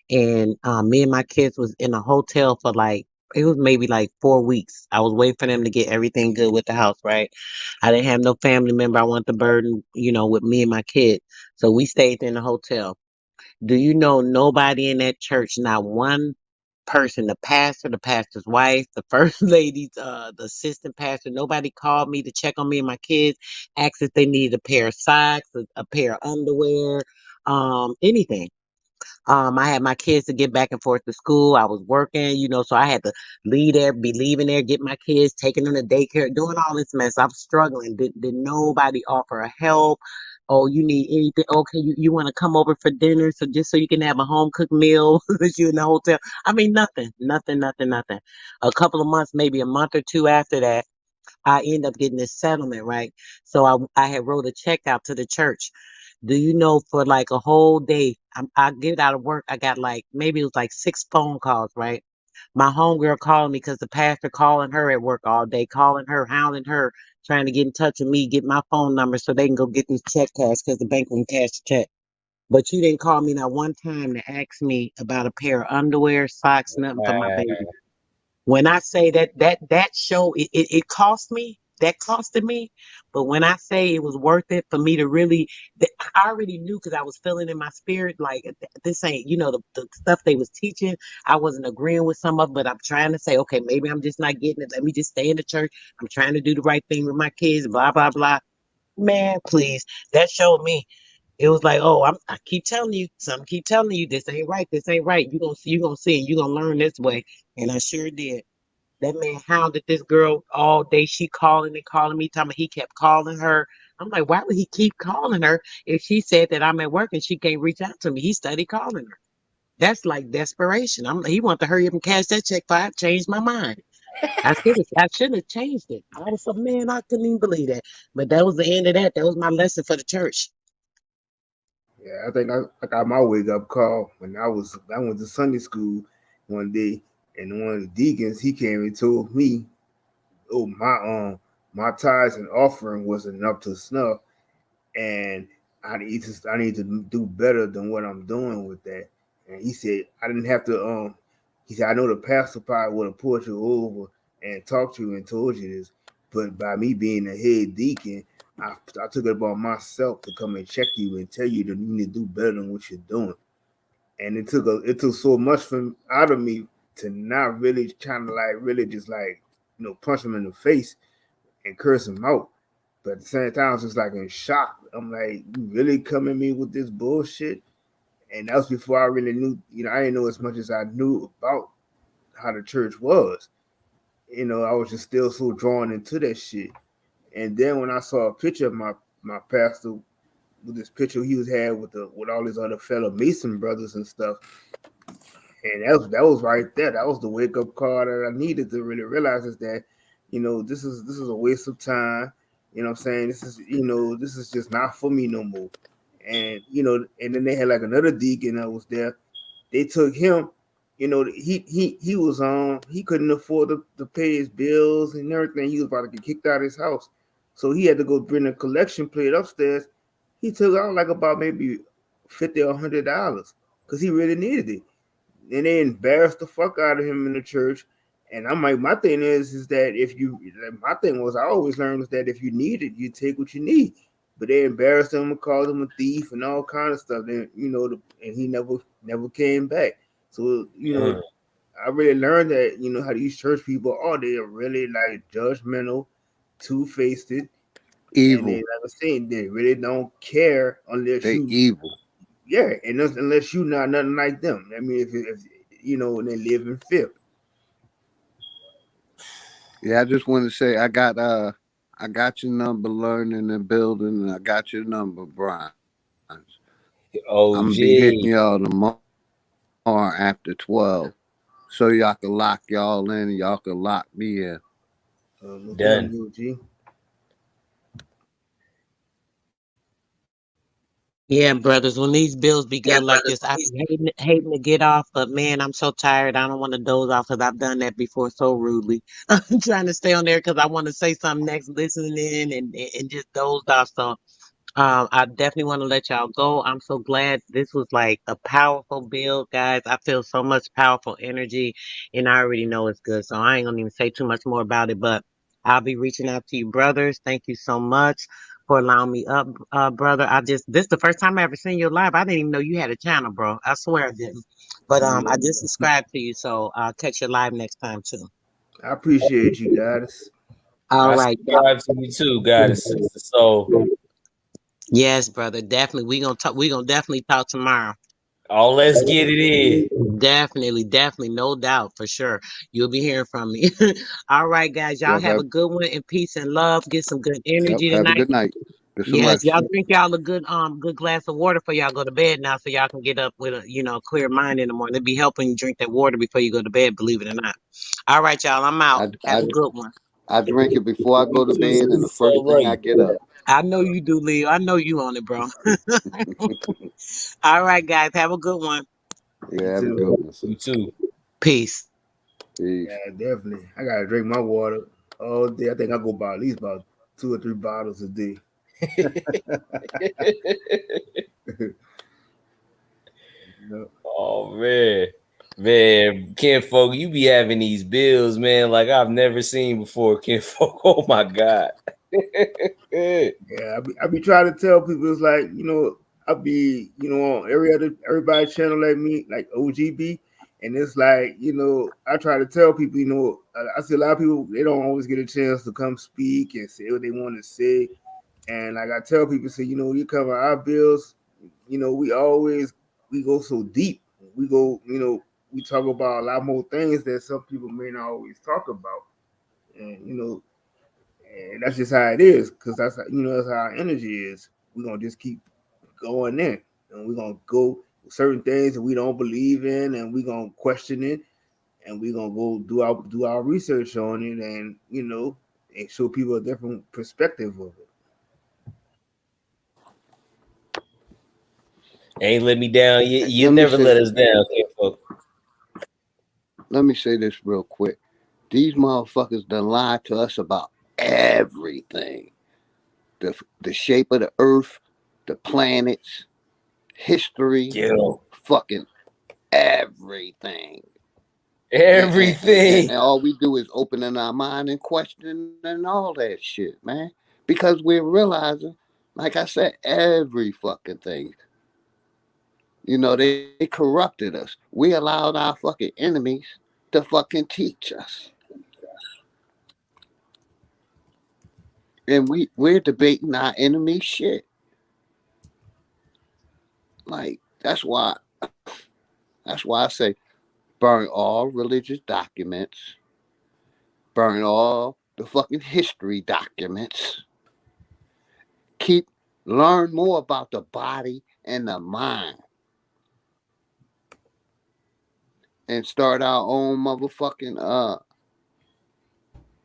and me and my kids was in a hotel for like it was maybe like 4 weeks. I was waiting for them to get everything good with the house, right? I didn't have no family member. I want the burden, with me and my kids. So we stayed in the hotel. Do you know nobody in that church, not one person, the pastor, the pastor's wife, the first lady, the assistant pastor, nobody called me to check on me and my kids, asked if they needed a pair of socks, a pair of underwear, anything. I had my kids to get back and forth to school. I was working, so I had to leave there, be leaving there, get my kids, taking them to daycare, doing all this mess. I'm struggling. Did nobody offer a help? Oh, you need anything? Okay, you want to come over for dinner, so just so you can have a home cooked meal that you in the hotel. I mean, nothing, nothing, nothing, nothing. A couple of months, maybe a month or two after that, I end up getting this settlement, right? So I had wrote a check out to the church. Do you know for like a whole day, I get out of work, I got like maybe it was like 6 phone calls, right? My homegirl calling me because the pastor calling her at work all day, calling her, hounding her, trying to get in touch with me, get my phone number so they can go get this check cashed because the bank won't cash the check. But you didn't call me not one time to ask me about a pair of underwear, socks, nothing for my baby. When I say that show, it cost me, that costed me. But when I say it was worth it for me to really, I already knew because I was feeling in my spirit like this ain't, the stuff they was teaching. I wasn't agreeing with some of, it, but I'm trying to say, okay, maybe I'm just not getting it. Let me just stay in the church. I'm trying to do the right thing with my kids. Blah blah blah. Man, please, that showed me. It was like, oh, I keep telling you, some keep telling you, this ain't right, this ain't right. You gonna see, and you gonna learn this way. And I sure did. That man hounded this girl all day. She calling and calling me, telling me he kept calling her. I'm like, why would he keep calling her if she said that I'm at work and she can't reach out to me? He studied calling her. That's like desperation. He wanted to hurry up and cash that check before I changed my mind. I shouldn't have changed it. I was a man, I couldn't even believe that. But that was the end of that. That was my lesson for the church. Yeah, I think I got my wake up call when I went to Sunday school one day, and one of the deacons he came and told me, "Oh, my tithes and offering wasn't up to snuff, and I need to do better than what I'm doing with that." And he said I didn't have to. He said I know the pastor probably would have pulled you over and talked to you and told you this, but by me being a head deacon, I took it upon myself to come and check you and tell you that you need to do better than what you're doing. And it took so much from out of me to not really kind of like really just like punch him in the face and curse him out. But at the same time, I was just like in shock. I'm like, you really come at me with this bullshit? And that was before I really knew, I didn't know as much as I knew about how the church was. I was just still so drawn into that shit. And then when I saw a picture of my pastor with this picture he was had with all his other fellow Mason brothers and stuff, and that was right there. That was the wake up call that I needed to really realize is that, this is a waste of time. You know what I'm saying? This is just not for me no more. And and then they had like another deacon that was there. They took him. He was on. He couldn't afford to pay his bills and everything. He was about to get kicked out of his house, so he had to go bring a collection plate upstairs. He took out like about maybe $50 or $100 because he really needed it, and they embarrassed the fuck out of him in the church. And I'm like, my thing is that my thing was I always learned was that if you need it, you take what you need. But they embarrassed him and called him a thief and all kind of stuff. Then and he never came back. So I really learned that how these church people are. They are really like judgmental, two faced, and they Evil. like I said, they really don't care unless They you evil. yeah, and unless you not nothing like them. I mean, if they live in fear. Yeah, I just want to say I got your number, learning and building, and I got your number, Brian. I'm gonna be hitting OG. y'all tomorrow after 12, so y'all can lock y'all in and y'all can lock me in. No Done. problem, UG. Yeah, brothers, when these bills be good like this, I be hating to get off, but man, I'm so tired. I don't want to doze off because I've done that before so rudely. I'm trying to stay on there because I want to say something next, listening in and just dozed off. So I definitely want to let y'all go. I'm so glad this was like a powerful build, guys. I feel so much powerful energy, and I already know it's good. So I ain't gonna even say too much more about it, but I'll be reaching out to you, brothers. Thank you so much for allowing me up, brother. This the first time I ever seen you live. I didn't even know you had a channel, bro. I swear I didn't. But I just subscribed to you, so I'll catch you live next time too. I appreciate you guys. All I right, y'all. subscribe to you too, goddess sister. So, Yes, brother. Definitely. We gonna talk. We gonna definitely talk tomorrow. oh, let's get it in. Definitely, definitely, no doubt, for sure. You'll be hearing from me. All right, guys, y'all Yep, have a good one and peace and love. Get some good yep. energy Have a tonight. good night. Get some Yes, rest. y'all drink y'all a good glass of water before y'all go to bed now, so y'all can get up with a clear mind in the morning. It'd be helping you drink that water before you go to bed, believe it or not. All right, y'all, I'm out. I, Have I, a good one. I drink it before I go You to too, bed and the sister. first So thing I right. get up. I know you do, Leo. I know you on it, bro. All right, guys, have a good one. You Yeah, have a too. good one, sir. You too. Peace. Peace. Yeah, definitely. I gotta drink my water all day. I think I go about at least about 2 or 3 bottles a day. No. Oh man. Man, Ken Folk, you be having these bills, man, like I've never seen before, Ken Folk. Oh my God. Yeah, I be trying to tell people it's like I be on everybody channel like me like OGB, and it's like I try to tell people I see a lot of people they don't always get a chance to come speak and say what they want to say, and like I tell people say you cover our bills, we go so deep, we go we talk about a lot more things that some people may not always talk about, and and that's just how it is, because that's how our energy is. We're gonna just keep going in, and we're gonna go certain things that we don't believe in, and we're gonna question it, and we're gonna go do our research on it, and and show people a different perspective of it. Ain't let me down. You never let us down, kinfolk. Let me say this real quick. These motherfuckers done lied to us about everything. The shape of the earth, the planets, history, fucking everything. Everything. And all we do is opening our mind and questioning all that shit, man. Because we're realizing, like I said, every fucking thing. You know, they corrupted us. We allowed our fucking enemies to fucking teach us. And we're debating our enemy shit. Like, that's why I say burn all religious documents, burn all the fucking history documents, learn more about the body and the mind, and start our own motherfucking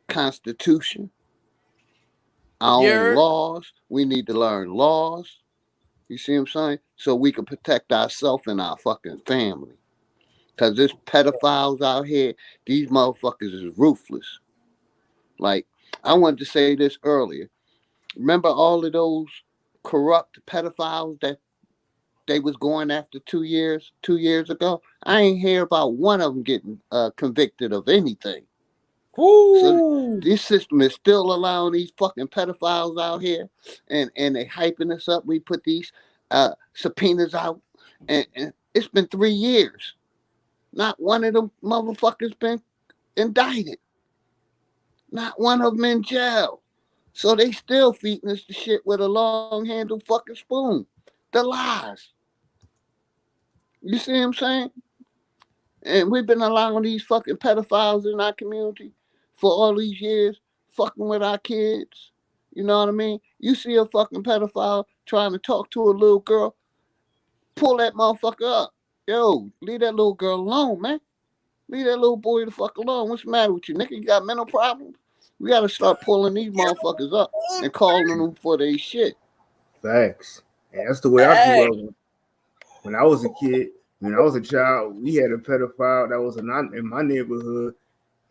constitution, our own laws. We need to learn laws. You see what I'm saying? So we can protect ourselves and our fucking family. Cause there's pedophiles out here. These motherfuckers is ruthless. Like, I wanted to say this earlier. Remember all of those corrupt pedophiles that they was going after 2 years ago? I ain't hear about one of them getting convicted of anything. Woo. So this system is still allowing these fucking pedophiles out here, and they hyping us up. We put these subpoenas out, and it's been 3 years. Not one of them motherfuckers been indicted. Not one of them in jail. So they still feeding us the shit with a long-handled fucking spoon. The lies. You see what I'm saying? And we've been allowing these fucking pedophiles in our community for all these years, fucking with our kids. You know what I mean? You see a fucking pedophile trying to talk to a little girl, pull that motherfucker up. Yo, leave that little girl alone, man. Leave that little boy the fuck alone. What's the matter with you, nigga? You got mental problems? We gotta start pulling these motherfuckers up and calling them for their shit. Facts. And that's the way I grew up. When I was a kid, when I was a child, we had a pedophile that was in my neighborhood,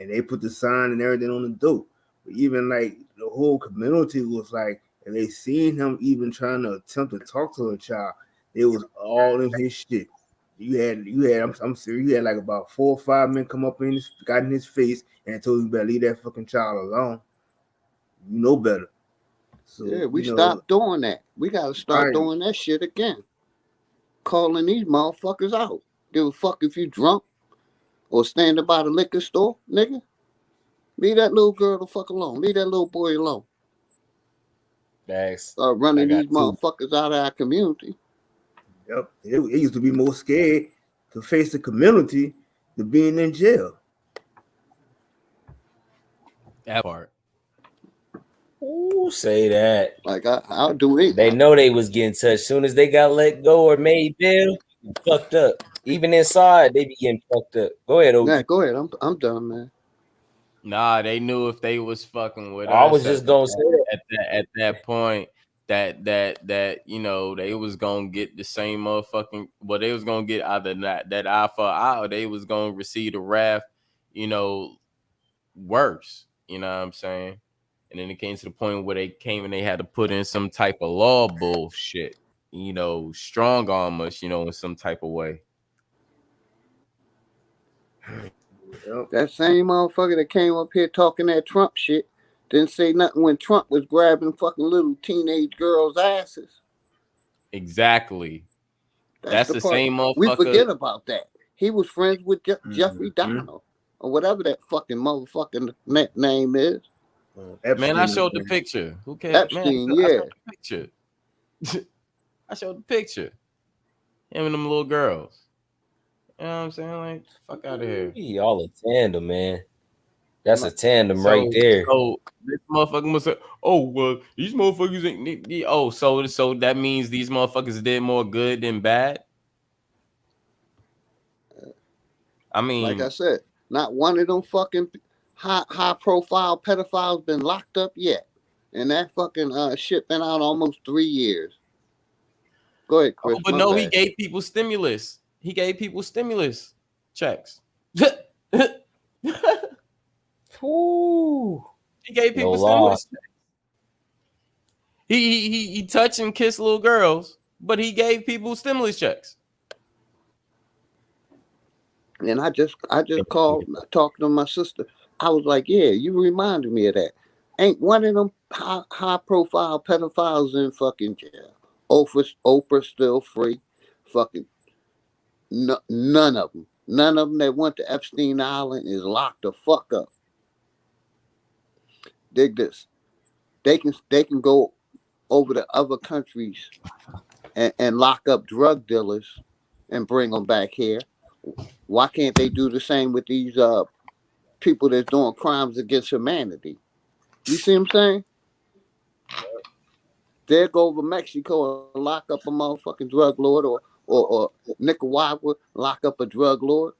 and they put the sign and everything on the door. But even like the whole community was like, and they seen him even trying to attempt to talk to a child, it was all in his shit. You had, I'm serious. You had like about 4 or 5 men come up got in his face, and told him better leave that fucking child alone. You know better. So yeah, we stopped doing that. We gotta start doing that shit again. Calling these motherfuckers out. Give a fuck if you drunk or standing by the liquor store, nigga. Leave that little girl the fuck alone. Leave that little boy alone. Thanks. Running these motherfuckers out of our community. Yep. It used to be more scared to face the community than being in jail. That part. Ooh, say that. Like I'll do it. They know they was getting touched. Soon as they got let go or made bail, fucked up. Even inside, they be getting fucked up. Go ahead, OG. Yeah, go ahead. I'm done, man. Nah, they knew if they was fucking with I us was just gonna say at that point that you know they was gonna get the same motherfucking. Well, they was gonna get either that eye for eye, or they was gonna receive the wrath, you know, worse. You know what I'm saying? And then it came to the point where they came and they had to put in some type of law bullshit, you know, strong arm us, you know, in some type of way. That same motherfucker that came up here talking that Trump shit didn't say nothing when Trump was grabbing fucking little teenage girls' asses. Exactly. That's the part. same motherfucker. We forget about that. He was friends with Jeffrey Dahmer or whatever that fucking motherfucking name is. Man, I showed the picture. Who cares? Epstein, Man, yeah. I showed the picture. I showed the picture. Him and them little girls. You know what I'm saying? Like, fuck out of here. Y'all a tandem, man. That's a tandem right there. So this motherfucker must say, "Oh well, these motherfuckers ain't." Oh, so that means these motherfuckers did more good than bad. I mean, like I said, not one of them fucking high profile pedophiles been locked up yet, and that fucking shit been out almost 3 years. Go ahead, Chris. But My no, bad. he gave people stimulus. He gave people stimulus checks. Ooh. He gave No people lie. stimulus checks. He touched and kissed little girls, but he gave people stimulus checks. And I just called, talked to my sister. I was like, yeah, you reminded me of that. Ain't one of them high profile pedophiles in fucking jail. Oprah still free. Fucking none of them. None of them that went to Epstein Island is locked the fuck up. Dig this. They can go over to other countries and lock up drug dealers and bring them back here. Why can't they do the same with these people that's doing crimes against humanity? You see what I'm saying? They'll go over Mexico and lock up a motherfucking drug lord, or Nicaragua lock up a drug lord,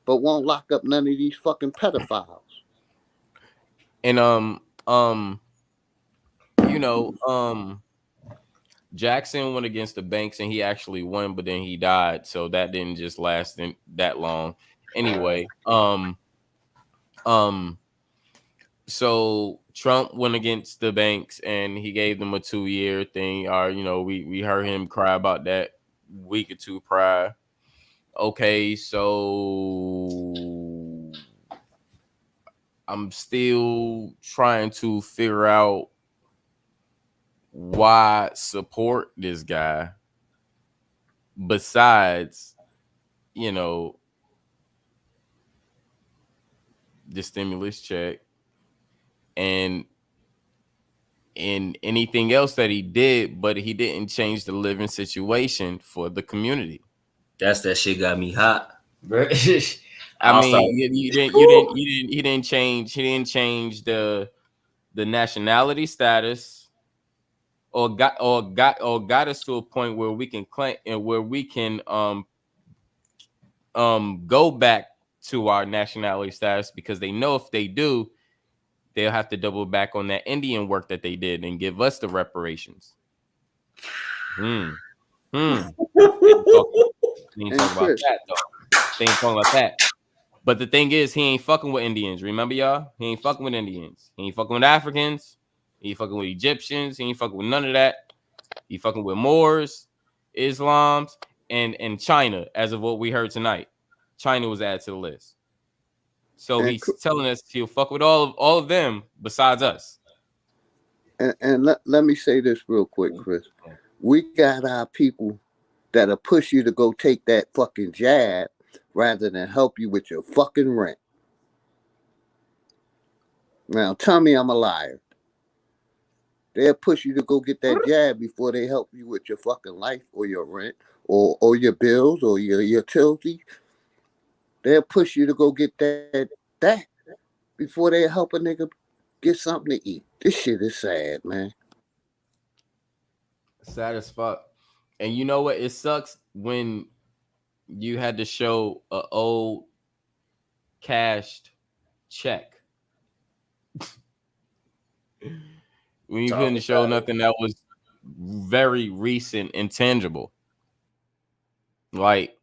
but won't lock up none of these fucking pedophiles. And Jackson went against the Banks and he actually won, but then he died, so that didn't just last that long. Anyway, so Trump went against the Banks and he gave them a 2-year thing. Or we heard him cry about that week or two prior. Okay, so I'm still trying to figure out why support this guy besides the stimulus check and anything else that he did, but he didn't change the living situation for the community. That's that shit got me hot, bro. I mean, you didn't he didn't change the nationality status or got us to a point where we can claim and where we can go back to our nationality status, because they know if they do, they'll have to double back on that Indian work that they did and give us the reparations. They ain't talking about that though. They ain't talking about that. But the thing is, he ain't fucking with Indians. Remember, y'all? He ain't fucking with Indians. He ain't fucking with Africans. He ain't fucking with Egyptians. He ain't fucking with none of that. He fucking with Moors, Islams, and China, as of what we heard tonight. China was added to the list. So he's telling us he'll fuck with all of them besides us. And let me say this real quick, Chris. We got our people that'll push you to go take that fucking jab rather than help you with your fucking rent. Now tell me I'm a liar. They'll push you to go get that jab before they help you with your fucking life or your rent or your bills or your utilities. They'll push you to go get that before they help a nigga get something to eat. This shit is sad, man. Sad as fuck. And you know what? It sucks when you had to show an old cashed check. When you couldn't show nothing that was very recent and tangible. Like,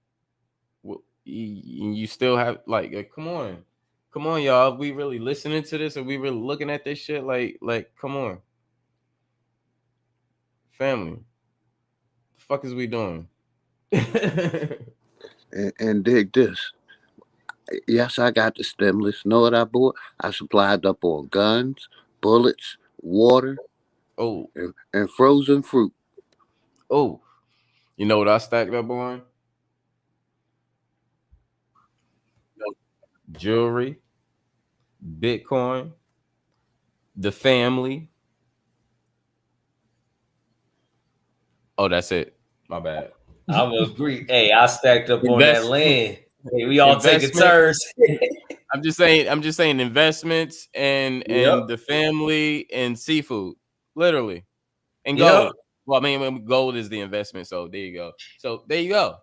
you still have, like come on, y'all. We really listening to this? Are we really looking at this shit? Like, come on, family. The fuck is we doing? and dig this. Yes, I got the stimulus. Know what I bought? I supplied up on guns, bullets, water, and frozen fruit. Oh, you know what I stacked up on? Jewelry, Bitcoin, the family. Oh, that's it. My bad. I would agree. Hey, I stacked up on that land. Hey, we all taking turns. I'm just saying investments and the family and seafood, literally, and gold. Well, I mean, gold is the investment, so there you go.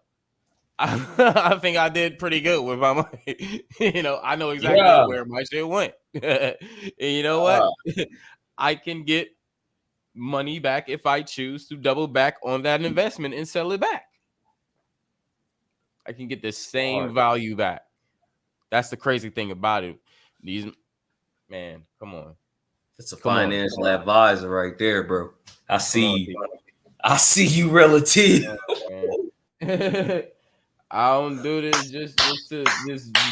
I think I did pretty good with my money. I know exactly where my shit went. And you know what? I can get money back if I choose to double back on that investment and sell it back. I can get the same value back. That's the crazy thing about it. These, man, come on. It's a financial advisor right there, bro. I see you, relative. I don't do this just to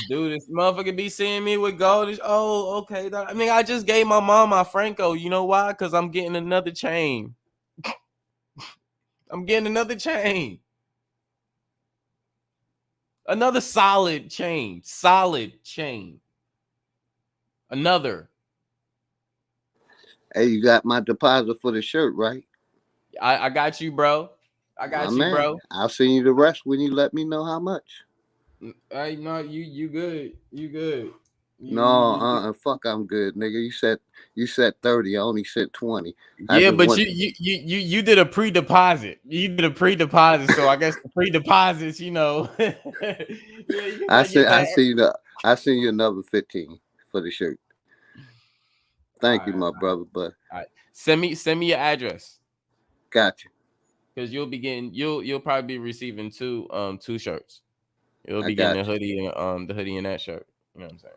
do this. Motherfucker be seeing me with gold. Oh, okay. I mean, I just gave my mom my Franco. You know why? Because I'm getting another chain. I'm getting another chain. Another solid chain. Solid chain. Another. Hey, you got my deposit for the shirt, right? I got you, bro. I got you, bro. I'll send you the rest when you let me know how much. Hey, no, you good. You good. Fuck, I'm good, nigga. You said 30. I only said 20. Yeah, but you did a pre-deposit. You did a pre-deposit, so I guess the pre-deposits, you know. I send you another 15 for the shirt. Thank you, my brother. But send me your address. Gotcha. Because you'll probably be receiving two shirts. You'll be getting the hoodie and the hoodie and that shirt. You know what I'm saying?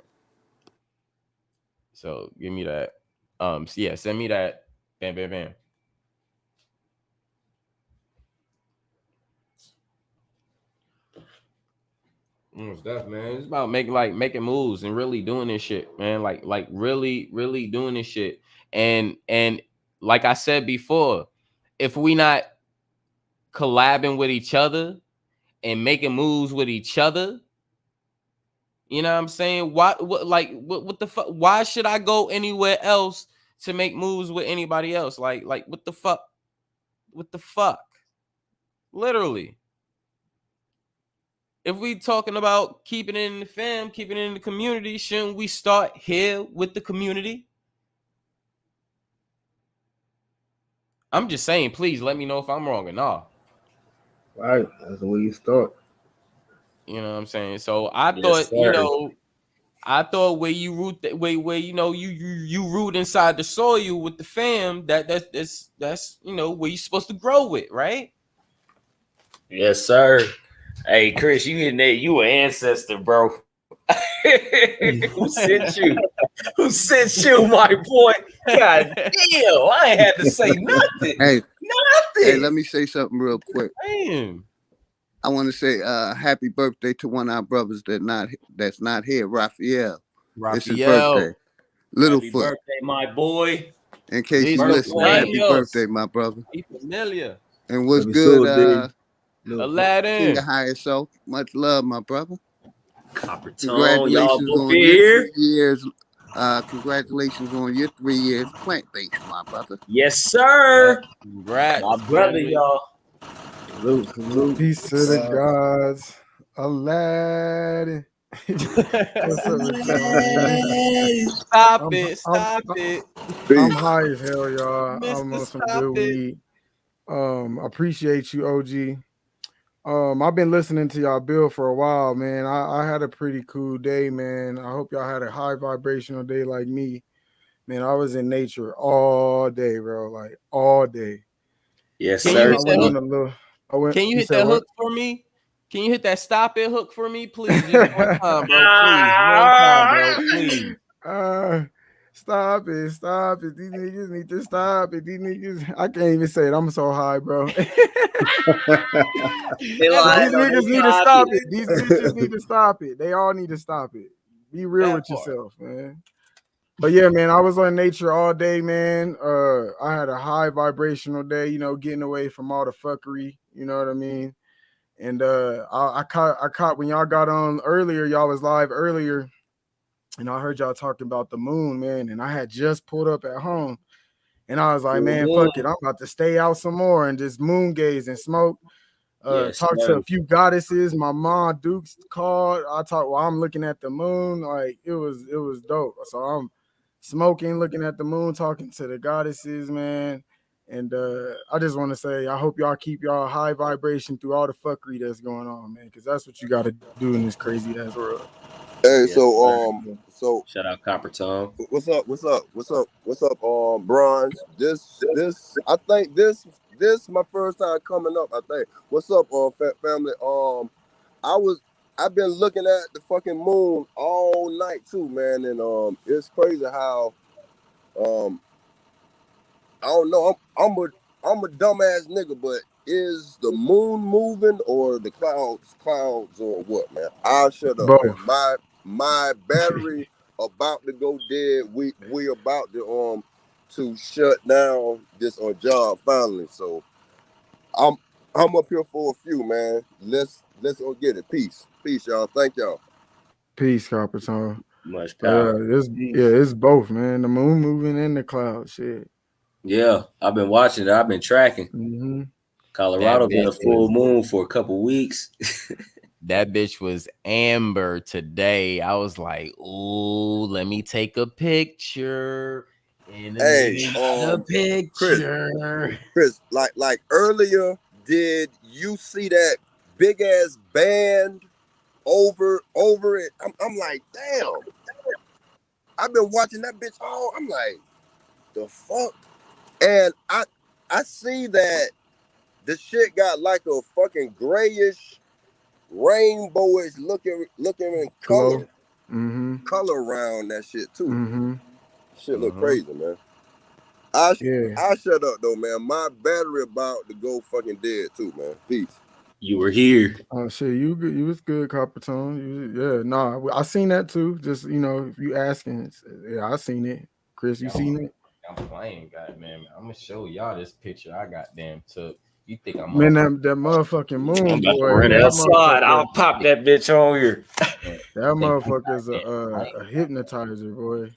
So give me that. Yeah, send me that. Bam, bam, bam. Stuff, man. It's about making moves and really doing this shit, man. Like really doing this shit. And like I said before, if we not collabing with each other and making moves with each other, you know what I'm saying? What the fuck? Why should I go anywhere else to make moves with anybody else? Like what the fuck? What the fuck? Literally. If we talking about keeping it in the fam, keeping it in the community, shouldn't we start here with the community? I'm just saying, please let me know if I'm wrong or not. Right, that's the way you start. You know what I'm saying? So I thought, I thought where you root, where you know you root inside the soil with the fam, that's where you're supposed to grow with, right? Yes, sir. Hey, Chris, you in there? You an ancestor, bro. Who sent you? Who sent you, my boy? God damn, I ain't had to say nothing. Hey, nothing. Hey, let me say something real quick. Damn. I want to say happy birthday to one of our brothers that's not here, Raphael. It's his birthday. Littlefoot. Happy birthday, my boy. In case you listen, happy birthday, my brother. Familiar. And what's good, Aladdin. King of Higher Self. Much love, my brother. Copper Congratulations y'all on your 3 years. Congratulations on your 3 years plant-based, my brother. Yes, sir. Congrats. My brother, y'all. Salute. Peace to the gods. Aladdin. What's up with y'all, man? Stop it. I'm high as hell, y'all. I'm on some good weed. Appreciate you, OG. I've been listening to y'all build for a while, man. I had a pretty cool day, man. I hope y'all had a high vibrational day like me. Man, I was in nature all day, bro. Like all day. Yes, Can sir. you hit that hook for me? Can you hit that stop it hook for me, please? Just one time, bro. Please. One time, bro. Please. Stop it. These niggas need to stop it. These niggas, I can't even say it. I'm so high, bro. These niggas need to stop it. These bitches need to stop it. They all need to stop it. Be real with yourself, man. But yeah, man, I was on nature all day, man. I had a high vibrational day, getting away from all the fuckery, you know what I mean? And I caught when y'all got on earlier, y'all was live earlier, and I heard y'all talking about the moon, man. And I had just pulled up at home, and I was like, man, fuck it, I'm about to stay out some more and just moon gaze and smoke. Talk to a few goddesses. My mom Dukes called. I'm looking at the moon, like it was dope. So I'm smoking, looking at the moon, talking to the goddesses, man. And I just want to say, I hope y'all keep y'all high vibration through all the fuckery that's going on, man, because that's what you got to do in this crazy ass world. Hey, Yes, sir. so Shout out Copper Tom. what's up? Bronze. I think this my first time coming up. I think. What's up, fat family? I've been looking at the fucking moon all night too, man, and it's crazy how um I don't know. I'm a dumbass nigga, but is the moon moving or the clouds or what, man? I'll shut up, man. Both. My battery about to go dead. We about to shut down this job finally. So I'm up here for a few, man. Let's go get it. Peace, y'all. Thank y'all. Peace, Copper Tone. Much But power. it's both, man. The moon moving and the cloud shit. Yeah, I've been watching it. I've been tracking. Mm-hmm. Colorado been a full moon for a couple weeks. That bitch was amber today. I was like, ooh, let me take a picture. And the picture. Chris, like earlier, did you see that big ass band over it? I'm like, damn. I've been watching that bitch all. I'm like, the fuck? And I see that the shit got like a fucking grayish, rainbowish looking in color. Mm-hmm. Color around that shit too. Mm-hmm. Shit look crazy, man. I shut up though, man. My battery about to go fucking dead too, man. Peace. You were here. Oh shit, you good? You was good, Copper Tone. I seen that too. Just if you asking, I seen it. Chris, you seen it? I'm playing, goddamn. I'm gonna show y'all this picture I goddamn took. You think I'm Man, that motherfucking moon I'm about to boy. run That outside. I'll motherfucker. pop that bitch on here. That motherfucker's a hypnotizer, boy.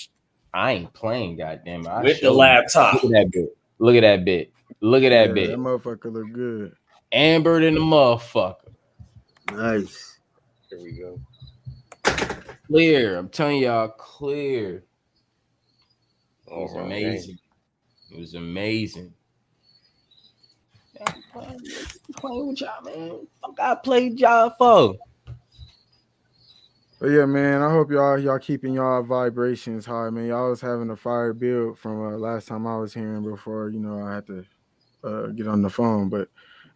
I ain't playing, goddamn. I With the laptop. Look at that bit. Look at that bit. Look at that bit. That motherfucker look good. Amber than the motherfucker. Nice. Here we go. Clear. I'm telling y'all, clear. It was All right. amazing. It was amazing. Playing with y'all, man. Fuck, I played y'all for. But yeah, man, I hope y'all keeping y'all vibrations high, man. Y'all was having a fire build from last time I was hearing before, I had to get on the phone. But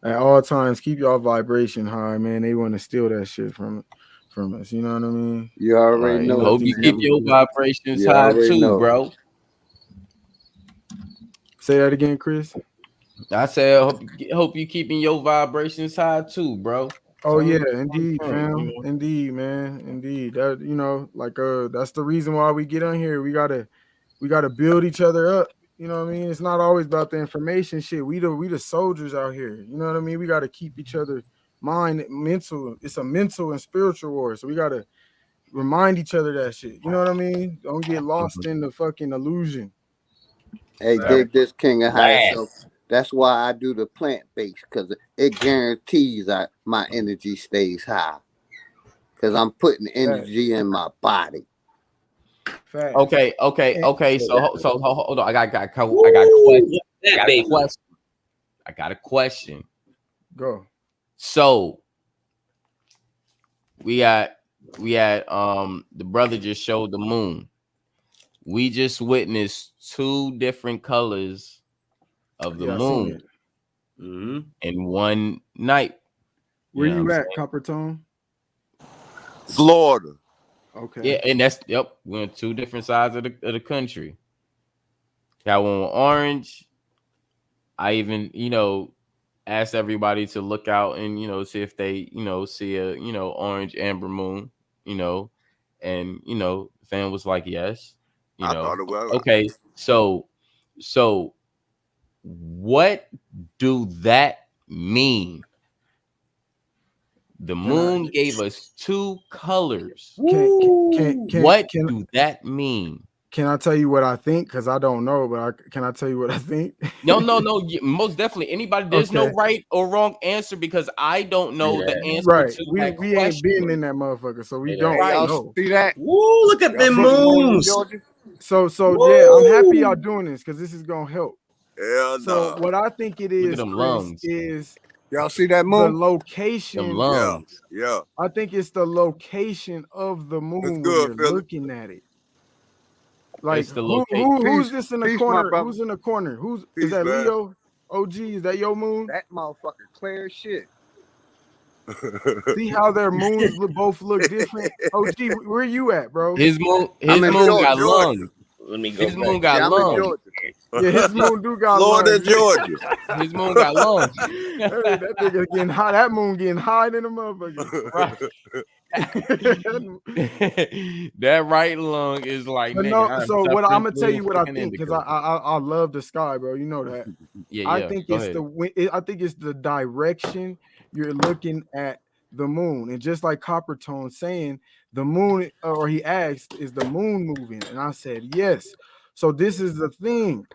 at all times, keep y'all vibration high, man. They want to steal that shit from us. You know what I mean? You already know. Hope you keep your vibrations You high already too, know. bro. Say that again, Chris. I said, hope you keeping your vibrations high too, bro. Oh yeah, indeed, fam. Indeed, man. Indeed. That that's the reason why we get on here. We gotta build each other up. You know what I mean? It's not always about the information shit. We the soldiers out here. You know what I mean? We gotta keep each other mental. It's a mental and spiritual war. So we gotta remind each other that shit. You know what I mean? Don't get lost in the fucking illusion. Hey, dig this, King of High Self. That's why I do the plant based, because it guarantees my energy stays high. Because I'm putting energy in my body. Facts. Okay. So hold on. I got a question. I got a question. Go. So we had the brother just showed the moon. We just witnessed two different colors of the moon in one night. Where you at, Copper Tone? Florida. Okay. Yeah, and we're on two different sides of the country. Got one with orange. I even, asked everybody to look out and, see if they, see a, orange amber moon, and, the fan was like, yes, I thought it was. Okay. So what do that mean? The moon gave us two colors. What do that mean? Can I tell you what I think? Because I don't know, but can I tell you what I think? No. Most definitely. Anybody, there's no right or wrong answer because I don't know the answer to that we ain't been in that motherfucker, so we don't know. See that? Woo, look at them moons. So yeah, I'm happy y'all doing this because this is gonna help. Hell so what I think it is, Chris, lungs. is Y'all see that the moon? location. Them Yeah, lungs. yeah. I think it's the location of the It's moon when good, you're Philly. looking at it. Like It's the locate. who's Peace, this in the peace, my corner? brother. Who's in the corner? Who's is Peace, that man. Leo? OG, is that your moon? That motherfucker clear as shit. See how their moons both look different? OG, where you at, bro? His I'm in moon got Georgia. lungs. Let me go His moon back. got Yeah, I'm in lungs. Georgia. Yeah, his moon do got Florida lungs. and Georgia. His moon got lungs. Hey, that nigga getting high. That moon getting high than a motherfucker. Right. That right lung is like, But nigga, no, I'm so what I'm suffering gonna tell through you what I fucking think because indica. I love the sky, bro. You know that. Yeah, I yeah. think Go it's ahead. I think it's the direction you're looking at the moon, and just like Copper Tone saying the moon, or he asked, is the moon moving? And I said yes. So this is the thing: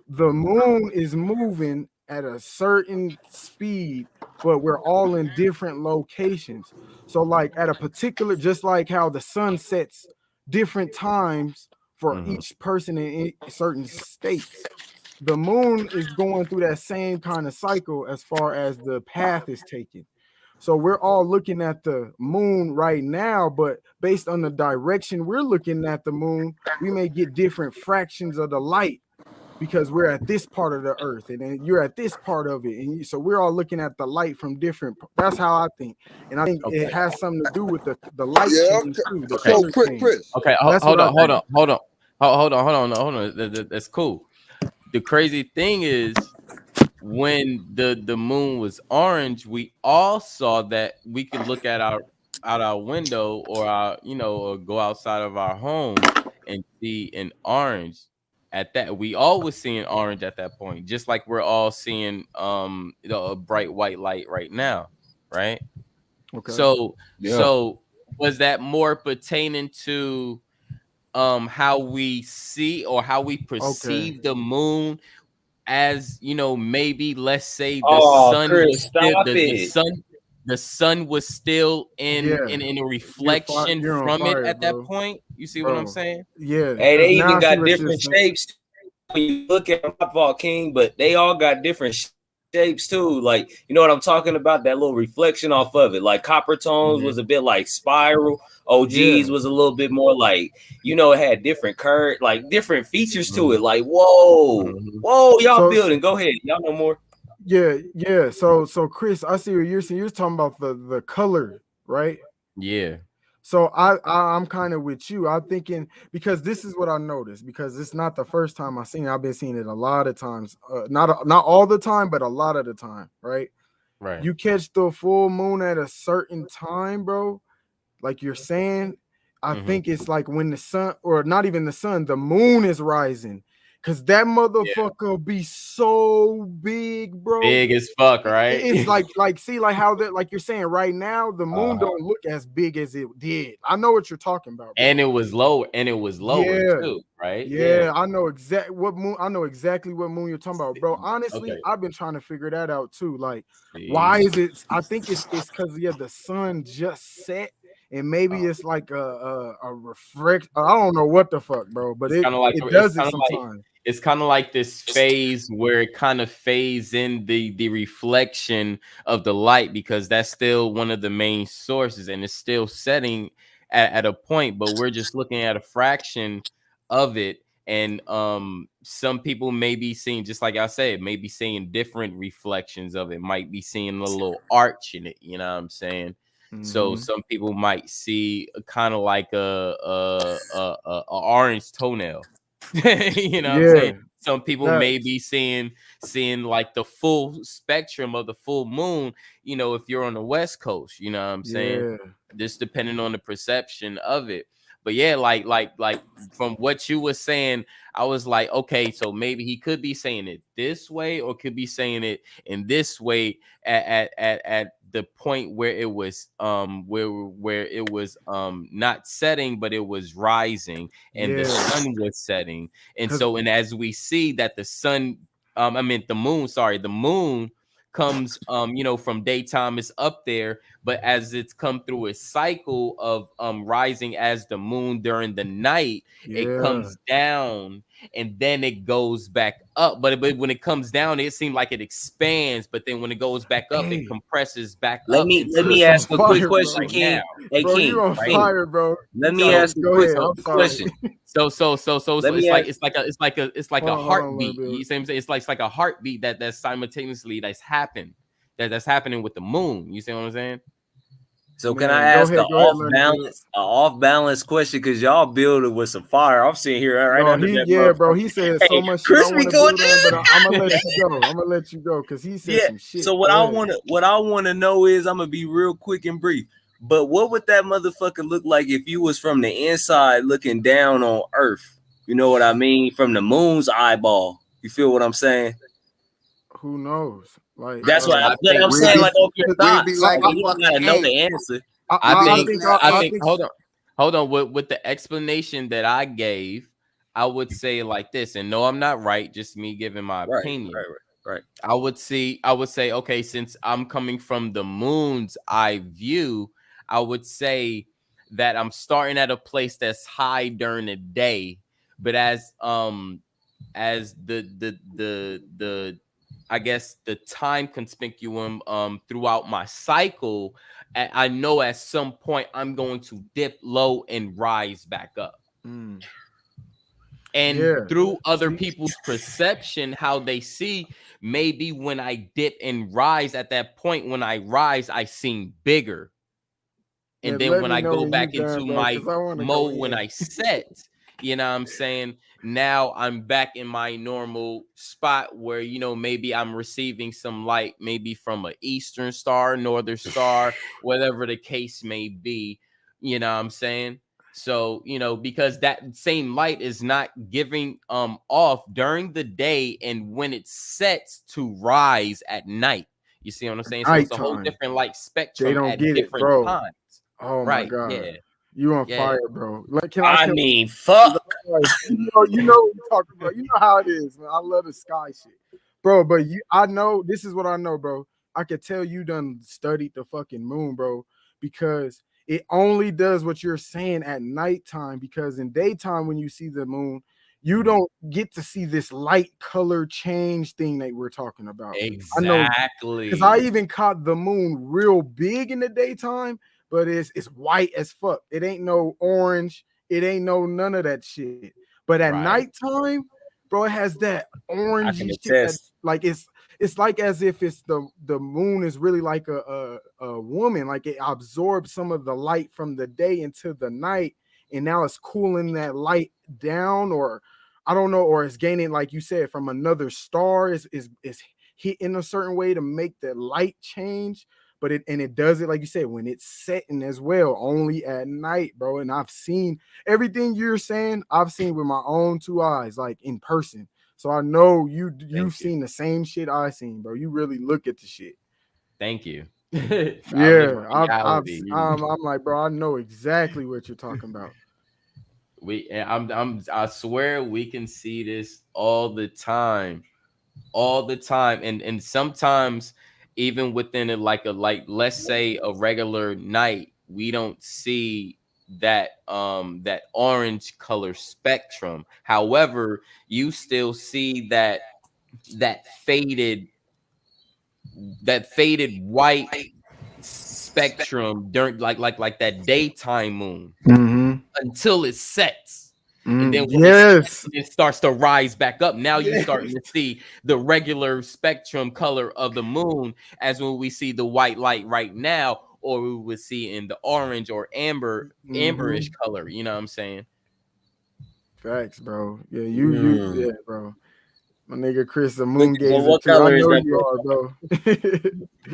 the moon is moving at a certain speed, but we're all in different locations. So, like at a particular, just like how the sun sets different times for Mhm. each person in certain states, the moon is going through that same kind of cycle as far as the path is taken. So we're all looking at the moon right now, but based on the direction we're looking at the moon, we may get different fractions of the light because we're at this part of the earth and then you're at this part of it, and so we're all looking at the light from different. That's how I think, and I think it Okay. has something to do with the light Yeah. change too, the Okay. So, color change. Chris. Okay. That's what Hold I on. Hold think. on. Hold on. Hold on. That's cool. The crazy thing is, when the moon was orange, we all saw that we could look at our window or or go outside of our home and see an orange. At that, we all was seeing orange at that point, just like we're all seeing a bright white light right now, right? Okay. So Yeah. so was that more pertaining to how we see or how we Okay. perceive the moon, as maybe let's say the Oh, sun Chris, was still stop it. the sun was still in Yeah, in a reflection you're on from it fire, at that bro. point. You see what I'm Bro. saying? Yeah, Hey, they because now even I see got what you're different saying. shapes. When you look at my fault, King, but they all got different shapes too. Like, you know what I'm talking about? That little reflection off of it. Like copper tones was a bit like spiral. Yeah. OGs was a little bit more like, it had different current, like different features to it. Mhm, Like, whoa, mhm. whoa, y'all So building. Go ahead. Y'all know more. yeah. So Chris, I see what you're saying. You're talking about the color, right? Yeah. So I'm kind of with you. I'm thinking because this is what I noticed, because it's not the first time I've seen it. I've been seeing it a lot of times. Not all the time, but a lot of the time, right? Right. You catch the full moon at a certain time, bro, like you're saying. I Mhm. think it's like when the sun, or not even the sun, the moon is rising. Cause that Yeah. motherfucker be so big, bro. Big as fuck, right? It's like see, like how that, like you're saying right now, the moon Uh-huh. don't look as big as it did. I know what you're talking about, And bro. it was lower Yeah, too, right? Yeah. yeah, I know exactly what moon. I know exactly what moon you're talking about, bro. Honestly, Okay. I've been trying to figure that out too. Like, why See. is it? I think it's because the sun just set, and maybe it's like a reflect. I don't know what the fuck, bro, but It's kind of like it does it kind of like sometimes. it's kind of like this phase where it kind of fades in the reflection of the light, because that's still one of the main sources and it's still setting at a point, but we're just looking at a fraction of it. And some people may be seeing, just like I said, maybe seeing different reflections of it, might be seeing a little arch in it, you know what I'm saying? So Mm-hmm. some people might see kind of like a orange toenail. You know what I'm saying? Yeah, Some people may facts. be seeing like the full spectrum of the full moon, if you're on the West Coast, you know what I'm saying? Yeah, Just depending on the perception of it. But yeah, like from what you were saying, I was like, okay, so maybe he could be saying it this way or could be saying it in this way at the point where it was where it was not setting, but it was rising and the yeah. sun was setting. And Cause so, and as we see that the sun, I mean the moon, sorry, the moon comes from daytime it's up there, but as it's come through a cycle of rising as the moon during the night, it comes down and then it goes back up. But when it comes down, it seems like it expands, but then when it goes back up, it compresses back Let up. me ask a quick question, King. Hey, bro, King, you on right? fire, bro. Let me ask a quick question. So Let me it's like a heartbeat. You see what I'm saying? It's like a heartbeat that's simultaneously that's happening with the moon. You see what I'm saying? So can I ask an off balance question? Because y'all building with some fire. I'm sitting here right under that. Bro. He said so much shit I Chris, want to build on, but I'm gonna let you go. I'm gonna let you go because he said some shit. So what I want to know is, I'm gonna be real quick and brief. But what would that motherfucker look like if you was from the inside looking down on Earth? You know what I mean? From the moon's eyeball. You feel what I'm saying? Who knows? Like that's what I'm saying. Like off your thoughts. Like you don't gotta know the answer. I think hold on. With the explanation that I gave, I would say like this, and no, I'm not right. Just me giving my opinion. Right. I would say, okay, since I'm coming from the moon's eye view, I would say that I'm starting at a place that's high during the day, but as the I guess the time conspicuum throughout my cycle, I know at some point I'm going to dip low and rise back up. And through other people's perception, how they see, maybe when I dip and rise, at that point when I rise, I seem bigger. And then when I go back into my mode when I set, you know what I'm saying? Now I'm back in my normal spot where, maybe I'm receiving some light, maybe from an eastern star, northern star, whatever the case may be, you know what I'm saying? So, because that same light is not giving off during the day, and when it sets to rise at night. You see what I'm saying? So it's a whole different light spectrum at different times. Oh right, my god, yeah. You on fire, bro. Like, fuck. you know what we talking about. You know how it is, man. I love the sky shit, bro. But I know this is what I know, bro. I could tell you done studied the fucking moon, bro, because it only does what you're saying at nighttime. Because in daytime, when you see the moon, you don't get to see this light color change thing that we're talking about. Exactly. Because I even caught the moon real big in the daytime, but it's white as fuck. It ain't no orange. It ain't no none of that shit. But at nighttime, bro, it has that orangey shit. That's like it's like as if it's the moon is really like a woman. Like it absorbs some of the light from the day into the night, and now it's cooling that light down, or I don't know, or it's gaining, like you said, from another star. Is hitting a certain way to make the light change. But it does it, like you said, when it's setting as well, only at night, bro. And I've seen everything you're saying, I've seen with my own two eyes, like in person. So I know you've seen the same shit I seen, bro. You really look at the shit. Thank you. Yeah, I'm like, bro, I know exactly what you're talking about. I swear we can see this all the time. And sometimes even within like let's say a regular night, we don't see that that orange color spectrum. However, you still see that faded white spectrum during like that daytime moon until it sets. And then when it starts to rise back up, now you're starting to see the regular spectrum color of the moon as when we see the white light right now, or we would see in the orange or amberish color. You know what I'm saying? Facts, bro. Yeah, yeah, bro. My nigga Chris, the moon gazer what too. I color is know that? you are, bro.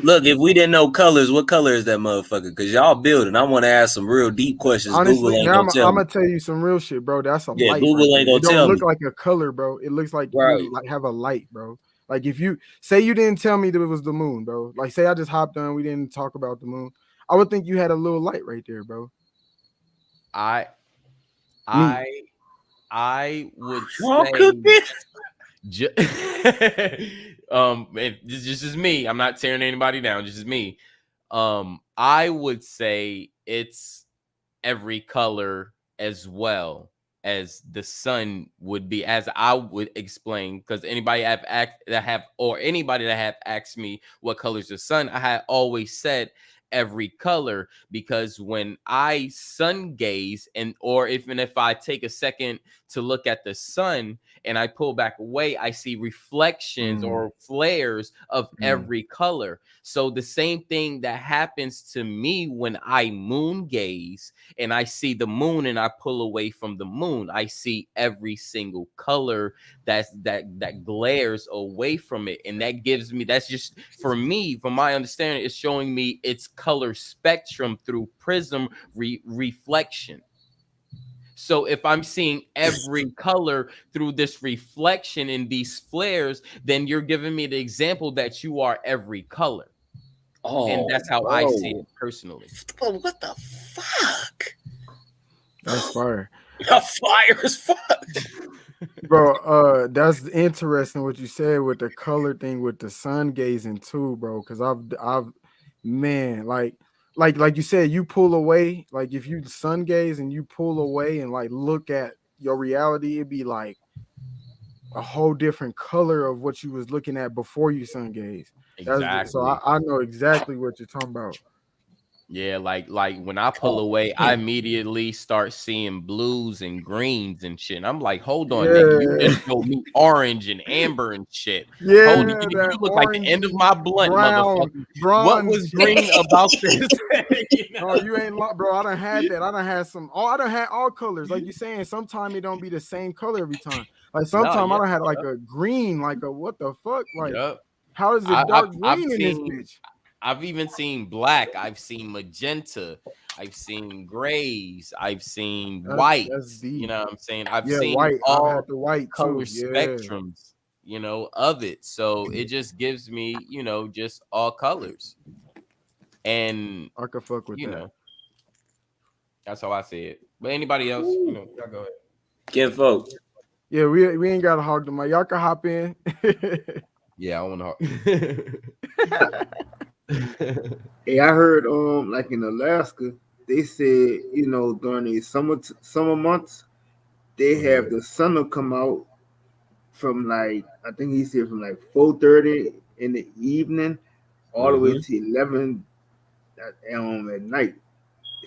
Look, if we didn't know colors, what color is that motherfucker? Because y'all building. I want to ask some real deep questions. Honestly, Google ain't now gonna tell I'm me. gonna tell you some real shit, bro. That's a light. Google ain't gonna it don't tell look me. like a color, bro. It looks like you like have a light, bro. Like if you say you didn't tell me that it was the moon, bro. Like say I just hopped on, we didn't talk about the moon. I would think you had a little light right there, bro. I would y'all say cooking. This is me. I'm not tearing anybody down. This is me. I would say it's every color as well as the sun would be, as I would explain. Because anybody anybody that have asked me what color's the sun, I had always said every color, because when I sun gaze, and or even if I take a second to look at the sun and I pull back away, I see reflections or flares of every color. So the same thing that happens to me when I moon gaze and I see the moon and I pull away from the moon, I see every single color that glares away from it. And that gives me, that's just for me, from my understanding, it's showing me its color spectrum through prism reflection. So if I'm seeing every color through this reflection in these flares, then you're giving me the example that you are every color. And that's how I see it personally. Oh, what the fuck? That's fire. Fire as fuck. Bro, that's interesting what you said with the color thing with the sun gazing too, bro. Cause I've man, like you said, you pull away, like if you sun gaze and you pull away and like look at your reality, it'd be like a whole different color of what you was looking at before you sun gaze. So Exactly. I know exactly what you're talking about. Yeah, like when I pull away, I immediately start seeing blues and greens and shit. And I'm like, hold on, nigga, you Yeah. just showed me orange and amber and shit. Yeah, Hold on, you that look like the end of orangey, my blunt, brown, motherfucker. What bronze was shit. green about this? You know? No, you ain't, bro. I done had that. I done had some. Oh, I done had all colors. Like you saying, sometimes it don't be the same color every time. Like No, sometimes I yeah, done had like a green, like a what the fuck? Like yep. how is it dark I've green in this seen, bitch? I've even seen black. I've seen magenta. I've seen grays. I've seen That's whites. You deep. know what I'm saying? I've Yeah, seen white. I've had all the white color too. Yeah, spectrums, of it. So it just gives me, just all colors. And, I could fuck with you that. know, that's how I see it. But anybody else, y'all go ahead. Can't vote. Yeah, we ain't gotta hog the mic. Y'all can hop in. Yeah, I want to. Hey, I heard like in Alaska, they said during the summer months they have the sun will come out from like I think he said from like 4:30 in the evening all the way to 11 at night.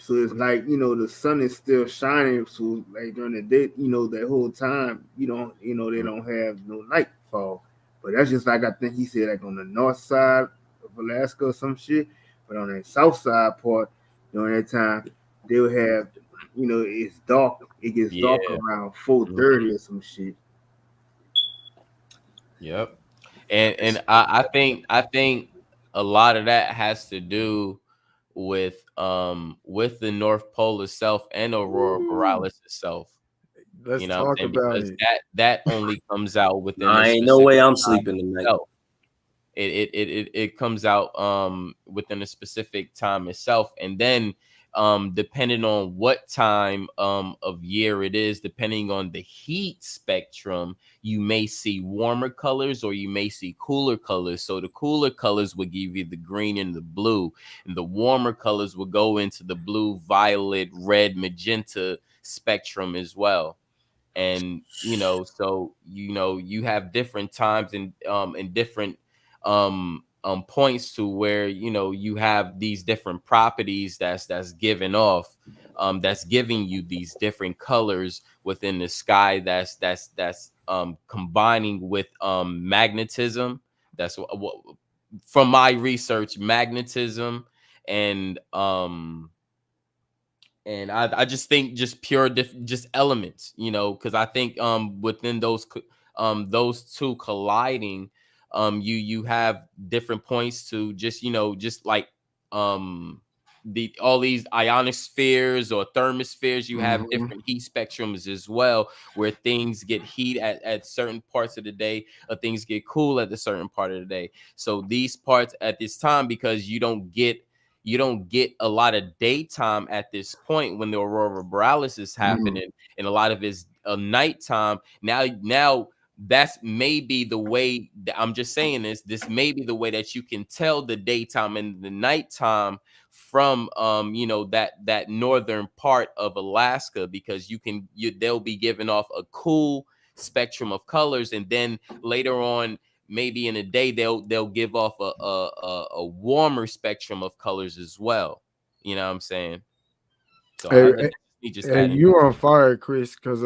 So it's like the sun is still shining. So like during the day, that whole time they don't have no nightfall. But that's just like I think he said like on the north side of Alaska or some shit. But on the south side part during that time they'll have it's dark. It gets Yeah. dark around 4:30 or some shit. Yep. And I think a lot of that has to do with the North Pole itself and Aurora Ooh, Borealis itself. let's You know what I'm talk saying? about Because it. that only comes out within a Nah, ain't no way specific I'm time sleeping tonight. itself. It comes out within a specific time itself, and then depending on what time of year it is, depending on the heat spectrum, you may see warmer colors or you may see cooler colors. So the cooler colors would give you the green and the blue, and the warmer colors would go into the blue, violet, red, magenta spectrum as well. And so you have different times and different points to where you have these different properties that's given off, that's giving you these different colors within the sky, that's combining with magnetism. That's what from my research, magnetism and I just think just pure just elements, because I think within those two colliding, you have different points to just just like um all these ionospheres or thermospheres. You have Mhm. different heat spectrums as well, where things get heat at certain parts of the day, or things get cool at a certain part of the day. So these parts at this time, because you don't get a lot of daytime at this point when the aurora borealis is Mhm. happening, and a lot of it's nighttime. Now that's maybe the way I'm just saying this may be the way that you can tell the daytime and the nighttime from that northern part of Alaska, because they'll be giving off a cool spectrum of colors, and then later on maybe in a day they'll give off a warmer spectrum of colors as well. You know what I'm saying? So I just need just Hey, that. you on fire, Chris, because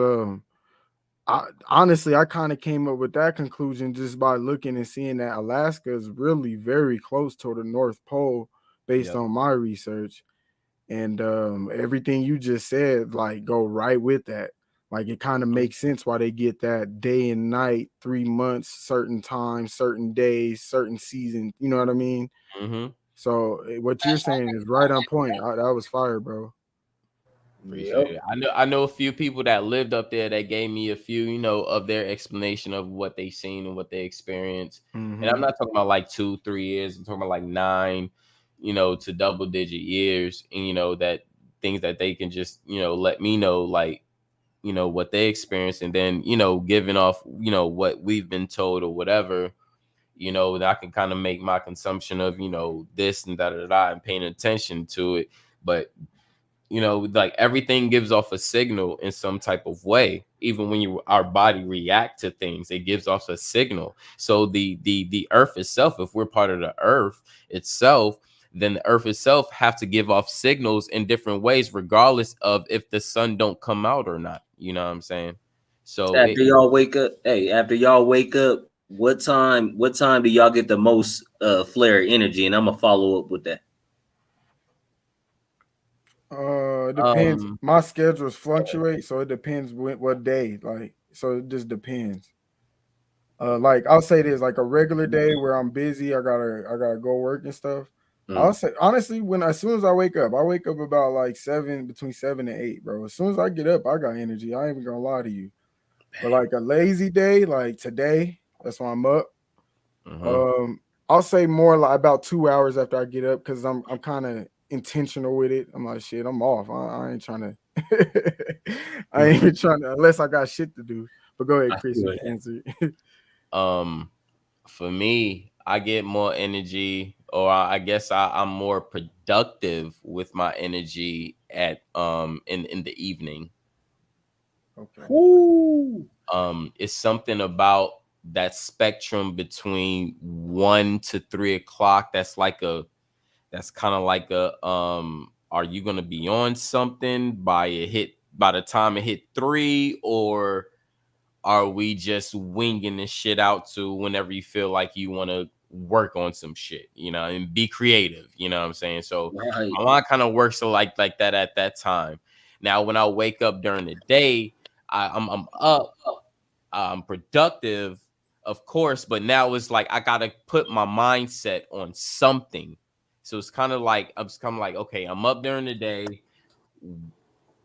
I honestly I kind of came up with that conclusion just by looking and seeing that Alaska is really very close to the North Pole based on my research. And everything you just said, like, go right with that. Like, it kind of makes sense why they get that day and night, 3 months, certain times, certain days, certain season. You know what I mean? Mm-hmm. So what you're saying is right on point. That was fire, bro. Appreciate it. I know a few people that lived up there that gave me a few, of their explanation of what they seen and what they experienced. And I'm not talking about like 2-3 years. I'm talking about like 9, to double digit years. And that things that they can just, let me know, like, what they experienced, and then, giving off, what we've been told or whatever, that I can kind of make my consumption of, this and and paying attention to it. But like everything gives off a signal in some type of way. Even when our body react to things, it gives off a signal. So the earth itself, if we're part of the earth itself, then the earth itself have to give off signals in different ways, regardless of if the sun don't come out or not. You know what I'm saying? So after y'all wake up, what time do y'all get the most flare energy? And I'm gonna follow up with that. It depends. My schedules fluctuate, so it depends what day. Like, so it just depends. Like I'll say this, like a regular day where I'm busy, I gotta go work and stuff. I'll say honestly, as soon as I wake up about like between 7 and 8, bro. As soon as I get up, I got energy. I ain't even gonna lie to you. But like a lazy day, like today, that's why I'm up. I'll say more like about 2 hours after I get up, because I'm kind of intentional with it. I'm like, shit, I'm off. I ain't trying to I ain't trying to, unless I got shit to do. But go ahead, Chris, you can answer. For me, I get more energy, or I guess I'm more productive with my energy at in the evening. Okay. It's something about that spectrum between 1 to 3 o'clock. That's kind of like are you gonna be on something by the time it hit 3, or are we just winging this shit out to whenever you feel like you want to work on some shit, and be creative, you know what I'm saying? So my mind kind of works like that at that time. Now, when I wake up during the day, I'm up, I'm productive, of course, but now it's like I gotta put my mindset on something. So it's kind of like okay, I'm up during the day.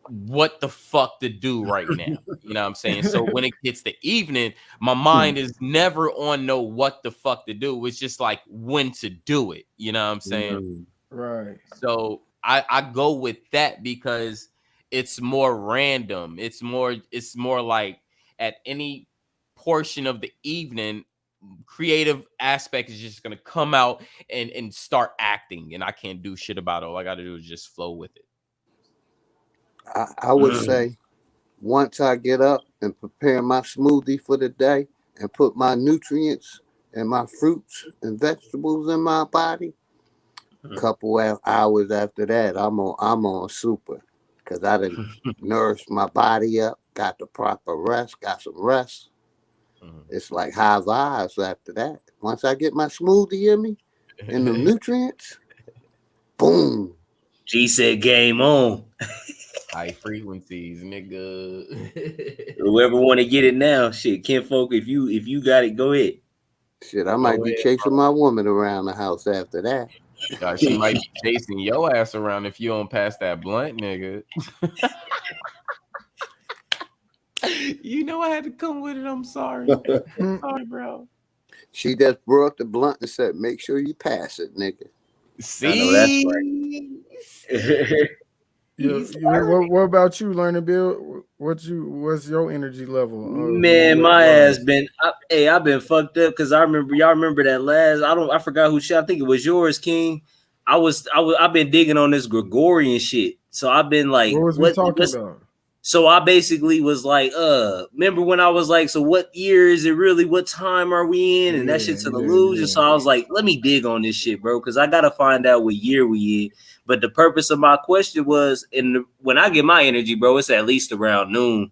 What the fuck to do right now? You know what I'm saying? So when it gets the evening, my mind is never on what the fuck to do. It's just like when to do it. You know what I'm saying? Right. So I go with that because it's more random. It's more like at any portion of the evening, creative aspect is just gonna come out and start acting, and I can't do shit about it. All I gotta do is just flow with it. I would say once I get up and prepare my smoothie for the day and put my nutrients and my fruits and vegetables in my body, couple of hours after that, I'm on super, because I done nourished my body up, got the proper rest, got some rest. It's like high vibes after that. Once I get my smoothie in me and the nutrients, boom. G said game on. High frequencies, nigga. Whoever want to get it now, shit, Kinfolk, if you got it, go ahead. Shit, I might be chasing my woman around the house after that. She might be chasing your ass around if you don't pass that blunt, nigga. You know I had to come with it. I'm sorry. Sorry, bro. She just brought the blunt and said, "Make sure you pass it, nigga." See? I know that's right. What about you, Learning Bill? What's your energy level? Man, my ass been I've been fucked up because y'all remember that last I forgot who shit. I think it was yours, King. I've been digging on this Gregorian shit. So I've been like, what was we talking about? So I basically was like, remember when I was like, so what year is it really? What time are we in? And that shit's an illusion. So I was like, let me dig on this shit, bro, because I gotta find out what year we in. But the purpose of my question was, when I get my energy, bro, it's at least around noon.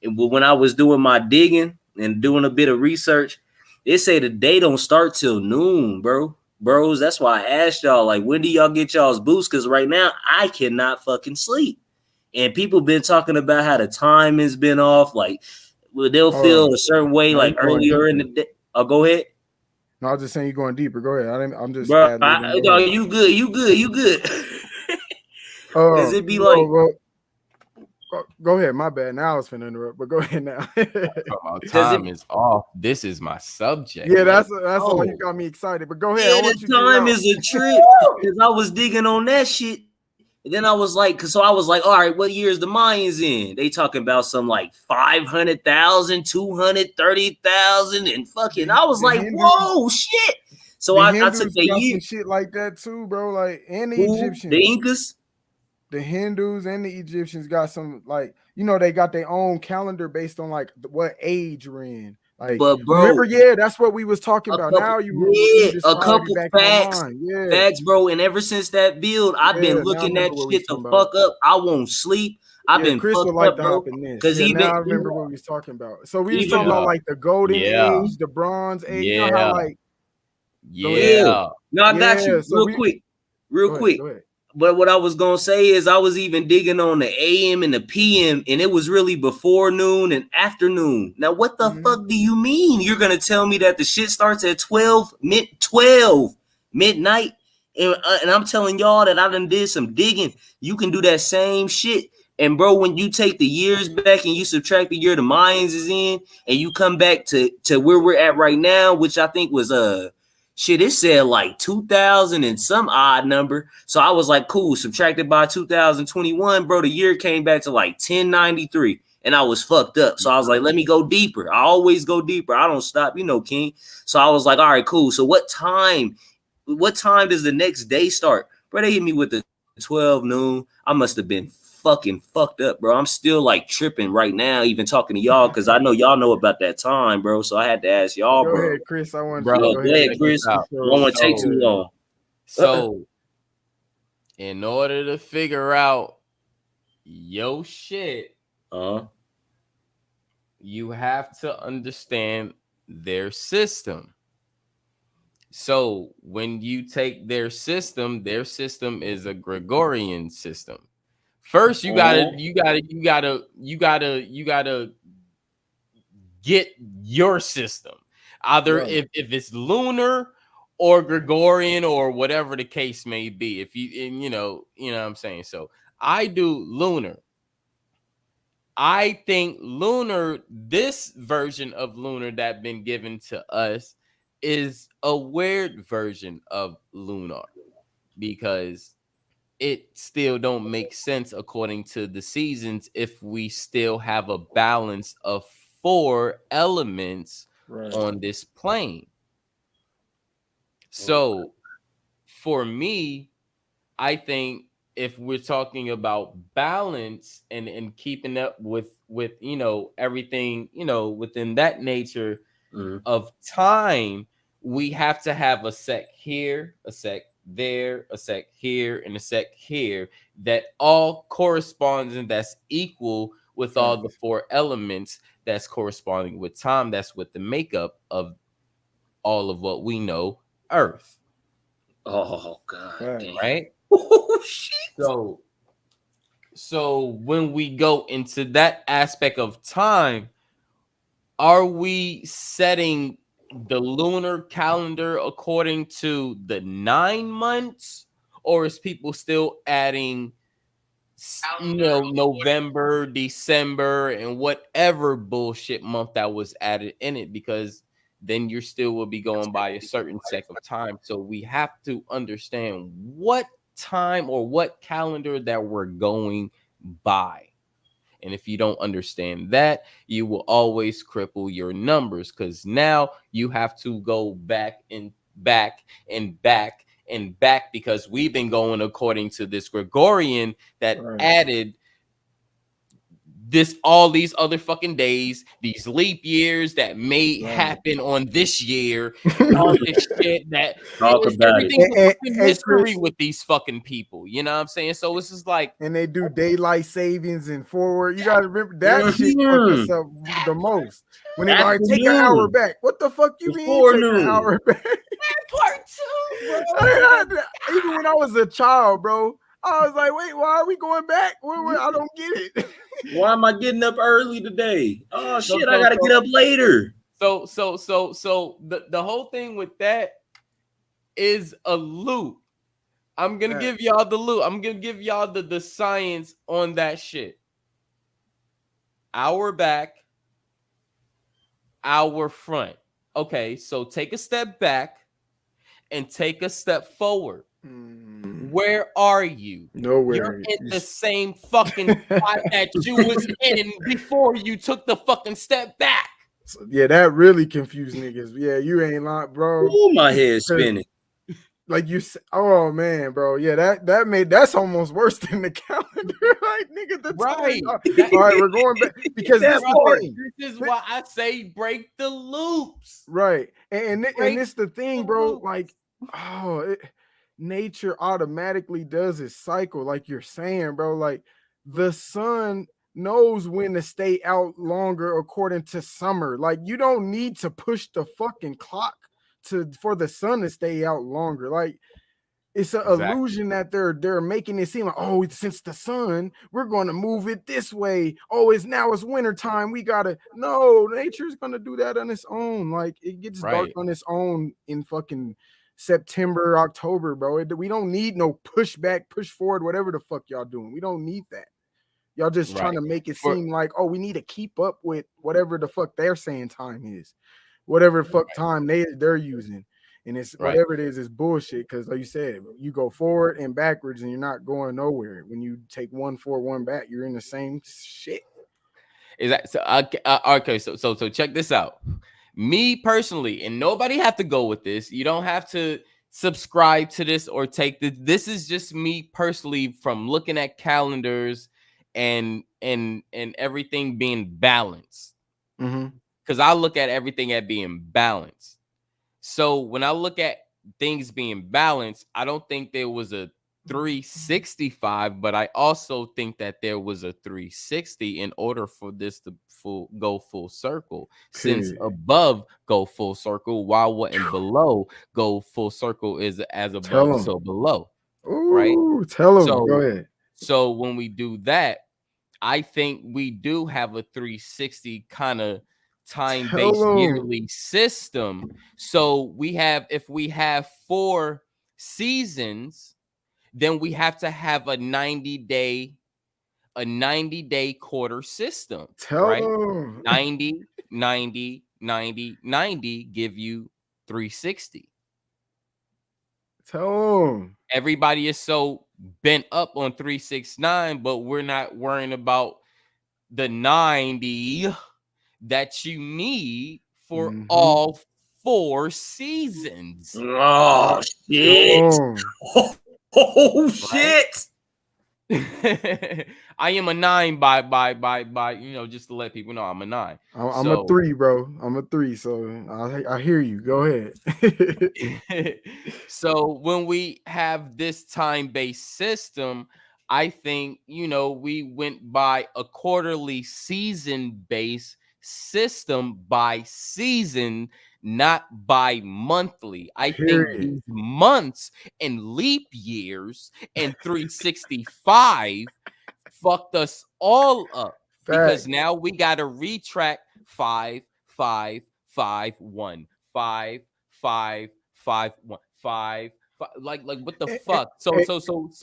And when I was doing my digging and doing a bit of research, they say the day don't start till noon, bros. That's why I asked y'all, like, when do y'all get y'all's boost? Because right now I cannot fucking sleep. And people been talking about how the time has been off. Like, they'll feel a certain way, like earlier in the day. Oh, go ahead. No, I was just saying you're going deeper. Go ahead. I'm just Bro, no, you good. Because it'd be like, go ahead. My bad. Now I was finna interrupt, but go ahead now. Time is off. This is my subject. Yeah, that's all you got me excited. But go ahead. Yeah, the time is a trip. Because I was digging on that shit. And then I was like, all right, what year is the Mayans in? They talking about some like 500,000, 230,000, and fucking. I was like, whoa, shit. So I took the year. Some shit like that too, bro. Like, and the Egyptians, the Incas, the Hindus, and the Egyptians got some, like, they got their own calendar based on like what age we're in. Like, but bro, remember, that's what we was talking about. Now a couple facts, bro. And ever since that build, I've been looking that shit the fuck up. I won't sleep. I've been Chris would fucked like up, to bro. hop in this. Now I remember what we was talking about. So we was talking about like the golden age, the bronze age. You know how like No, I got you. Real quick. But what I was gonna say is I was even digging on the AM and the PM, and it was really before noon and afternoon. Now, what the fuck do you mean? You're gonna tell me that the shit starts at 12 midnight? And I'm telling y'all that I done did some digging. You can do that same shit. And bro, when you take the years back and you subtract the year the Mayans is in, and you come back to where we're at right now, which I think was shit, it said like 2000 and some odd number. So I was like, cool, subtracted by 2021, bro, the year came back to like 1093. And I was fucked up. So I was like, let me go deeper. I always go deeper. I don't stop, King. So I was like, all right, cool. So what time does the next day start? Bro, they hit me with the 12 noon. I must have been fucking fucked up, bro. I'm still like tripping right now, even talking to y'all, because I know y'all know about that time, bro. So I had to ask y'all, bro. Go ahead, Chris. I want to go ahead, Chris. I don't want to take too long. So, in order to figure out your shit, you have to understand their system. So when you take their system is a Gregorian system. First, you gotta get your system. Either if it's lunar or Gregorian or whatever the case may be. If you know what I'm saying. So I do lunar. I think lunar, this version of lunar that been given to us is a weird version of lunar because it still don't make sense according to the seasons if we still have a balance of 4 elements on this plane. So for me, I think if we're talking about balance and keeping up with everything within that nature of time, we have to have a sec here, a sec there, a sec here, and a sec here that all corresponds and that's equal with all the 4 elements that's corresponding with time. That's with the makeup of all of what we know Earth. Oh God, right? Oh shit. So when we go into that aspect of time, are we setting the lunar calendar according to the 9 months, or is people still adding November, December, and whatever bullshit month that was added in it? Because then you still will be going by a certain set of time. So we have to understand what time or what calendar that we're going by. And if you don't understand that, you will always cripple your numbers, because now you have to go back and back and back and back, because we've been going according to this Gregorian that added all these other fucking days, these leap years that may happen on this year, all this shit that everything's a fucking mystery Chris, with these fucking people. You know what I'm saying? So it's just like, and they do daylight savings and forward. You gotta remember that shit fuck us up the most. When they like take an hour back. What the fuck you mean take an hour back? Part two, bro. Even when I was a child, bro, I was like, wait, why are we going back? I don't get it. Why am I getting up early today? Oh shit, I gotta get up later. So the whole thing with that is a loop. I'm gonna give y'all the loop. I'm gonna give y'all the science on that shit. Hour back, hour front. Okay, so take a step back and take a step forward. Where are you? Nowhere. You're in the same fucking spot that you was in before you took the fucking step back. So, yeah, that really confused niggas. Yeah, you ain't lying, bro. Ooh, my head's spinning. Like you said, oh man, bro. Yeah, that's almost worse than the calendar. Like, nigga, the right. All right, we're going back because this is why I say break the loops. Right. And it's the thing, bro. Like, nature automatically does its cycle, like you're saying, bro. Like the sun knows when to stay out longer according to summer. Like you don't need to push the fucking clock for the sun to stay out longer. Like it's an illusion that they're making it seem like, oh, since the sun, we're going to move it this way. Oh, it's winter time. We gotta nature's gonna do that on its own. Like it gets dark on its own in fucking September, October, bro. We don't need no push back, push forward, whatever the fuck y'all doing. We don't need that. Y'all just trying to make it seem like, oh, we need to keep up with whatever the fuck they're saying time is, whatever the fuck time they're using. And it's whatever it is bullshit. Because like you said, you go forward and backwards and you're not going nowhere. When you take one forward, one back, you're in the same shit. Is that so? Okay, so check this out. Me personally, and nobody have to go with this. You don't have to subscribe to this or take this. This is just me personally from looking at calendars and everything being balanced. Because I look at everything at being balanced. So when I look at things being balanced, I don't think there was a 365, but I also think that there was a 360 in order for this to go full circle. Since above go full circle, while what and below go full circle is as above, so below. Right? Tell them. Go ahead. So when we do that, I think we do have a 360 kind of time-based yearly system. So if we have 4 seasons, then we have to have a 90-day quarter system. Right? 90, 90, 90, 90 give you 360. Tell them. Everybody is so bent up on 369, but we're not worrying about the 90 that you need for all 4 seasons. Oh shit! Oh shit! I am a 9 by just to let people know I'm a 9. I'm a 3, bro. I'm a 3, so I hear you. Go ahead. So when we have this time-based system, I think we went by a quarterly season-based system by season, not by monthly. I think these months and leap years and 365 fucked us all up because now we got to retrack 5, 5, 5, 1, 5, 5, 5, 1, 5. Like what the fuck? So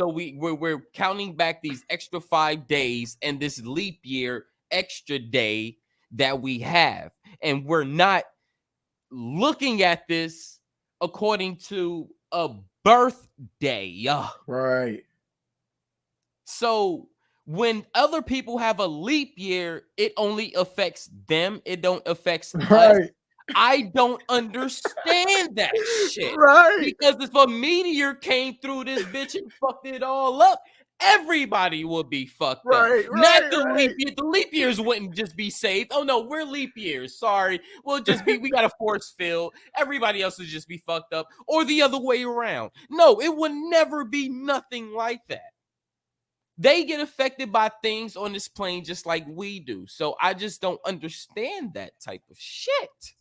we're counting back these extra 5 days and this leap year extra day that we have, and we're not looking at this according to a birthday. Right. So when other people have a leap year, it only affects them. It don't affect us. Right. I don't understand that shit. Right. Because if a meteor came through this bitch and fucked it all up, everybody would be fucked up. Right, Not right, the right. leap year. The leap years wouldn't just be saved. Oh no, we're leap years. Sorry. We'll just be, we got a force field. Everybody else would just be fucked up. Or the other way around. No, it would never be nothing like that. They get affected by things on this plane just like we do. So I just don't understand that type of shit.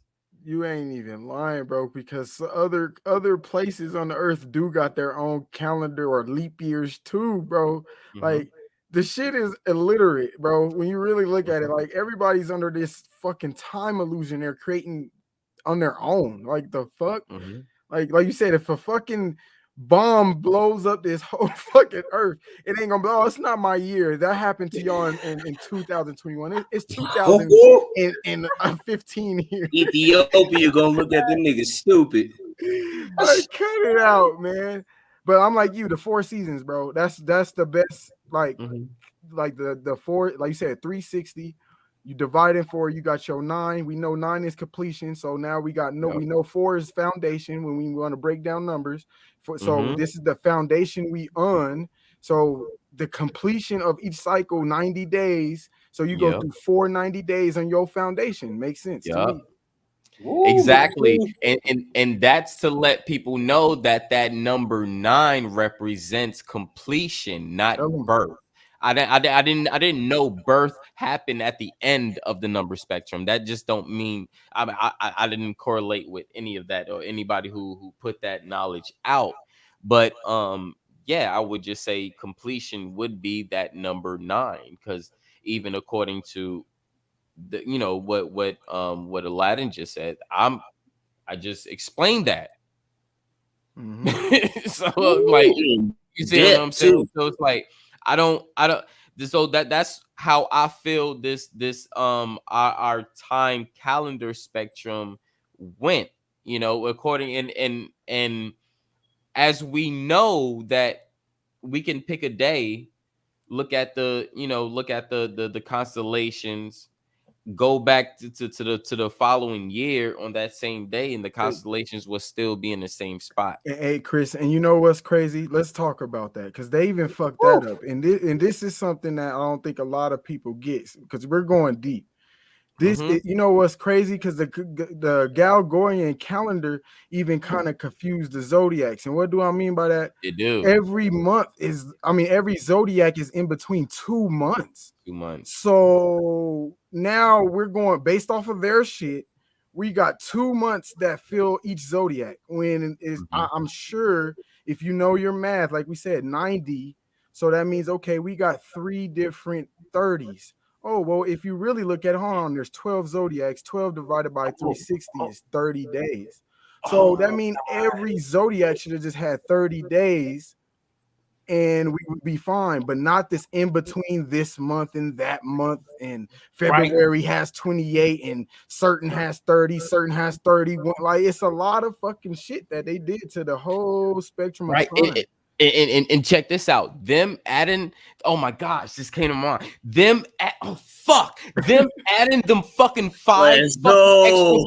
You ain't even lying, bro, because other places on the earth do got their own calendar or leap years too, bro. Like the shit is illiterate, bro. When you really look at it, like everybody's under this fucking time illusion they're creating on their own. Like the fuck? Like you said, if a fucking bomb blows up this whole fucking earth, it ain't gonna be, oh, it's not my year. That happened to y'all in 2021. It's 2015 here. Ethiopia gonna look at them niggas stupid. Like, cut it out, man. But I'm like you, the 4 seasons, bro. That's the best, like the 4, like you said, 360. You divide in 4, you got your 9. We know 9 is completion. So now we know 4 is foundation when we want to break down numbers. So this is the foundation we on. So the completion of each cycle, 90 days. So you go through 4 90 days on your foundation. Makes sense to me. Exactly. And that's to let people know that that number 9 represents completion, not birth. I didn't know birth happened at the end of the number spectrum. That just don't mean I didn't correlate with any of that or anybody who put that knowledge out. But yeah, I would just say completion would be that number 9, because even according to the, you know, what Aladdin just said, I just explained that. So like, you see what I'm saying? So it's like I don't so that's how I feel this our time calendar spectrum went, you know, according and as we know that we can pick a day, look at the constellations, go back to the following year on that same day, and the constellations will still be in the same spot. Hey, Chris, and you know what's crazy? Let's talk about that, because they even fucked that up. And this is something that I don't think a lot of people get, because we're going deep. You know what's crazy? Because the Gregorian calendar even kind of confused the zodiacs. And what do I mean by that? It do. Every zodiac is in between 2 months. 2 months. So now we're going based off of their shit. We got 2 months that fill each zodiac. When is I'm sure if you know your math, like we said, 90. So that means, okay, we got 3 different 30s. Oh, well, if you really look at, hold on, there's 12 zodiacs. 12 divided by 360 is 30 days. So that means every zodiac should have just had 30 days and we would be fine, but not this in between this month and that month. And February has 28 and certain has 30, certain has 31. Like, it's a lot of fucking shit that they did to the whole spectrum of time. And check this out. Them adding, oh my gosh, this came to mind. Them adding them fucking 5 extra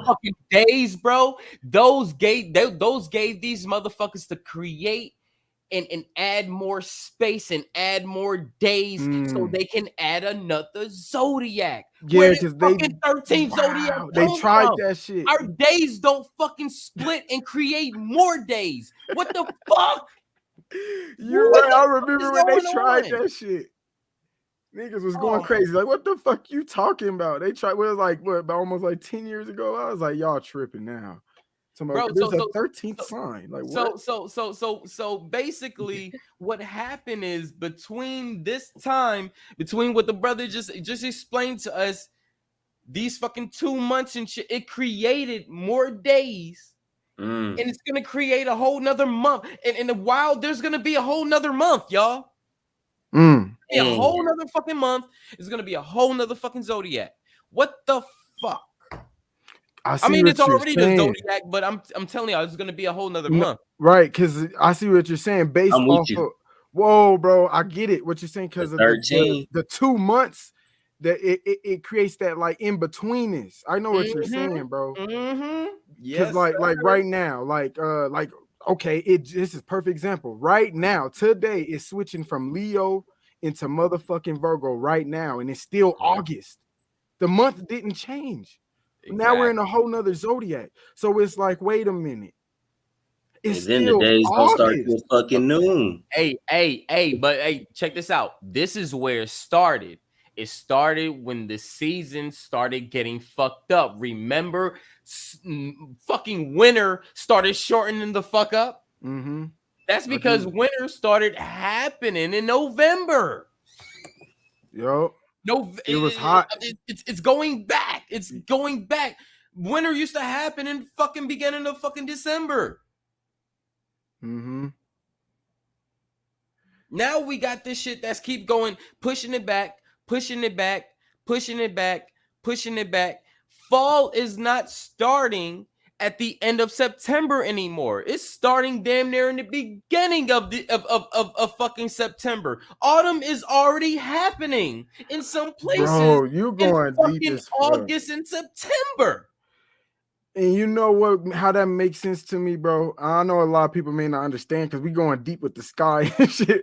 fucking days, bro. Those gave these motherfuckers to create and add more space and add more days so they can add another zodiac. Yeah, because they 13 zodiac. They tried that shit. Our days don't fucking split and create more days. What the fuck? You're right. I remember when they tried that shit. Niggas was going crazy. Like, what the fuck you talking about? They tried. Well, it was like about almost like 10 years ago. I was like, y'all tripping now. Bro, there's a 13th sign. Like, what? So basically, what happened is between this time, between what the brother just explained to us, these fucking 2 months and shit, it created more days. And it's gonna create a whole nother month. And in the wild, there's gonna be a whole nother month, y'all. A whole nother fucking month is gonna be a whole nother fucking zodiac. What the fuck? I mean, it's already the zodiac, but I'm telling y'all, it's gonna be a whole nother month. Right, because I see what you're saying based I'm with off you. of. Whoa, bro, I get it. What you're saying because of the 2 months that it creates that like in betweenness. I know what you're saying, bro. Because Yes, like right now, like okay, this is perfect example. Right now, today is switching from Leo into motherfucking Virgo right now, and it's still August. The month didn't change. Now we're in a whole nother zodiac. So it's like, wait a minute. It's and then the still days gonna start August. till fucking noon. But check this out. This is where it started. It started when the season started getting fucked up. Remember, fucking winter started shortening the fuck up. Mm-hmm. That's because winter started happening in November. Yo, no, it was hot. It's going back. It's going back. Winter used to happen in fucking beginning of fucking December. Mm-hmm. Now we got this shit that's keep going, pushing it back, pushing it back, pushing it back, pushing it back. Fall is not starting at the end of September anymore. It's starting damn near in the beginning of fucking September. Autumn is already happening in some places. Bro, you going in deep as fuck. August and September. And you know what? How that makes sense to me, bro. I know a lot of people may not understand because we going deep with the sky and shit.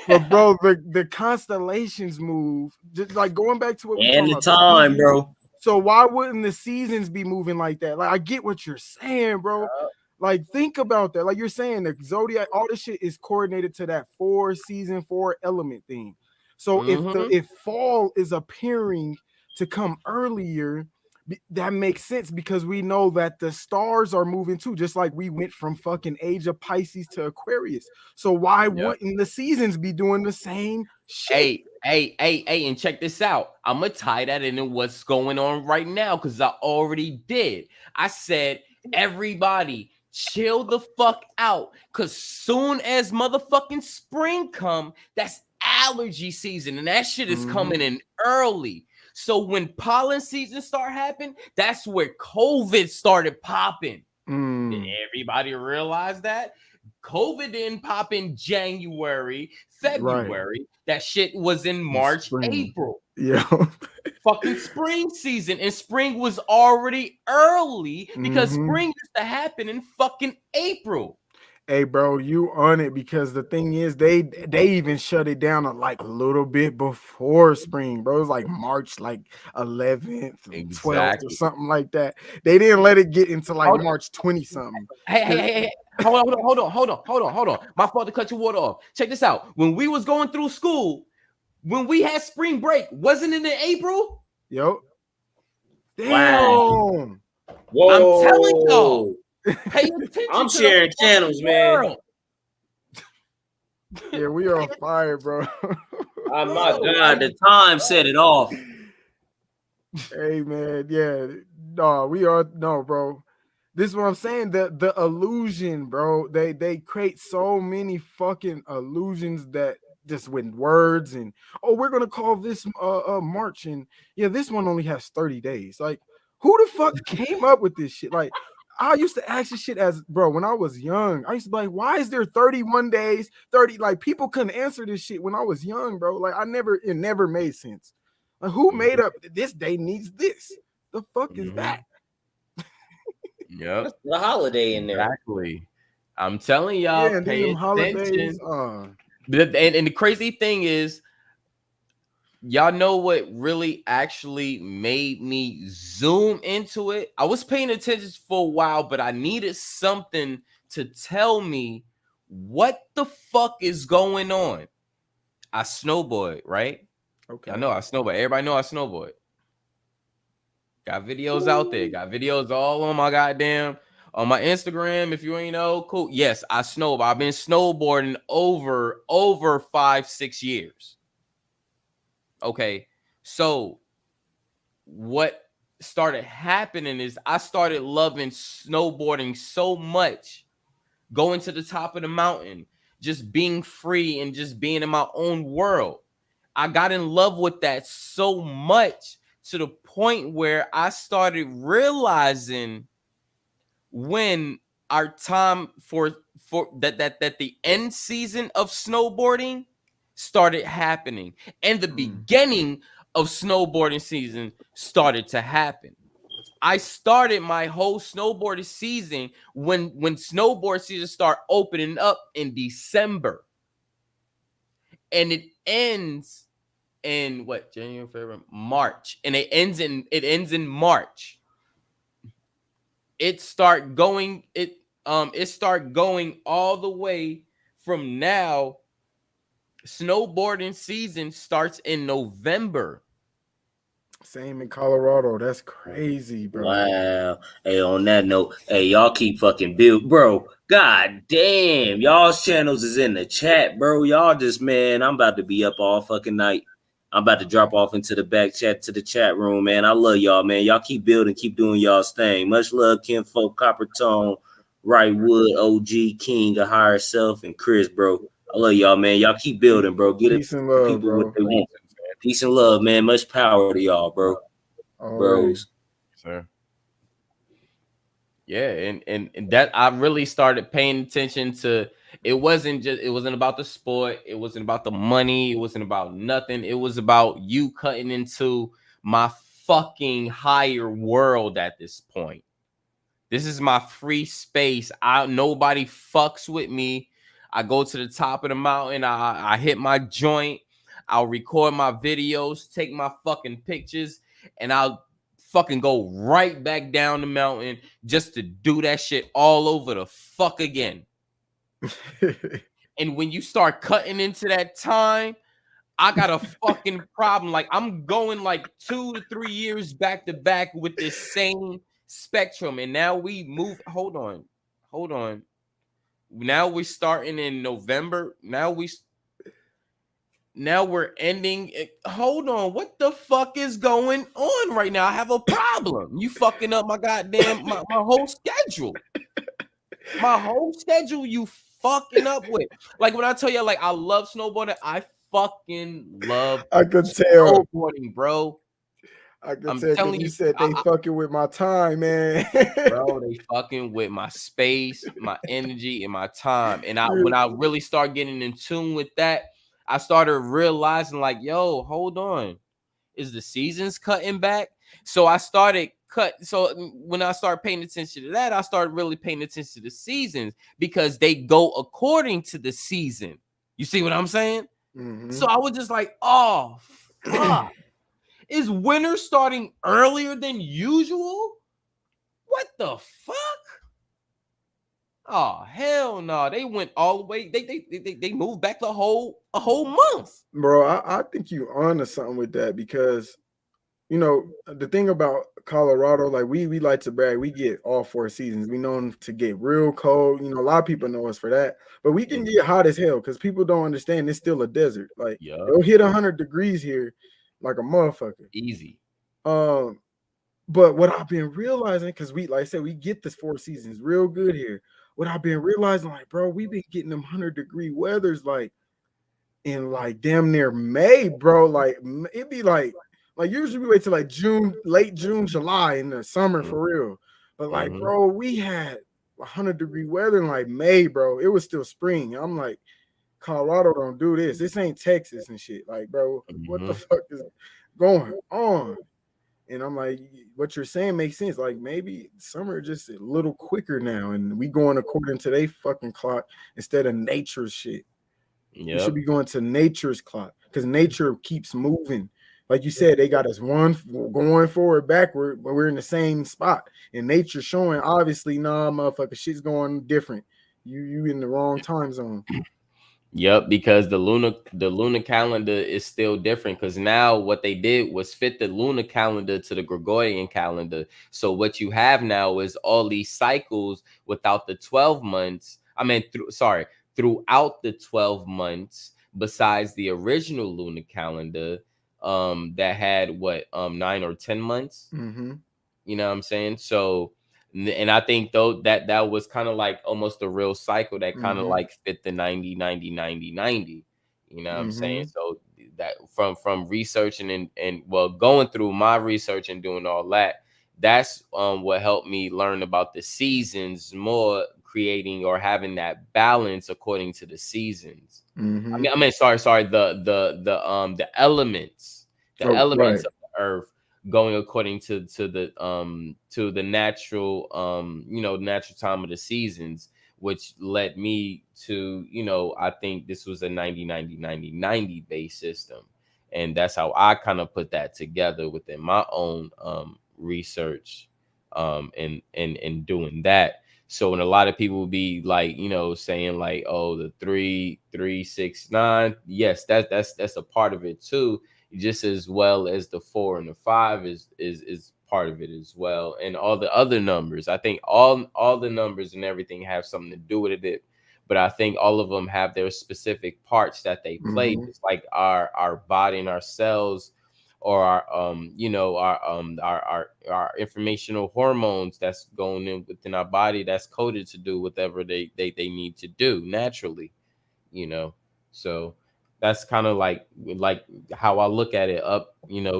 But bro, the constellations move, just like going back to what we And talking the about. time, bro. So why wouldn't the seasons be moving like that? Like I get what you're saying, bro. Like think about that. Like you're saying, the zodiac, all this shit is coordinated to that 4-season, 4-element thing. So if fall is appearing to come earlier, that makes sense because we know that the stars are moving too, just like we went from fucking age of Pisces to Aquarius. So why wouldn't the seasons be doing the same shit? Hey, and check this out. I'm gonna tie that into what's going on right now because I already did. I said, everybody chill the fuck out because soon as motherfucking spring come, that's allergy season, and that shit is coming in early. So when pollen season start happening, that's where COVID started popping. Did everybody realize that? COVID didn't pop in January, February. That shit was in March, April. Yeah. Fucking spring season. And spring was already early because spring used to happen in fucking April. Hey, bro, you on it because the thing is, they even shut it down a little bit before spring, bro. It was like March, like 11th, 12th, or something like that. They didn't let it get into like March 20 something. Hey. Hold on. My fault to cut your water off. Check this out. When we was going through school, when we had spring break, wasn't it in April? Yo. Damn. Wow. Whoa. I'm telling y'all. Pay attention. I'm sharing channels, man. Yeah, we are on fire, bro. Oh my God, the time set it off. Hey, man, yeah, no, bro. This is what I'm saying. The illusion, bro. They create so many fucking illusions that just with words and we're gonna call this March, and yeah, this one only has 30 days. Like, who the fuck came up with this shit? Like, I used to ask this shit as bro when I was young. I used to be like, why is there 31 days? 30, like people couldn't answer this shit when I was young, bro. Like it never made sense. Like, who made up this day needs this? The fuck is that? Yep. The holiday in there. Exactly. I'm telling y'all, yeah, pay attention. Holidays. And the crazy thing is, y'all know what really actually made me zoom into it? I was paying attention for a while, but I needed something to tell me what the fuck is going on. I snowboard, right? Okay. I know I snowboard. Everybody know I snowboard. Got videos out there. Got videos all on my on my Instagram. If you ain't know, cool. Yes, I snowboard. I've been snowboarding over 5-6 years. Okay, so what started happening is I started loving snowboarding so much, going to the top of the mountain, just being free and just being in my own world. I got in love with that so much to the point where I started realizing when our time for that the end season of snowboarding started happening and the beginning of snowboarding season started to happen. I started my whole snowboarding season when snowboard season start opening up in December, and it ends in what, January, February, March, and it ends in March. It start going all the way from now. Snowboarding season starts in November. Same in Colorado. That's crazy, bro. Wow. Hey, on that note, hey, y'all keep fucking build, bro. God damn, y'all's channels is in the chat, bro. Y'all just, man, I'm about to be up all fucking night. I'm about to drop off into the back chat to the chat room, man. I love y'all, man. Y'all keep building, keep doing y'all's thing. Much love, Kinfolk, Copper Tone, Wrightwood, OG, King, a higher self, and Chris, bro. I love y'all, man. Y'all keep building, bro. Get it, Peace and love, people bro. what they want. Peace and love, man. Much power to y'all, bro. Bros. Sir. Yeah, and that I really started paying attention to. It wasn't about the sport, it wasn't about the money, it wasn't about nothing. It was about you cutting into my fucking higher world at this point. This is my free space. Nobody fucks with me. I go to the top of the mountain, I hit my joint, I'll record my videos, take my fucking pictures, and I'll fucking go right back down the mountain just to do that shit all over the fuck again. And when you start cutting into that time, I got a fucking problem. Like, I'm going like 2 to 3 years back to back with this same spectrum. And now we move. Hold on. Now we're starting in November. Now we're ending. Hold on. What the fuck is going on right now? I have a problem. You fucking up my goddamn my whole schedule. My whole schedule you fucking up with. Like, when I tell you, like, I love snowboarding, I fucking love I could tell. snowboarding, bro. I could I'm tell because telling you you, said they fucking with my time, man. bro, they fucking with my space, my energy, and my time. And when I really start getting in tune with that, I started realizing, like, yo, hold on. Is the seasons cutting back? So I started So when I started paying attention to that, I started really paying attention to the seasons because they go according to the season. You see what I'm saying? Mm-hmm. So I was just like, oh, fuck. Is winter starting earlier than usual? What the fuck? Oh, hell no. They went all the way. They moved back a whole month. Bro, I think you on to something with that because, you know, the thing about Colorado, like we like to brag, we get all 4 seasons. We known to get real cold. You know, a lot of people know us for that. But we can get hot as hell because people don't understand it's still a desert. Like, it'll hit 100 degrees here like a motherfucker. Easy. But what I've been realizing, because like I said, we get this 4 seasons real good here. What I've been realizing, like, bro, we've been getting them 100-degree weathers like in like damn near May, bro. Like, it'd be like usually we wait till like late June, July in the summer for real. But like, bro, we had 100-degree weather in like May, bro. It was still spring. I'm like, Colorado don't do this. This ain't Texas and shit. Like, bro, what the fuck is going on? And I'm like, what you're saying makes sense. Like, maybe summer just a little quicker now, and we going according to their fucking clock instead of nature's shit. We should be going to nature's clock because nature keeps moving. Like you said, they got us one going forward, backward, but we're in the same spot. And nature showing, obviously, nah, motherfucker, shit's going different. You in the wrong time zone. Yep, because the lunar calendar is still different because now what they did was fit the lunar calendar to the Gregorian calendar. So what you have now is all these cycles without the 12 months. Throughout the 12 months, besides the original lunar calendar, that had 9 or 10 months. Mm-hmm. You know what I'm saying? So, and I think though that was kind of like almost a real cycle that kind of like fit the 90. You know what I'm saying? So that from researching and well, going through my research and doing all that, that's what helped me learn about the seasons more, creating or having that balance according to the seasons. Mm-hmm. I mean, sorry, the elements, the Oh, elements right. of the earth going according to the natural natural time of the seasons, which led me to, I think this was a 90 based system, and that's how I kind of put that together within my own research, and doing that. So when a lot of people be like, saying like, oh, the 3, 3, 6, 9, yes, that's a part of it too, just as well as the 4 and the 5 is part of it as well, and all the other numbers. I think all the numbers and everything have something to do with it, but I think all of them have their specific parts that they play, Mm-hmm. just like our body and our cells, or our informational hormones that's going in within our body, that's coded to do whatever they need to do naturally, you know. So that's kind of like how I look at it: up,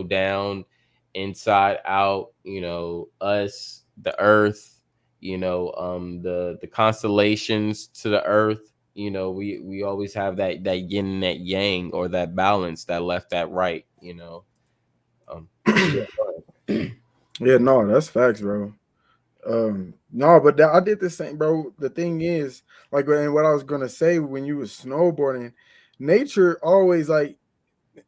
down, inside out, us, the earth, the constellations to the earth. We always have that yin and that yang, or that balance, that left, that right, but yeah. Yeah, no, that's facts, bro. No, but I did the same, bro. The thing is, like, and what I was gonna say, when you was snowboarding, nature always like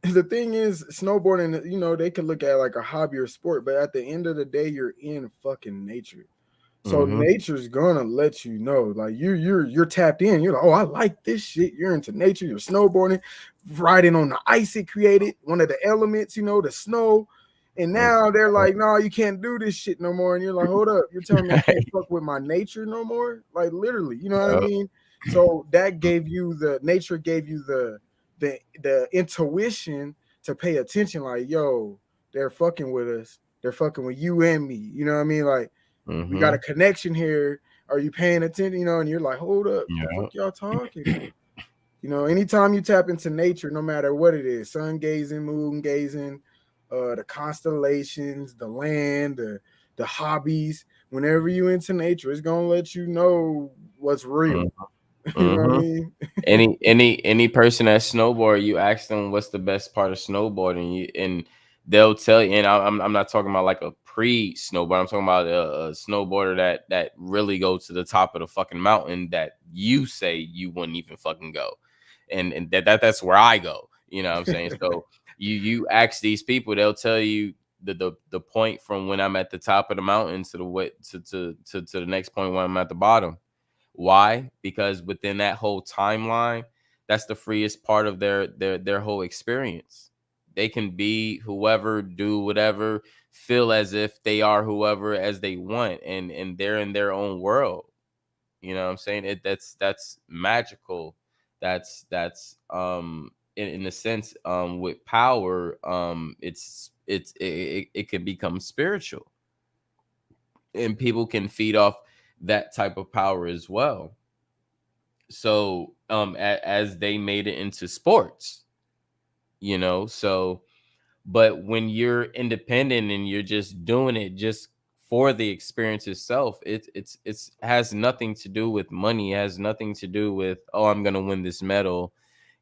the thing is, snowboarding, they can look at it like a hobby or sport, but at the end of the day, you're in fucking nature. So Mm-hmm. nature's gonna let you know, like you're tapped in. You're like, oh, I like this shit. You're into nature. You're snowboarding, riding on the ice it created, one of the elements, the snow. And now they're like, no, you can't do this shit no more. And you're like, hold up, you're telling me I can't fuck with my nature no more? Like literally, you know what I mean? So that nature gave you the intuition to pay attention. Like, yo, they're fucking with us. They're fucking with you and me. You know what I mean? Like, we got a Mm-hmm. connection here. Are you paying attention? And you're like, hold up, the Yeah. fuck y'all talking? Anytime you tap into nature, no matter what it is, sun gazing, moon gazing, the constellations, the land, the hobbies, whenever you into nature, it's gonna let you know what's real. You know what I Mm-hmm. mean? Any person that snowboard, you ask them what's the best part of snowboarding, and they'll tell you. And I'm not talking about like a pre-snowboard. I'm talking about a snowboarder that really goes to the top of the fucking mountain that you say you wouldn't even fucking go, and that's where I go. You know what I'm saying? So you ask these people, they'll tell you the point from when I'm at the top of the mountain to the way to the next point when I'm at the bottom. Why? Because within that whole timeline, that's the freest part of their whole experience. They can be whoever, do whatever, feel as if they are whoever as they want, and they're in their own world. You know what I'm saying? That's magical. That's in a sense, with power, it can become spiritual, and people can feed off that type of power as well. So as they made it into sports, so, but when you're independent and you're just doing it just for the experience itself, it's has nothing to do with money. It has nothing to do with, oh, I'm gonna win this medal.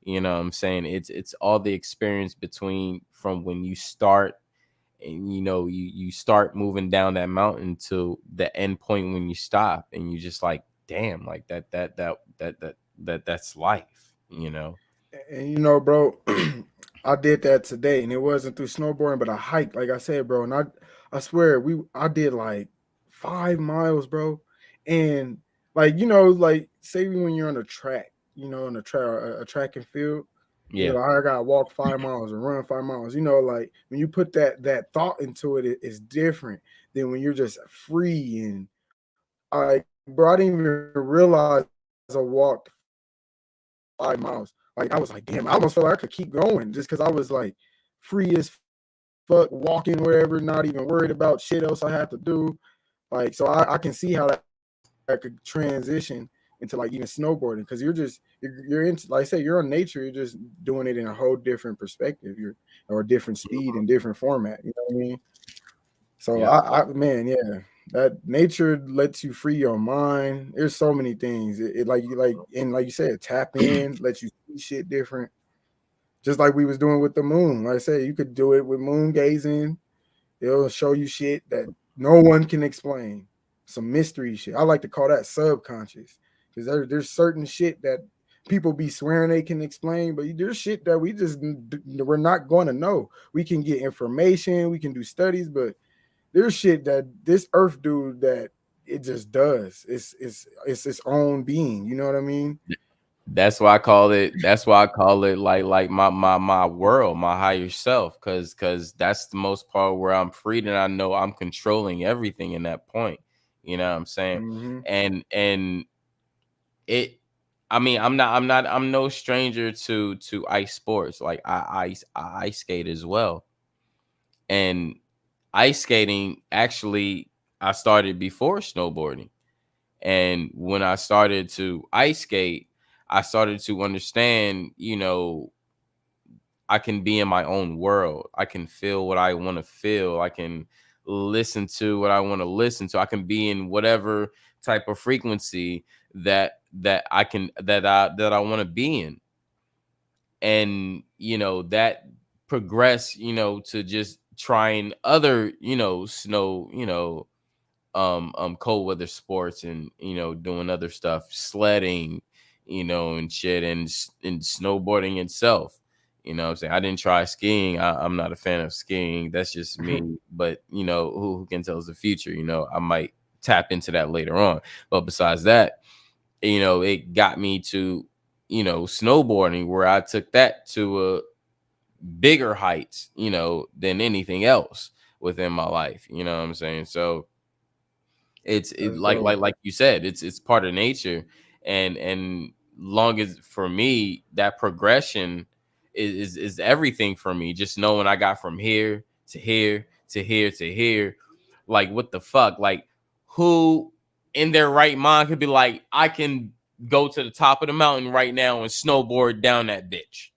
You know what I'm saying? It's all the experience between, from when you start, and you start moving down that mountain to the end point when you stop, and you just like, damn, like that's life. And bro, I did that today, and it wasn't through snowboarding, but I hiked, like I said, bro. And I swear, I did like 5 miles, bro. And like, like say when you're on a track, on a track and field, you're Yeah. like, I gotta walk 5 miles or run 5 miles. Like when you put that thought into it, it's different than when you're just free. And like, bro, I didn't even realize I walked 5 miles. Like I was like, damn, I almost felt like I could keep going just because I was like free as fuck, walking wherever, not even worried about shit else I have to do. Like, so I can see how that could transition into like even snowboarding, because you're into, like I say, you're on nature, you're just doing it in a whole different perspective, you're or a different speed and different format, you know what I mean? So Yeah. I man, yeah, that nature lets you free your mind. There's so many things. It like you like and like you said, tap in, let you see shit different. Just like we was doing with the moon. Like I said, you could do it with moon gazing. It'll show you shit that no one can explain. Some mystery shit. I like to call that subconscious. Because there's certain shit that people be swearing they can explain, but there's shit that we're not going to know. We can get information, we can do studies, but there's shit that this earth dude that it just does. It's its own being. You know what I mean? That's why I call it. That's why I call it like my world, my higher self, because that's the most part where I'm free and I know I'm controlling everything in that point. You know what I'm saying? Mm-hmm. And it. I mean, I'm no stranger to ice sports. Like I ice skate as well, and ice skating actually I started before snowboarding. And when I started to ice skate, I started to understand, I can be in my own world. I can feel what I want to feel. I can listen to what I want to listen to. I can be in whatever type of frequency that I want to be in. And that progress, to just trying other, snow, cold weather sports, and doing other stuff, sledding, and shit, and snowboarding itself. What I'm saying, I didn't try skiing. I'm not a fan of skiing. That's just me. But who can tell us the future? I might tap into that later on. But besides that, it got me to snowboarding, where I took that to a bigger heights, than anything else within my life. You know what I'm saying? So That's like dope. you said, it's part of nature. And long as, for me, that progression is everything for me. Just knowing I got from here to here to here to here. Like, what the fuck? Like, who in their right mind could be like, I can go to the top of the mountain right now and snowboard down that bitch?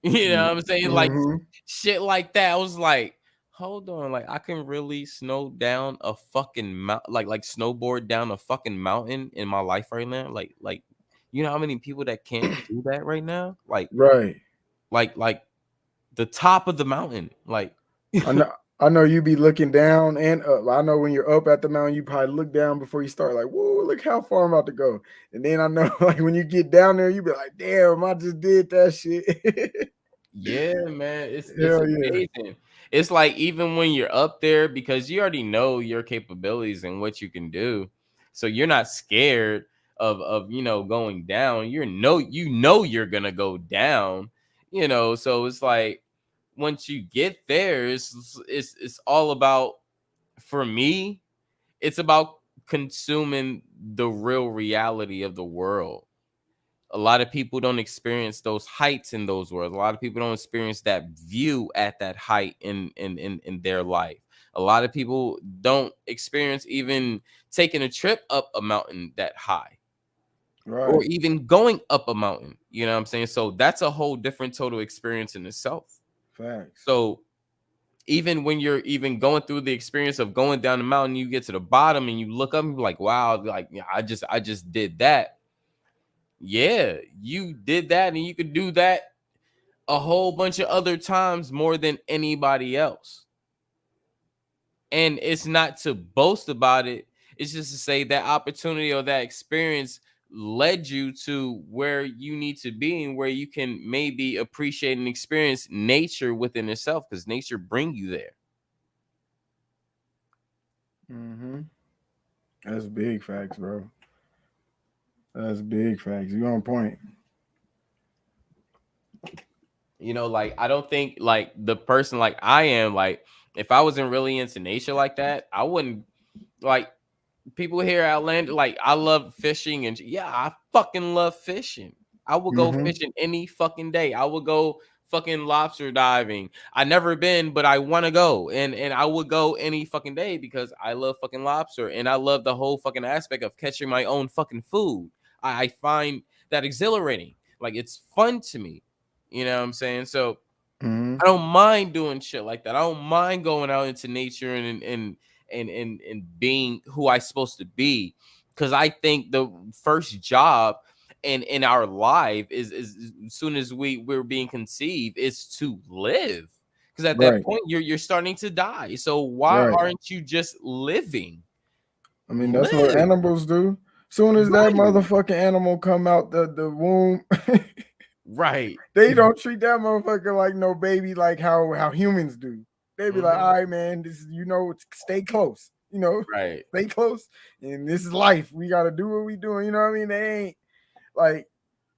You know what I'm saying? Like, Mm-hmm. shit like that. I was like, hold on, like, I can really snow down a fucking mountain, like snowboard down a fucking mountain in my life right now. Like, you know how many people that can't do that right now? Right. Like the top of the mountain. Like, I know. I know you be looking down and up. I know when you're up at the mountain, you probably look down before you start. Like, whoa, look how far I'm about to go. And then I know, like, when you get down there, you be like, damn, I just did that shit. yeah, man, it's Hell yeah. amazing. It's like, even when you're up there, because you already know your capabilities and what you can do, so you're not scared of going down. You're gonna go down. So it's like, once you get there, it's all about, for me, it's about consuming the real reality of the world. A lot of people don't experience those heights in those worlds. A lot of people don't experience that view at that height in their life. A lot of people don't experience even taking a trip up a mountain that high, or Right. even going up a mountain. You know what I'm saying? So that's a whole different total experience in itself. Facts. So even when you're even going through the experience of going down the mountain, you get to the bottom and you look up and you're like, wow, like, yeah, I just did that. Yeah, you did that, and you could do that a whole bunch of other times more than anybody else. And it's not to boast about it. It's just to say that opportunity or that experience led you to where you need to be, and where you can maybe appreciate and experience nature within itself, because nature bring you there. Mm-hmm. That's big facts, bro. That's big facts. You on point. Like, I don't think, like, the person like I am, like, if I wasn't really into nature like that, I wouldn't, like, people here outland, like, I love fishing, and yeah, I fucking love fishing. I will go Mm-hmm. fishing any fucking day. I will go fucking lobster diving. I never been, but I want to go, and I would go any fucking day because I love fucking lobster, and I love the whole fucking aspect of catching my own fucking food. I find that exhilarating. Like, it's fun to me. You know what I'm saying? So Mhm. I don't mind doing shit like that. I don't mind going out into nature and being who I supposed to be. Because I think the first job in our life is as soon as we're being conceived is to live. Because at that Right. point you're starting to die. So why Right. aren't you just living? I mean, that's what Live. animals do. Soon as that Right. motherfucking animal come out the womb, Right. they don't treat that motherfucker like no baby, like how humans do. They be like, all right, man, this is, stay close, Right. stay close, and this is life. We gotta do what we doing. You know what I mean? They ain't like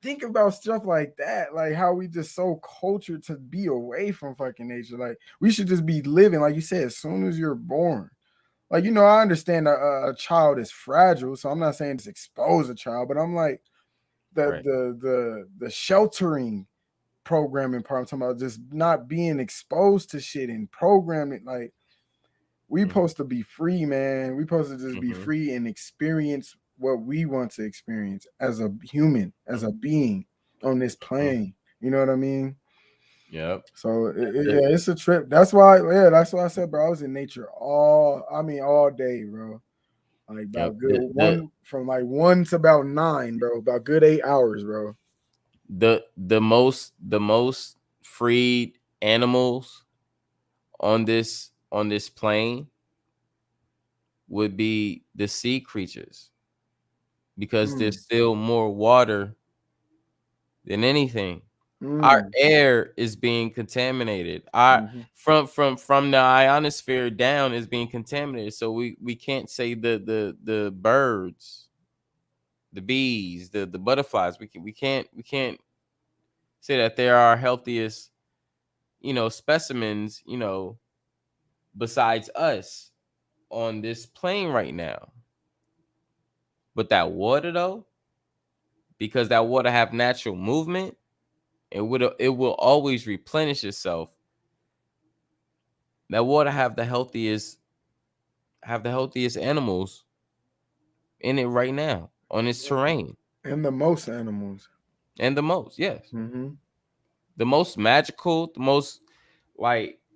think about stuff like that, like how we just so cultured to be away from fucking nature. Like we should just be living, like you said, as soon as you're born. Like, I understand a child is fragile, so I'm not saying just expose a child, but I'm like Right. the sheltering programming part. I'm talking about just not being exposed to shit and programming. Like we supposed to be free, man. We supposed to just be free and experience what we want to experience as a human, as a being on this plane. You know what I mean? Yep. So yeah, it's a trip. That's why I said, bro, I was in nature all day, bro. Like Yep. about good from like 1 to about 9, bro. About good 8 hours, bro. The most freed animals on this plane would be the sea creatures, because there's still more water than anything. Our air is being contaminated. Our from the ionosphere down is being contaminated. So we can't say the birds, the bees, the butterflies. We can't say that they're our healthiest, specimens, besides us on this plane right now. But that water though, because that water have natural movement, it will always replenish itself. That water have the healthiest animals in it right now on its terrain. And the most animals. And the most, yes. Mm-hmm. The most magical, the most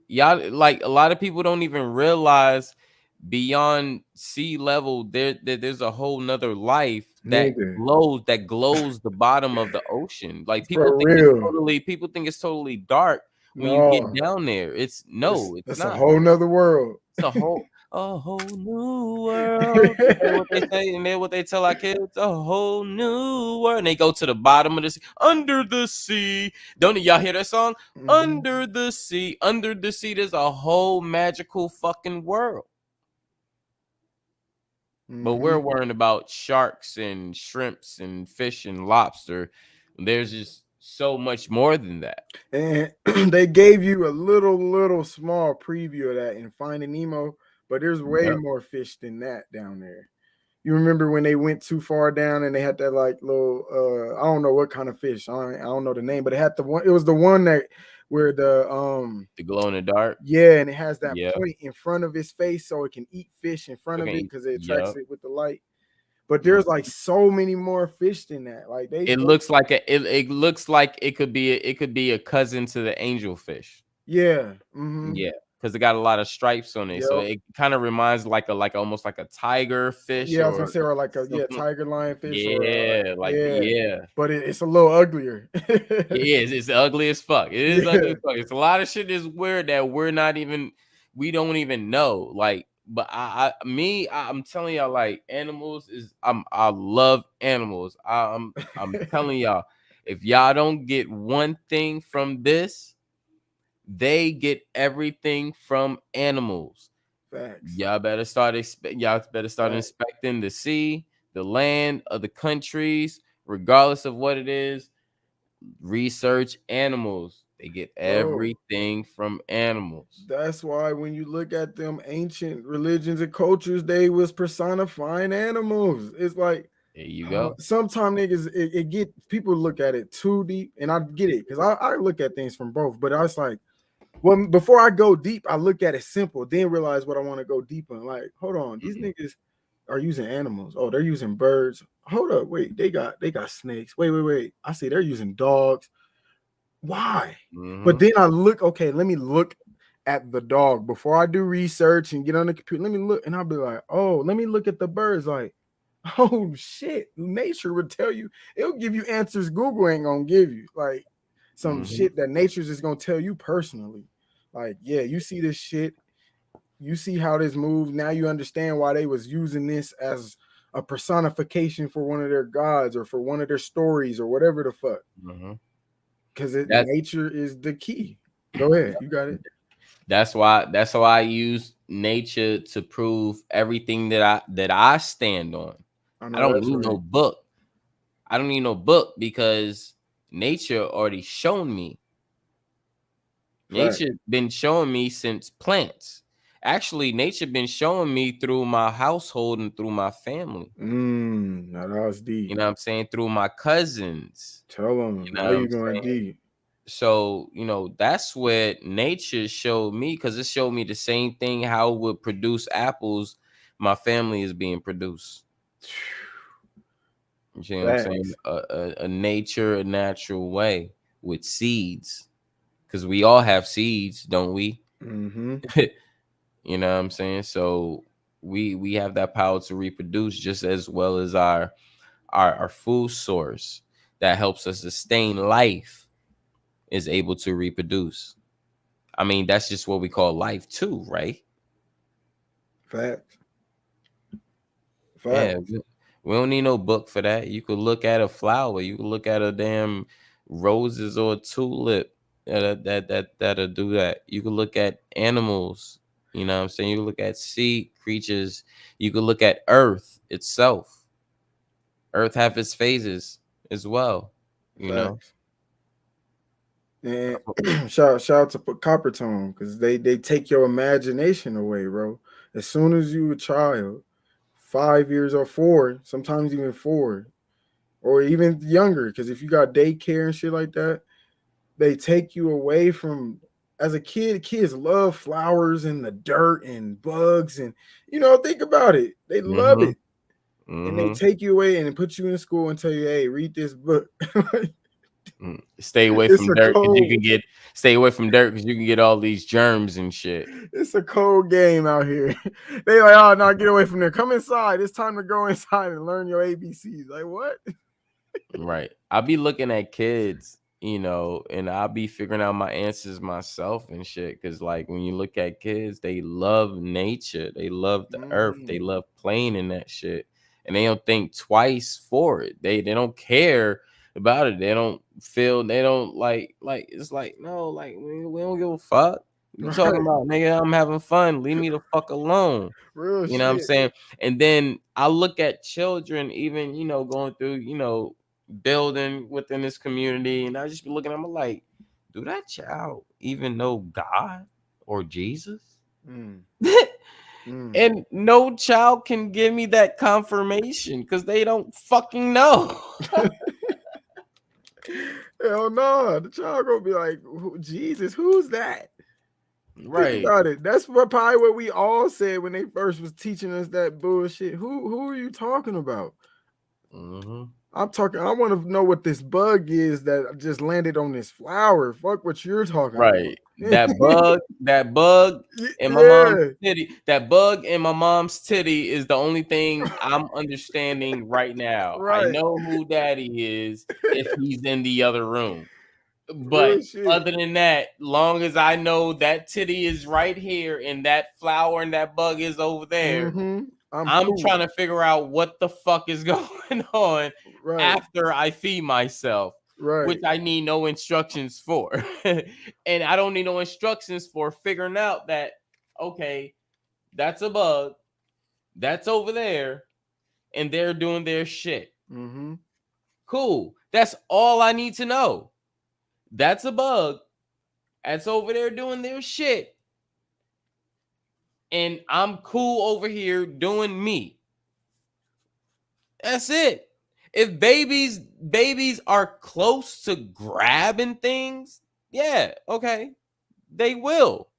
y'all, like a lot of people don't even realize beyond sea level there's a whole nother life that Nigga. glows the bottom of the ocean. Like For real. people think it's totally dark when you get No. down there. It's It's a not. whole nother world. It's a whole new world. And what they say, and then what they tell our kids, a whole new world. And they go to the bottom of the sea, under the sea. Don't y'all hear that song? Under the sea, there's a whole magical fucking world. But we're worrying about sharks and shrimps and fish and lobster. There's just so much more than that. And they gave you a little small preview of that in Finding Nemo, but there's way more fish than that down there. You remember when they went too far down and they had that like little I don't know what kind of fish. I don't know the name, but it had it was the one that where the glow in the dark. Yeah, and it has that point in front of his face so it can eat fish in front of it because it attracts it with the light. But there's like so many more fish than that. Like it looks like it looks like it could be a cousin to the angelfish. Yeah. Mm-hmm. Yeah, because it got a lot of stripes on it, so it kind of reminds like almost like a tiger fish. Yeah, I was gonna say, or like a tiger lionfish. Yeah, or, but it's a little uglier. It is. It's ugly as fuck. It is ugly as fuck. It's a lot of shit is weird that we don't even know. Like, but I'm telling y'all, like, animals is I love animals. I'm telling y'all, if y'all don't get one thing from this, they get everything from animals. Facts. Y'all better start inspecting the sea, the land, other countries, regardless of what it is. Research animals. They get everything from animals. That's why when you look at them ancient religions and cultures, they was personifying animals. It's like There you go. Sometimes niggas it get people look at it too deep, and I get it because I look at things from both. But I was like, well, before I go deep, I look at it simple, then realize what I want to go deeper. Like, hold on, these niggas are using animals. Oh, they're using birds. Hold up, wait, they got snakes. Wait. I see they're using dogs. Why? But then I look, okay, let me look at the dog before I do research and get on the computer. Let me look, and I'll be like, oh, let me look at the birds. Like, oh shit, nature would tell you, it'll give you answers Google ain't gonna give you. Like some shit that nature's just gonna tell you personally. Like, yeah, you see this shit, you see how this moves. Now you understand why they was using this as a personification for one of their gods or for one of their stories or whatever the fuck. Because nature is the key. Go ahead, you got it. That's why I use nature to prove everything that I stand on. I don't need no book. I don't need no book because nature already shown me. Nature been showing me since plants. Actually, nature been showing me through my household and through my family. Now that was deep. You know what I'm saying? Through my cousins. Tell them. You know Now you're going deep. So, you know, that's what nature showed me, because it showed me the same thing how it would produce apples my family is being produced. You know what I'm saying? A natural way with seeds. Because we all have seeds, don't we? You know what I'm saying? So we have that power to reproduce, just as well as our food source that helps us sustain life is able to reproduce. I mean, that's just what we call life too, right? Fact. Yeah, we don't need no book for that. You could look at a flower, you could look at a damn roses or a tulip that'll do that. You could look at animals, you know what I'm saying? You could look at sea creatures, you could look at earth itself. Earth have its phases as well, you know. And shout out to Copper Tone, because they take your imagination away, bro. As soon as you a child, 5 years or 4, sometimes even 4, or even younger, because if you got daycare and shit like that, they take you away from. As a kid, kids love flowers and the dirt and bugs, and think about it, they love it. And they take you away and put you in school and tell you, hey, read this book. Stay away from dirt because you can get all these germs and shit. It's a cold game out here. They like, oh no, get away from there. Come inside. It's time to go inside and learn your ABCs. Like, what? Right. I'll be looking at kids, and I'll be figuring out my answers myself and shit. Cause like when you look at kids, they love nature. They love the earth. They love playing in that shit. And they don't think twice for it. They don't care about it. They don't like it's like, no, like we don't give a fuck. You talking about, nigga, I'm having fun. Leave me the fuck alone. Real you know what I'm saying? And then I look at children, even, going through, building within this community, and I just be looking at them like, do that child even know God or Jesus? And no child can give me that confirmation because they don't fucking know. Hell no, the child gonna be like, Jesus, who's that? Right. Think about it. That's probably what we all said when they first was teaching us that bullshit. Who are you talking about? I'm talking. I want to know what this bug is that just landed on this flower. Fuck what you're talking right. about. That bug in my mom's titty. That bug in my mom's titty is the only thing I'm understanding right now. Right. I know who daddy is if he's in the other room. But other than that, long as I know that titty is right here and that flower and that bug is over there, I'm cool. Trying to figure out what the fuck is going on after I feed myself, which I need no instructions for. And I don't need no instructions for figuring out that, okay, that's a bug, that's over there, and they're doing their shit. Cool. That's all I need to know. That's a bug. That's over there doing their shit. And I'm cool over here doing me. That's it. If babies are close to grabbing things, yeah, okay, they will.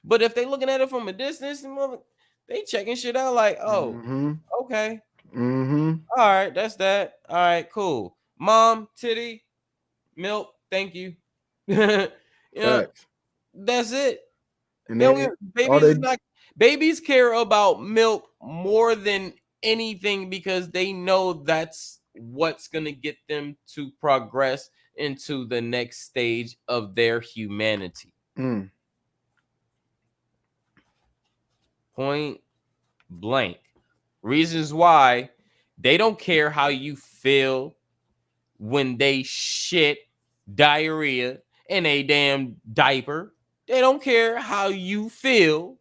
But if they looking at it from a distance, they checking shit out like, oh, okay. All right, that's that. All right, cool. Mom, titty, milk, thank you. You know, Facts. that's it. And They don't they all babies they is not babies care about milk more than anything because they know that's what's gonna get them to progress into the next stage of their humanity. Point blank. Reasons why they don't care how you feel when they shit diarrhea in a damn diaper. They don't care how you feel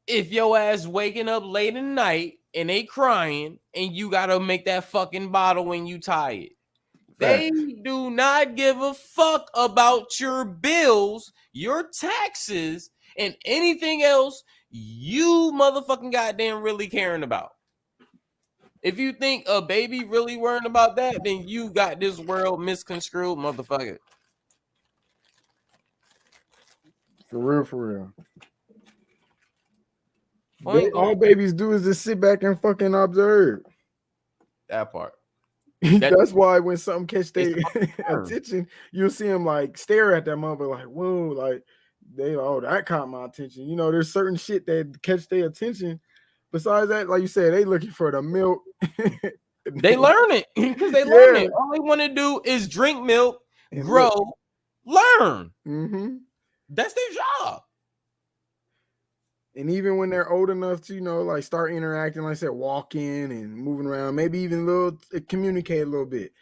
if your ass waking up late at night and they crying and you gotta make that fucking bottle when you tired. They do not give a fuck about your bills, your taxes, and anything else you motherfucking goddamn really caring about. If you think a baby really worrying about that, then you got this world misconstrued, motherfucker. For real. Point All blank. babies do is just sit back and fucking observe. That part. That's why when something catch their It's attention, you'll see them like stare at that mother like, whoa, like that caught my attention. You know, there's certain shit that catch their attention. Besides that, like you said, they looking for the milk. They learn it because they learn it. All they want to do is drink milk, And grow, learn. That's their job. And even when they're old enough to, like start interacting, like I said, walking and moving around, maybe even communicate a little bit.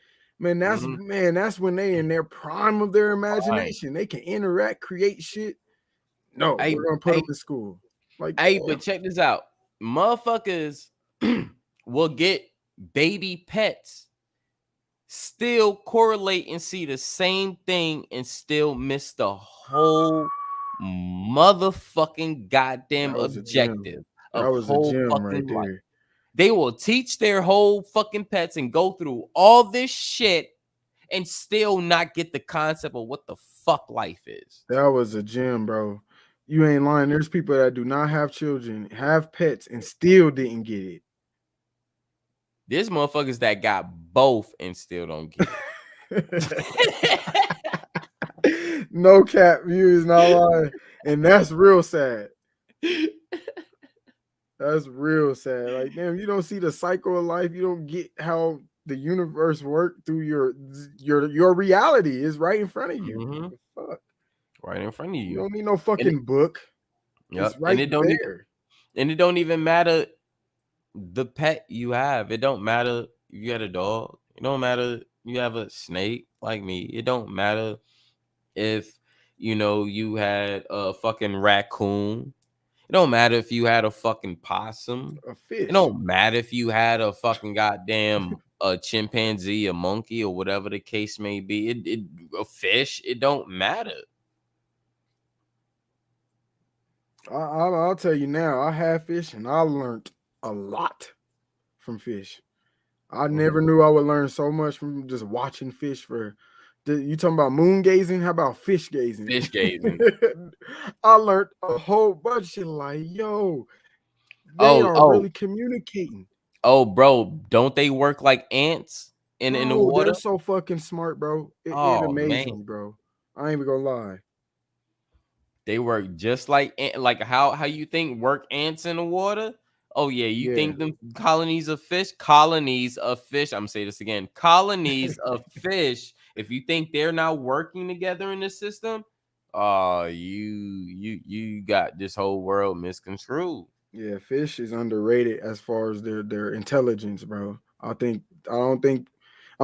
Man, that's when they in their prime of their imagination. They can interact, create shit. No, we're gonna put them in school. Like, but check this out. Motherfuckers will get baby pets, still correlate and see the same thing and still miss the whole motherfucking goddamn objective of whole fucking life. They will teach their whole fucking pets and go through all this shit and still not get the concept of what the fuck life is. That was a gem, bro. You ain't lying. There's people that do not have children, have pets, and still didn't get it. There's motherfuckers that got both and still don't get it. No cap, you is not lying. And that's real sad. That's real sad. Like, damn, you don't see the cycle of life. You don't get how the universe worked through your reality is right in front of you. Fuck. Right in front of you. You don't need no fucking book. It's right there. And it don't even matter the pet you have. It don't matter if you had a dog. It don't matter you have a snake like me. It don't matter if you had a fucking raccoon. It don't matter if you had a fucking possum. A fish. It don't matter if you had a fucking goddamn a chimpanzee, a monkey, or whatever the case may be. A fish. It don't matter. I'll tell you now. I have fish, and I learned a lot from fish. I never knew I would learn so much from just watching fish. You talking about moon gazing? How about fish gazing? Fish gazing. I learned a whole bunch of like, yo, they are really communicating. Oh, bro, don't they work like ants in the water? They're so fucking smart, bro. It amazes me, bro. I ain't even gonna lie. They work just like how you think work ants in the water. Oh yeah, you think them colonies of fish? Colonies of fish. I'm gonna say this again. Colonies of fish. If you think they're not working together in the system, you got this whole world misconstrued. Yeah, fish is underrated as far as their intelligence, bro. I'm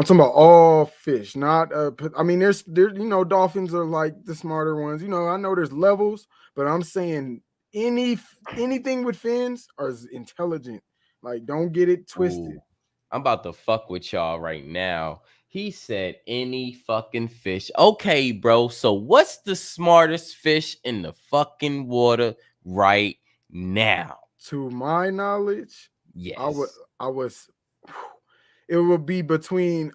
talking about all fish, not I mean there's dolphins are like the smarter ones. I know there's levels, but I'm saying anything with fins are intelligent. Like, don't get it twisted. Ooh, I'm about to fuck with y'all right now. He said any fucking fish. Okay, bro. So what's the smartest fish in the fucking water right now? To my knowledge, yes. I was it would be between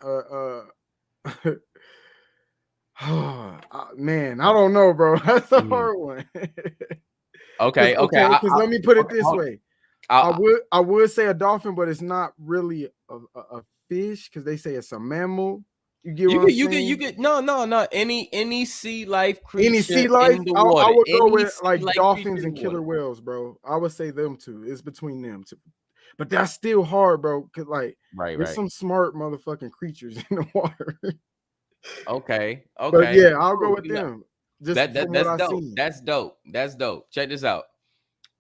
man, I don't know, bro. That's a hard one. Okay. Because let me put it this way. I I would say a dolphin, but it's not really a fish because they say it's a mammal. You get what I'm saying? You could no. Any sea life Any creature sea life, in the I water. would go Any with sea like life creature dolphins in and the killer water. whales, bro. I would say them two. It's between them two. But that's still hard, bro. Cause like there's some smart motherfucking creatures in the water. Okay. But yeah, I'll go Cool. with them. Just from what That's I dope. seen. That's dope. Check this out.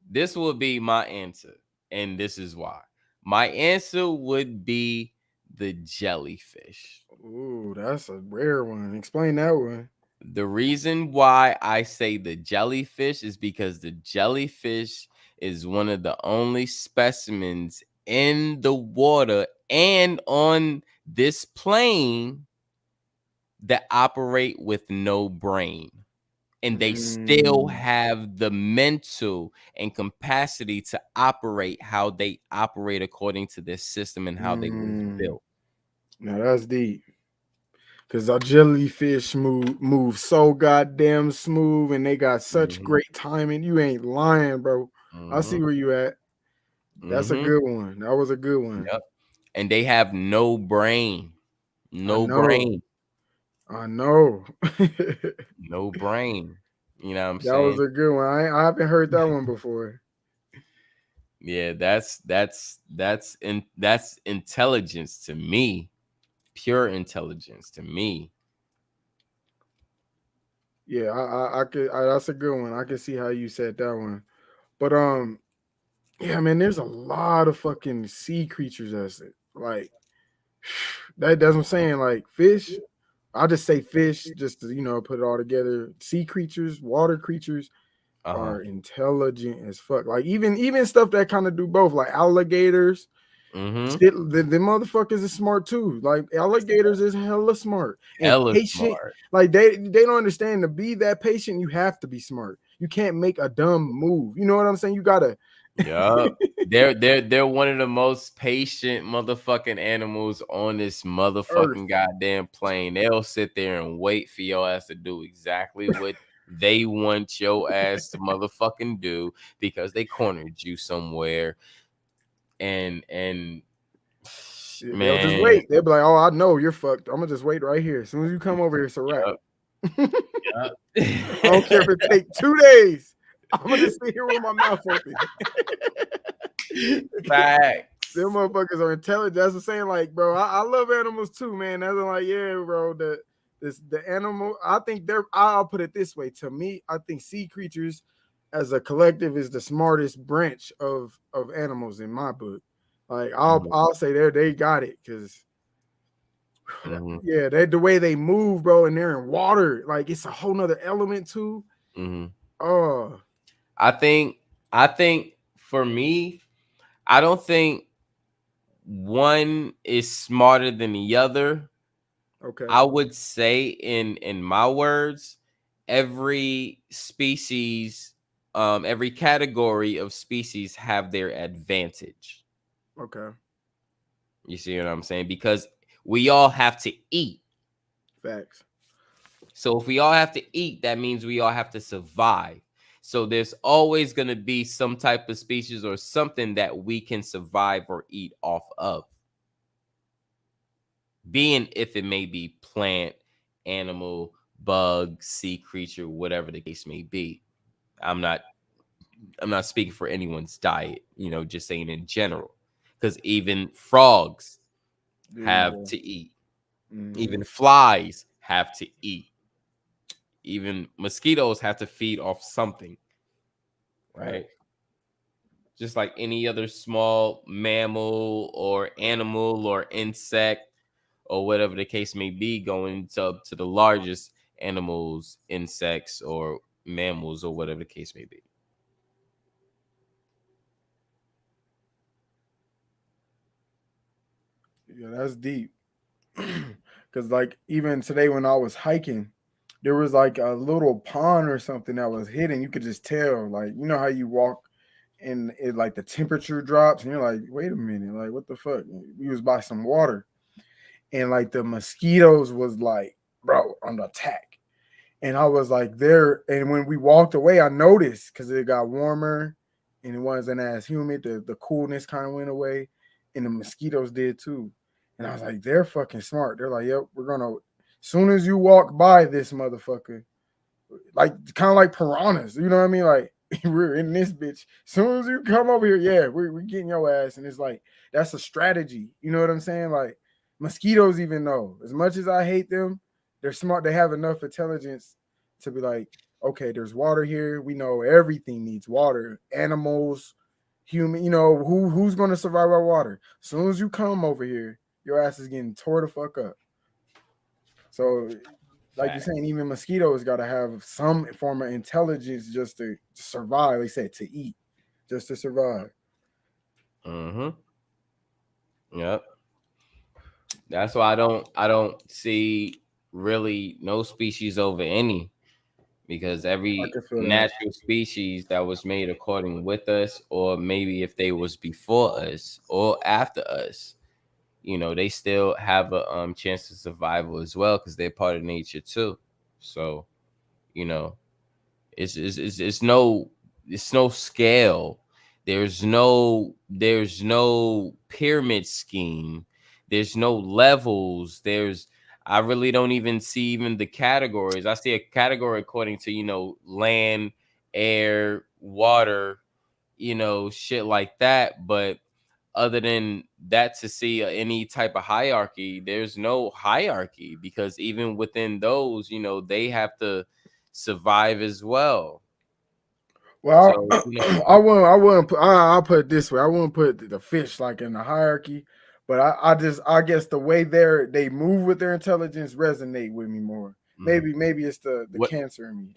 This will be my answer, and this is why. My answer would be the jellyfish. Ooh, that's a rare one. Explain that one. The reason why I say the jellyfish is because the jellyfish is one of the only specimens in the water and on this plane that operate with no brain. And they still have the mental and capacity to operate how they operate according to this system and how they was built. Now that's deep. Cause our jellyfish move so goddamn smooth, and they got such great timing. You ain't lying, bro. I see where you at. That's a good one. That was a good one. Yep. And they have no brain. No brain. I know. No brain. You know what I'm That was saying? a good one. I haven't heard that one before. Yeah, that's intelligence to me. Pure intelligence to me. Yeah, I could. That's a good one. I can see how you said that one. But yeah, man, there's a lot of fucking sea creatures that's like that's what I'm saying. Like fish, I'll just say fish, just to put it all together. Sea creatures, water creatures are intelligent as fuck. Like even stuff that kind of do both, like alligators. Shit, the motherfuckers is smart too. Like alligators is hella smart and Hella patient. smart. Like they don't understand, to be that patient, you have to be smart. You can't make a dumb move. You know what I'm saying? You gotta. Yup. They're one of the most patient motherfucking animals on this motherfucking goddamn plane. They'll sit there and wait for your ass to do exactly what they want your ass to motherfucking do because they cornered you somewhere. And They'll just man, wait. They'll be like, "Oh, I know you're fucked. I'm gonna just wait right here. As soon as you come over here, it's a wrap." Yup. I don't care if it take 2 days. I'm gonna just sit here with my mouth open. Facts. Them motherfuckers are intelligent. That's the saying, like, bro. I love animals too, man. That's like, yeah, bro. The animal. I think I'll put it this way. To me, I think sea creatures, as a collective, is the smartest branch of animals in my book. Like, I'll say they got it because. Yeah, the way they move, bro, and they're in water, like it's a whole nother element too. Oh, I think for me, I don't think one is smarter than the other. Okay. I would say in my words, every species, every category of species have their advantage. Okay. You see what I'm saying? Because we all have to eat. Facts. So if we all have to eat, that means we all have to survive. So there's always going to be some type of species or something that we can survive or eat off of. Being if it may be plant, animal, bug, sea creature, whatever the case may be. I'm not speaking for anyone's diet, just saying in general. Because even frogs have to eat. Even flies have to eat. Even mosquitoes have to feed off something, right? Just like any other small mammal or animal or insect or whatever the case may be, going to the largest animals, insects, or mammals, or whatever the case may be. Yeah, that's deep. Because like even today when I was hiking, there was like a little pond or something that was hidden. You could just tell, like how you walk and it like the temperature drops, and you're like, wait a minute, like what the fuck? We was by some water, and like the mosquitoes was like, bro, on the attack. And I was like there, and when we walked away, I noticed because it got warmer and it wasn't as humid, the coolness kind of went away, and the mosquitoes did too. And I was like, they're fucking smart. They're like, yep, we're gonna, soon as you walk by this motherfucker, like kind of like piranhas, you know what I mean? Like we're in this bitch. Soon as you come over here, yeah, we're getting your ass. And it's like that's a strategy. You know what I'm saying? Like mosquitoes even know. As much as I hate them, they're smart. They have enough intelligence to be like, okay, there's water here. We know everything needs water. Animals, human, you know, who's gonna survive our water? As soon as you come over here, your ass is getting tore the fuck up. So like you're saying, even mosquitoes got to have some form of intelligence just to survive. They said to eat, just to survive. Yep. That's why I don't see really no species over any, because every natural species that was made according with us, or maybe if they was before us or after us, you know, they still have a chance of survival as well, because they're part of nature too. So, you know, it's no scale. There's no pyramid scheme. There's no levels. I really don't even see even the categories. I see a category according to, you know, land, air, water, you know, shit like that. But other than that, to see any type of hierarchy, there's no hierarchy, because even within those, you know, they have to survive as well. Well, So, you know, I'll put it this way. I wouldn't put the fish like in the hierarchy, but I guess the way they move with their intelligence resonate with me more. Maybe it's the cancer in me,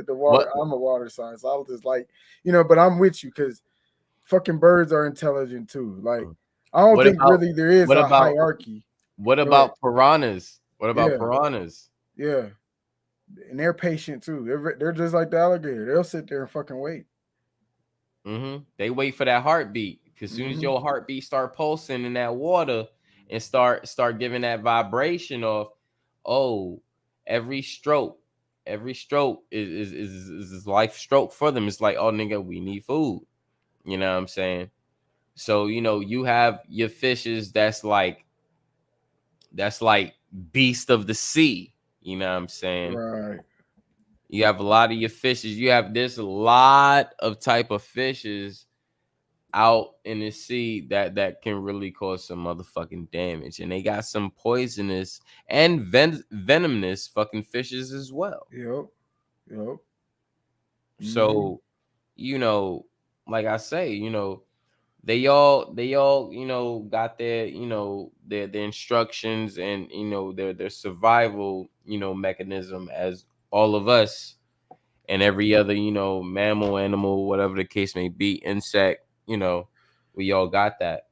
the water. I'm a water sign, so I was just like, you know. But I'm with you because fucking birds are intelligent too. Like I don't think really there is a hierarchy. What about piranhas? What about Yeah. piranhas? Yeah, and they're patient too. They're just like the alligator. They'll sit there and fucking wait. They wait for that heartbeat, because soon as your heartbeat start pulsing in that water and start giving that vibration of, oh, every stroke is life stroke for them. It's like, oh nigga, we need food. You know what I'm saying? So, you know, you have your fishes that's like beast of the sea. You know what I'm saying? Right. You have a lot of your fishes. There's a lot of type of fishes out in the sea that can really cause some motherfucking damage, and they got some poisonous and venomous fucking fishes as well. Yep. So, you know, like I say, you know, they all you know got their, you know, their instructions, and you know their survival, you know, mechanism, as all of us and every other, you know, mammal, animal, whatever the case may be, insect, you know, we all got that.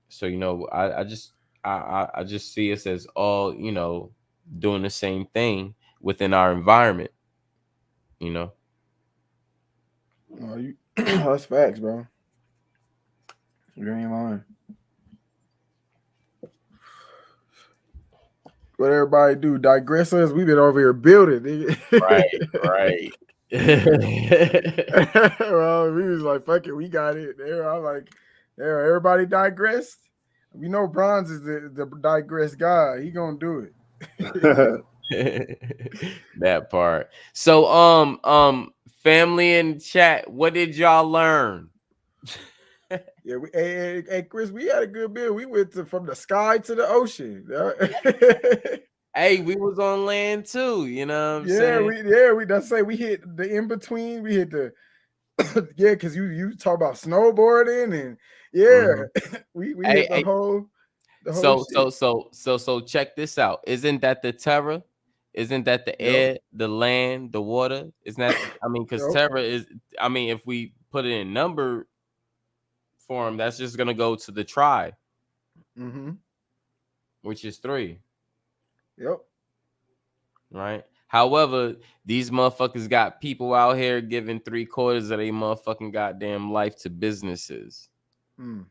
So, you know, I just see us as all, you know, doing the same thing within our environment, you know. No, that's facts, bro. You ain't lying. What everybody do? Digress us. We've been over here building. Right. Well, we was like, fuck it, we got it. There, I'm like, there, everybody digressed. We know Bronze is the digress guy. He gonna do it. That part. So, family in chat, what did y'all learn? Yeah, hey, Chris, we had a good build. We went from the sky to the ocean. Hey, we was on land too, you know what I'm Yeah, saying? we that's say we hit the in between. We hit the yeah, because you talk about snowboarding and we hit the whole shit. So check this out. Isn't that the terror? Isn't that the air, the land, the water? Isn't that I mean, because terror is, I mean, if we put it in number form, that's just gonna go to the tri, which is 3. Yep. Right. However, these motherfuckers got people out here giving 3/4 of their motherfucking goddamn life to businesses. So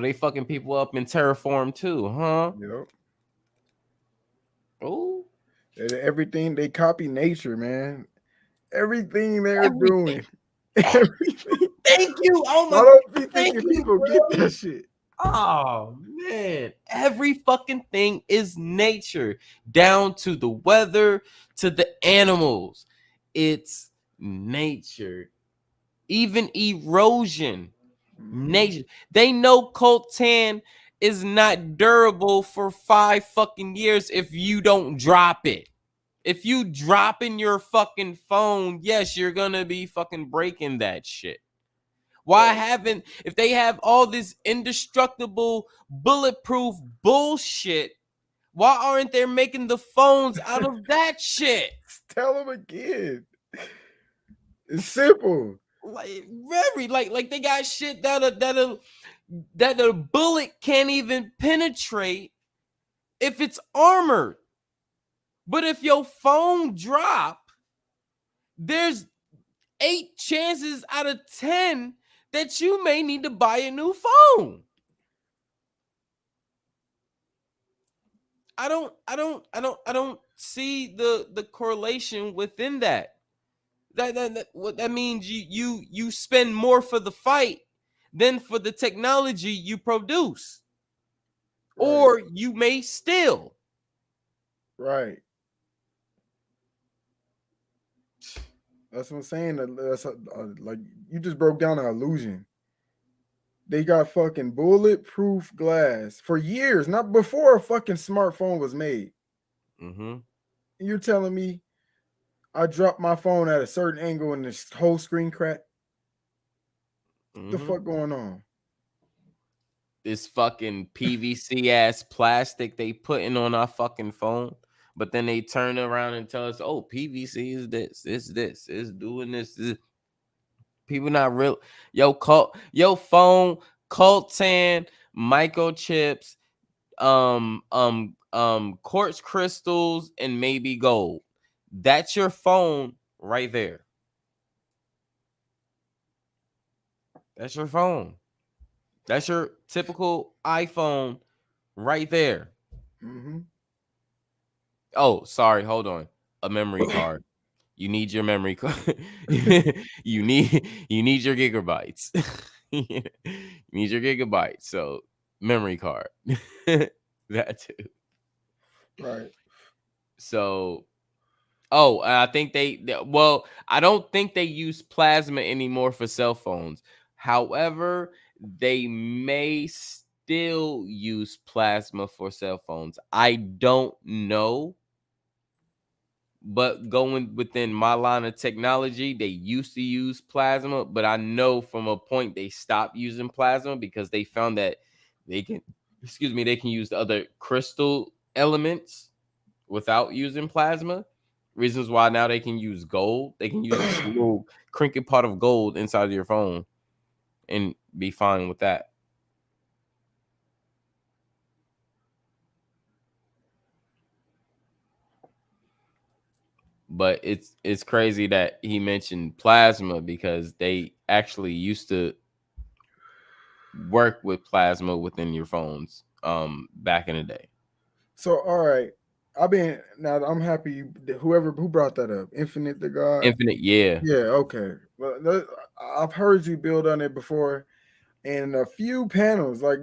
they fucking people up in Terraform too, huh? Yep. Oh. Everything they copy nature, man. Everything they're doing. Everything. Thank you. Oh my I don't be thank thinking you, people bro. get that shit. Oh man, every fucking thing is nature, down to the weather, to the animals. It's nature. Even erosion, nature. They know coltan is not durable for 5 fucking years if you don't drop it. If you drop in your fucking phone, yes, you're gonna be fucking breaking that shit. Why haven't, if they have all this indestructible, bulletproof bullshit, why aren't they making the phones out of that shit? Tell them again. It's simple. Like very like they got shit that a bullet can't even penetrate if it's armored. But if your phone drop, there's 8 chances out of 10 that you may need to buy a new phone. I don't see the correlation within that. What that means, you spend more for the fight than for the technology you produce. Right. Or you may steal. Right. That's what I'm saying. That's like you just broke down an illusion. They got fucking bulletproof glass for years, not before a fucking smartphone was made. You're telling me I dropped my phone at a certain angle and this whole screen cracked? The fuck going on? This fucking PVC ass plastic they putting on our fucking phone, but then they turn around and tell us, "Oh, PVC is this, is doing this." People not real. Yo, phone, coltan, microchips, quartz crystals, and maybe gold. That's your phone right there. That's your phone. That's your typical iPhone right there. Oh, sorry. Hold on. A memory card. You need your memory card. you need your gigabytes. You need your gigabytes. So memory card. That too. Right. So, I think I don't think they use plasma anymore for cell phones. However, they may still use plasma for cell phones. I don't know. But going within my line of technology, they used to use plasma, but I know from a point they stopped using plasma because they found that they can use the other crystal elements without using plasma. Reasons why now they can use gold. They can use this little crinkly pot of gold inside of your phone and be fine with that. But it's crazy that he mentioned plasma because they actually used to work with plasma within your phones back in the day. So all right, I'm happy who brought that up. Infinite the God. Infinite, yeah. Yeah, okay. Well, I've heard you build on it before. And a few panels, like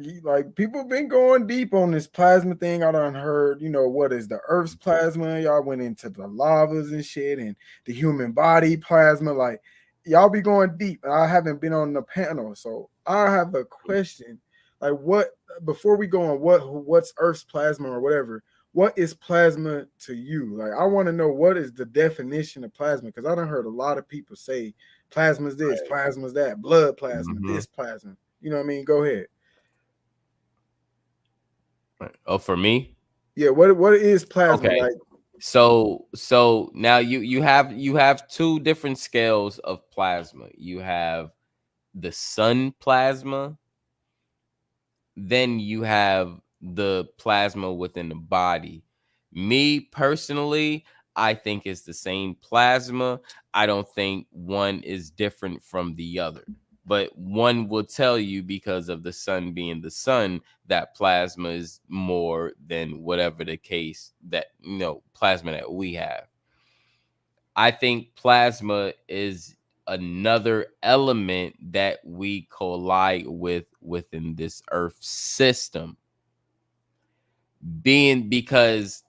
people been going deep on this plasma thing. I done heard, what is the Earth's plasma? Y'all went into the lavas and shit, and the human body plasma. Like y'all be going deep. I haven't been on the panel, so I have a question. Like, what before we go on what's Earth's plasma or whatever? What is plasma to you? Like, I want to know what is the definition of plasma because I done heard a lot of people say plasma's this, plasma's that, blood plasma, this plasma. You know what I mean? Go ahead. Oh, for me? Yeah, what is plasma? Okay. Like, so now you have 2 different scales of plasma. You have the sun plasma, then you have the plasma within the body. Me personally, I think it's the same plasma. I don't think one is different from the other. But one will tell you, because of the sun being the sun, that plasma is more than whatever the case that, plasma that we have. I think plasma is another element that we collide with within this earth system, being because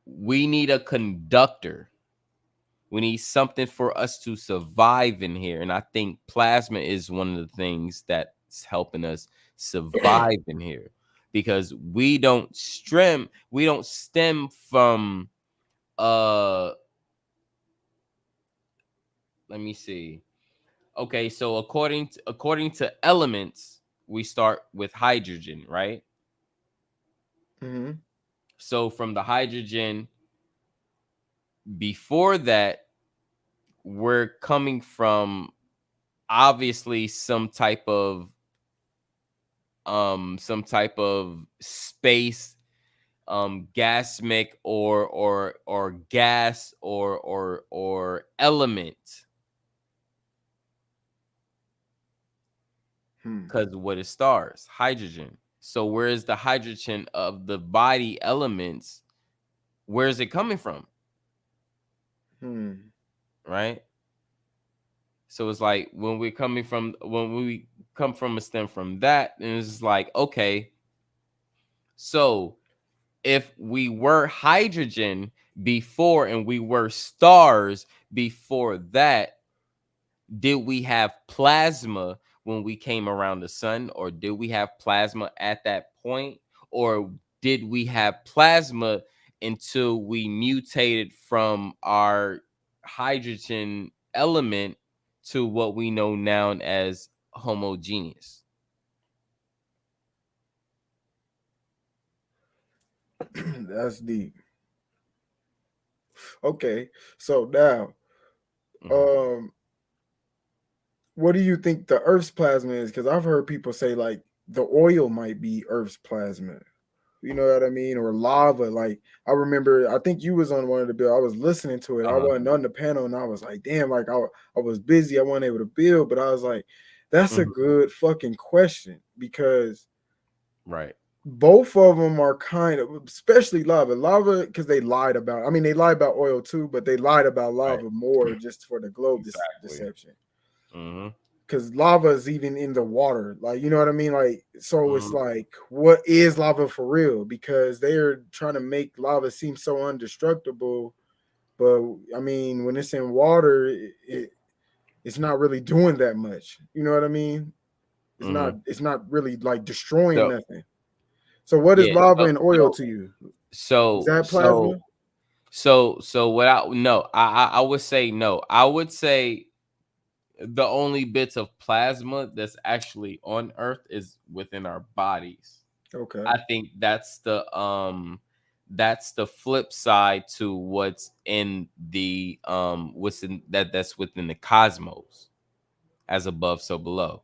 we need a conductor. We need something for us to survive in here. And I think plasma is one of the things that's helping us survive in here, because we don't stem from let me see. Okay, so according to elements, we start with hydrogen, right? Mm-hmm. So from the hydrogen, before that, we're coming from obviously some type of space, gasmic or gas or element, because what is stars? Hydrogen. So where is the hydrogen of the body elements? Where is it coming from? Right? So it's like when we come from a stem from that, and it's like, okay, so if we were hydrogen before and we were stars before that, did we have plasma when we came around the sun, or did we have plasma at that point, or did we have plasma until we mutated from our hydrogen element to what we know now as homogeneous? That's deep. Okay, so now, what do you think the Earth's plasma is? Because I've heard people say like the oil might be Earth's plasma. You know what I mean? Or lava. Like I remember, I think you was on one of the bill. I was listening to it. I wasn't on the panel, and I was like, damn, like I was busy. I wasn't able to build, but I was like, that's a good fucking question, because right, both of them are kind of, especially lava, because they lied about. I mean, they lied about oil too, but they lied about lava more just for the globe deception. Because lava is even in the water, like, you know what I mean, like, so it's like, what is lava for real? Because they're trying to make lava seem so undestructible, but I mean, when it's in water, it's not really doing that much. You know what I mean? It's not really like destroying nothing. So what is Yeah. lava and oil to you? Is So that plasma? what I would say no. I would say the only bits of plasma that's actually on Earth is within our bodies. Okay. I think that's the flip side to what's in the that's within the cosmos, as above so below.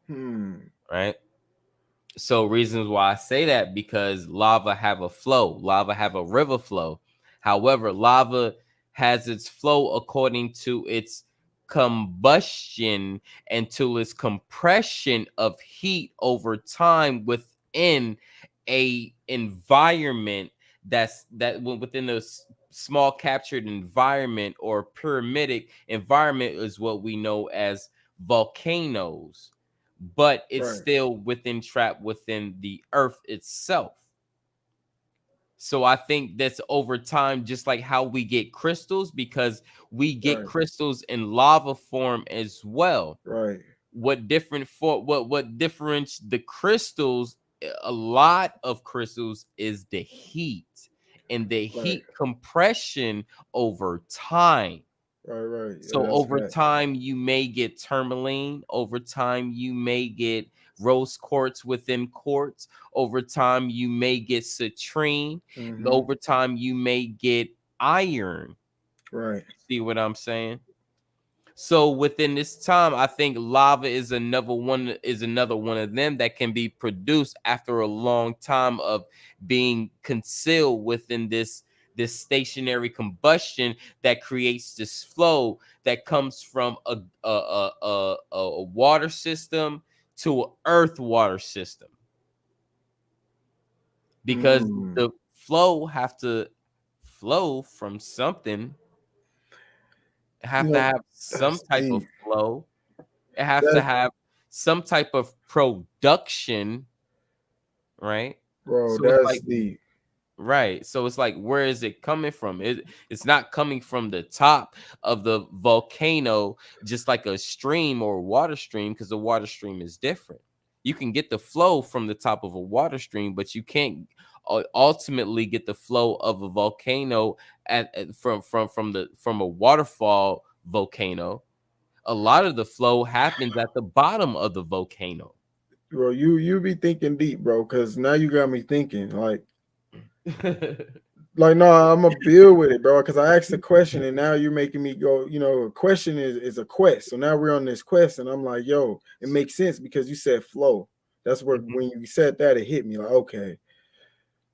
Right? So reasons why I say that, because lava have a flow, lava have a river flow. However, lava has its flow according to its combustion and to its compression of heat over time within a environment within a small captured environment or pyramidic environment is what we know as volcanoes, but it's still trapped within the earth itself. So I think that's over time, just like how we get crystals, because we get crystals in lava form as well. Right. What differentiates the crystals, a lot of crystals, is the heat and the heat compression over time. Right. So over time, you may get tourmaline. Over time, you may get rose quartz within quartz. Over time, you may get citrine. Over time, you may get iron. Right. See what I'm saying? So within this time, I think lava is another one of them that can be produced after a long time of being concealed within this stationary combustion that creates this flow that comes from a water system to an earth water system, because the flow have to flow from something, have to have some That's type of deep. flow. It have to have some type of production, right? Bro, So it's that's like, deep. right. So it's like, where is it coming from? It's not coming from the top of the volcano, just like a stream or a water stream, because the water stream is different. You can get the flow from the top of a water stream, but you can't ultimately get the flow of a volcano from a waterfall volcano. A lot of the flow happens at the bottom of the volcano. Bro, you be thinking deep, bro, because now you got me thinking. Like no, I'm gonna build with it, bro. Because I asked the question, and now you're making me go. You know, a question is a quest. So now we're on this quest, and I'm like, yo, it makes sense because you said flow. That's where when you said that, it hit me like, okay.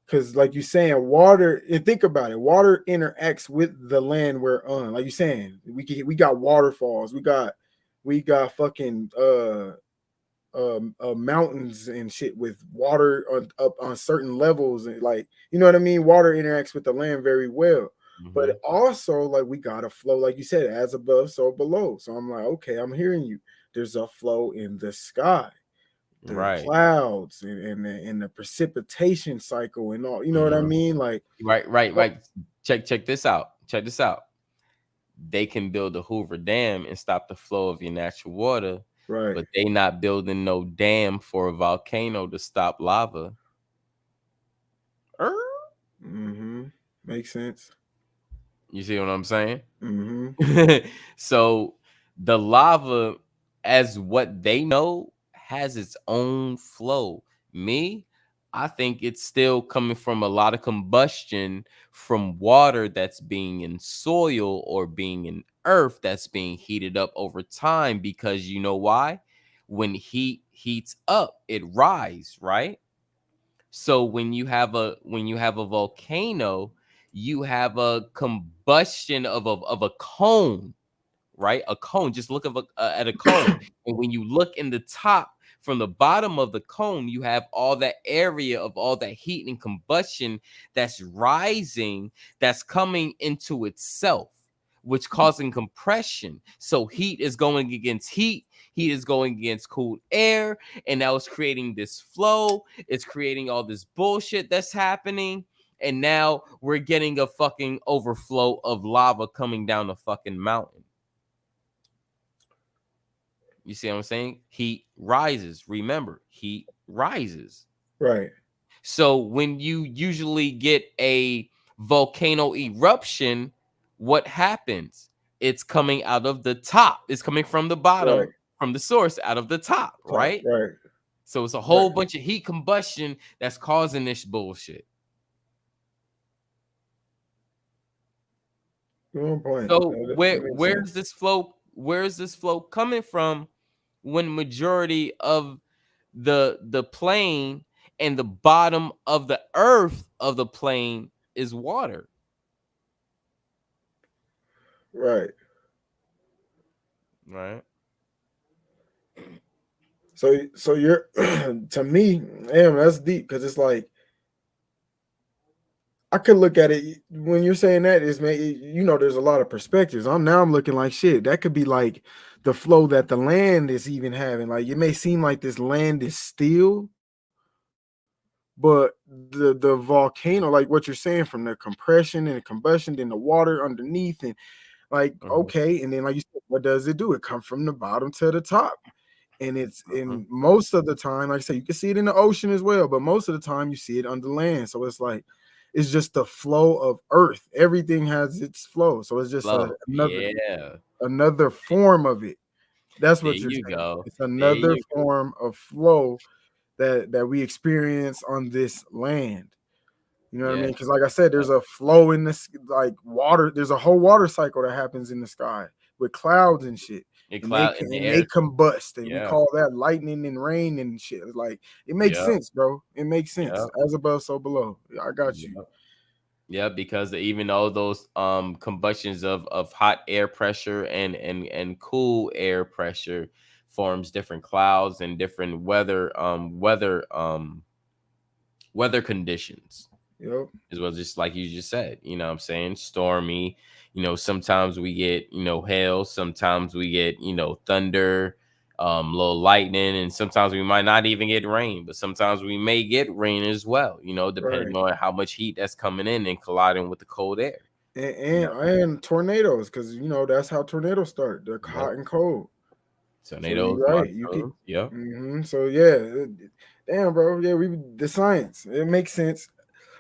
Because like you saying, water, and think about it, water interacts with the land we're on. Like you saying, we got waterfalls, we got fucking mountains and shit with water up on certain levels, and like, you know what I mean, water interacts with the land very well. But also, like, we got a flow, like you said, as above so below. So I'm like, okay, I'm hearing you. There's a flow in the sky, the Right. clouds, and the precipitation cycle and all, you know what I mean, like, Right. Check this out. Check this out. They can build a Hoover Dam and stop the flow of your natural water, right. but they not building no dam for a volcano to stop lava. Makes sense. You see what I'm saying? Mm-hmm. So the lava, as what they know, has its own flow. Me, I think it's still coming from a lot of combustion from water that's being in soil or being in earth that's being heated up over time, because you know why? When heat heats up, it rise, right? So when you have a volcano, you have a combustion of a cone, right? A cone. Just look at a cone, and when you look in the top from the bottom of the cone, you have all that area of all that heat and combustion that's rising, that's coming into itself, which causing compression. So heat is going against heat is going against cool air, and now it's creating this flow. It's creating all this bullshit that's happening. And now we're getting a fucking overflow of lava coming down the fucking mountain. You see what I'm saying? Heat rises. Remember, heat rises. Right. So when you usually get a volcano eruption, what happens? It's coming out of the top. It's coming from the bottom, Right. from the source, out of the top, right? Right. So it's a whole bunch of heat combustion that's causing this bullshit. Good on point. So That makes sense. where is this flow coming from when majority of the plane and the bottom of the earth of the plane is water? Right. Right. So you're to me, damn, that's deep, because it's like I could look at it when you're saying that is, man, you know, there's a lot of perspectives. I'm looking like shit. That could be like the flow that the land is even having. Like, it may seem like this land is still, but the volcano, like what you're saying, from the compression and the combustion, then the water underneath, and like, okay, and then like you said, what does it do? It comes from the bottom to the top. And it's in most of the time, like I say, you can see it in the ocean as well, but most of the time you see it under land. So it's like, it's just the flow of earth. Everything has its flow. So it's just Flow. another Yeah. another form of it. That's There what you're you saying. go. It's There another you go. form of flow that we experience on this land. You know what I Yeah. mean? Because like I said, there's a flow in this, like water. There's a whole water cycle that happens in the sky. with clouds and shit. And And they cloud in the and they air. combust, and we Yeah. call that lightning and rain and shit. It's like it makes Yeah. sense, bro. It makes sense. Yeah. As above, so below. I got you. Yeah, because even though those combustions of hot air pressure and cool air pressure forms different clouds and different weather conditions. Yep. As well, just like you just said, you know what I'm saying? Stormy, sometimes we get, hail, sometimes we get, thunder, little lightning, and sometimes we might not even get rain, but sometimes we may get rain as well, depending Right. on how much heat that's coming in and colliding with the cold air. And tornadoes, because that's how tornadoes start. They're hot and cold. So Tornadoes, you're right. You could. monsoons, yeah. So yeah, damn, bro. Yeah, the science. It makes sense.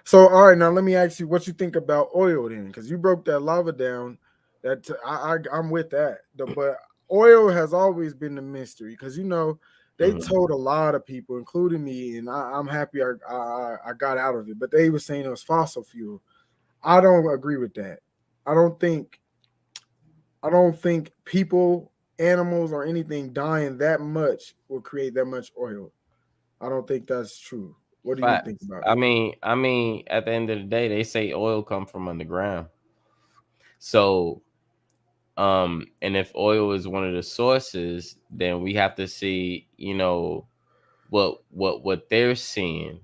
So all right, now let me ask you what you think about oil then, because you broke that lava down. That I'm with that. But oil has always been the mystery, because they Mhm. told a lot of people, including me, and I'm happy I got out of it. But they were saying it was fossil fuel. I don't agree with that. I don't think people, animals, or anything dying that much will create that much oil. I don't think that's true. What do you think Facts. about I it? mean, at the end of the day, they say oil come from underground. So, and if oil is one of the sources, then we have to see, what they're seeing.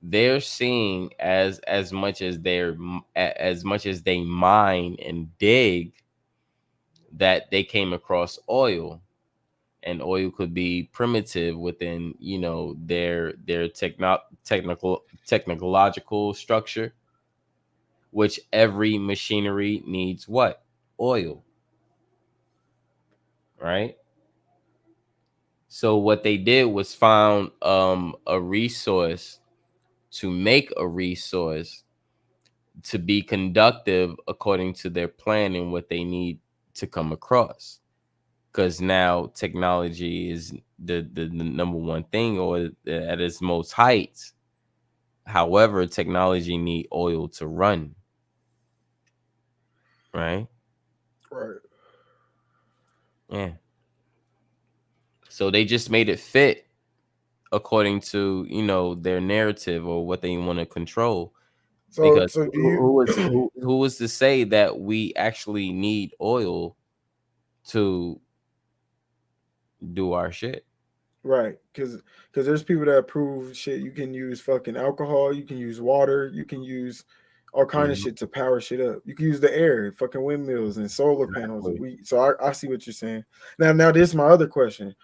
They're seeing as much as as much as they mine and dig, that they came across oil, and oil could be primitive within, their technological structure, which every machinery needs what? Oil, right? So what they did was found a resource to make a resource to be conductive according to their plan and what they need to come across. Because now technology is the number one thing, or at its most heights. However, technology need oil to run, right? Right. Yeah. So they just made it fit according to, their narrative or what they want to control. So Because do you? who was to say that we actually need oil to do our shit? Right, because there's people that prove shit. You can use fucking alcohol. You can use water. You can use all kind of Mhm. shit to power shit up. You can use the air, fucking windmills and solar panels. Exactly. So I see what you're saying. Now this is my other question.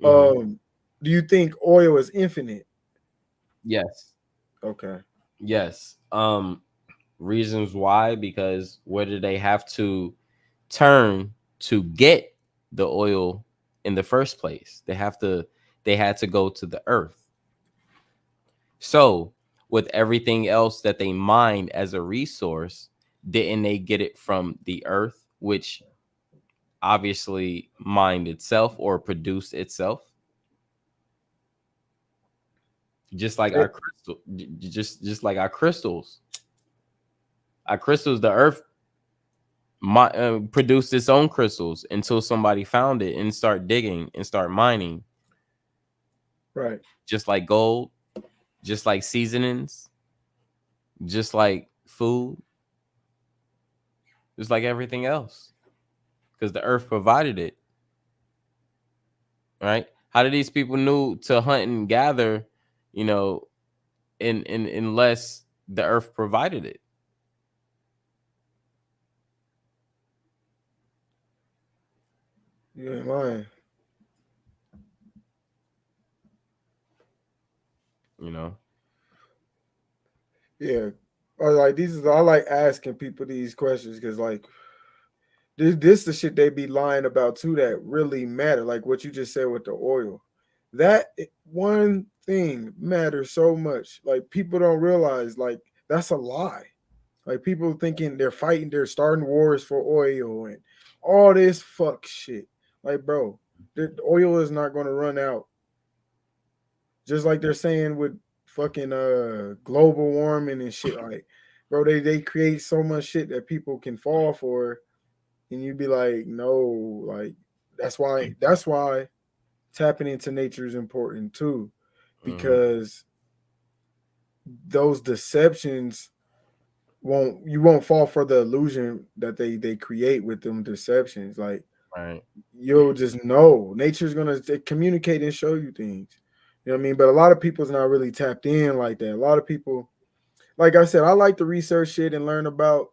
Mhm. Do you think oil is infinite? Yes. Okay. Yes. Reasons why, because where did they have to turn to get the oil in the first place? They had to go to the earth. So, with everything else that they mined as a resource, didn't they get it from the earth, which obviously mined itself or produced itself? Just like our crystal, just like our crystals. Our crystals, the earth produced its own crystals until somebody found it and start digging and start mining. Right. Just like gold, just like seasonings, just like food, just like everything else, because the earth provided it. Right? How did these people knew to hunt and gather? You know, in unless the earth provided it. You ain't lying. You know. Yeah. I like asking people these questions because this the shit they be lying about too that really matter. Like what you just said with the oil. One thing matters so much. Like people don't realize that's a lie. Like people thinking they're starting wars for oil and all this fuck shit. Like, bro, the oil is not gonna run out. Just like they're saying with fucking global warming and shit. Like, bro, they create so much shit that people can fall for. and you'd be like, no, like that's why tapping into nature is important too, because those deceptions won't fall for the illusion that they create with them deceptions. Like Right. you'll just know nature's gonna communicate and show you things. You know what I mean? But a lot of people's not really tapped in like that. A lot of people, like I said, I like to research shit and learn about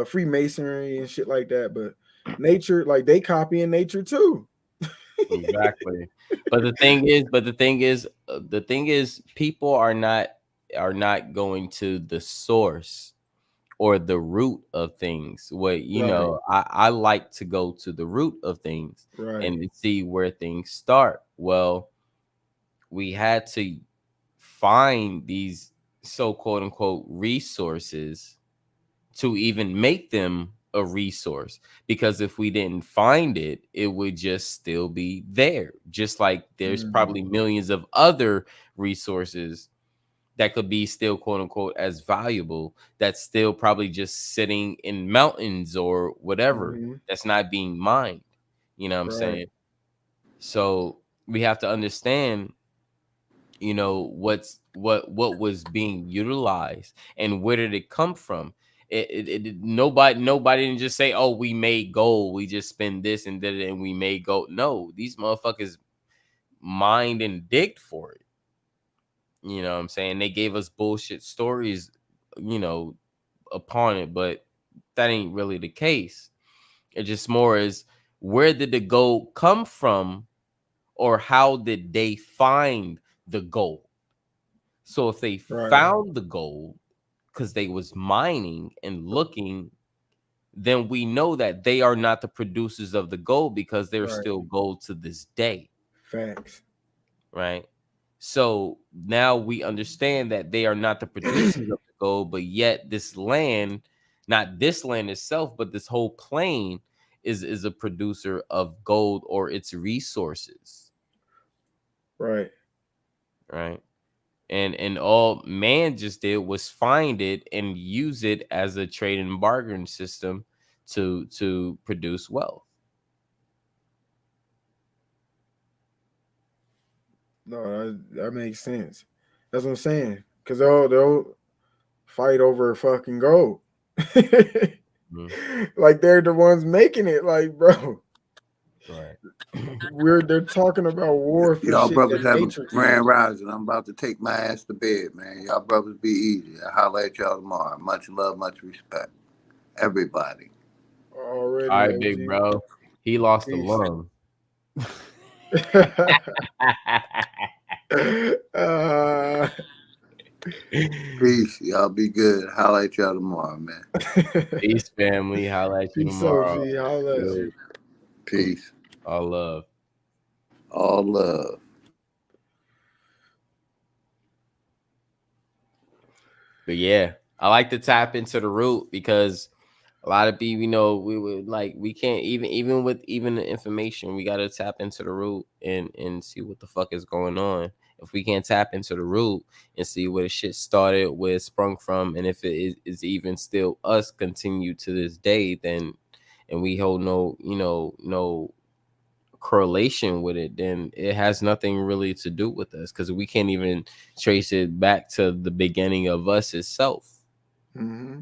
Freemasonry and shit like that. But nature, like they copying nature too. Exactly. But the thing is, people are not going to the source or the root of things. What Right, I like to go to the root of things right. and to see where things start. Well, we had to find these so quote unquote resources to even make them a resource, because if we didn't find it, it would just still be there, just like there's probably millions of other resources that could be still quote unquote as valuable, that's still probably just sitting in mountains or whatever, Mm-hmm. that's not being mined. You know what I'm Right, saying? So we have to understand, what was being utilized and where did it come from. Nobody didn't just say, oh, we made gold, we just spend this and did it and we made gold. No, these motherfuckers mined and digged for it. You know what I'm saying? They gave us bullshit stories, you know upon it, but that ain't really the case. It just more is, where did the gold come from, or how did they find the gold? So if they right, found the gold because they was mining and looking, then we know that they are not the producers of the gold, because there's right. still gold to this day, Facts. right? So now we understand that they are not the producers of the gold, but yet this land, not this land itself, but this whole plane is a producer of gold or its resources, Right. right? And all man just did was find it and use it as a trade and bargain system to produce wealth. No, that makes sense. That's what I'm saying. Cause they'll fight over fucking gold. Mhm. Like they're the ones making it. Like, bro, Right. they're talking about war for Y'all shit brothers that have a nature grand created. rising. I'm about to take my ass to bed, man. Y'all brothers be easy. I'll holler at y'all tomorrow. Much love, much respect. Everybody. All Already, right, big OG. bro. He lost a Peace. lung. uh, Peace. Y'all be good. Holler at y'all tomorrow, man. Peace, family. Holla at you Peace, tomorrow. OG. Holla at you. Peace. All love. All love. But yeah, I like to tap into the root, because a lot of people, we would like, we can't even with even the information, we got to tap into the root and see what the fuck is going on. If we can't tap into the root and see where the shit started, where it sprung from, and if is even still us continue to this day, then, and we hold no correlation with it, then it has nothing really to do with us, because we can't even trace it back to the beginning of us itself. Mm-hmm.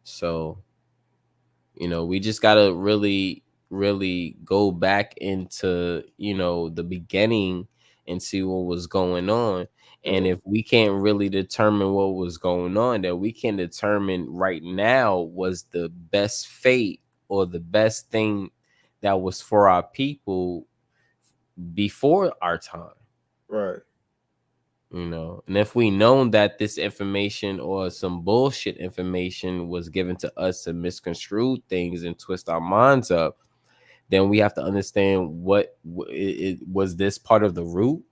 So we just gotta really go back into the beginning and see what was going on. And Yep. if we can't really determine what was going on, then we can determine right now was the best fate or the best thing that was for our people before our time. Right. And if we known that this information or some bullshit information was given to us to misconstrue things and twist our minds up, then we have to understand what it was, this part of the root.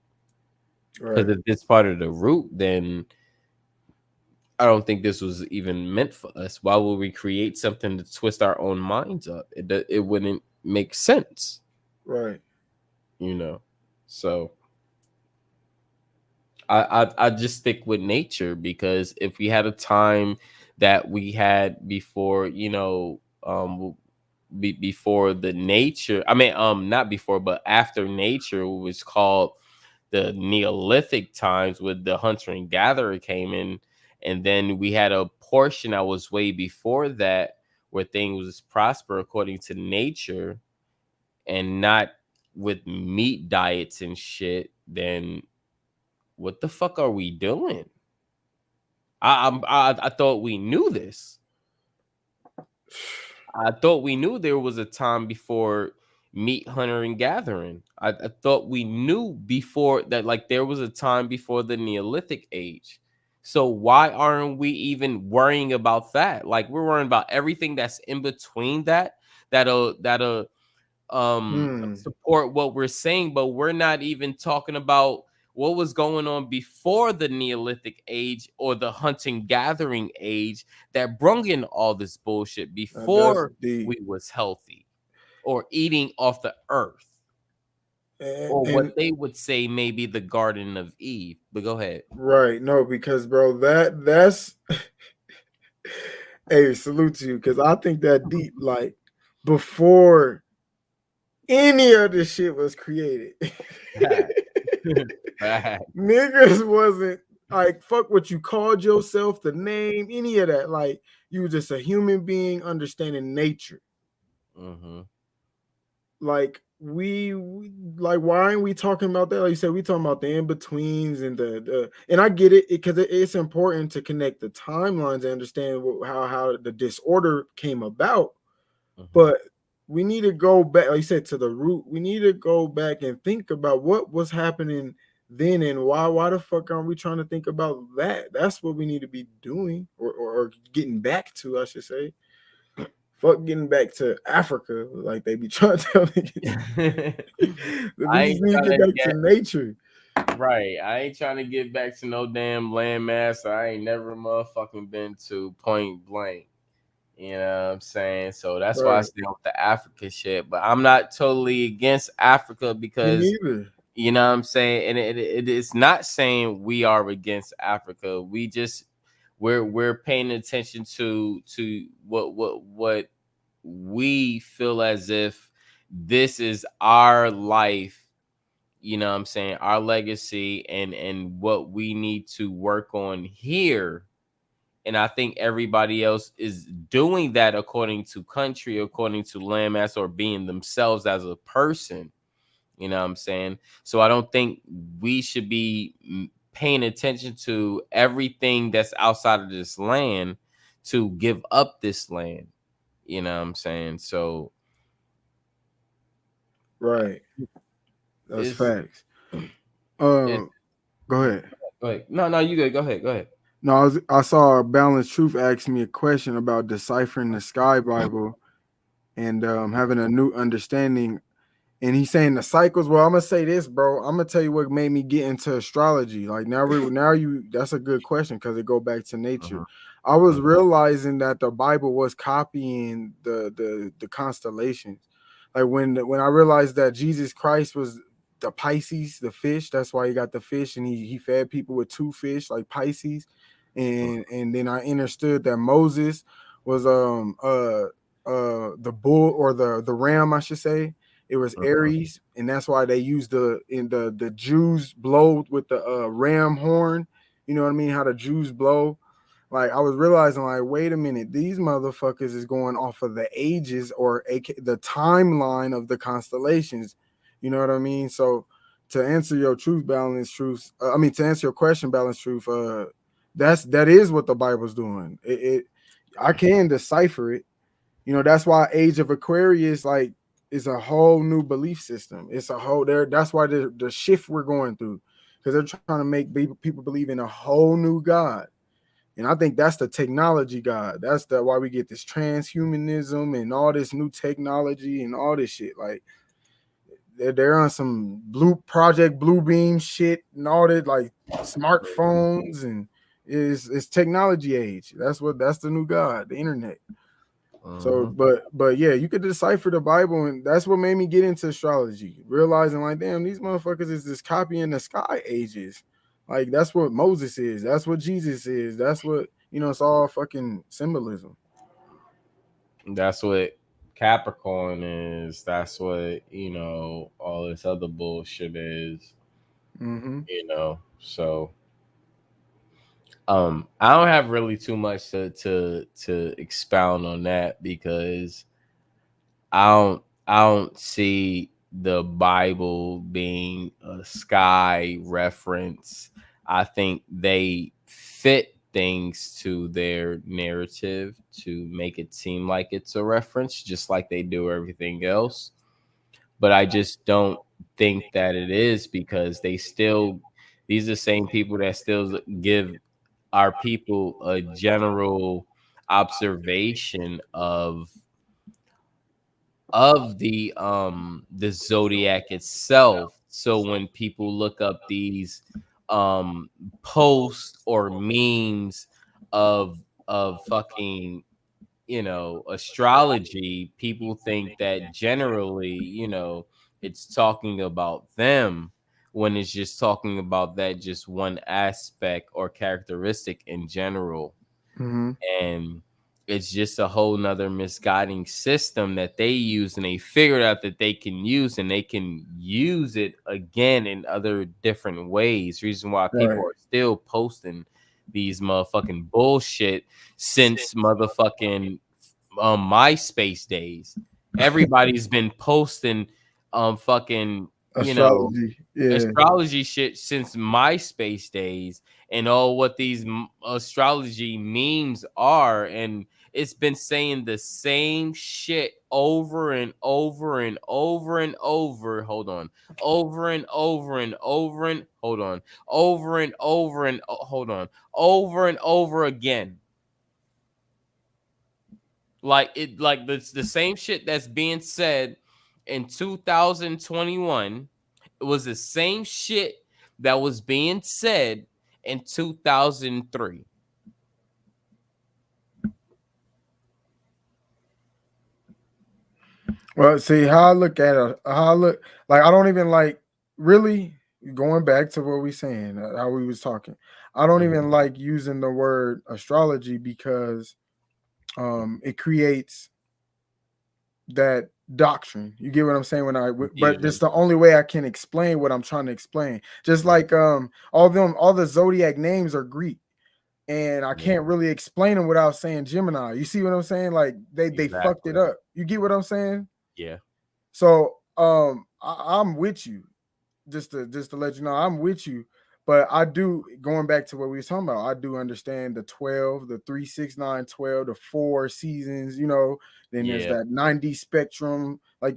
Because Right. if this part of the root, then I don't think this was even meant for us. Why would we create something to twist our own minds up? It wouldn't make sense. Right. So I just stick with nature, because if we had a time that we had before, before the nature. I mean, not before, but after nature was called the Neolithic times, with the hunter and gatherer came in, and then we had a portion that was way before that where things was prosper according to nature and not with meat diets and shit. Then what the fuck are we doing? I thought we knew this. I thought we knew there was a time before meat hunter and gathering. I thought we knew before that, like, there was a time before the Neolithic age. So why aren't we even worrying about that? Like, we're worrying about everything that's in between that'll support what we're saying, but we're not even talking about what was going on before the Neolithic age or the hunting gathering age that brung in all this bullshit before we was healthy or eating off the earth, or what they would say maybe the Garden of Eve. But go ahead. Right. No, because bro, that's hey, salute to you, because I think that deep, like, before any of this shit was created. Niggas wasn't like, fuck what you called yourself, the name, any of that. Like, you were just a human being understanding nature. Like, we like, why aren't we talking about that? Like you said, we talking about the in-betweens and the and I get it, because it's important to connect the timelines and understand how the disorder came about. But we need to go back, like you said, to the root. We need to go back and think about what was happening then, and why the fuck aren't we trying to think about that? That's what we need to be doing, or getting back to, I should say. Fuck getting back to Africa, like they be trying to tell me. We just need to get back to nature. Right. I ain't trying to get back to no damn landmass. I ain't never motherfucking been to Point Blank. You know what I'm saying? So that's why I stay with the Africa shit. But I'm not totally against Africa, because you know what I'm saying? And it is not saying we are against Africa. We're paying attention to what we feel as if this is our life, you know what I'm saying, our legacy, and what we need to work on here. And I think everybody else is doing that according to country, according to landmass, or being themselves as a person. You know what I'm saying? So I don't think we should be paying attention to everything that's outside of this land to give up this land. You know what I'm saying? So right. That's facts. Go ahead. No, you good. Go ahead. No, I saw Balanced Truth ask me a question about deciphering the Sky Bible and having a new understanding. And he's saying the cycles. Well, I'm gonna say this, bro. I'm gonna tell you what made me get into astrology. Like, that's a good question, because it go back to nature. I was realizing that the Bible was copying the constellations. Like, when I realized that Jesus Christ was the Pisces, the fish. That's why he got the fish, and he fed people with 2 fish, like Pisces. And then I understood that Moses was the bull, or the ram, I should say. It was Aries, and that's why they used the Jews blow with the ram horn. You know what I mean? How the Jews blow. Like, I was realizing, like, wait a minute, these motherfuckers is going off of the ages, or the timeline of the constellations. You know what I mean? So, to answer your to answer your question, Balanced Truth, that is what the Bible's doing. I can decipher it. You know, that's why Age of Aquarius, like, is a whole new belief system. It's a whole there. That's why the shift we're going through, because they're trying to make people believe in a whole new God. And I think that's the technology God. That's why we get this transhumanism and all this new technology and all this shit. Like, they're on some Project Bluebeam shit and all that, like smartphones, and it's technology age. That's the new God, the internet. So, but yeah, you could decipher the Bible, and that's what made me get into astrology. Realizing, like, damn, these motherfuckers is just copying the sky ages. Like, that's what Moses is. That's what Jesus is. That's what It's all fucking symbolism. That's what Capricorn is. That's what, all this other bullshit is. Mm-hmm. So I don't have really too much to expound on that because I don't see the Bible being a sky reference. I think they fit things to their narrative to make it seem like it's a reference, just like they do everything else. But I just don't think that it is because these are the same people that still give our people a general observation of the zodiac itself. So when people look up these um posts or memes of fucking astrology, people think that generally it's talking about them when it's just talking about that just one aspect or characteristic in general. Mm-hmm. And it's just a whole nother misguiding system that they use, and they figured out that they can use, and they can use it again in other different ways. Reason why people Right. are still posting these motherfucking bullshit since motherfucking MySpace days. Everybody's been posting fucking Astrology. Yeah. astrology shit since MySpace days, and all what these astrology memes are, and it's been saying the same shit over and over and over and over. Hold on, over and over and over and hold on, over and over and hold on, over and over again. Like it's the same shit that's being said in 2021. It was the same shit that was being said in 2003. Well, see how I look at it, how I look like I don't even like really going back to what we saying, how we was talking. I don't Mhm. even like using the word astrology because it creates that doctrine. You get what I'm saying? But Yeah. it's the only way I can explain what I'm trying to explain. Just like all the zodiac names are Greek, and I can't really explain them without saying Gemini. You see what I'm saying? Like they fucked it Exactly. up. You get what I'm saying? Yeah. So I'm with you. Just to let you know, I'm with you. But I do, going back to what we were talking about, I do understand the 12, the 3, 6, 9, 12, the 4 seasons, then there's Yeah. that 90 spectrum, like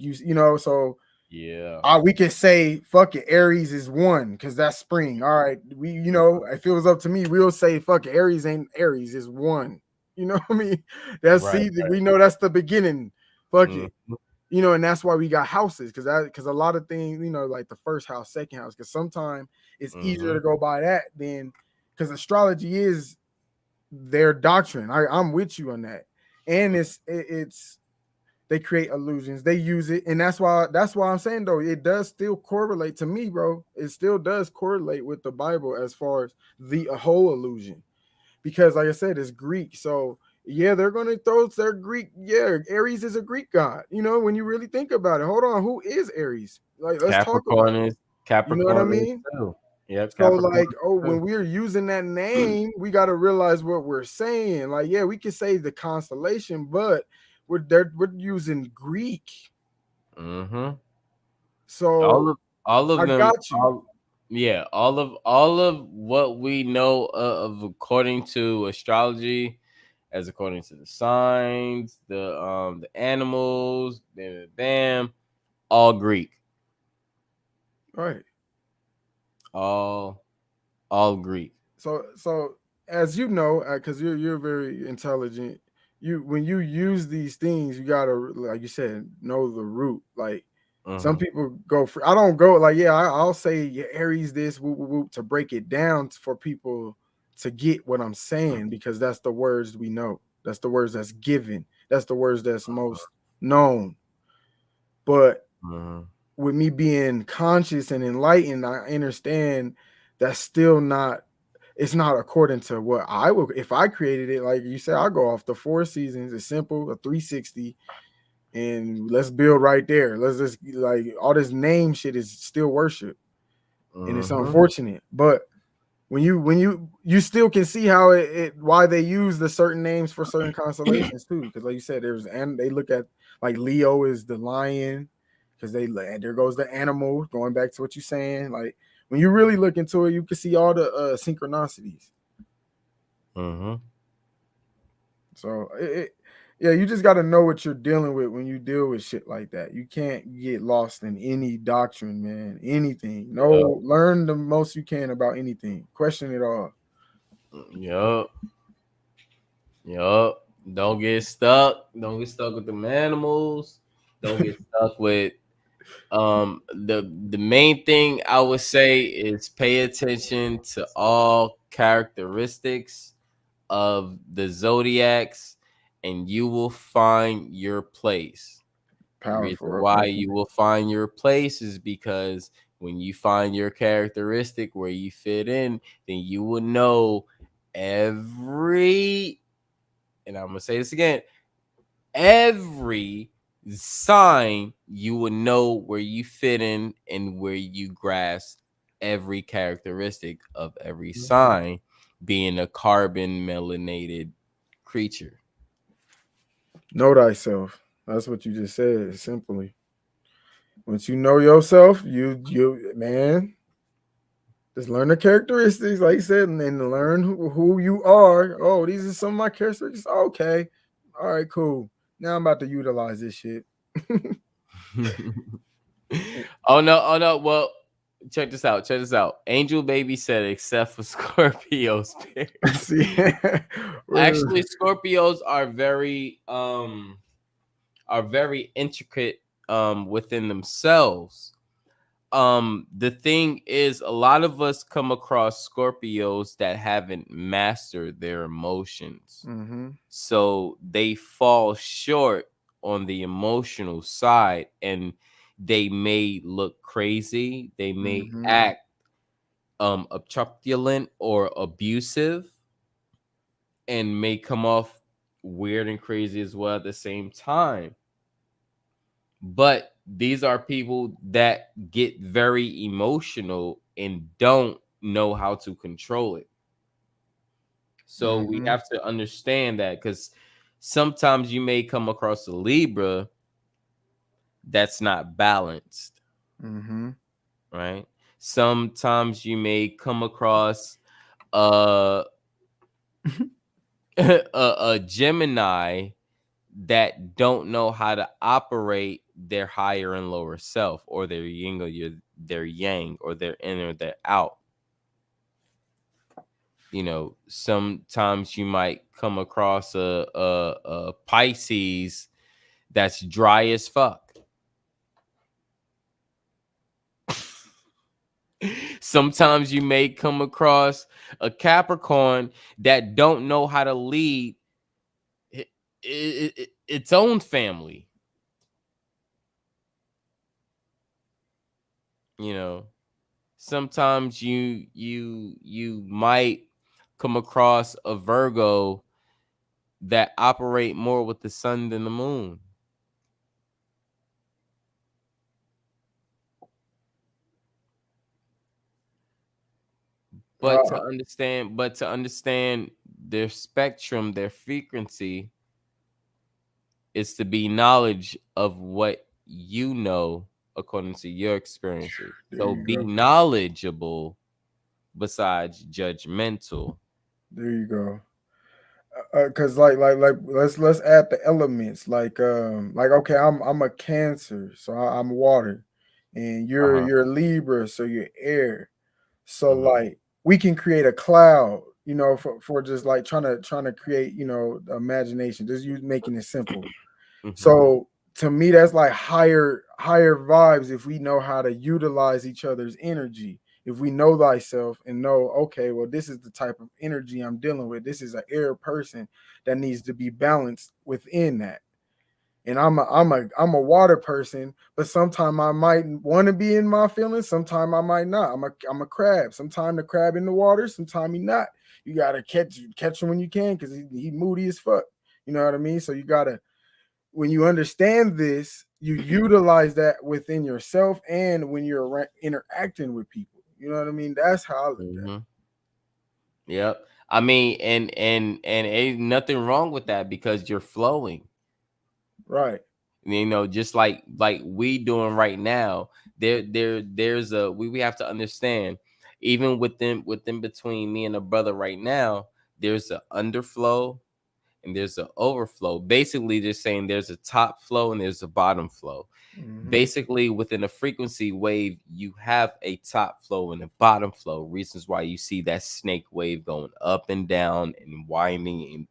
so Yeah. we can say fuck it, Aries is one because that's spring. All right. If it was up to me, we'll say fuck it, Aries ain't Aries, is one. You know what I mean? Right. We know that's the beginning. Fuck it. Mhm. And that's why we got houses, because a lot of things, like the first house, second house, because sometimes it's easier to Mhm. go by that than because astrology is their doctrine. I'm with you on that, and it's they create illusions, they use it, and that's why I'm saying though it does still correlate to me, bro. It still does correlate with the Bible as far as the whole illusion, because like I said, it's Greek. So yeah, they're gonna throw their Greek. Yeah, Aries is a Greek god. When you really think about it, hold on, who is Aries? Like, let's talk about it. You know what I Capricorn is mean? too. Yep, So Capricorn like, oh, too. when we're using that name, we got to realize what we're saying. Like, yeah, we can say the constellation, but we're using Greek. Mhm. All So of all of I them, got you. yeah, all of what we know of according to astrology, as according to the signs, the animals, bam, all Greek, Right. all Greek. So as you know, because you're very intelligent, when you use these things, you gotta, like you said, know the root. Like some Mhm. people go for, I don't go like, yeah, I'll say, yeah, Aries this, whoop, whoop, whoop, to break it down for people to get what I'm saying, because that's the words we know. That's the words that's given. That's the words that's most known. But Mhm. with me being conscious and enlightened, I understand that's still not it's not according to what I would. If I created it, like you said, I go off the 4 seasons. It's simple, a 360, and let's build right there. Let's just like all this name shit is still worship, and it's unfortunate. But when you still can see how why they use the certain names for certain constellations too, because like you said, and they look at like Leo is the lion, because there goes the animal. Going back to what you're saying, like when you really look into it, you can see all the synchronicities. So yeah, you just got to know what you're dealing with when you deal with shit like that. You can't get lost in any doctrine, man. Anything. No, learn the most you can about anything. Question it all. Yup. Don't get stuck. Don't get stuck with the animals. Don't get stuck with the main thing I would say is pay attention to all characteristics of the zodiacs, and you will find your place. The reason Powerful. why you will find your place is because when you find your characteristic where you fit in, then you will know every, and I'm gonna say this again, every sign. You will know where you fit in and where you grasp every characteristic of every sign, being a carbon melanated creature. Know thyself. That's what you just said. Simply, once you know yourself, you man, just learn the characteristics, like you said, and then learn who you are. Oh, these are some of my characteristics. Okay, all right, cool. Now I'm about to utilize this shit. Oh no. Well, check this out. Angel Baby said, except for Scorpios. See, Actually, Scorpios are very intricate within themselves. The thing is, a lot of us come across Scorpios that haven't mastered their emotions. So they fall short on the emotional side, and they may look crazy. They may act obstructulent or abusive, and may come off weird and crazy as well at the same time. But these are people that get very emotional and don't know how to control it. So we have to understand that, because sometimes you may come across a Libra that's not balanced, right? Sometimes you may come across a a Gemini that don't know how to operate their higher and lower self, or their yin or their yang, or their in or their out. Sometimes you might come across a Pisces that's dry as fuck. Sometimes you may come across a Capricorn that don't know how to lead its own family. Sometimes you might come across a Virgo that operate more with the sun than the moon. But to understand their spectrum, their frequency, is to be knowledge of what you know according to your experiences. So be knowledgeable besides judgmental. There you go. Cause like let's add the elements like okay, I'm a Cancer, so I'm water, and you're a Libra, so you're air. So like we can create a cloud, for just like trying to create, the imagination, just making it simple. So to me, that's like higher vibes if we know how to utilize each other's energy. If we know thyself and know, okay, well, this is the type of energy I'm dealing with. This is an air person that needs to be balanced within that. And I'm a water person, but sometimes I might want to be in my feelings, sometimes I might not. I'm a crab. Sometimes the crab in the water, sometimes he not. You gotta catch him when you can, because he moody as fuck. You know what I mean? So you gotta, when you understand this, you utilize that within yourself and when you're interacting with people. You know what I mean? That's how I look at it. Yep. I mean, and ain't nothing wrong with that because you're flowing. Right. You know, just like we doing right now. There's a we have to understand, even within between me and a brother right now, there's an underflow and there's an overflow. Basically, just saying there's a top flow and there's a bottom flow. Basically, within a frequency wave, you have a top flow and a bottom flow. Reasons why you see that snake wave going up and down and widening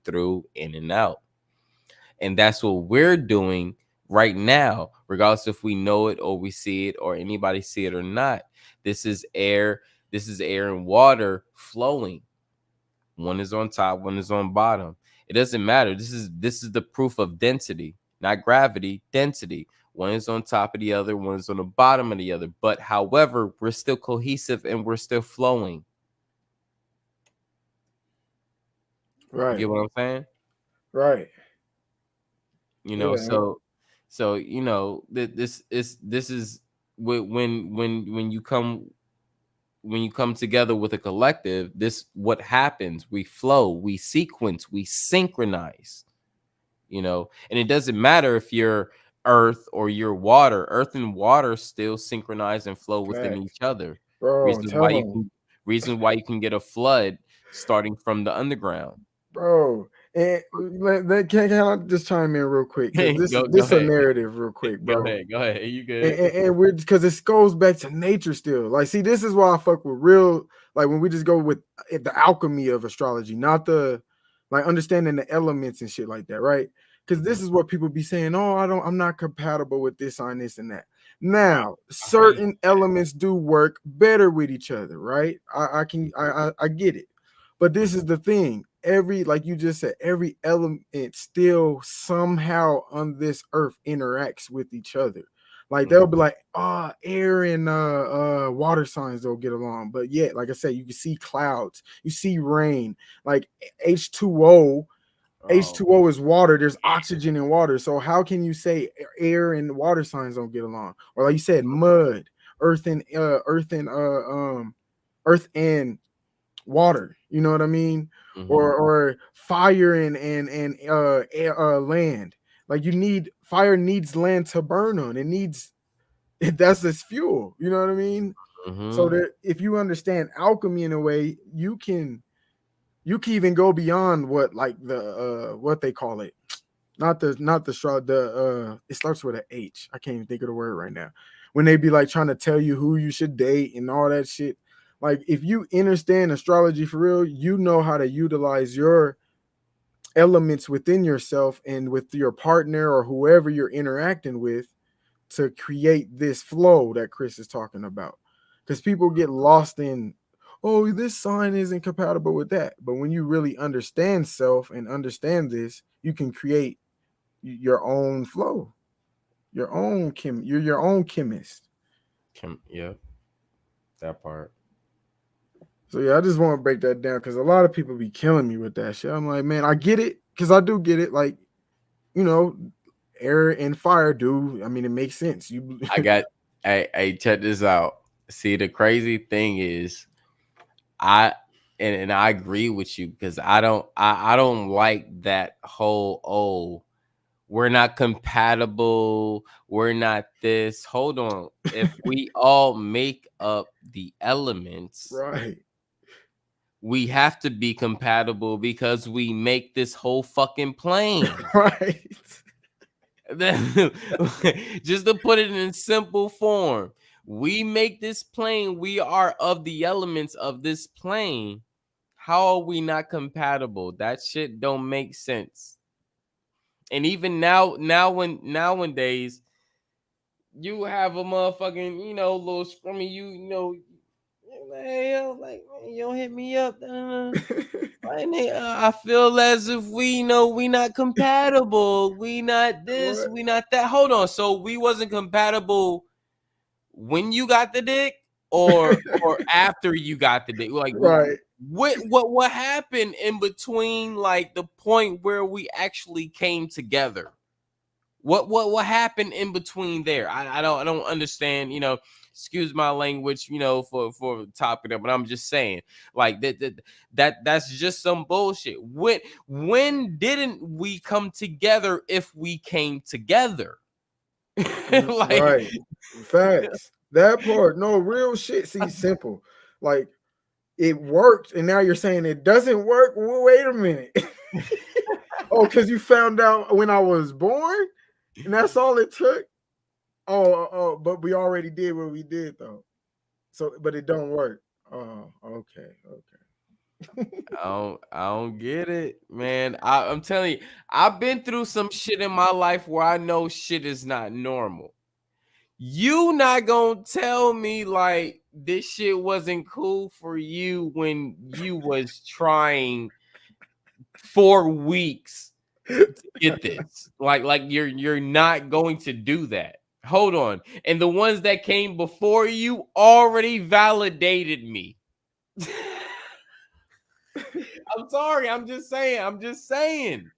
through, in and out. And that's what we're doing right now, regardless if we know it or we see it or anybody see it or not. This is air and water flowing. One is on top, one is on bottom. It doesn't matter. This is the proof of density, not gravity, density. One is on top of the other, one is on the bottom of the other. But however, we're still cohesive and we're still flowing. Right. You get what I'm saying? Right. You know, so you know, this is when you come together with a collective, this what happens. We flow, we sequence, we synchronize. You know, and it doesn't matter if you're earth or you're water. Earth and water still synchronize and flow within Facts. each other. Bro, tell him. Reason why you can get a flood starting from the underground. Bro, and can I just chime in real quick? Because this Go is a ahead. narrative real quick, bro. Go ahead. You good? And we're, because this goes back to nature still. Like, see, this is why I fuck with real, like when we just go with the alchemy of astrology, not the like understanding the elements and shit like that, right? Because this is what people be saying, oh, I'm not compatible with this sign, this and that. Now, certain elements do work better with each other, right? I get it. But this is the thing. Every, like you just said, every element still somehow on this earth interacts with each other. Like they'll be like, air and water signs don't get along. But yet, like I said, you can see clouds, you see rain, like H2O. H2O is water. There's oxygen in water. So how can you say air and water signs don't get along? Or like you said, mud, earth and earth and water. You know what I mean? Or fire and land. Like fire needs land to burn on. It needs that's its fuel. You know what I mean? So that if you understand alchemy in a way, you can even go beyond what like the what they call it. Not the straw, it starts with an H. I can't even think of the word right now. When they be like trying to tell you who you should date and all that shit. Like if you understand astrology for real, you know how to utilize your elements within yourself and with your partner or whoever you're interacting with to create this flow that Chris is talking about. Because people get lost in, oh, this sign isn't compatible with that. But when you really understand self and understand this, you can create your own flow, your own you're your own chemist. Yeah, that part. So yeah, I just want to break that down because a lot of people be killing me with that shit. I'm like, man, I get it because I do get it. Like, you know, air and fire do. I mean, it makes sense. You, I got. Hey, check this out. See, the crazy thing is, and I agree with you because I don't like that whole we're not compatible, we're not this. Hold on. If we all make up the elements, right, we have to be compatible because we make this whole fucking plane. right. Just to put it in simple form, we make this plane, we are of the elements of this plane. How are we not compatible? That shit don't make sense. And even nowadays, you have a motherfucking, little scrummy, Hey, yo, like, man, you don't hit me up. I feel as if we know we not compatible. We not this, we not that. Hold on. So we wasn't compatible when you got the dick or after you got the dick? Like, Right. What happened in between, like, the point where we actually came together? What happened in between there? I don't understand, excuse my language, for topping it, but I'm just saying, like, that's just some bullshit. When didn't we come together if we came together? Like, Right. Facts. That part. No, real shit. See, simple. Like, it worked, and now you're saying it doesn't work. Well, wait a minute. Oh, because you found out when I was born, and that's all it took. Oh, but we already did what we did though. So, but it don't work. Oh, okay. I don't get it, man. I'm telling you, I've been through some shit in my life where I know shit is not normal. You not gonna tell me like this shit wasn't cool for you when you was trying 4 weeks to get this. Like you're not going to do that. Hold on. And the ones that came before you already validated me. I'm sorry. I'm just saying.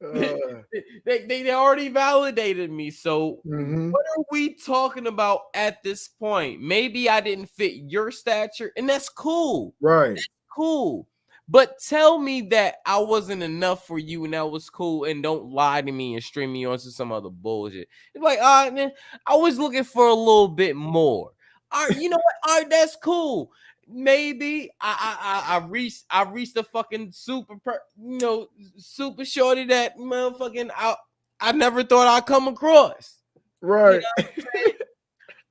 They already validated me. So what are we talking about at this point? Maybe I didn't fit your stature, and that's cool. Right. That's cool. But tell me that I wasn't enough for you and that was cool, and don't lie to me and string me onto some other bullshit. It's like, man, I was looking for a little bit more. All right, you know what? All right, that's cool. Maybe I reached the fucking super shorty that motherfucking I never thought I'd come across. Right. You know what I'm saying?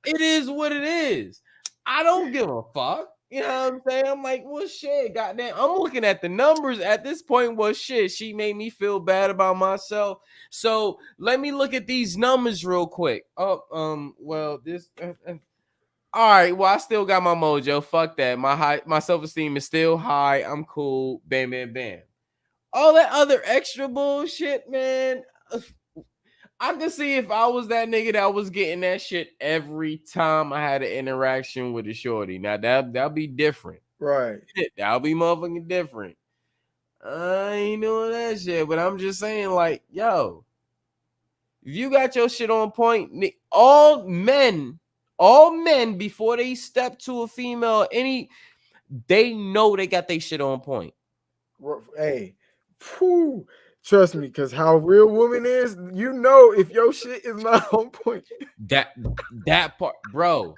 It is what it is. I don't give a fuck. You know what I'm saying? I'm like, well, shit, goddamn. I'm looking at the numbers at this point. Well, shit, she made me feel bad about myself. So let me look at these numbers real quick. Oh, well, this. All right, well, I still got my mojo. Fuck that. My self-esteem is still high. I'm cool. Bam, bam, bam. All that other extra bullshit, man. I could see if I was that nigga that was getting that shit every time I had an interaction with a shorty. Now that'll be different. Right. That'll be motherfucking different. I ain't doing that shit, but I'm just saying, like, yo, if you got your shit on point, all men before they step to a female, they know they got their shit on point. Hey, whew, trust me, because how real woman is, you know, if your shit is not on point, that part, bro.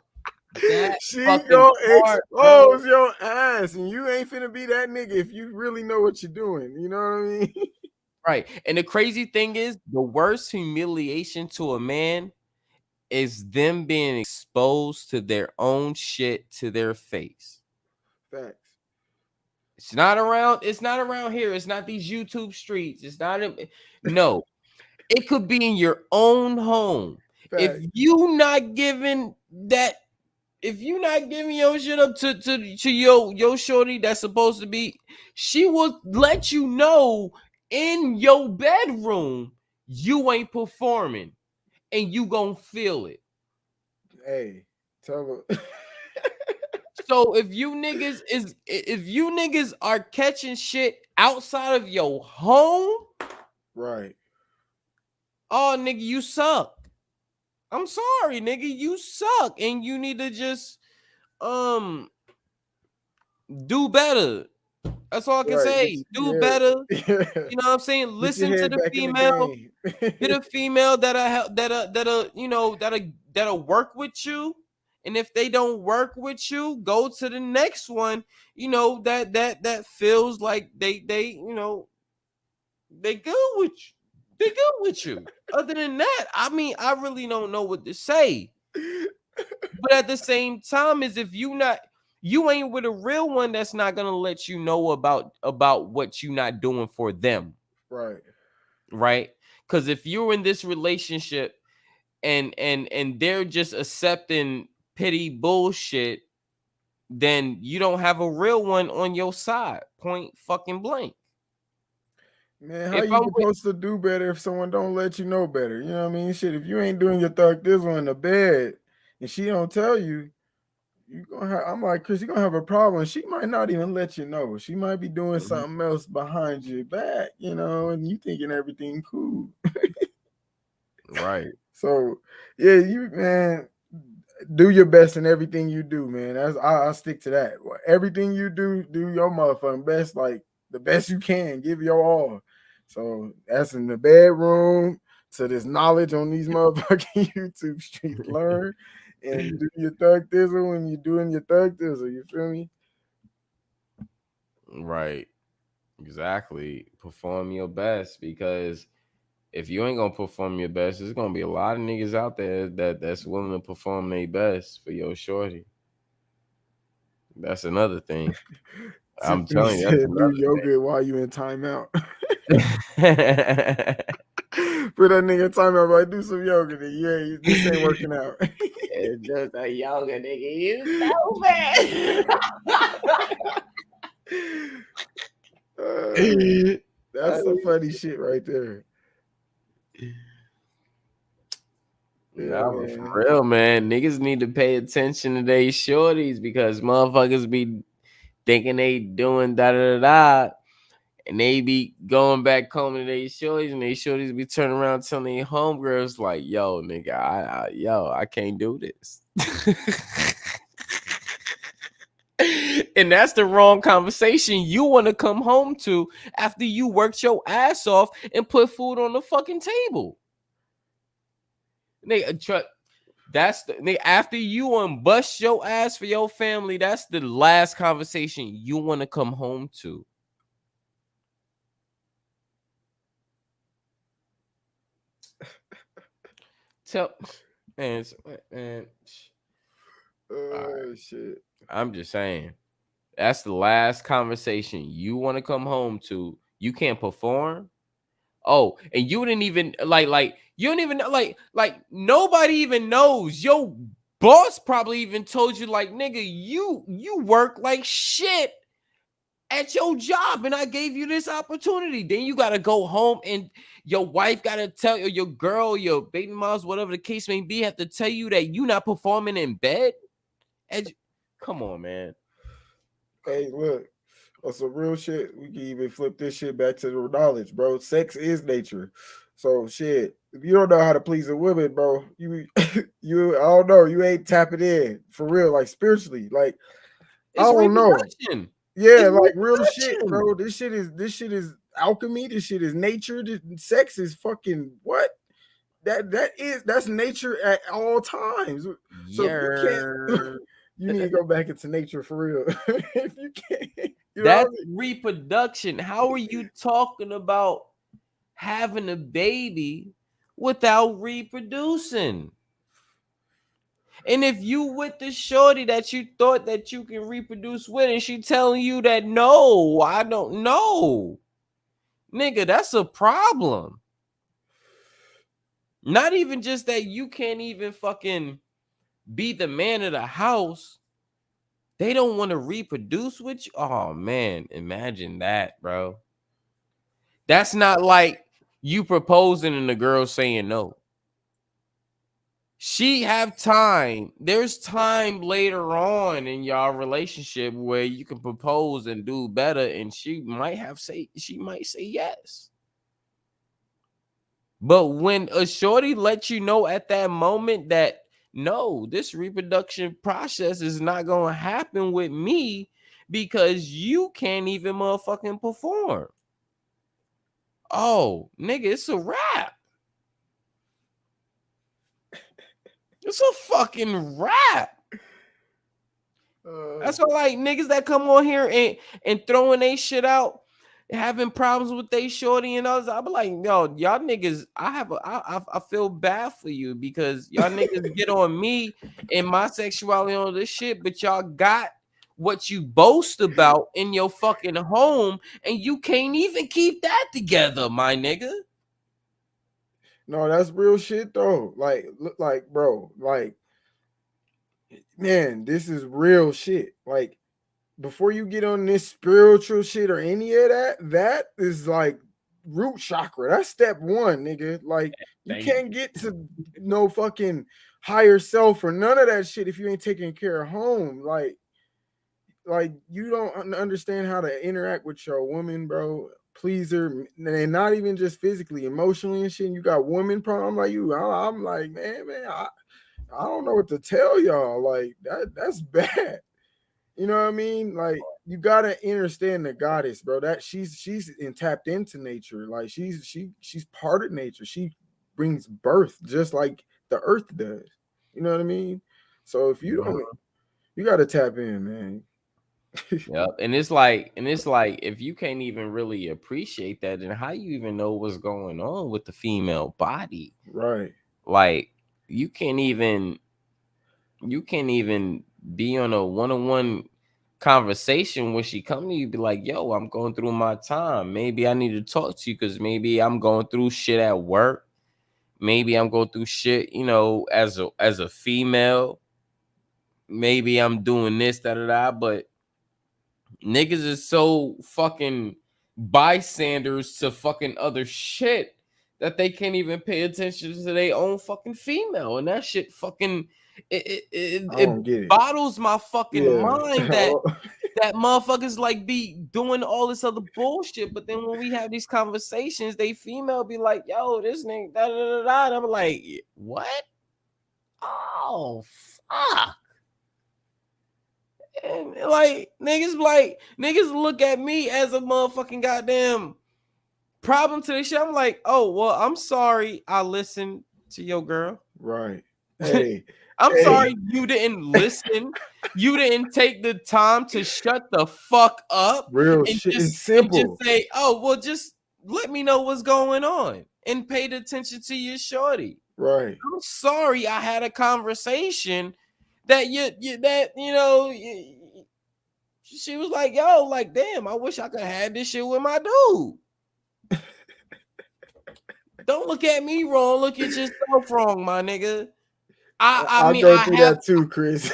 That she fucking gonna part, expose bro. your ass, and you ain't finna be that nigga if you really know what you're doing. You know what I mean? Right. And the crazy thing is, the worst humiliation to a man is them being exposed to their own shit to their face. Facts. It's not around here. It's not these YouTube streets. It's not no. It could be in your own home. Facts. If you not giving your shit up to your shorty that's supposed to be, she will let you know in your bedroom you ain't performing, and you gonna feel it. Hey, tell her. So if you niggas are catching shit outside of your home, Right. oh nigga, you suck. I'm sorry, nigga, you suck, and you need to just do better. That's all I can Right. say. Do better. You know what I'm saying? Get your Listen to head the back in the female. game. Get a female that'll work with you. And if they don't work with you, go to the next one. That feels like they they good with you. They good with you. Other than that, I mean, I really don't know what to say. But at the same time, is if you ain't with a real one that's not gonna let you know about what you not doing for them. Right. Right? Because if you're in this relationship and they're just accepting pity bullshit, then you don't have a real one on your side. Point fucking blank. Man, how you supposed to do better if someone don't let you know better? You know what I mean? Shit, if you ain't doing your thug dizzle in the bed and she don't tell you, you gonna have, I'm like, Chris, you're gonna have a problem. She might not even let you know. She might be doing something else behind your back, you know, and you thinking everything cool. Right. So yeah, you man, do your best in everything you do, man. I'll stick to that. Everything you do your motherfucking best, like the best you can. Give your all. So that's in the bedroom. To this knowledge on these motherfucking YouTube streets, learn and do your thug thizzle when you're doing your thug thizzle. You feel me? Right. Exactly. Perform your best, because if you ain't gonna perform your best, there's gonna be a lot of niggas out there that's willing to perform their best for your shorty. That's another thing. I'm Tiffany telling you, that's said, "Do another yoga while you in timeout." Put that nigga in timeout, like do some yoga. Nigga. Yeah, this ain't working out. It's just a yoga, nigga. You so bad. That's some funny shit right there. Nah, but for real, man, niggas need to pay attention to they shorties, because motherfuckers be thinking they doing da da da, and they be going back home to they shorties, and they shorties be turning around telling their homegirls like, "Yo, nigga, I can't do this." And that's the wrong conversation you want to come home to after you worked your ass off and put food on the fucking table. That's after you bust your ass for your family. That's the last conversation you want to come home to. Tell man, right. Shit. I'm just saying, that's the last conversation you want to come home to. You can't perform. Oh, and you didn't even like you don't even know, like nobody even knows. Your boss probably even told you, like, nigga, you work like shit at your job, and I gave you this opportunity. Then you gotta go home, and your wife gotta tell you, your girl, your baby moms, whatever the case may be, have to tell you that you not performing in bed. Come on, man. Hey, look, on some real shit. We can even flip this shit back to the knowledge, bro. Sex is nature. So shit, if you don't know how to please a woman, bro, you I don't know, you ain't tapping in for real, like spiritually. Like It's I don't know. reproduction. Yeah, like real shit, bro. This shit is alchemy. This shit is nature. Sex is fucking what? That's nature at all times. So if you can't, you need to go back into nature for real. If you can't, you know That's what I mean? reproduction. How are you talking about having a baby without reproducing? And if you with the shorty that you thought that you can reproduce with, and she telling you that no, I don't know, nigga, that's a problem. Not even just that you can't even fucking be the man of the house. They don't want to reproduce with you. Oh man, imagine that, bro. That's not like you proposing and the girl saying no. She have time. There's time later on in y'all relationship where you can propose and do better, and she might say yes. But when a shorty lets you know at that moment that no, this reproduction process is not gonna happen with me because you can't even motherfucking perform. Oh, nigga, it's a wrap. It's a fucking wrap. That's why, like, niggas that come on here and throwing they shit out, having problems with they shorty and others. I be like, yo, y'all niggas, I feel bad for you, because y'all niggas get on me and my sexuality on this shit, but y'all got what you boast about in your fucking home, and you can't even keep that together, my nigga. No, that's real shit though. Like, look, like, bro, like man, this is real shit. Like, before you get on this spiritual shit or any of that, that is like root chakra. That's step one, nigga. Like, you can't get to no fucking higher self or none of that shit if you ain't taking care of home. Like you don't understand how to interact with your woman, bro. Please her, and not even just physically, emotionally and shit. You got woman problem like you. I'm like, man, I don't know what to tell y'all. Like that's bad. You know what I mean? Like you gotta understand the goddess, bro. That she's tapped into nature. Like she's part of nature. She brings birth just like the earth does. You know what I mean? So if you don't, you gotta tap in, man. Yep. And it's like if you can't even really appreciate that, then how you even know what's going on with the female body? Right. Like you can't even be on a one-on-one conversation when she come to you, be like, yo, I'm going through my time. Maybe I need to talk to you because maybe I'm going through shit at work. Maybe I'm going through shit, as a female. Maybe I'm doing this, da. But niggas is so fucking bystanders to fucking other shit that they can't even pay attention to their own fucking female. And that shit fucking it bottles my fucking mind that motherfuckers like be doing all this other bullshit. But then when we have these conversations, they female be like, yo, this nigga, da da da. And I'm like, what? Oh fuck. And niggas look at me as a motherfucking goddamn problem to this shit. I'm like, oh well, I'm sorry I listened to your girl. Right. Hey, I'm sorry you didn't listen. You didn't take the time to shut the fuck up. Real and shit. just, It's simple. And just say, oh well, just let me know what's going on and paid attention to your shorty. Right. I'm sorry I had a conversation that she was like, yo, like, damn, I wish I could have had this shit with my dude. Don't look at me wrong. Look at yourself wrong, my nigga. I mean, go through that too, Chris.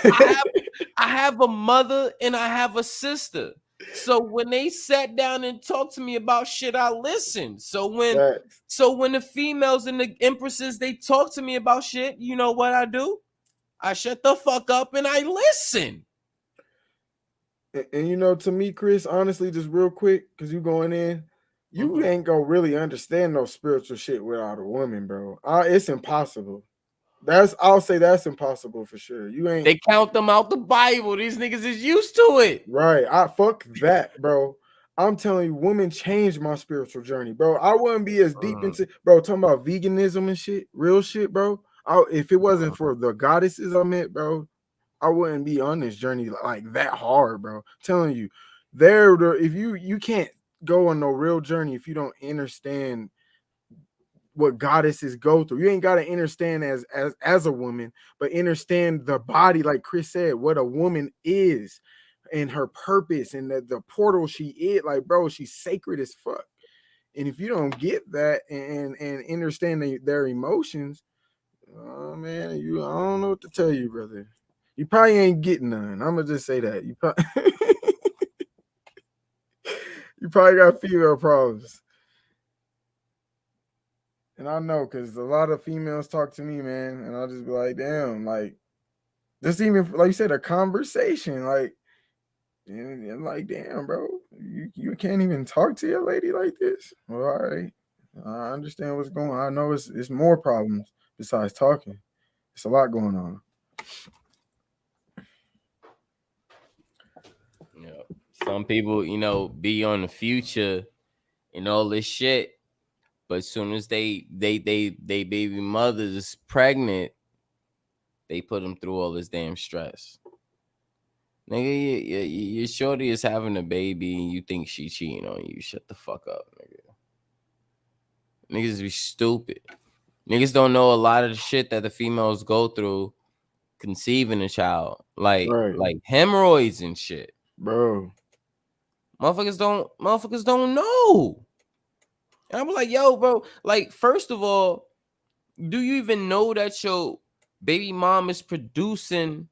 I have a mother and I have a sister. So when they sat down and talked to me about shit, I listened. So when the females and the empresses, they talk to me about shit, you know what I do? I shut the fuck up and I listen. And to me, Chris, honestly, just real quick, because you going in, you ain't gonna really understand no spiritual shit without a woman, bro. It's impossible. I'll say that's impossible for sure. You ain't. They count them out the Bible. These niggas is used to it. Right. Fuck that, bro. I'm telling you, women changed my spiritual journey, bro. I wouldn't be as deep into, bro, talking about veganism and shit, real shit, bro. If it wasn't for the goddesses I met, bro, I wouldn't be on this journey like that hard, bro. I'm telling you, if you can't go on no real journey if you don't understand what goddesses go through. You ain't got to understand as a woman, but understand the body, like Chris said, what a woman is and her purpose and the portal she is. Like, bro, she's sacred as fuck. And if you don't get that and understand their emotions, oh man, I don't know what to tell you, brother. You probably ain't getting none. I'm gonna just say that. You probably got female problems. And I know because a lot of females talk to me, man, and I'll just be like, damn, like, just even like you said, a conversation, like, and like, damn, bro, you can't even talk to your lady like this. Well, all right, I understand what's going on. I know it's more problems besides talking. It's a lot going on. Yeah. Some people, be on the future and all this shit. But as soon as they baby mother is pregnant, they put them through all this damn stress. Nigga, your shorty is having a baby and you think she cheating on you. Shut the fuck up, nigga. Niggas be stupid. Niggas don't know a lot of the shit that the females go through conceiving a child. Like hemorrhoids and shit. Bro. Motherfuckers don't know. And I'm like, yo, bro, like, first of all, do you even know that your baby mom is producing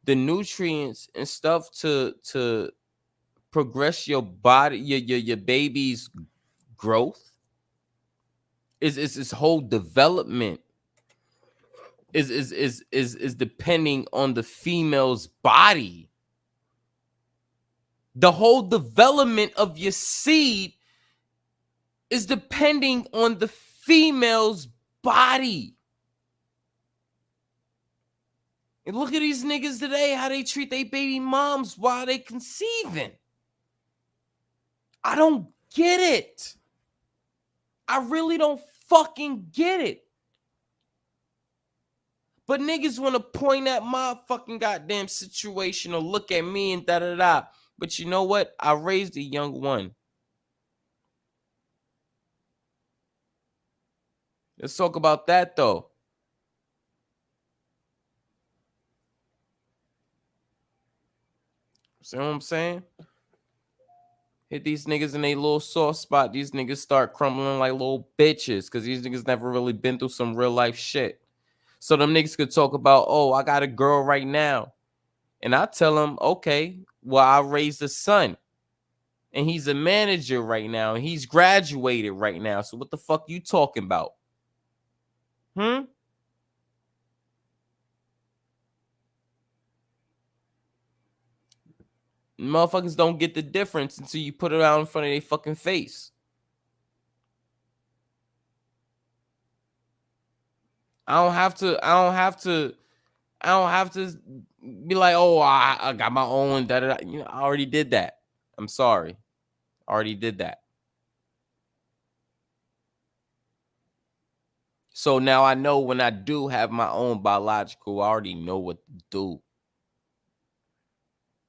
the nutrients and stuff to progress your body, your baby's growth, is its whole development is depending on the female's body. The whole development of your seed is depending on the female's body. And look at these niggas today, how they treat their baby moms while they conceiving. I don't get it. I really don't fucking get it. But niggas want to point at my fucking goddamn situation or look at me and da-da-da. But you know what? I raised a young one. Let's talk about that, though. See what I'm saying? Hit these niggas in a little soft spot. These niggas start crumbling like little bitches because these niggas never really been through some real life shit. So them niggas could talk about, oh, I got a girl right now. And I tell them, okay, well, I raised a son. And he's a manager right now. And he's graduated right now. So what the fuck you talking about? Motherfuckers don't get the difference until you put it out in front of their fucking face. I don't have to be like, oh, I got my own. Da, da, da. You know, I already did that. I'm sorry. I already did that. So now I know when I do have my own biological, I already know what to do.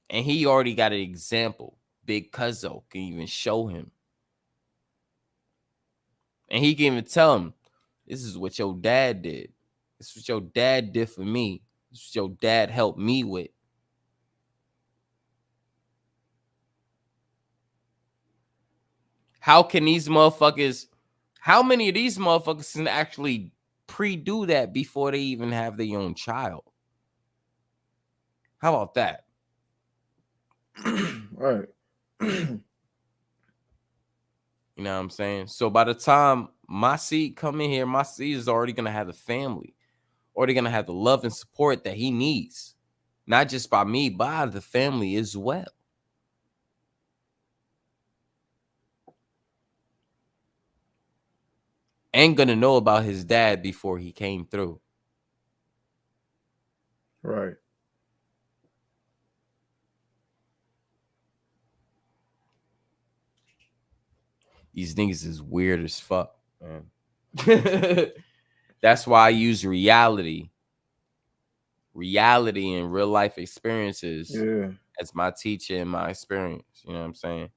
And he already got an example. Big Cuzzo can even show him. And he can even tell him, this is what your dad did. This is what your dad did for me. This is what your dad helped me with. How can these motherfuckers, how many of these motherfuckers can actually pre-do that before they even have their own child? How about that? Right. You know what I'm saying? So by the time my seed come in here, my seed is already going to have a family. Or they're going to have the love and support that he needs. Not just by me, by the family as well. And going to know about his dad before he came through. Right. These niggas is weird as fuck, man. That's why I use reality and real life experiences as my teacher and my experience. You know what I'm saying?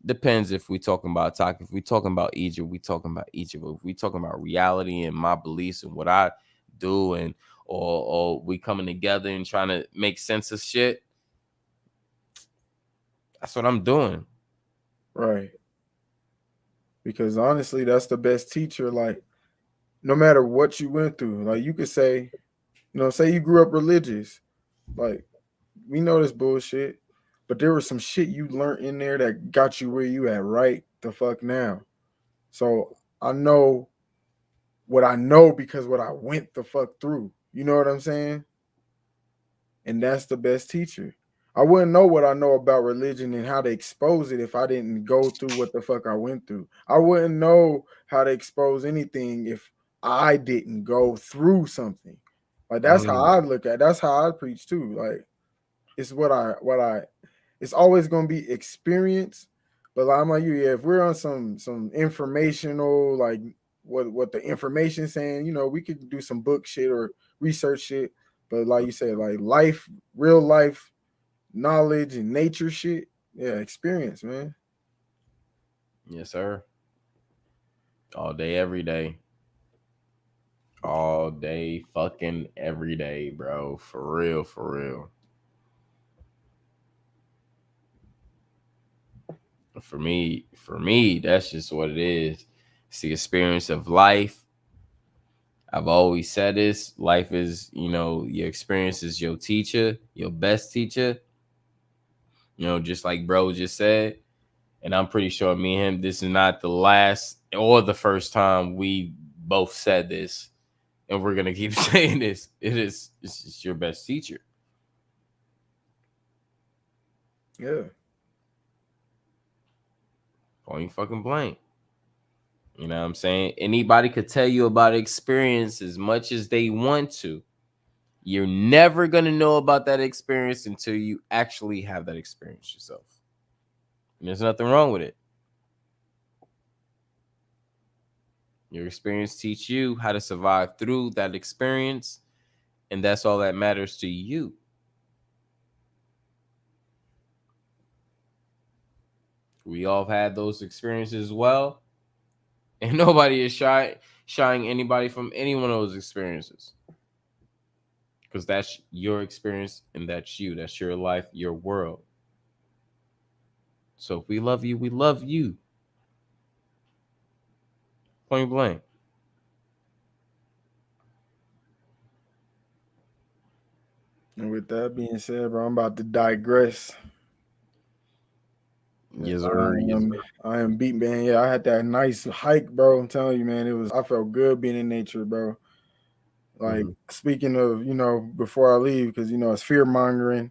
Depends if we talking about if we talking about Egypt, we talking about Egypt. If we talking about reality and my beliefs and what I do, and or we coming together and trying to make sense of shit, that's what I'm doing. Right. Because honestly, that's the best teacher. Like, no matter what you went through, like you could say, say you grew up religious. Like, we know this bullshit, but there was some shit you learned in there that got you where you at right the fuck now. So I know what I know because what I went the fuck through. You know what I'm saying? And that's the best teacher. I wouldn't know what I know about religion and how to expose it if I didn't go through what the fuck I went through. I wouldn't know how to expose anything if I didn't go through something. Like, that's how I look at it. That's how I preach too. Like, it's it's always gonna be experience. But like, I'm like you, if we're on some informational, like what the information saying, we could do some book shit or research shit. But like you said, like life, real life knowledge and nature shit, experience, man. Yes, sir. All day, every day. All day, fucking every day, bro. For real, for real. For me, that's just what it is. It's the experience of life. I've always said this. Life is, your experience is your teacher, your best teacher. Just like bro just said. And I'm pretty sure me and him, this is not the last or the first time we both said this. And we're going to keep saying this. It's just your best teacher. Yeah. Point fucking blank. You know what I'm saying? Anybody could tell you about experience as much as they want to. You're never going to know about that experience until you actually have that experience yourself. And there's nothing wrong with it. Your experience teach you how to survive through that experience, and that's all that matters to you. We all have had those experiences as well, and nobody is shying anybody from any one of those experiences, because that's your experience and that's you. That's your life, your world. So if we love you, we love you. Point blank. And with that being said, bro, I'm about to digress. Yes, sir. I am beat, man. Yeah, I had that nice hike, bro. I'm telling you, man, I felt good being in nature, bro. Like speaking of, before I leave, because it's fear mongering,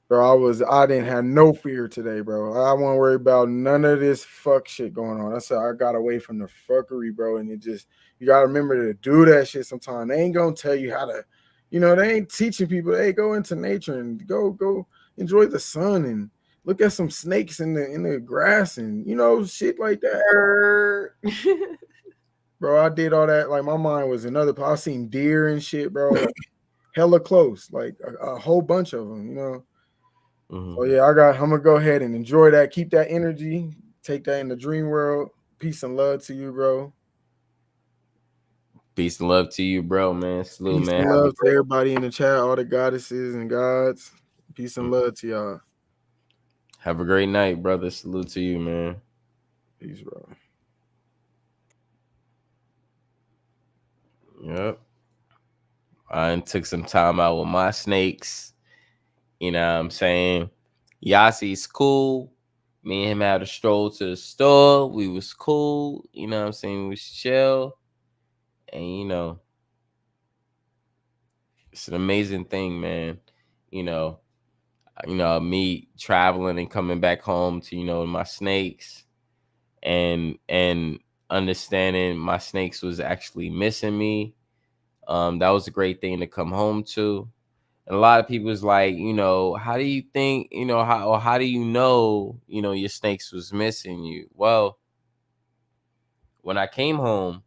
bro. I didn't have no fear today, bro. I won't worry about none of this fuck shit going on. That's how I got away from the fuckery, bro. And you gotta remember to do that shit sometime. They ain't gonna tell you how to, they ain't teaching people, hey, go into nature and go enjoy the sun and look at some snakes in the grass and shit like that. Bro, I did all that. Like my mind was another. I seen deer and shit, bro. Hella close, like a whole bunch of them. So yeah, I'm gonna go ahead and enjoy that. Keep that energy. Take that in the dream world. Peace and love to you, bro. Peace and love to you, bro, man. Salute, Peace man. and love to everybody in the chat, all the goddesses and gods. Peace and love to y'all. Have a great night, brother. Salute to you, man. Peace, bro. Yep. I took some time out with my snakes. You know what I'm saying? Yassi's cool. Me and him had a stroll to the store. We was cool. You know what I'm saying? We was chill. And it's an amazing thing, man. Me traveling and coming back home to, my snakes and understanding my snakes was actually missing me. That was a great thing to come home to. And a lot of people was like, how do you think, how do you know, your snakes was missing you? Well, when I came home,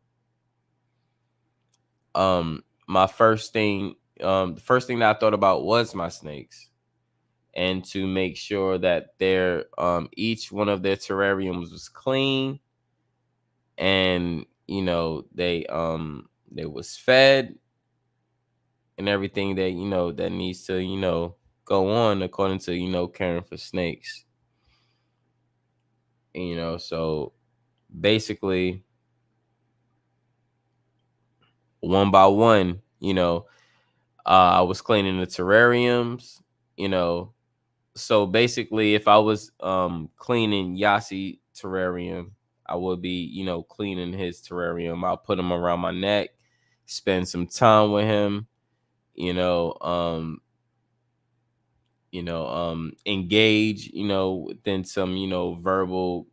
the first thing that I thought about was my snakes, and to make sure that their each one of their terrariums was clean, and they was fed and everything that that needs to go on according to caring for snakes. So basically one by one, I was cleaning the terrariums, so basically if I was cleaning Yasi terrarium, I would be cleaning his terrarium. I'll put him around my neck, spend some time with him, engage, within some, verbal,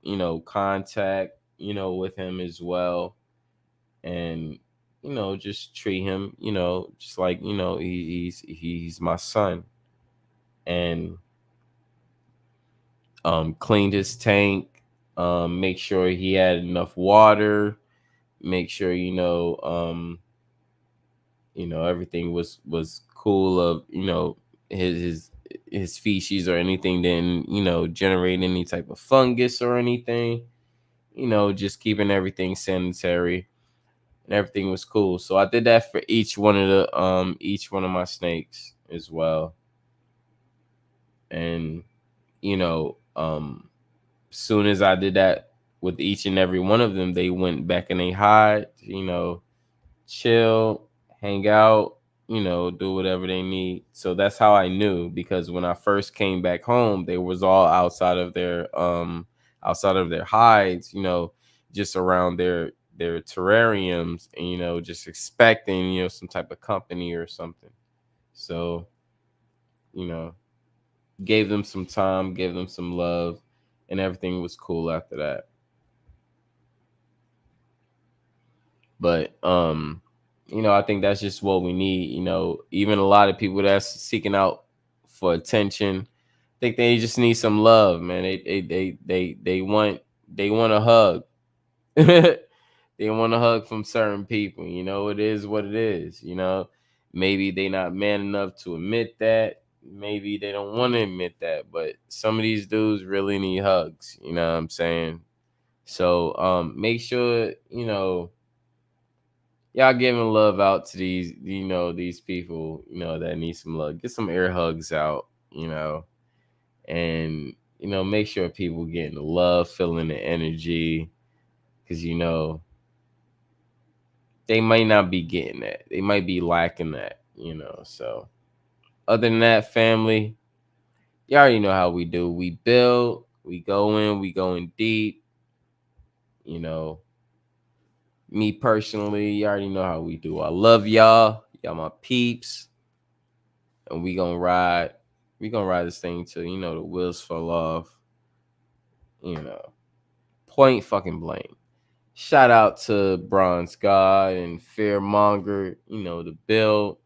contact, with him as well. And, just treat him, just like, he's my son. And, cleaned his tank, make sure he had enough water, make sure, everything was cool of, his species or anything didn't generate any type of fungus or anything, just keeping everything sanitary, and everything was cool. So I did that for each one of my snakes as well. And soon as I did that with each and every one of them, they went back and they hide, chill, hang out, do whatever they need. So that's how I knew, because when I first came back home, they was all outside of their hides, just around their terrariums, and just expecting, some type of company or something. So, you know, gave them some time, gave them some love, and everything was cool after that. But I think that's just what we need. Even a lot of people that's seeking out for attention, I think they just need some love, man. They want a hug. They want a hug from certain people. It is what it is. Maybe they not man enough to admit that. Maybe they don't want to admit that. But some of these dudes really need hugs. You know what I'm saying? So make sure y'all giving love out to these people, that need some love. Get some air hugs out, and make sure people getting the love, feeling the energy, because they might not be getting that. They might be lacking that, So other than that, family, you already know how we do. We build, we go in deep, you know. Me personally, you already know how we do. I love y'all. Y'all my peeps. And we gonna ride. We gonna ride this thing till the wheels fall off. Point fucking blank. Shout out to Bronze God and Fearmonger. The build.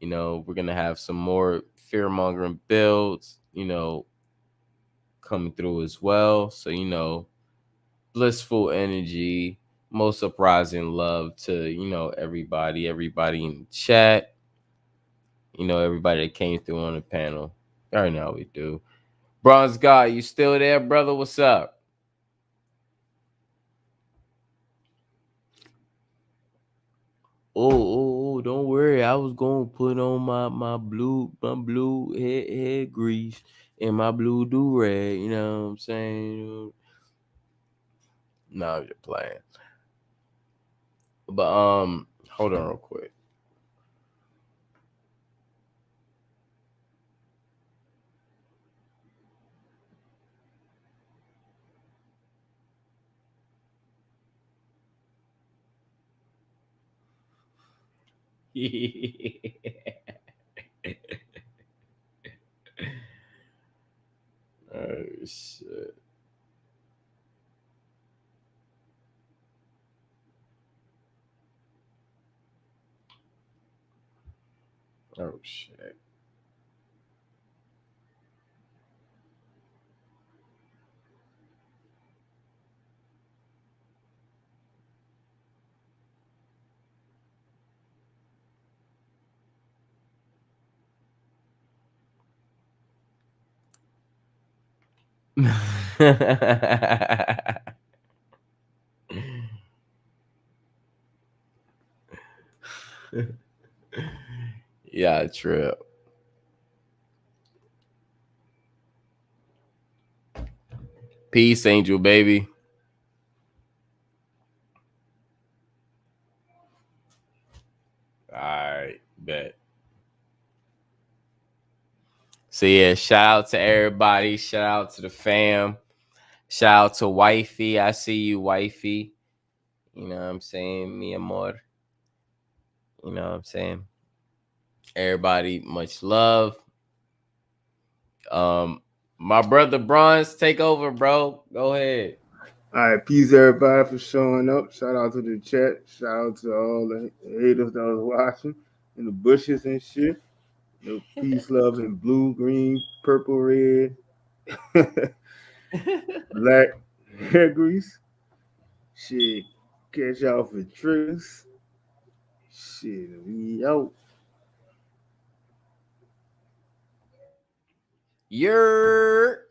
We're gonna have some more fearmongering builds. Coming through as well. So blissful energy. Most uprising love to everybody in the chat. Everybody that came through on the panel. You already know how we do. Bronze God, you still there, brother? What's up? Oh, don't worry. I was gonna put on my blue head grease and my blue do rag. You know what I'm saying? No, I'm just playing. But hold on real quick. Oh shit. Oh shit. Yeah, trip. Peace, Angel baby. All right, bet. So yeah, shout out to everybody. Shout out to the fam. Shout out to wifey. I see you, wifey. You know what I'm saying? Mi amor. You know what I'm saying? Everybody, much love. My brother Bronze, take over, bro. Go ahead. All right, peace everybody for showing up. Shout out to the chat. Shout out to all the haters that was watching in the bushes and shit. Peace, love, and blue, green, purple, red, black hair grease. Shit, catch y'all for triggers. Shit, we out. You're